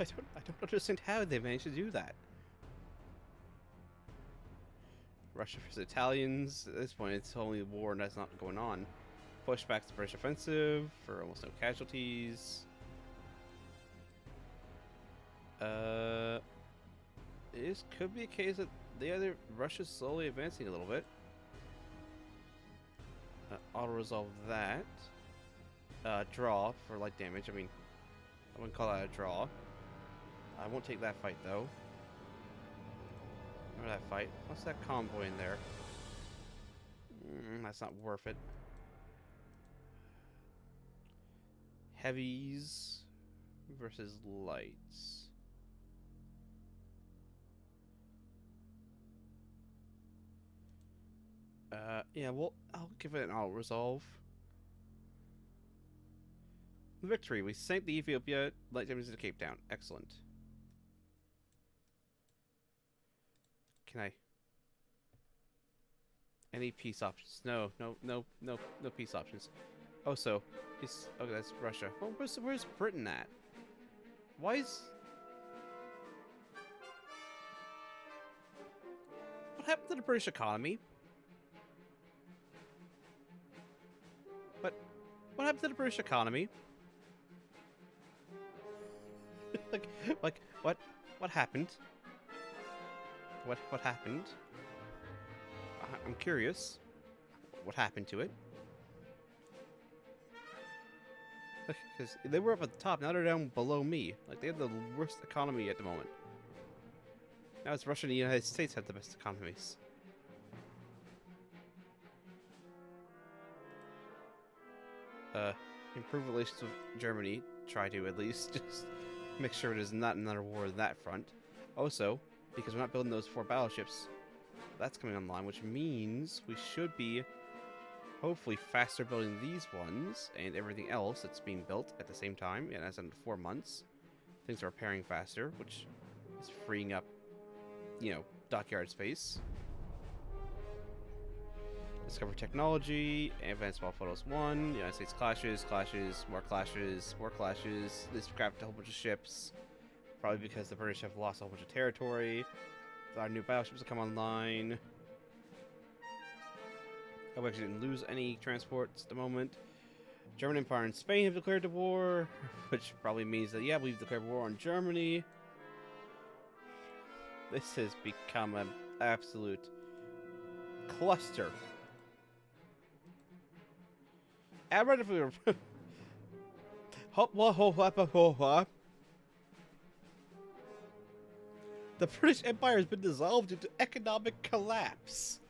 I don't understand how they managed to do that. Russia versus Italians. At this point, it's only a war and that's not going on. Push back to the British offensive for almost no casualties. This could be a case that Russia's slowly advancing a little bit. Auto resolve that. Draw for light damage. I mean, I wouldn't call that a draw. I won't take that fight though. Remember that fight? What's that convoy in there? That's not worth it. Heavies versus lights. Yeah, well, I'll give it an auto resolve. Victory. We sank the Ethiopia. Light damage to Cape Town. Excellent. Can I? Any peace options? No peace options. Oh, so it's okay. That's Russia. Well, where's Britain at? Why is? What happened to the British economy? What happened to the British economy? like what happened? What happened? I'm curious. What happened to it? Because they were up at the top, now they're down below me. Like, they have the worst economy at the moment. Now it's Russia and the United States have the best economies. Improve relations with Germany. Try to, at least. Just make sure there's not another war on that front. Also, because we're not building those 4 battleships, that's coming online, which means we should be hopefully faster building these ones and everything else that's being built at the same time. And that's in 4 months. Things are repairing faster, which is freeing up, you know, dockyard space. Discover technology, advanced small photos 1, United States clashes, more clashes. They scrapped a whole bunch of ships. Probably because the British have lost a whole bunch of territory. Our new battleships have come online. Oh, we actually didn't lose any transports at the moment. German Empire and Spain have declared the war, which probably means that, yeah, we've declared war on Germany. This has become an absolute cluster. Admiral, if we were... The British Empire has been dissolved due to economic collapse.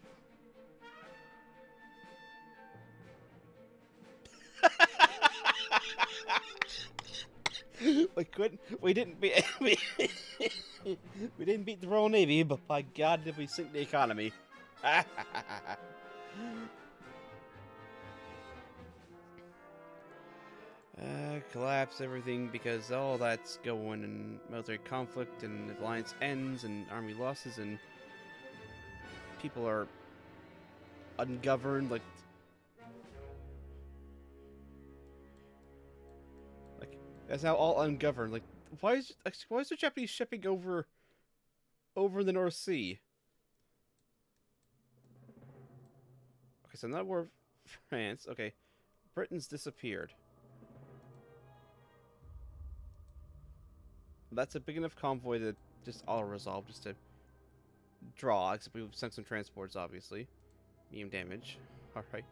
We didn't beat we didn't beat the Royal Navy, but by God did we sink the economy. Collapse everything because all that's going in military conflict and alliance ends and army losses and people are ungoverned, like that's now all ungoverned. Like why is the Japanese shipping over the North Sea? Okay, so not war of France. Okay, Britain's disappeared. That's a big enough convoy to just auto-resolve, just to draw, except we've sunk some transports, obviously. Medium damage. Alright.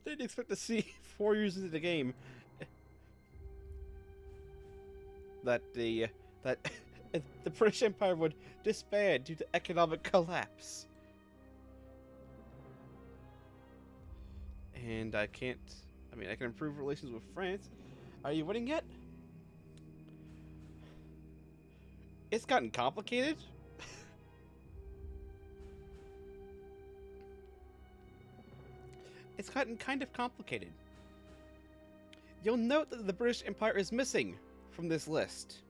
Didn't expect to see 4 years into the game that the British Empire would disband due to economic collapse. And I can't... I mean, I can improve relations with France. Are you winning yet? It's gotten complicated. It's gotten kind of complicated. You'll note that the British Empire is missing from this list.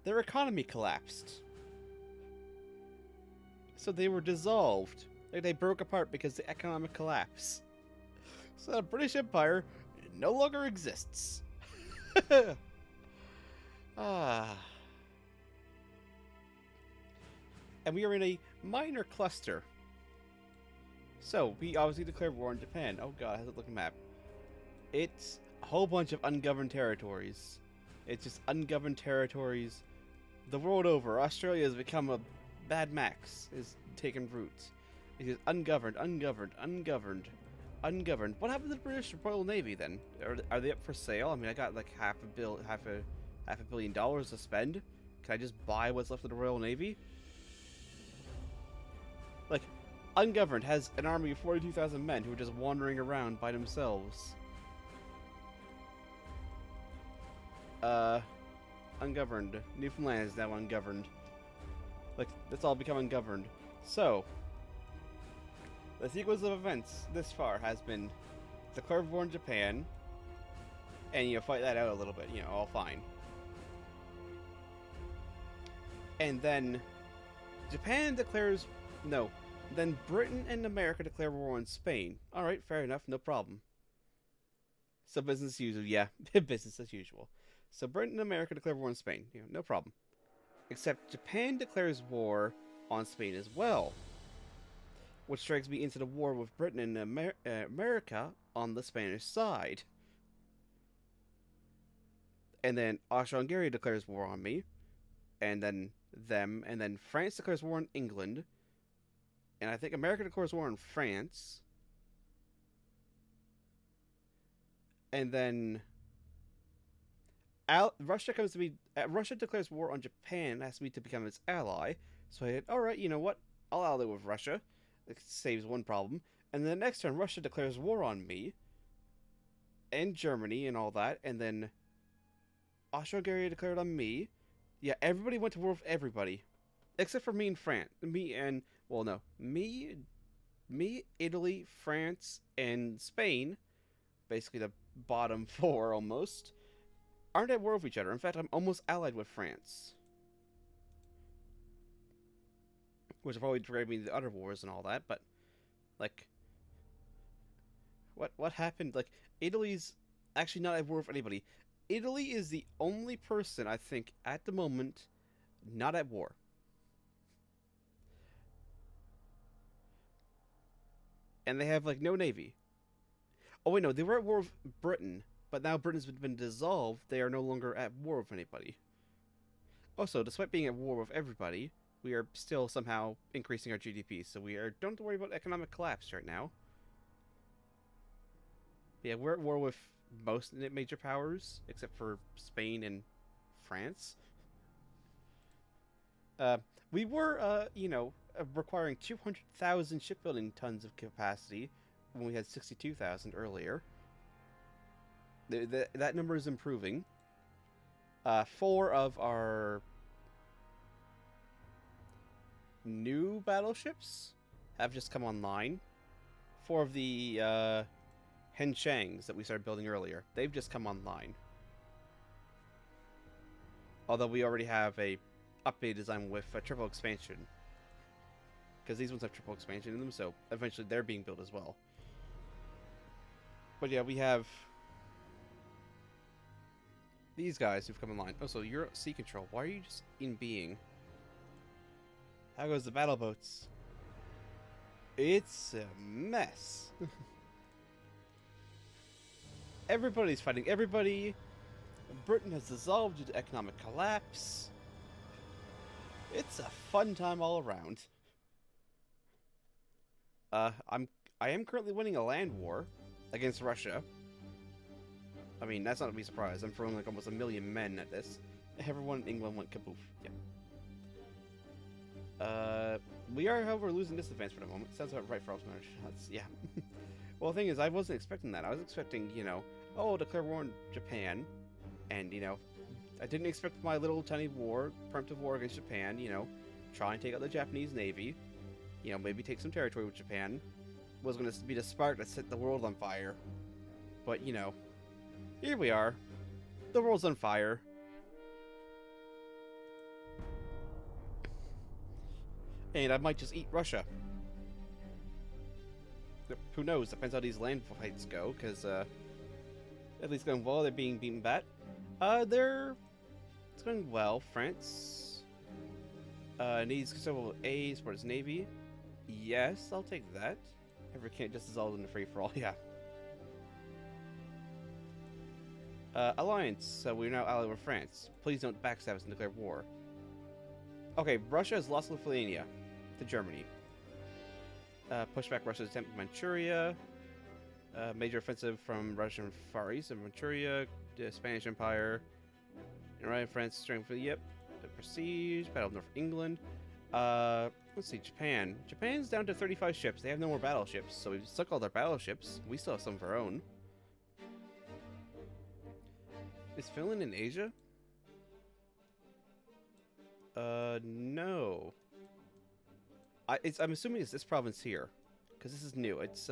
Their economy collapsed. So they were dissolved. Like they broke apart because of the economic collapse. So the British Empire no longer exists. And we are in a minor cluster. So, we obviously declared war on Japan. Oh god, how's it look at the map? It's a whole bunch of ungoverned territories. It's just ungoverned territories the world over. Australia has become a Mad Max, is taking root. It is ungoverned, ungoverned, ungoverned, ungoverned. What happened to the British Royal Navy then? Are they up for sale? I mean, I got like half a billion dollars to spend. Can I just buy what's left of the Royal Navy? Like, ungoverned has an army of 42,000 men who are just wandering around by themselves. Ungoverned. Newfoundland is now ungoverned. Like, that's all become ungoverned. So, the sequence of events this far has been declare war in Japan, and you fight that out a little bit, you know, all fine. And then Japan declares no. Then Britain and America declare war on Spain. Alright, fair enough, no problem. So business as usual, yeah, business as usual. So Britain and America declare war on Spain, you know, no problem. Except Japan declares war on Spain as well. Which drags me into the war with Britain and America on the Spanish side. And then Austria-Hungary declares war on me. And then them. And then France declares war on England. And I think America declares war on France. And then Russia comes to be... Russia declares war on Japan, asks me to become its ally. So I said, alright, you know what? I'll ally with Russia. It saves one problem. And then the next turn, Russia declares war on me. And Germany and all that. And then Austria-Hungary declared on me. Yeah, everybody went to war with everybody. Except for me and France. Me and... Well, no. Me, Italy, France, and Spain, basically the bottom four almost, aren't at war with each other. In fact, I'm almost allied with France. Which will probably drag me to the other wars and all that, but, like, What happened? Like, Italy's actually not at war with anybody. Italy is the only person I think at the moment not at war. And they have like no navy. Oh wait, no, they were at war with Britain, but now Britain's been dissolved. They are no longer at war with anybody. Also, despite being at war with everybody, we are still somehow increasing our GDP, so don't have to worry about economic collapse right now. Yeah, we're at war with most major powers except for Spain and France. Uh, we were, requiring 200,000 shipbuilding tons of capacity when we had 62,000 earlier. That number is improving. Four of our new battleships have just come online. Four of the Henshangs that we started building earlier, they've just come online. Although we already have a updated design with a triple expansion. Because these ones have triple expansion in them, so eventually they're being built as well. But yeah, we have these guys who've come online. Oh, so you're at sea control. Why are you just in being? How goes the battle boats? It's a mess. Everybody's fighting everybody. Britain has dissolved due to economic collapse. It's a fun time all around. I am currently winning a land war against Russia. I mean, that's not to be surprised. I'm throwing like almost 1 million men at this. Everyone in England went kaboof. Yeah. We are, however, losing this advance for the moment. Sounds about right for us. Yeah. Well, the thing is, I wasn't expecting that. I was expecting, declare war on Japan. And, I didn't expect my little tiny war, preemptive war against Japan, try and take out the Japanese Navy. Maybe take some territory with Japan. Was going to be the spark that set the world on fire. But, here we are. The world's on fire. And I might just eat Russia. Who knows? Depends how these land fights go, because, at least going well, they're being beaten back. It's going well. France, needs considerable aid for its navy. Yes, I'll take that. Ever can't just dissolve in the free-for-all, yeah. Alliance, so we're now allied with France. Please don't backstab us and declare war. Okay, Russia has lost Lithuania to Germany. Push back Russia's attempt in Manchuria. Major offensive from Russian Far East and Manchuria. The Spanish Empire. And right, France strength. Yep. The Prestige. Battle of North England. Let's see, Japan. Japan's down to 35 ships. They have no more battleships, so we've stuck all their battleships. We still have some of our own. Is Finland in Asia? No. I'm assuming it's this province here, because this is new. It's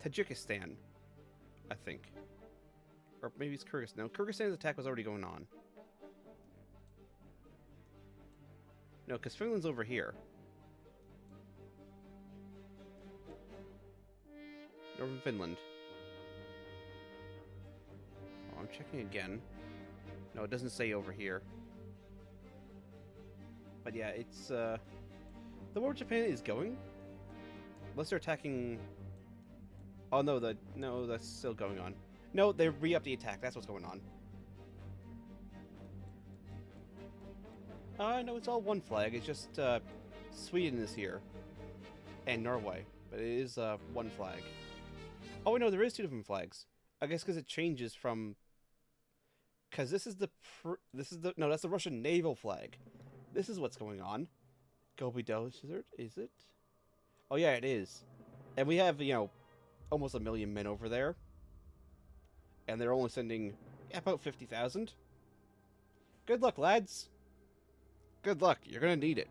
Tajikistan, I think, or maybe it's Kyrgyzstan. No, Kyrgyzstan's attack was already going on. No, because Finland's over here. Northern Finland. Oh, I'm checking again. No, it doesn't say over here. But yeah, it's the war with Japan is going. Unless they're attacking. Oh no, that's still going on. No, they re-upped the attack. That's what's going on. No, it's all one flag. It's just Sweden is here, and Norway, but it is one flag. Oh wait, no, there is two different flags. I guess because it changes from. Because this is the no, that's the Russian naval flag. This is what's going on. Gobi Desert, is it? Oh yeah, it is. And we have, almost 1 million men over there. And they're only sending about 50,000. Good luck, lads. Good luck. You're gonna need it.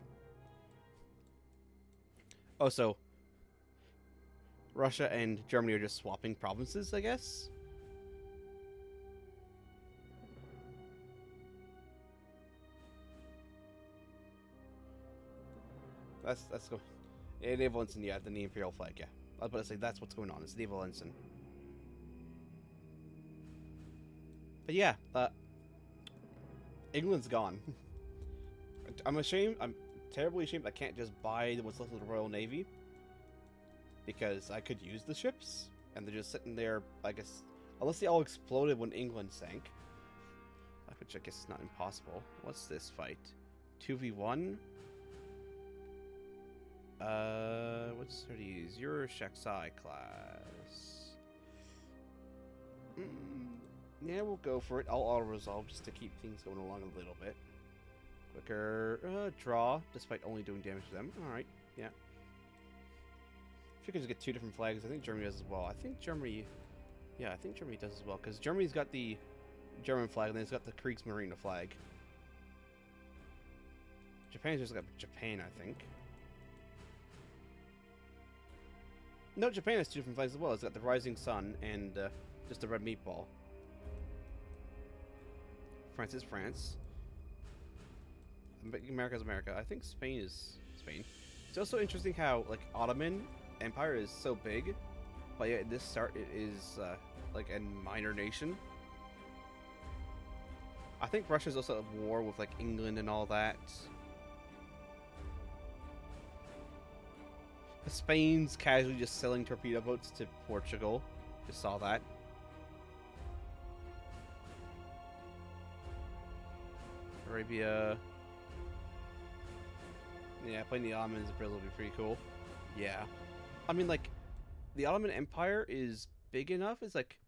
Oh, so Russia and Germany are just swapping provinces, I guess? That's cool. Enable the Imperial flag, yeah. I was about to say that's what's going on. It's the evil ensign. But yeah, England's gone. I'm ashamed. I'm terribly ashamed I can't just buy what's left of the Royal Navy. Because I could use the ships, and they're just sitting there, I guess, unless they all exploded when England sank. Which I guess is not impossible. What's this fight? 2v1? What's her use? Your Shaxai class. Yeah, we'll go for it. I'll auto-resolve just to keep things going along a little bit. Quicker draw, despite only doing damage to them. Alright, yeah. If you could just get 2 different flags, I think Germany does as well. I think Germany... Yeah, I think Germany does as well, because Germany's got the German flag, and then it's got the Kriegsmarine flag. Japan's just got Japan, I think. No, Japan has 2 different flags as well. It's got the Rising Sun and just the red meatball. France is France. America's America. I think Spain is Spain. It's also interesting how, like, Ottoman Empire is so big, but yet at this start it is, like, a minor nation. I think Russia's also at war with, like, England and all that. Spain's casually just selling torpedo boats to Portugal. Just saw that. Arabia. Yeah, playing the Ottomans in Brazil would be pretty cool. Yeah. I mean, like, the Ottoman Empire is big enough. It's like,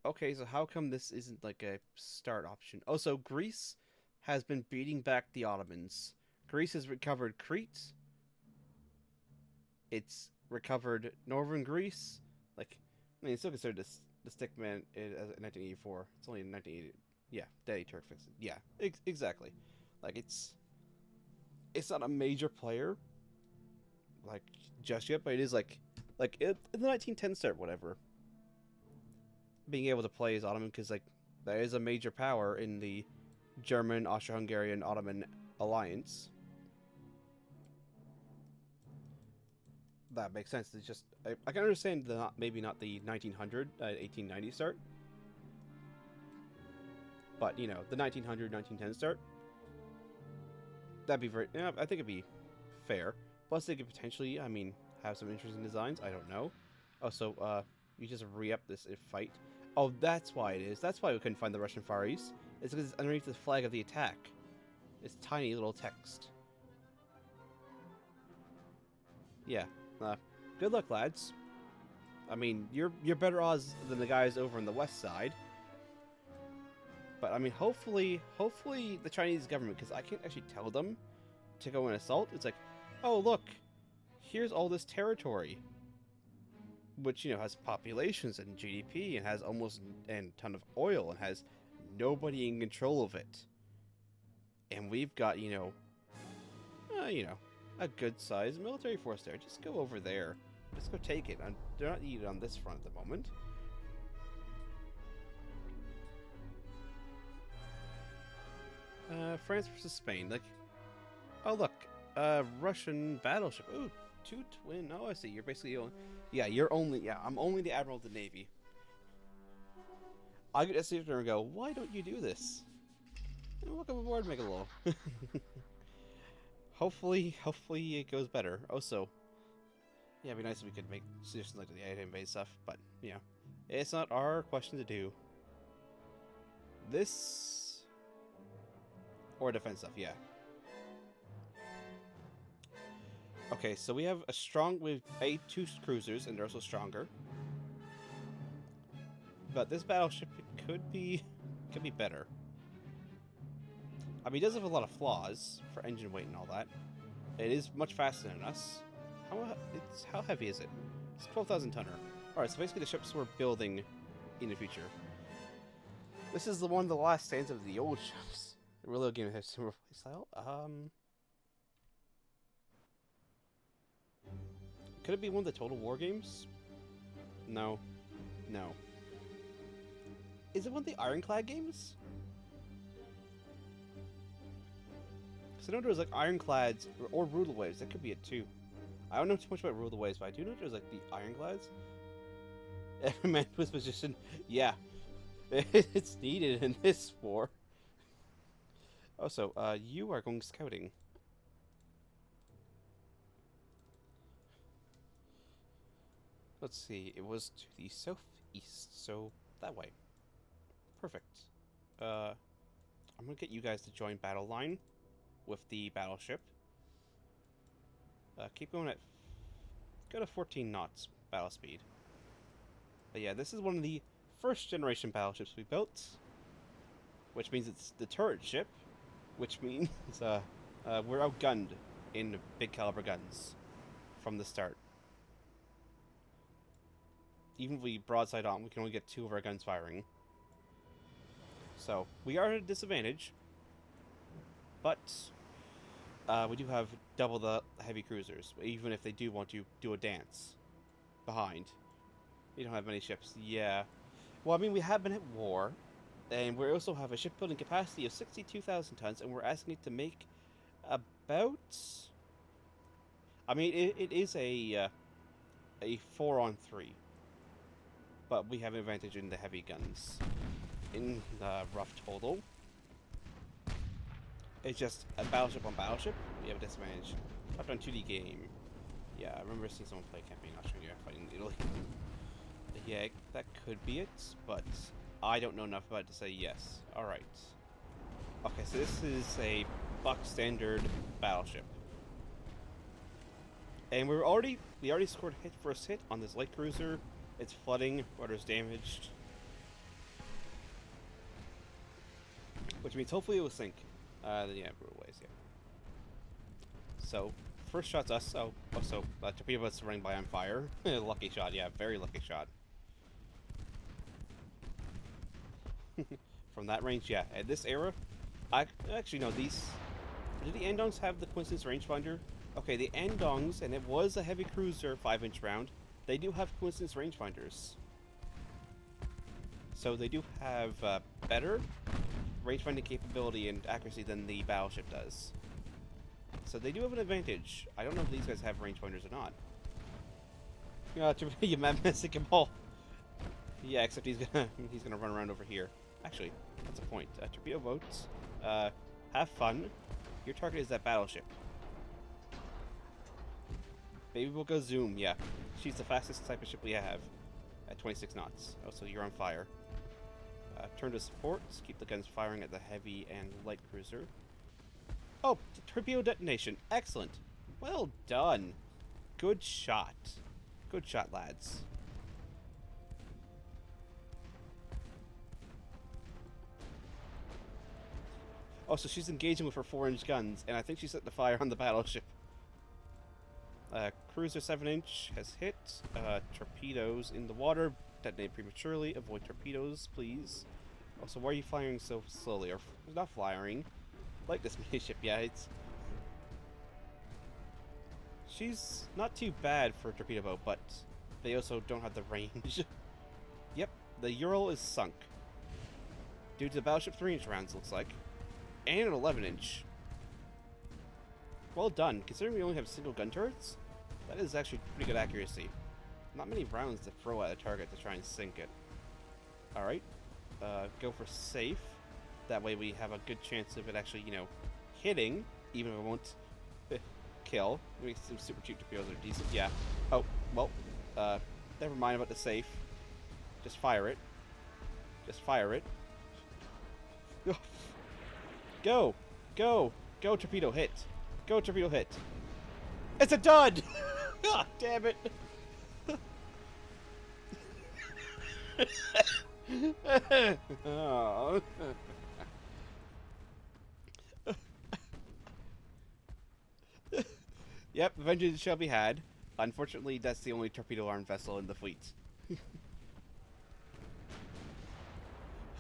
okay, so how come this isn't, like, a start option? Oh, so Greece has been beating back the Ottomans. Greece has recovered Crete. It's recovered northern Greece. Like, I mean, it's still considered the stickman as 1984. It's only in 1980. Yeah, Daddy Turk fixed it. Yeah, exactly. Like, it's not a major player, like, just yet, but it is, like in the 1910 start, whatever. Being able to play as Ottoman, because, like, that is a major power in the German, Austro-Hungarian, Ottoman alliance. That makes sense. It's just, I can understand maybe not the 1900, 1890 start. But, you know, the 1900, 1910 start. That'd be very, yeah, I think it'd be fair. Plus, they could potentially, I mean, have some interesting designs. I don't know. Also, you just re-up this fight. Oh, that's why it is. That's why we couldn't find the Russian Far East. It's because it's underneath the flag of the attack. It's tiny little text. Yeah. Good luck, lads. I mean, you're better odds than the guys over on the west side. But I mean, hopefully the Chinese government, because I can't actually tell them to go and assault. It's like, oh look, here's all this territory, which, you know, has populations and GDP and has almost a ton of oil and has nobody in control of it. And we've got, you know, a good-sized military force there. Just go over there. Just go take it. They're not needed on this front at the moment. France versus Spain. Like, oh look, Russian battleship. Ooh, 2 twin. Oh, I see. You're basically only. Yeah, I'm only the Admiral of the Navy. I could sit there and go, why don't you do this? And welcome aboard, Megalol. Hopefully it goes better. Also, yeah, it'd be nice if we could make suggestions like the item-based stuff, but, you know, it's not our question to do. This... or defense stuff, yeah. Okay, so we have with 2 cruisers, and they're also stronger. But this battleship could be better. I mean, it does have a lot of flaws for engine weight and all that. It is much faster than us. How heavy is it? It's 12,000 tonner. Alright, so basically the ships we're building in the future. This is one of the last stands of the old ships. The real game has similar playstyle. Could it be one of the Total War games? No. No. Is it one of the Ironclad games? Because I know there was like Ironclads or Brutal Waves. That could be it too. I don't know too much about Rule of the Waves, but I do know there's like the Ironclads. Every man to his position. Yeah, it's needed in this war. Also, you are going scouting. Let's see. It was to the southeast, so that way. Perfect. I'm gonna get you guys to join battle line with the battleship. Keep going at... Go to 14 knots battle speed. But yeah, this is one of the first generation battleships we built. Which means it's the turret ship. Which means we're outgunned in big caliber guns from the start. Even if we broadside on, we can only get 2 of our guns firing. So, we are at a disadvantage. But we do have double the heavy cruisers, even if they do want to do a dance behind. We don't have many ships. Yeah. Well, I mean, we have been at war, and we also have a shipbuilding capacity of 62,000 tons, and we're asking it to make about... I mean, it is a 4-on-3, but we have an advantage in the heavy guns. In rough total. It's just a battleship on battleship. We have a disadvantage. Top down 2D game. Yeah, I remember seeing someone play campaign Austria fighting Italy. Yeah, that could be it, but I don't know enough about it to say yes. Alright. Okay, so this is a Buck standard battleship. And we already scored first hit on this light cruiser. It's flooding, rudder's damaged. Which means hopefully it will sink. Yeah, brutal ways, yeah. So, first shot's us. Oh, also, torpedo boats running by on fire. Lucky shot, yeah, very lucky shot. From that range, yeah. At this era, actually no, these... Did the Andongs have the coincidence rangefinder? Okay, the Andongs, and it was a heavy cruiser, 5-inch round, they do have coincidence rangefinders. So they do have better rangefinding capability and accuracy than the battleship does. So they do have an advantage. I don't know if these guys have rangefinders or not. You missing him all. Yeah, except he's gonna run around over here. Actually, that's a point. Torpedo boats. Have fun. Your target is that battleship. Maybe we'll go zoom. Yeah, she's the fastest type of ship we have at 26 knots. Oh, so you're on fire. Turn to supports. Keep the guns firing at the heavy and light cruiser. Oh, torpedo detonation. Excellent. Well done. Good shot. Good shot, lads. Oh, so she's engaging with her 4-inch guns, and I think she set the fire on the battleship. Cruiser 7-inch has hit. Torpedoes in the water. Detonate prematurely. Avoid torpedoes, please. Also, why are you firing so slowly? Or not firing. Like this mini-ship, yeah, it's... She's not too bad for a torpedo boat, but they also don't have the range. Yep, the Ural is sunk. Due to the battleship 3-inch rounds, looks like. And an 11-inch. Well done. Considering we only have single gun turrets, that is actually pretty good accuracy. Not many rounds to throw at a target to try and sink it. Alright. Go for safe. That way we have a good chance of it actually, you know, hitting, even if it won't kill. Maybe some super cheap torpedoes are decent. Yeah. Oh, well, never mind about the safe. Just fire it. Just fire it. Go! Go! Go, torpedo, hit! Go, torpedo, hit! It's a dud! God damn it! Oh. Yep, vengeance shall be had. Unfortunately, that's the only torpedo-armed vessel in the fleet.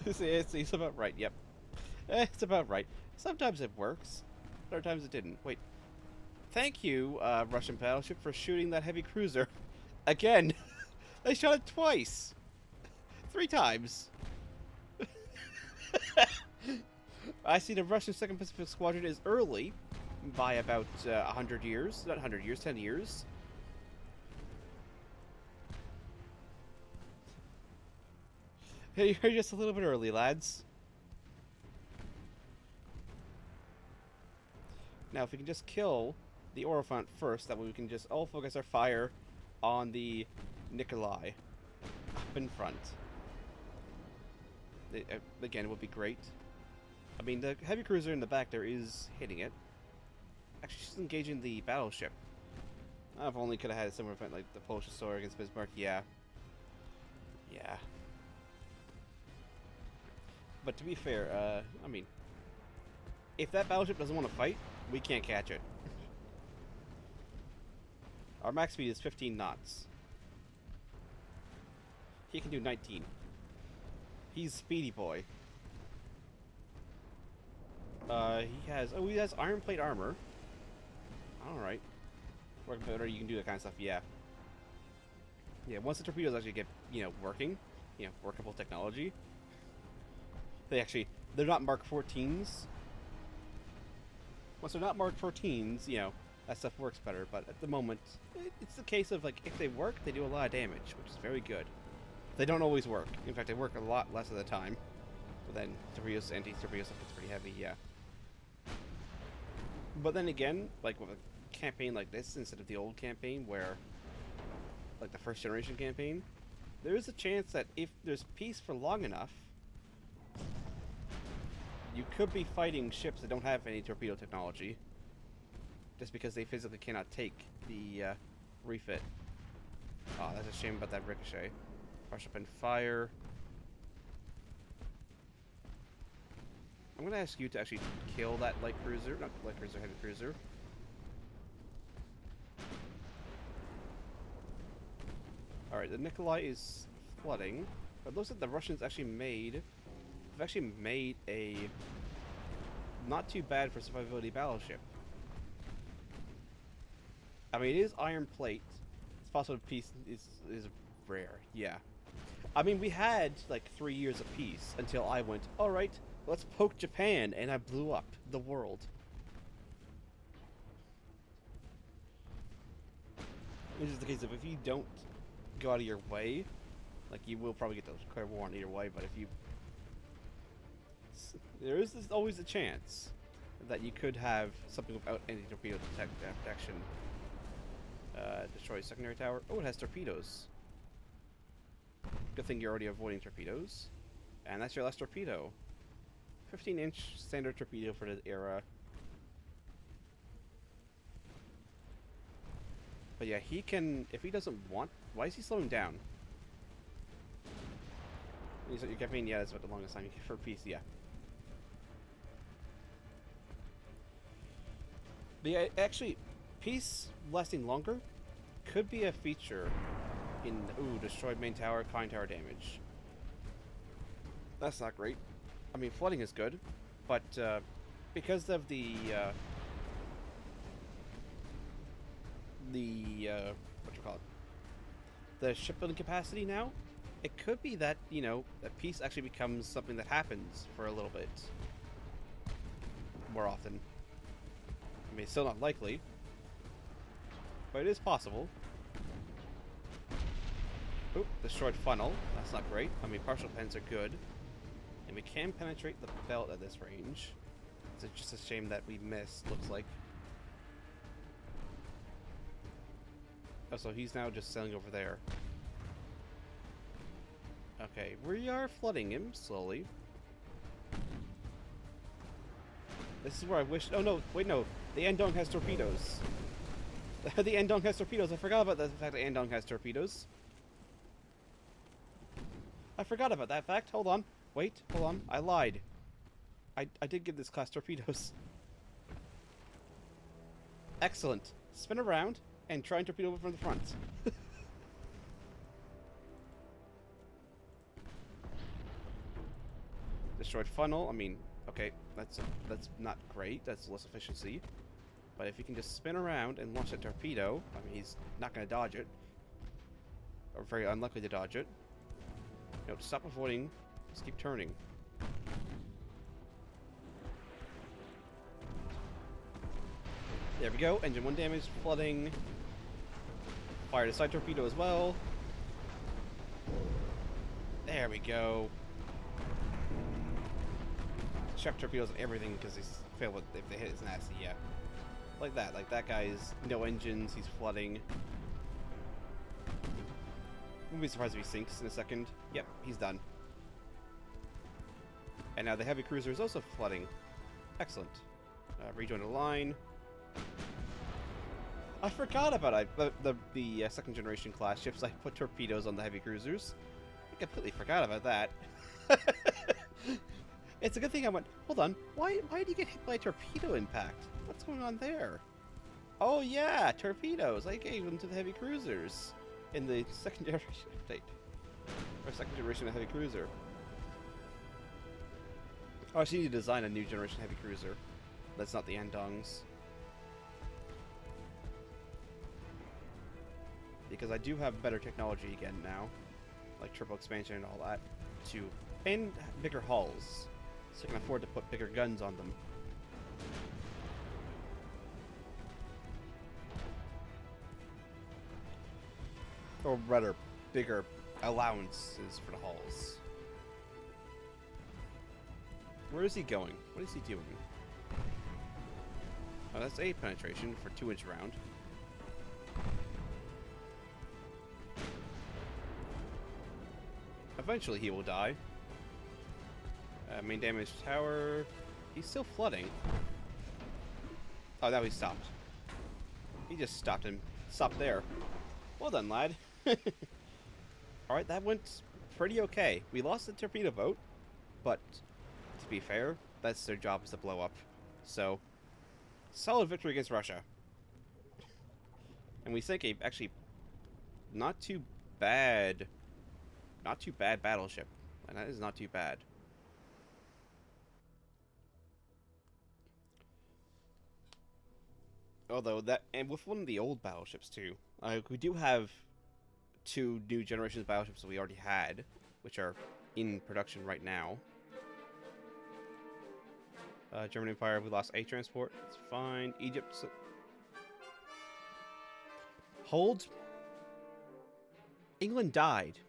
It's about right, yep. It's about right. Sometimes it works. Other times it didn't. Wait. Thank you, Russian battleship, for shooting that heavy cruiser. Again! They shot it twice! 3 times! I see the Russian 2nd Pacific Squadron is early by about 100 years. Not 100 years, 10 years. Hey, you're just a little bit early, lads. Now, if we can just kill the Orifant first, that way we can just all focus our fire on the Nikolai up in front. Again, it would be great. I mean, the heavy cruiser in the back there is hitting it. Actually, she's engaging the battleship. I've only could have had a similar event like the Polish destroyer against Bismarck. Yeah. Yeah. But to be fair, I mean, if that battleship doesn't want to fight, we can't catch it. Our max speed is 15 knots. He can do 19. He's Speedy Boy. He has iron plate armor. Alright. Working better, you can do that kind of stuff, yeah. Yeah, once the torpedoes actually get, working, workable technology, they're not Mark 14s. Once they're not Mark 14s, that stuff works better, but at the moment, it's the case of, if they work, they do a lot of damage, which is very good. They don't always work. In fact, they work a lot less of the time. But then, anti-torpedo stuff gets pretty heavy, yeah. But then again, with a campaign like this, instead of the old campaign where, the first generation campaign, there is a chance that if there's peace for long enough, you could be fighting ships that don't have any torpedo technology. Just because they physically cannot take the refit. Oh, that's a shame about that ricochet. Rush up and fire. I'm going to ask you to actually kill that light cruiser. Not light cruiser, heavy cruiser. Alright, the Nikolai is flooding. But it looks like the Russians actually made a not too bad for survivability battleship. I mean, it is iron plate. It's possible peace is rare, yeah. I mean, we had 3 years of peace until I went, alright, let's poke Japan, and I blew up the world. Which is the case of if you don't go out of your way, you will probably get the declare war on either way, but if you... There is always a chance that you could have something without any torpedo protection. Destroy secondary tower. Oh, it has torpedoes. Good thing you're already avoiding torpedoes. And that's your last torpedo. 15-inch standard torpedo for the era. But yeah, he can... If he doesn't want... Why is he slowing down? Your campaign, yeah, that's about the longest time you get for peace, yeah. But yeah, actually, peace lasting longer could be a feature in... Ooh, destroyed main tower, kind tower damage. That's not great. I mean, flooding is good, but because of the what you call it, the shipbuilding capacity now, it could be that that peace actually becomes something that happens for a little bit more often. I mean, it's still not likely, but it is possible. Oop, destroyed funnel. That's not great. I mean, partial pens are good. And we can penetrate the belt at this range. It's just a shame that we missed, looks like. Oh, so he's now just sailing over there. Okay, we are flooding him slowly. This is where I wish... Oh, no. Wait, no. The Andong has torpedoes. The Andong has torpedoes. I forgot about the fact that Andong has torpedoes. I forgot about that fact. Hold on. Wait, hold on. I lied. I did give this class torpedoes. Excellent. Spin around and try and torpedo from the front. Destroyed funnel. I mean, okay, that's not great. That's less efficiency. But if you can just spin around and launch a torpedo, I mean, he's not going to dodge it. Or very unlikely to dodge it. No, stop avoiding. Just keep turning. There we go. Engine 1 damage, flooding. Fired a side torpedo as well. There There we go. Shove torpedoes and everything because they fail if they hit his nasty, yeah. Like that. Like that guy's no engines, he's flooding. Wouldn't be surprised if he sinks in a second. Yep, he's done. And now the heavy cruiser is also flooding. Excellent. Rejoin the line. I forgot about the second generation class ships. I put torpedoes on the heavy cruisers. I completely forgot about that. It's a good thing I went, hold on, why did you get hit by a torpedo impact? What's going on there? Oh yeah, torpedoes. I gave them to the heavy cruisers in the second generation update. Or second generation of heavy cruiser. Oh, I actually need to design a new generation heavy cruiser. That's not the Andongs. Because I do have better technology again now. Like triple expansion and all that. And bigger hulls. So I can afford to put bigger guns on them. Or rather, bigger allowances for the hulls. Where is he going? What is he doing? Oh, that's 8 penetration for 2-inch round. Eventually he will die. Main damage tower. He's still flooding. Oh, now he stopped. He just stopped him. Stopped there. Well done, lad. Alright, that went pretty okay. We lost the torpedo boat, but to be fair, that's their job, is to blow up. So, solid victory against Russia. And we sank a actually not too bad battleship. And that is not too bad. Although that, and with one of the old battleships too, we do have 2 new generations of battleships that we already had, which are in production right now. German Empire, we lost a transport. It's fine. Egypt. Hold. England died.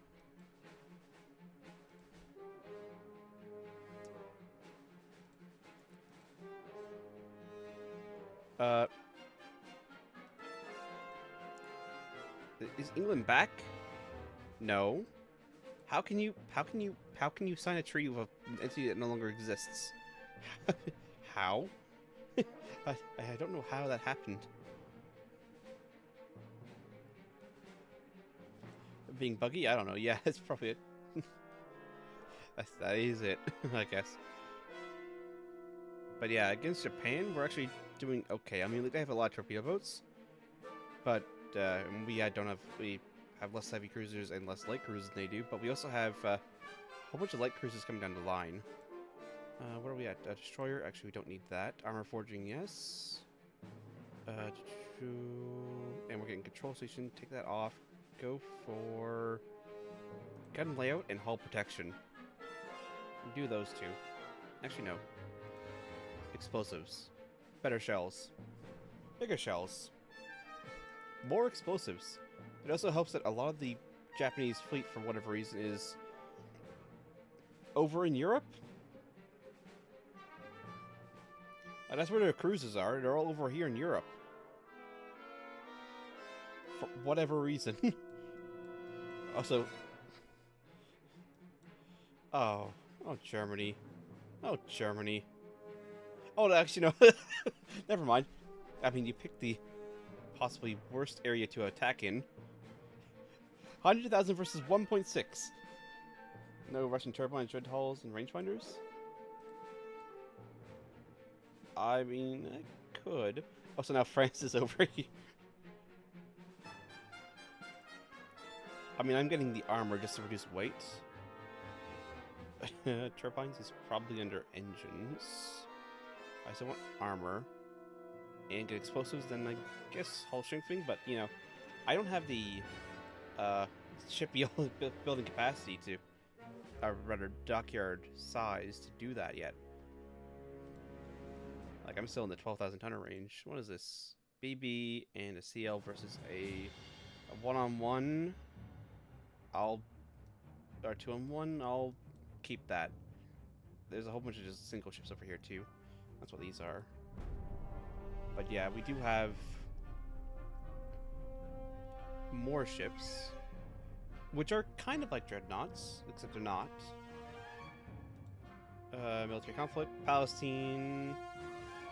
Is England back? No. How can you sign a treaty with an entity that no longer exists? How? I don't know how that happened. Being buggy? I don't know. Yeah, that's probably it. that is it, I guess. But yeah, against Japan, we're actually doing okay. I mean, they have a lot of torpedo boats, but we have less heavy cruisers and less light cruisers than they do. But we also have a whole bunch of light cruisers coming down the line. Where are we at? Destroyer. Actually, we don't need that. Armor forging, yes. And we're getting control station. Take that off. Go for gun layout and hull protection. Do those 2. Actually, no. Explosives. Better shells. Bigger shells. More explosives. It also helps that a lot of the Japanese fleet, for whatever reason, is over in Europe. And that's where their cruises are. They're all over here in Europe. For whatever reason. Also... Oh, Germany. Oh, Germany. Oh, actually, no. Never mind. I mean, you picked the possibly worst area to attack in. 100,000 versus 1.6. No Russian turbines, dread hulls, and rangefinders? I mean, I could. Oh, so now France is over here. I mean, I'm getting the armor just to reduce weight. Turbines is probably under engines. I still want armor. And get explosives, then I guess hull strengthening, but, you know, I don't have the shipbuilding capacity to, rather, dockyard size to do that yet. Like, I'm still in the 12,000 tonner range. What is this? BB and a CL versus a one-on-one. I'll or 2-on-1, I'll keep that. There's a whole bunch of just single ships over here too. That's what these are. But yeah, we do have more ships, which are kind of like Dreadnoughts, except they're not. Military conflict, Palestine.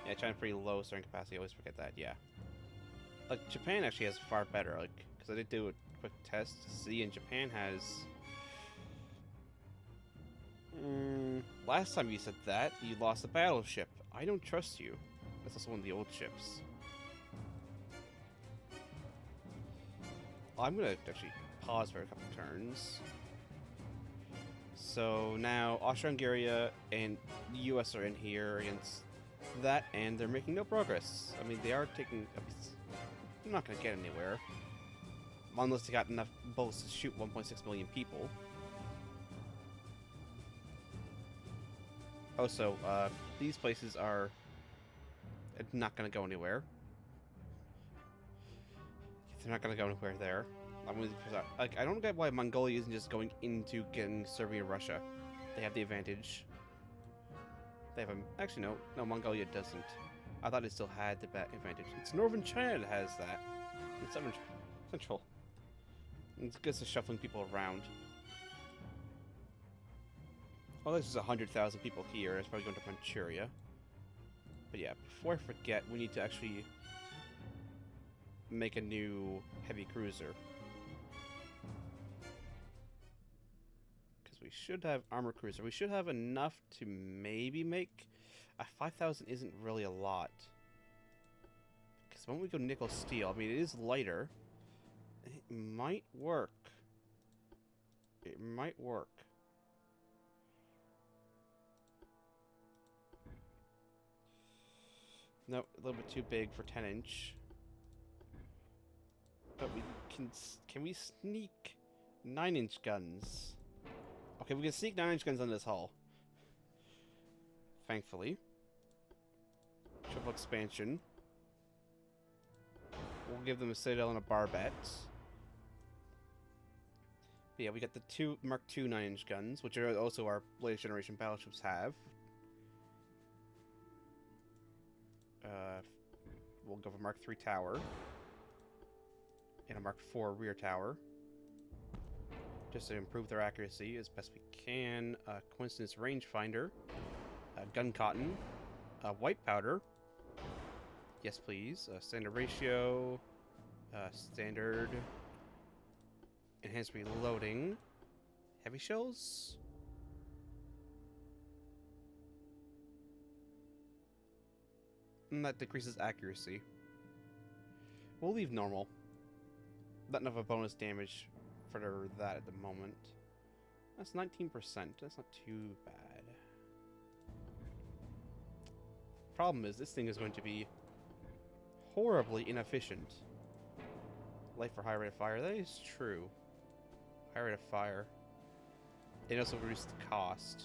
Yeah, China pretty low starting capacity. I always forget that. Yeah, like Japan actually has far better. Like, because I did do a quick test to see, and Japan has. Last time you said that, you lost a battleship. I don't trust you. That's also one of the old ships. I'm gonna actually pause for a couple turns. So now Austria-Hungary and the US are in here against that, and they're making no progress. I mean, they are taking. I'm not gonna get anywhere unless they got enough bullets to shoot 1.6 million people. Also, these places are not gonna go anywhere. They're not gonna go anywhere there. Like, I don't get why Mongolia isn't just going into getting Serbia and Russia. They have the advantage. They have a... Actually, no, Mongolia doesn't. I thought it still had the advantage. It's northern China that has that. It's central. It's just shuffling people around. Oh, this is 100,000 people here. It's probably going to Manchuria. But yeah, before I forget, we need to actually make a new heavy cruiser. Because we should have armor cruiser. We should have enough to maybe make... 5,000 isn't really a lot. Because when we go nickel steel, I mean, it is lighter. It might work. It might work. No, a little bit too big for 10-inch. But we can we sneak 9-inch guns? Okay, we can sneak 9-inch guns on this hull. Thankfully. Triple expansion. We'll give them a Citadel and a Barbette. But yeah, we got the two Mark II 9-inch guns, which are also our latest generation battleships have. We'll go for Mark III tower. And a Mark IV rear tower. Just to improve their accuracy as best we can. Coincidence rangefinder. Gun cotton. White powder. Yes, please. Standard ratio. Standard. Enhanced reloading. Heavy shells. And that decreases accuracy. We'll leave normal. Not enough of a bonus damage for that at the moment. That's 19%. That's not too bad. Problem is, this thing is going to be horribly inefficient. Life for high rate of fire. That is true. High rate of fire. It also reduces the cost.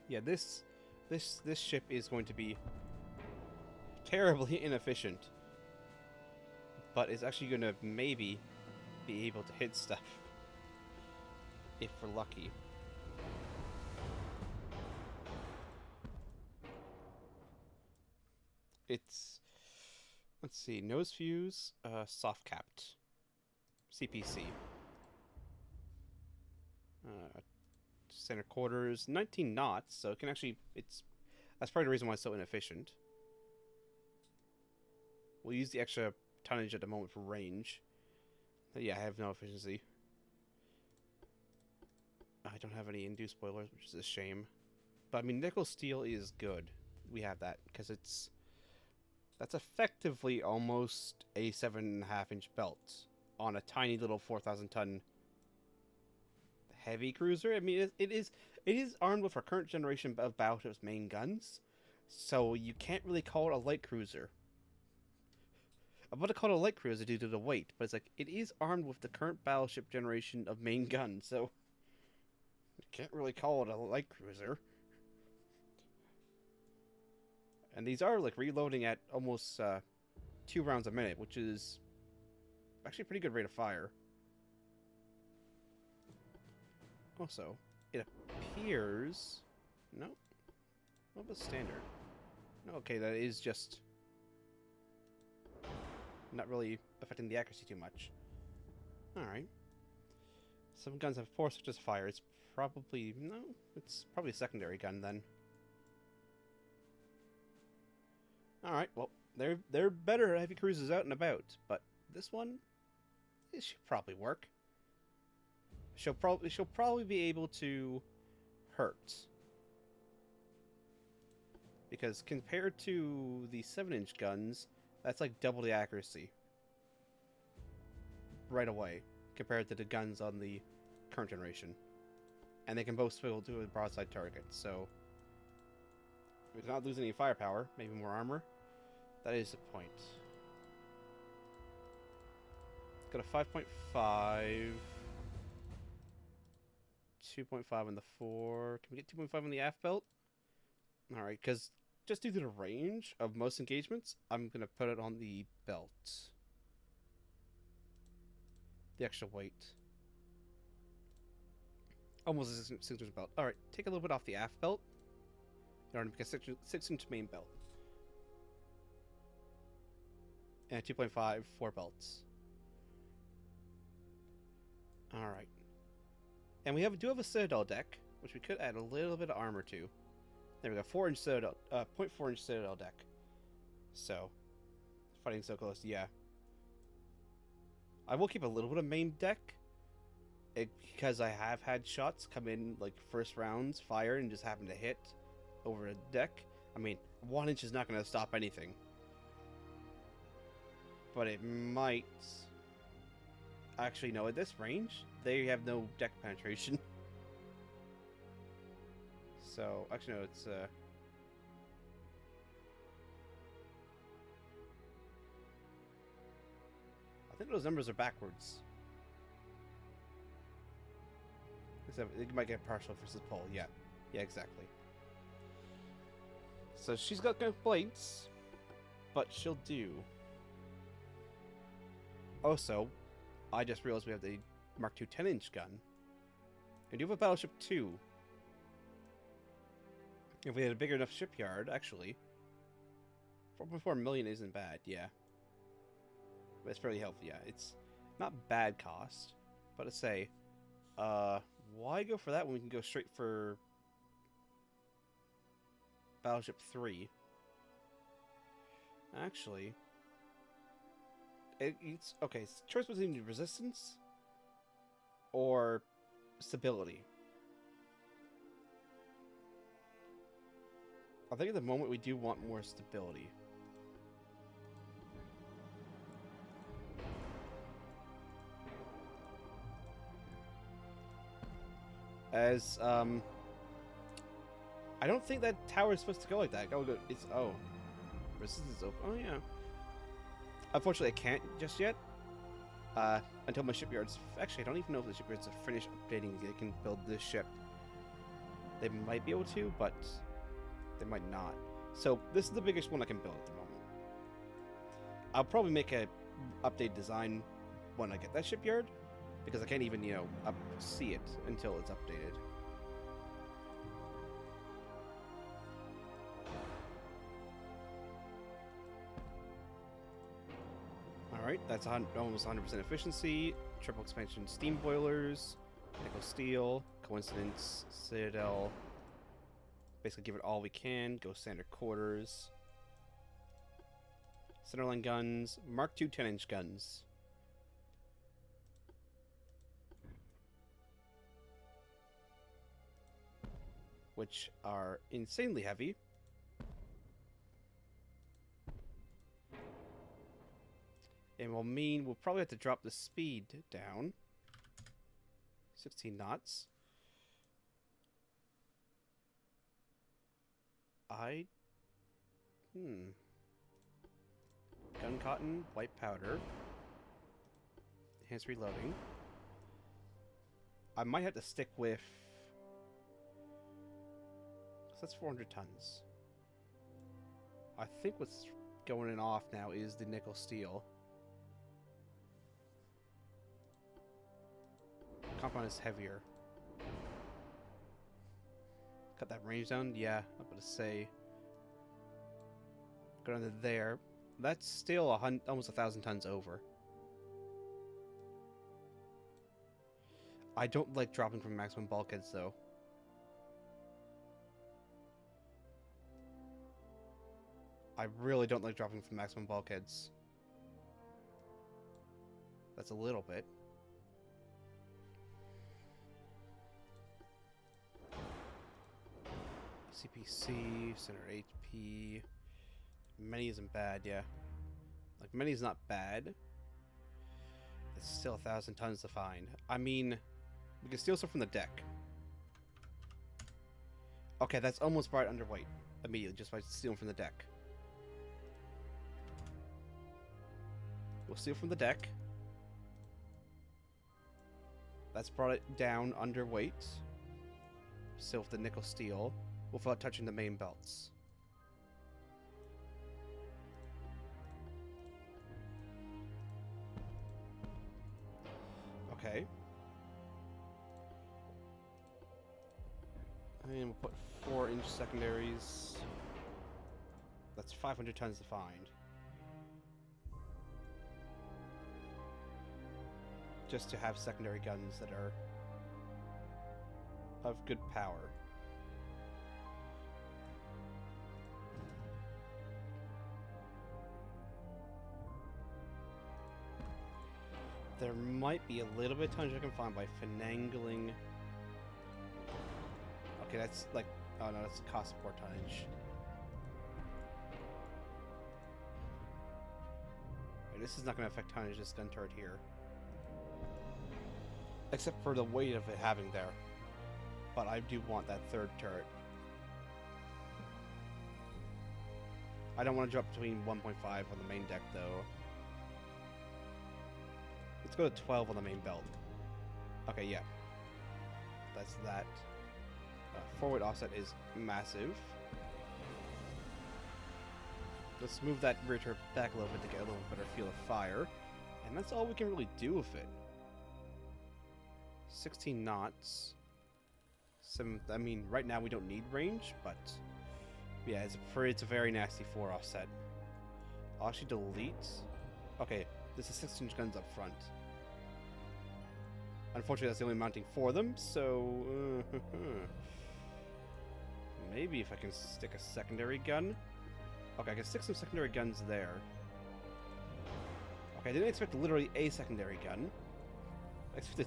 Yeah, this ship is going to be terribly inefficient. But it's actually going to maybe be able to hit stuff. If we're lucky. It's... Let's see. Nose fuse, soft capped. CPC. Center quarters, 19 knots, so it can actually... That's probably the reason why it's so inefficient. We'll use the extra tonnage at the moment for range. But yeah, I have no efficiency. I don't have any induced spoilers, which is a shame. But I mean, nickel steel is good. We have that, because it's... That's effectively almost a 7.5-inch belt on a tiny little 4,000-ton heavy cruiser. I mean, it is armed with our current generation of battleships' main guns, so you can't really call it a light cruiser. I'm about to call it a light cruiser due to the weight, but it's like, it is armed with the current battleship generation of main guns, so you can't really call it a light cruiser. And these are, like, reloading at almost 2 rounds a minute, which is actually a pretty good rate of fire. Also, it appears... No. What was standard? No, okay, that is just... not really affecting the accuracy too much. Alright. Some guns have 4 switches of fire. It's probably... no, it's probably a secondary gun then. Alright, well, they're better heavy cruisers out and about, but this one, it should probably work. She'll probably be able to hurt. Because compared to the 7-inch guns, that's like double the accuracy. Right away, compared to the guns on the current generation. And they can both swivel to a broadside target, so... we do not lose any firepower, maybe more armor. That is the point. Got a 5.5... 2.5 on the 4. Can we get 2.5 on the aft belt? Alright, because just due to the range of most engagements, I'm going to put it on the belt. The extra weight. Almost a 6-inch belt. Alright, take a little bit off the aft belt in order to make a 6-inch main belt. And 2.5, 4 belts. Alright. And we do have a Citadel deck, which we could add a little bit of armor to. There we go, 4-inch Citadel, 0.4-inch Citadel deck. So, fighting so close, yeah. I will keep a little bit of main deck, because I have had shots come in, like, first rounds, fire, and just happen to hit over a deck. I mean, 1 inch is not going to stop anything. But it might... actually, no, at this range, they have no deck penetration. So, actually, no, it's, I think those numbers are backwards. Except it might get partial versus pull, yeah. Yeah, exactly. So she's got complaints, but she'll do. Also, I just realized we have the Mark II 10-inch gun. And you have a Battleship 2. If we had a bigger enough shipyard, actually, 4.4 million isn't bad, yeah. But it's fairly healthy, yeah. It's not bad cost, but let's say, why go for that when we can go straight for Battleship 3? Actually, it's okay. It's choice between resistance or stability. I think at the moment we do want more stability. As, I don't think that tower is supposed to go like that. It's, oh. Resistance open. Oh, yeah. Unfortunately, I can't just yet. Until my shipyards... Actually, I don't even know if the shipyards are finished updating. They can build this ship. They might be able to, but they might not. So, this is the biggest one I can build at the moment. I'll probably make a updated design when I get that shipyard. Because I can't even, you know, see it until it's updated. Alright, that's almost 100% efficiency. Triple expansion steam boilers. Nickel steel. Coincidence. Citadel. Basically give it all we can. Go standard quarters. Centerline guns. Mark II 10-inch guns. Which are insanely heavy. And will mean we'll probably have to drop the speed down. 16 knots. Gun cotton, white powder. Enhanced reloading. I might have to stick with... That's 400 tons. I think what's going in off now is the nickel steel. Compound is heavier. Cut that range down. Yeah, I'm gonna say. Go down to there. That's still almost 1,000 tons over. I don't like dropping from maximum bulkheads though. I really don't like dropping from maximum bulkheads. That's a little bit. CPC, center HP. Many isn't bad, yeah. Like, many is not bad. It's still 1,000 tons to find. I mean, we can steal some from the deck. Okay, that's almost brought underweight immediately just by stealing from the deck. We'll steal from the deck. That's brought it down underweight. Still with the nickel steel without touching the main belts. Okay. And we'll put 4-inch secondaries. That's 500 tons to find. Just to have secondary guns that are of good power. There might be a little bit of tonnage I can find by finagling. Okay, that's like, oh no, that's the cost support tonnage. Okay, this is not going to affect tonnage, this gun turret here. Except for the weight of it having there. But I do want that third turret. I don't want to drop between 1.5 on the main deck, though. Let's go to 12 on the main belt. Okay, yeah. That's that. Forward offset is massive. Let's move that rear turret back a little bit to get a little better feel of fire. And that's all we can really do with it. 16 knots. I mean, right now we don't need range, but yeah, it's a very nasty 4 offset. I'll actually delete. Okay, this is 6-inch guns up front. Unfortunately, that's the only mounting for them, so maybe if I can stick a secondary gun. Okay, I can stick some secondary guns there. Okay, I didn't expect literally a secondary gun. I expected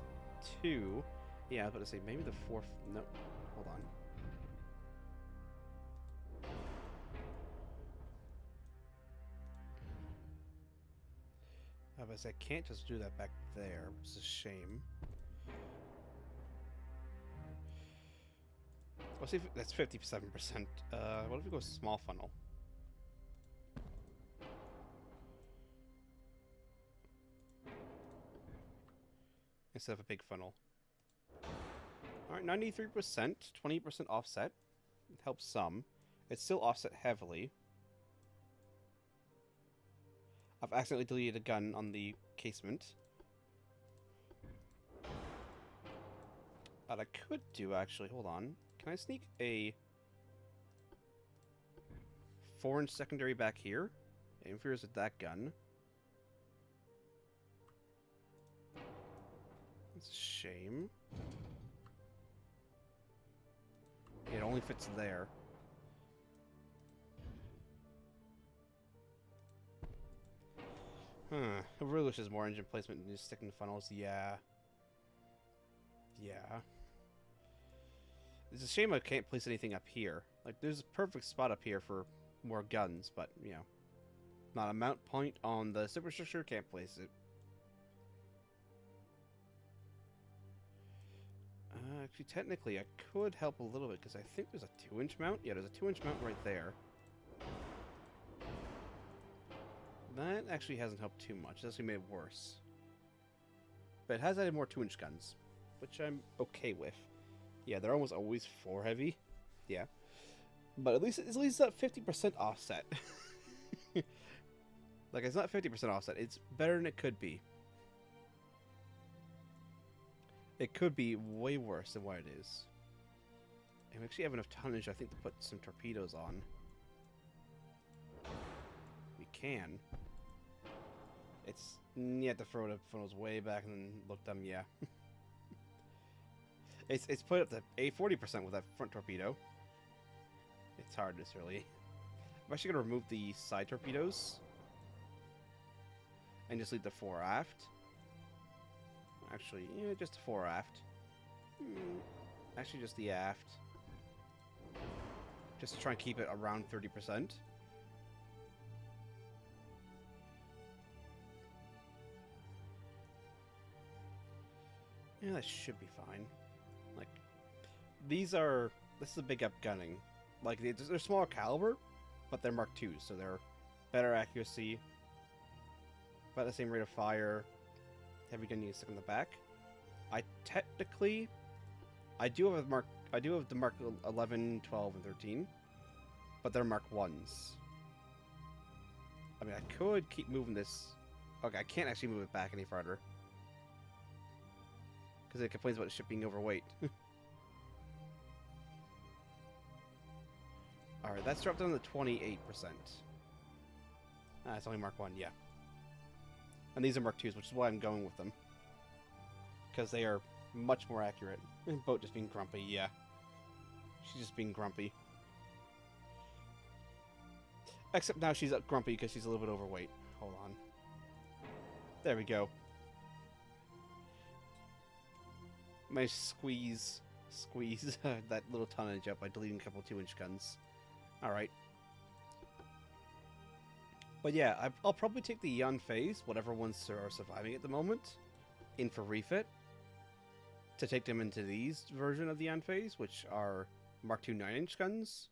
2. Yeah, I was about to say maybe the 4th. No, hold on. I was about to say I can't just do that back there, which is a shame. Let's see if that's 57%. What if we go small funnel? Instead of a big funnel. Alright, 93%, 20% offset. It helps some. It's still offset heavily. I've accidentally deleted a gun on the casement. What I could do, actually, hold on. Can I sneak a 4-inch secondary back here? Interferes with that gun. It's a shame. It only fits there. Huh. I really wish there's more engine placement than just sticking funnels. Yeah. Yeah. It's a shame I can't place anything up here. Like, there's a perfect spot up here for more guns, but, you know. Not a mount point on the superstructure, can't place it. Actually, technically, I could help a little bit, because I think there's a 2-inch mount. Yeah, there's a 2-inch mount right there. That actually hasn't helped too much. It's actually made it worse. But it has added more 2-inch guns, which I'm okay with. Yeah, they're almost always 4 heavy. Yeah. But at least it's not 50% offset. Like, it's not 50% offset. It's better than it could be. It could be way worse than what it is. And we actually have enough tonnage, I think, to put some torpedoes on. We can. It's... You have to throw the funnels way back and then look them, yeah. It's put up to 40% with that front torpedo. It's hard, this really. I'm actually going to remove the side torpedoes. And just leave the 4 aft. Actually, yeah, just the 4 aft. Actually, just the aft. Just to try and keep it around 30%. Yeah, that should be fine. Like, these are... This is a big up gunning. Like, they're smaller caliber, but they're Mark IIs, so they're better accuracy, about the same rate of fire. Heavy gun you can stick in the back. I do have the Mark 11, 12, and 13, but they're Mark 1s. I mean, I could keep moving this. Okay, I can't actually move it back any farther because it complains about the ship being overweight. Alright, that's dropped down to 28%. Ah, it's only Mark 1, yeah. And these are Mark 2s, which is why I'm going with them. Because they are much more accurate. Boat just being grumpy, yeah. She's just being grumpy. Except now she's grumpy because she's a little bit overweight. Hold on. There we go. Managed to squeeze that little tonnage up by deleting a couple 2-inch guns. Alright. But yeah, I'll probably take the Eon phase, whatever ones are surviving at the moment, in for refit. To take them into these version of the Eon phase, which are Mark II 9-inch guns.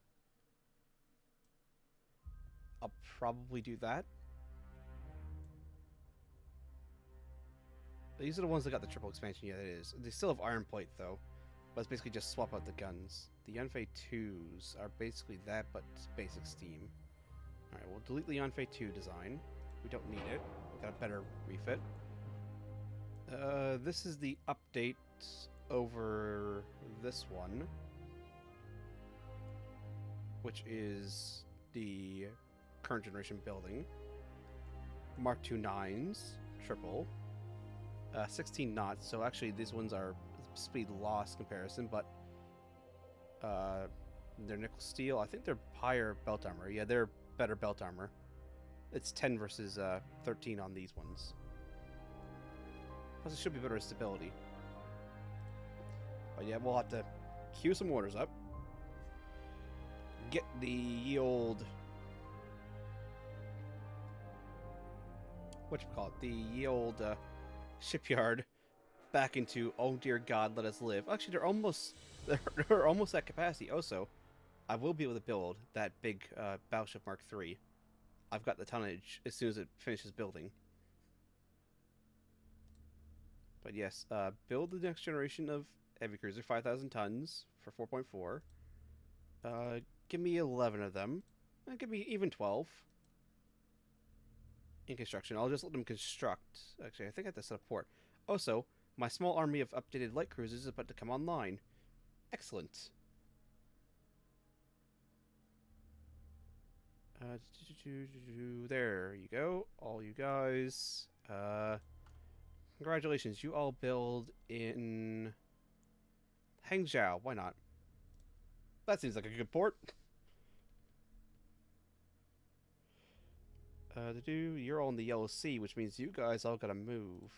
I'll probably do that. These are the ones that got the triple expansion, yeah, it is. They still have iron plate, though. But it's basically just swap out the guns. The Yanfei 2s are basically that, but basic steam. Alright, we'll delete the Yanfei 2 design. We don't need it. We got a better refit. This is the update over this one, which is the current generation building. Mark II 9s, triple. 16 knots, so actually these ones are speed loss comparison, but they're nickel steel. I think they're higher belt armor. Yeah, they're better belt armor. It's 10 versus 13 on these ones. Plus it should be better stability. But yeah, we'll have to queue some orders up. Get the old... whatchamacallit? The old shipyard back into, oh dear God, let us live. Actually, they're almost at capacity. Also, I will be able to build that big battleship Mark III. I've got the tonnage as soon as it finishes building. But yes, build the next generation of heavy cruiser, 5,000 tons for 4.4. Give me 11 of them. Give me even 12 in construction. I'll just let them construct. Actually, I think I have to set a port. Also, my small army of updated light cruisers is about to come online. Excellent. There you go. All you guys. Congratulations. You all build in Hangzhou. Why not? That seems like a good port. You're all in the Yellow Sea, which means you guys all gotta move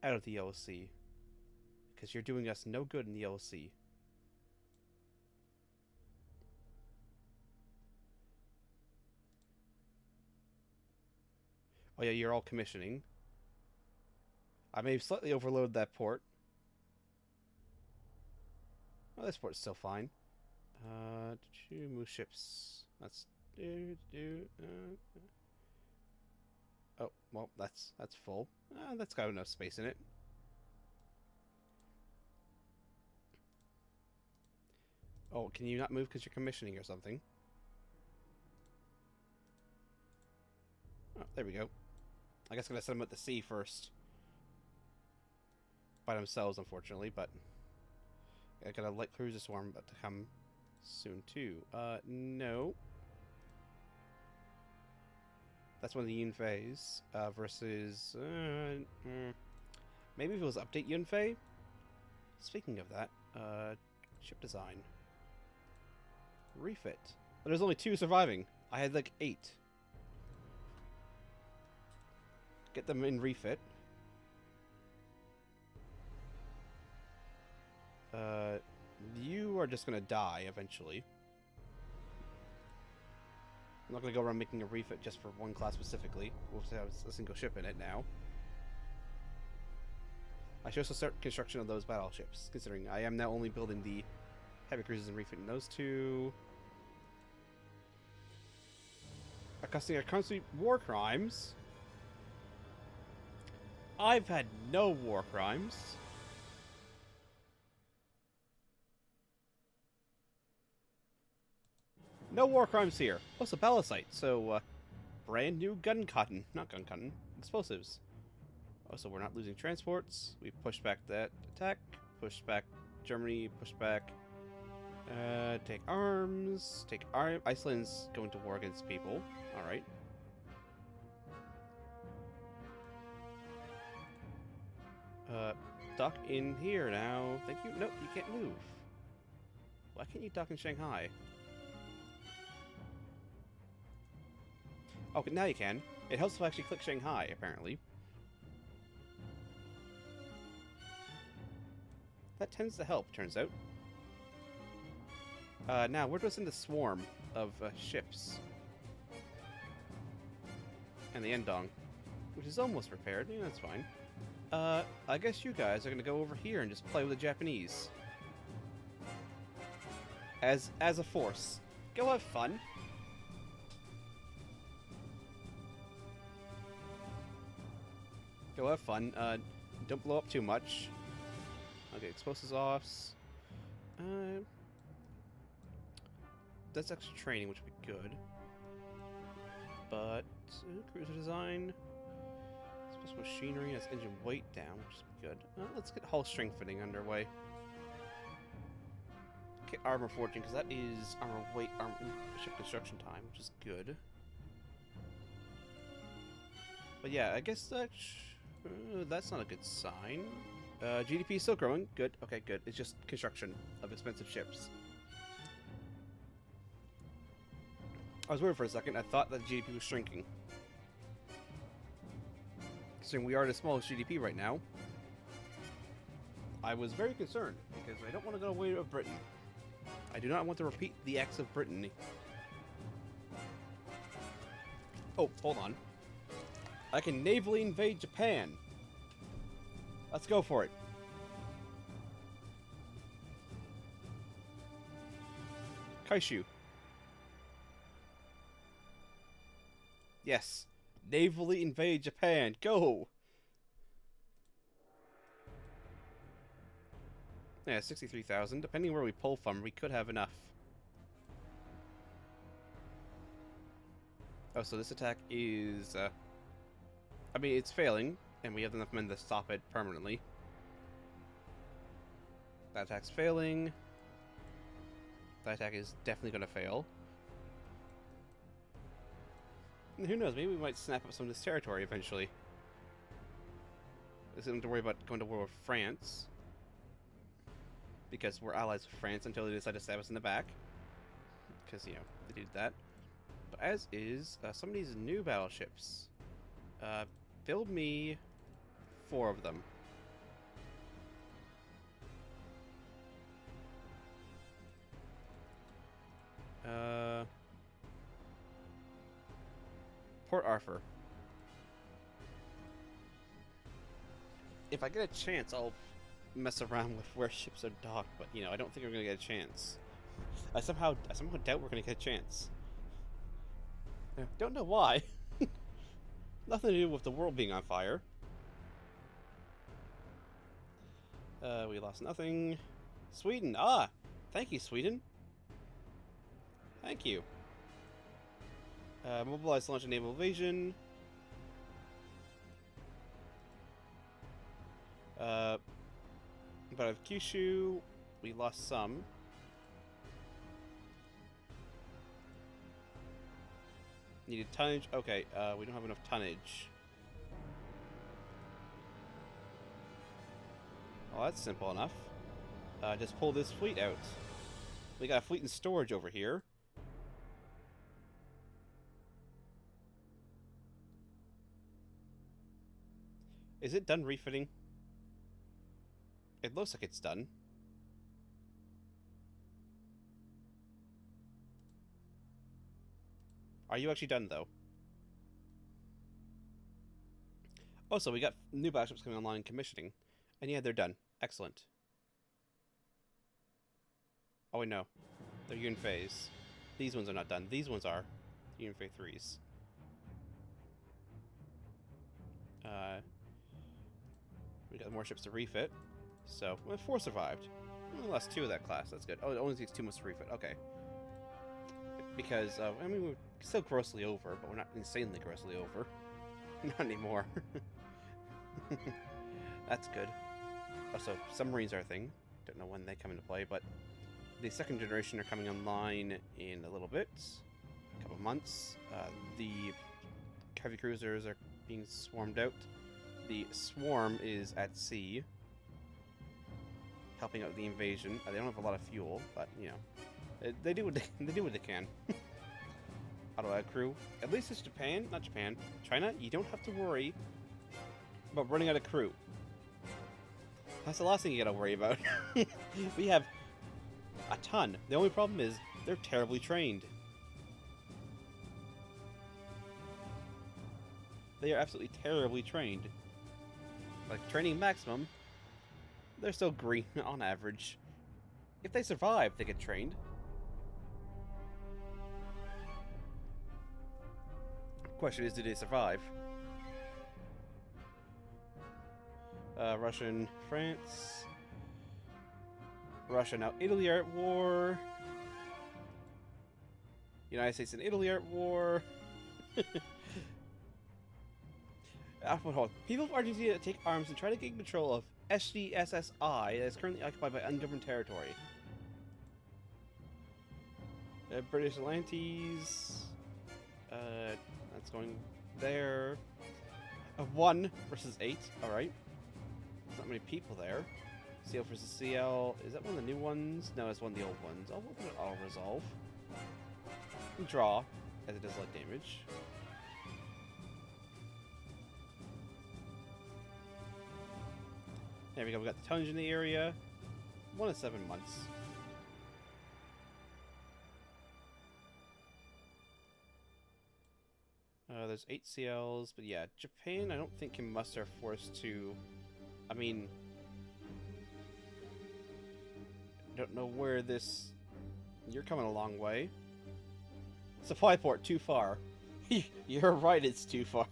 out of the Yellow Sea. Because you're doing us no good in the Yellow Sea. Oh yeah, you're all commissioning. I may have slightly overloaded that port. Oh, this port's still fine. Move ships. That's... oh, well, that's full. That's got enough space in it. Oh, can you not move because you're commissioning or something? Oh, there we go. I guess I'm gonna send them at the sea first. By themselves, unfortunately, but... I got a light cruiser swarm about to come soon too. No. That's one of the Yunfeis versus maybe if it was update Yunfei. Speaking of that, ship design, refit. But there's only 2 surviving. I had like 8. Get them in refit. You are just gonna die eventually. I'm not gonna go around making a refit just for one class specifically. We'll have a single ship in it now. I should also start construction of those battleships, considering I am now only building the heavy cruisers and refitting those 2. Accosting constantly war crimes. I've had no war crimes. No war crimes here. Oh, it's a balisite, so brand new gun cotton. Not gun cotton. Explosives. Oh, so we're not losing transports. We pushed back that attack. Pushed back Germany. Pushed back. Take arms. Take arm. Iceland's going to war against people. Alright. Dock in here now. Thank you. Nope, you can't move. Why can't you dock in Shanghai? Okay, now you can. It helps to actually click Shanghai, apparently. That tends to help, turns out. Now, we're just in the swarm of ships. And the Endong, which is almost repaired. Yeah, that's fine. I guess you guys are gonna go over here and just play with the Japanese. As a force. Go have fun. Go have fun. Don't blow up too much. Okay, explosives offs. That's extra training, which would be good. But cruiser design, special machinery has engine weight down, which is good. Let's get hull strengthening underway. Get armor forging, because that is armor weight, ship construction time, which is good. But yeah, I guess that's not a good sign. GDP is still growing. Good. Okay, good. It's just construction of expensive ships. I was worried for a second. I thought that GDP was shrinking. Considering we are the smallest GDP right now, I was very concerned because I don't want to go away with Britain. I do not want to repeat the acts of Britain. Oh, hold on. I can navally invade Japan. Let's go for it. Kaishu. Yes. Navally invade Japan. Go! Yeah, 63,000. Depending where we pull from, we could have enough. Oh, so this attack is... I mean, it's failing, and we have enough men to stop it permanently. That attack's failing. That attack is definitely going to fail. And who knows, maybe we might snap up some of this territory eventually. There's nothing to worry about going to war with France. Because we're allies with France until they decide to stab us in the back. Because, you know, they did that. But as is, some of these new battleships. Build me 4 of them. Port Arthur. If I get a chance, I'll mess around with where ships are docked, but you know, I don't think we're gonna get a chance. I somehow doubt we're gonna get a chance. Don't know why. Nothing to do with the world being on fire. We lost nothing. Sweden. Ah, thank you, Sweden. Thank you. Mobilize, launch, and naval invasion. But I have Kyushu. We lost some. Needed tonnage. Okay, we don't have enough tonnage. Well, that's simple enough. Just pull this fleet out. We got a fleet in storage over here. Is it done refitting? It looks like it's done. Are you actually done, though? Also, we got new battleships coming online and commissioning. And yeah, they're done. Excellent. Oh, wait, no. They're Yun phase. These ones are not done. These ones are. Yun phase 3s. We got more ships to refit. So, well, 4 survived. We lost 2 of that class. That's good. Oh, it only takes 2 more to refit. Okay. Because, I mean, we're still grossly over, but we're not insanely grossly over. Not anymore. That's good. Also, submarines are a thing. Don't know when they come into play, but the second generation are coming online in a little bit. A couple months. The heavy cruisers are being swarmed out. The swarm is at sea, helping out the invasion. They don't have a lot of fuel, but you know, they do what they do what they can. Auto add crew. At least it's Japan, not Japan. China. You don't have to worry about running out of crew. That's the last thing you gotta worry about. We have a ton. The only problem is they're terribly trained. They are absolutely terribly trained. Like, training maximum, they're still green on average. If they survive, they get trained. Question is, did they survive? Russian, France. Russia, now Italy are at war. United States and Italy are at war. People of Argentina take arms and try to gain control of SDSSI that is currently occupied by ungoverned territory. British Atlantes. That's going there. 1 versus 8. Alright. There's not many people there. CL versus CL. Is that one of the new ones? No, it's one of the old ones. I'll open it auto resolve. And draw, as it does light damage. There we go, we got the tonnage in the area. 1 to 7 months. There's 8 CLs, but yeah, Japan I don't think can muster force to... I mean... I don't know where this... You're coming a long way. Supply port, too far. You're right, it's too far.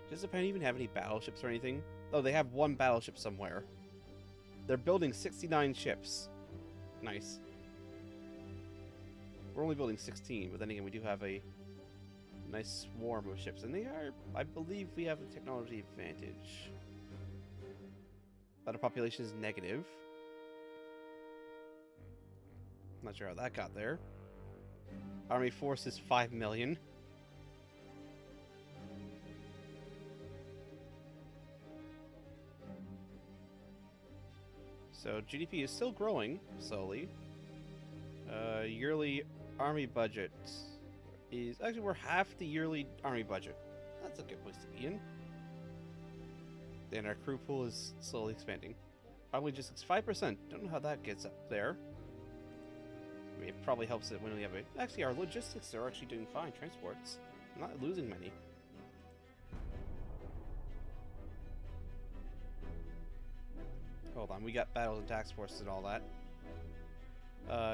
Does Japan even have any battleships or anything? Oh, they have 1 battleship somewhere. They're building 69 ships. Nice. We're only building 16, but then again, we do have a nice swarm of ships. And they are, I believe we have a technology advantage. Our population is negative. Not sure how that got there. Army force is 5 million. So GDP is still growing slowly. Yearly army budget is actually we're half the yearly army budget. That's a good place to be in. Then our crew pool is slowly expanding. Probably just 5%. Don't know how that gets up there. I mean, it probably helps it when we have a... Actually, our logistics are actually doing fine. Transports. I'm not losing many. Hold on, we got battles and task forces and all that.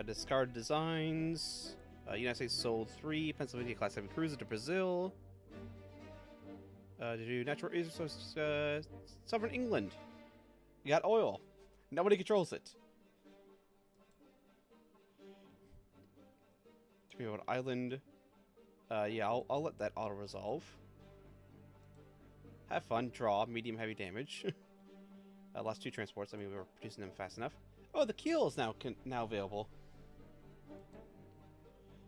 Discard designs. United States sold 3 Pennsylvania class 7 cruisers to Brazil. To do natural resources, sovereign England. You got oil. Nobody controls it. To be an island. Yeah, I'll let that auto resolve. Have fun. Draw. Medium heavy damage. Last 2 transports. I mean, we were producing them fast enough. Oh, the keel is now available.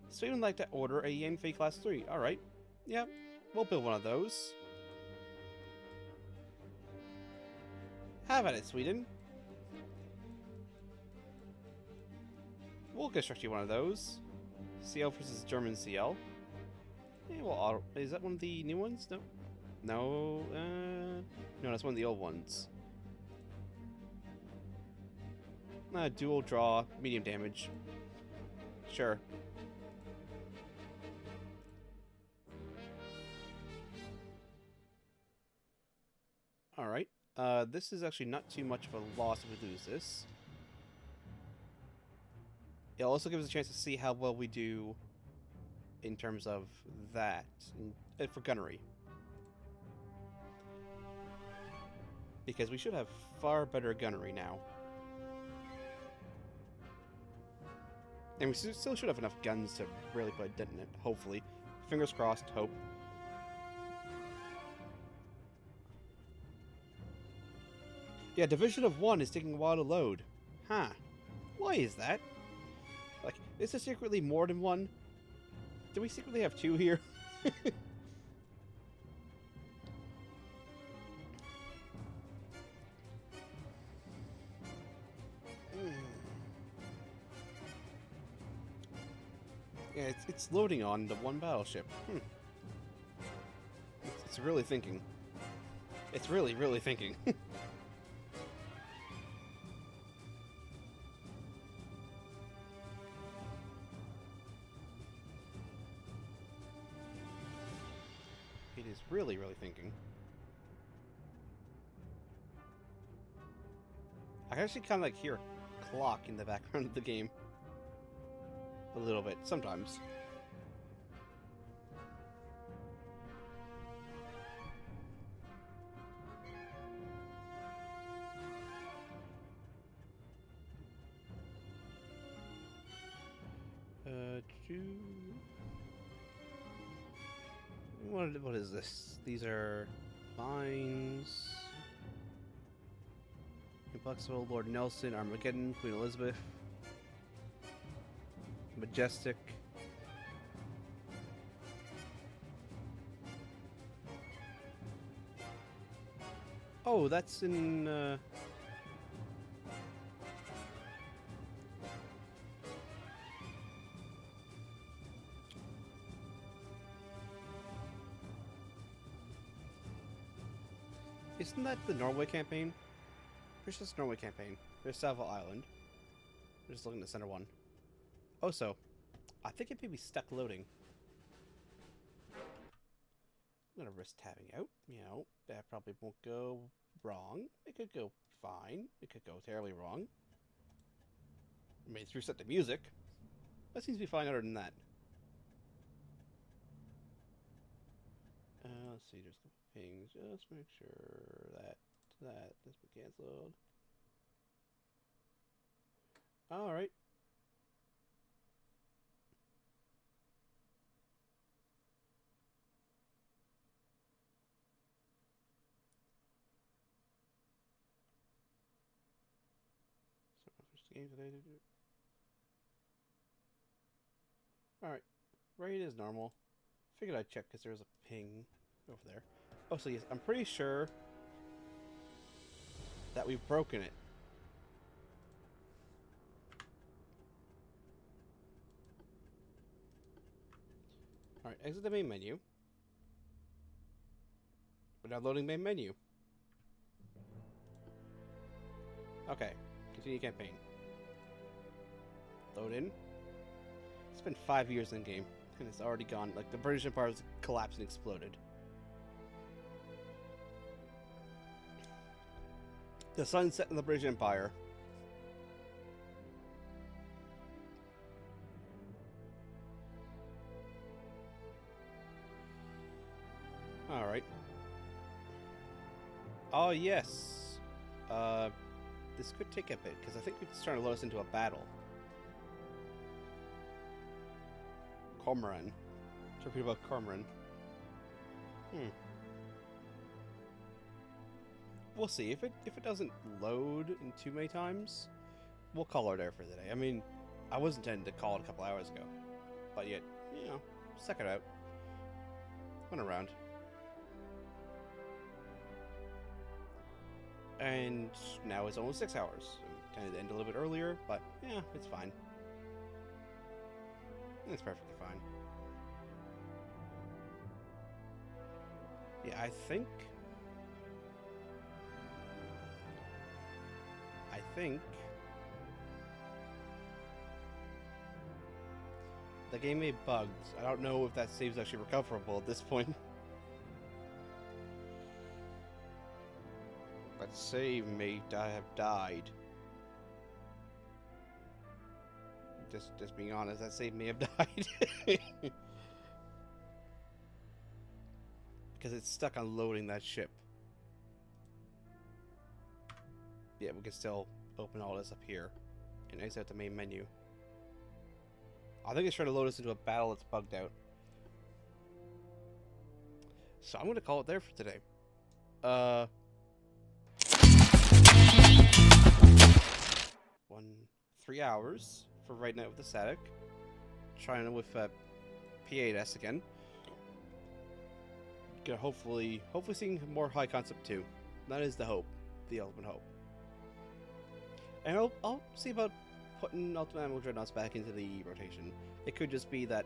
Sweden would like to order a Yanfei Class 3. Alright. Yeah, we'll build one of those. Have at it, Sweden. We'll construct you one of those. CL versus German CL. Yeah, well, auto. Is that one of the new ones? No. No, no, that's one of the old ones. Dual draw, medium damage. Sure. Alright. This is actually not too much of a loss if we lose this. It also gives us a chance to see how well we do in terms of that, for gunnery. Because we should have far better gunnery now. And we still should have enough guns to really put a dent in it, hopefully. Fingers crossed, hope. Yeah, Division of 1 is taking a while to load. Huh. Why is that? Like, is there secretly more than one? Do we secretly have 2 here? Yeah, it's loading on the one battleship. It's really thinking. It's really, really thinking. It is really, really thinking. I can actually kind of like hear a clock in the background of the game. A little bit, sometimes. What is this? These are mines. Inflexible, Lord Nelson, Armageddon, Queen Elizabeth, Majestic. Oh, that's in. Isn't that the Norway campaign? Pretty sure it's the Norway campaign. There's Salvo Island. We're just looking at the center one. Oh, so I think it may be stuck loading. I'm gonna risk tabbing out. You know, that probably won't go wrong. It could go fine. It could go terribly wrong. I mean, it's reset the music. That seems to be fine other than that. Let's see, there's a couple pings. Just make sure that has been cancelled. Alright. So, first game today. Alright. Rate is normal. Figured I'd check because there was a ping over there. Oh, so yes, I'm pretty sure that we've broken it. Alright, exit the main menu. We're now loading main menu. Okay, continue campaign. Load in. It's been 5 years in game, and it's already gone. Like, the British Empire has collapsed and exploded. The sun set in the British Empire. Alright. Oh, yes. This could take a bit, because I think it's trying to load us into a battle. Cormoran. Talking about Cormoran. we'll see. If it doesn't load in too many times, we'll call it there for the day. I mean, I was intending to call it a couple hours ago, but yet, you know, suck it out. Went around. And now it's almost 6 hours. Kind of end a little bit earlier, but yeah, it's fine. It's perfectly fine. Yeah, I think the game may have bugged. I don't know if that save's actually recoverable at this point. That save may have died. Just being honest, that save may have died. Because it's stuck on loading that ship. Yeah, we can still open all this up here and exit the main menu. I think it's trying to load us into a battle that's bugged out. So I'm going to call it there for today. 3 hours for right now with the static. Trying with P8S again. Gonna hopefully seeing more high concept too. That is the hope, the ultimate hope. And I'll see about putting Ultimate Admiral Dreadnoughts back into the rotation. It could just be that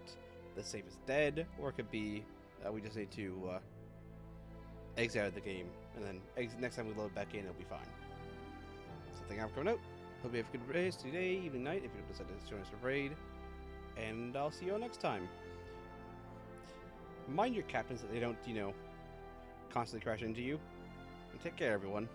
the save is dead, or it could be we just need to exit out of the game, and then next time we load back in, it'll be fine. So thank you for coming out. Hope you have a good race today, evening, night, if you decide to join us for raid. And I'll see you all next time. Mind your captains that they don't, you know, constantly crash into you. And take care, everyone.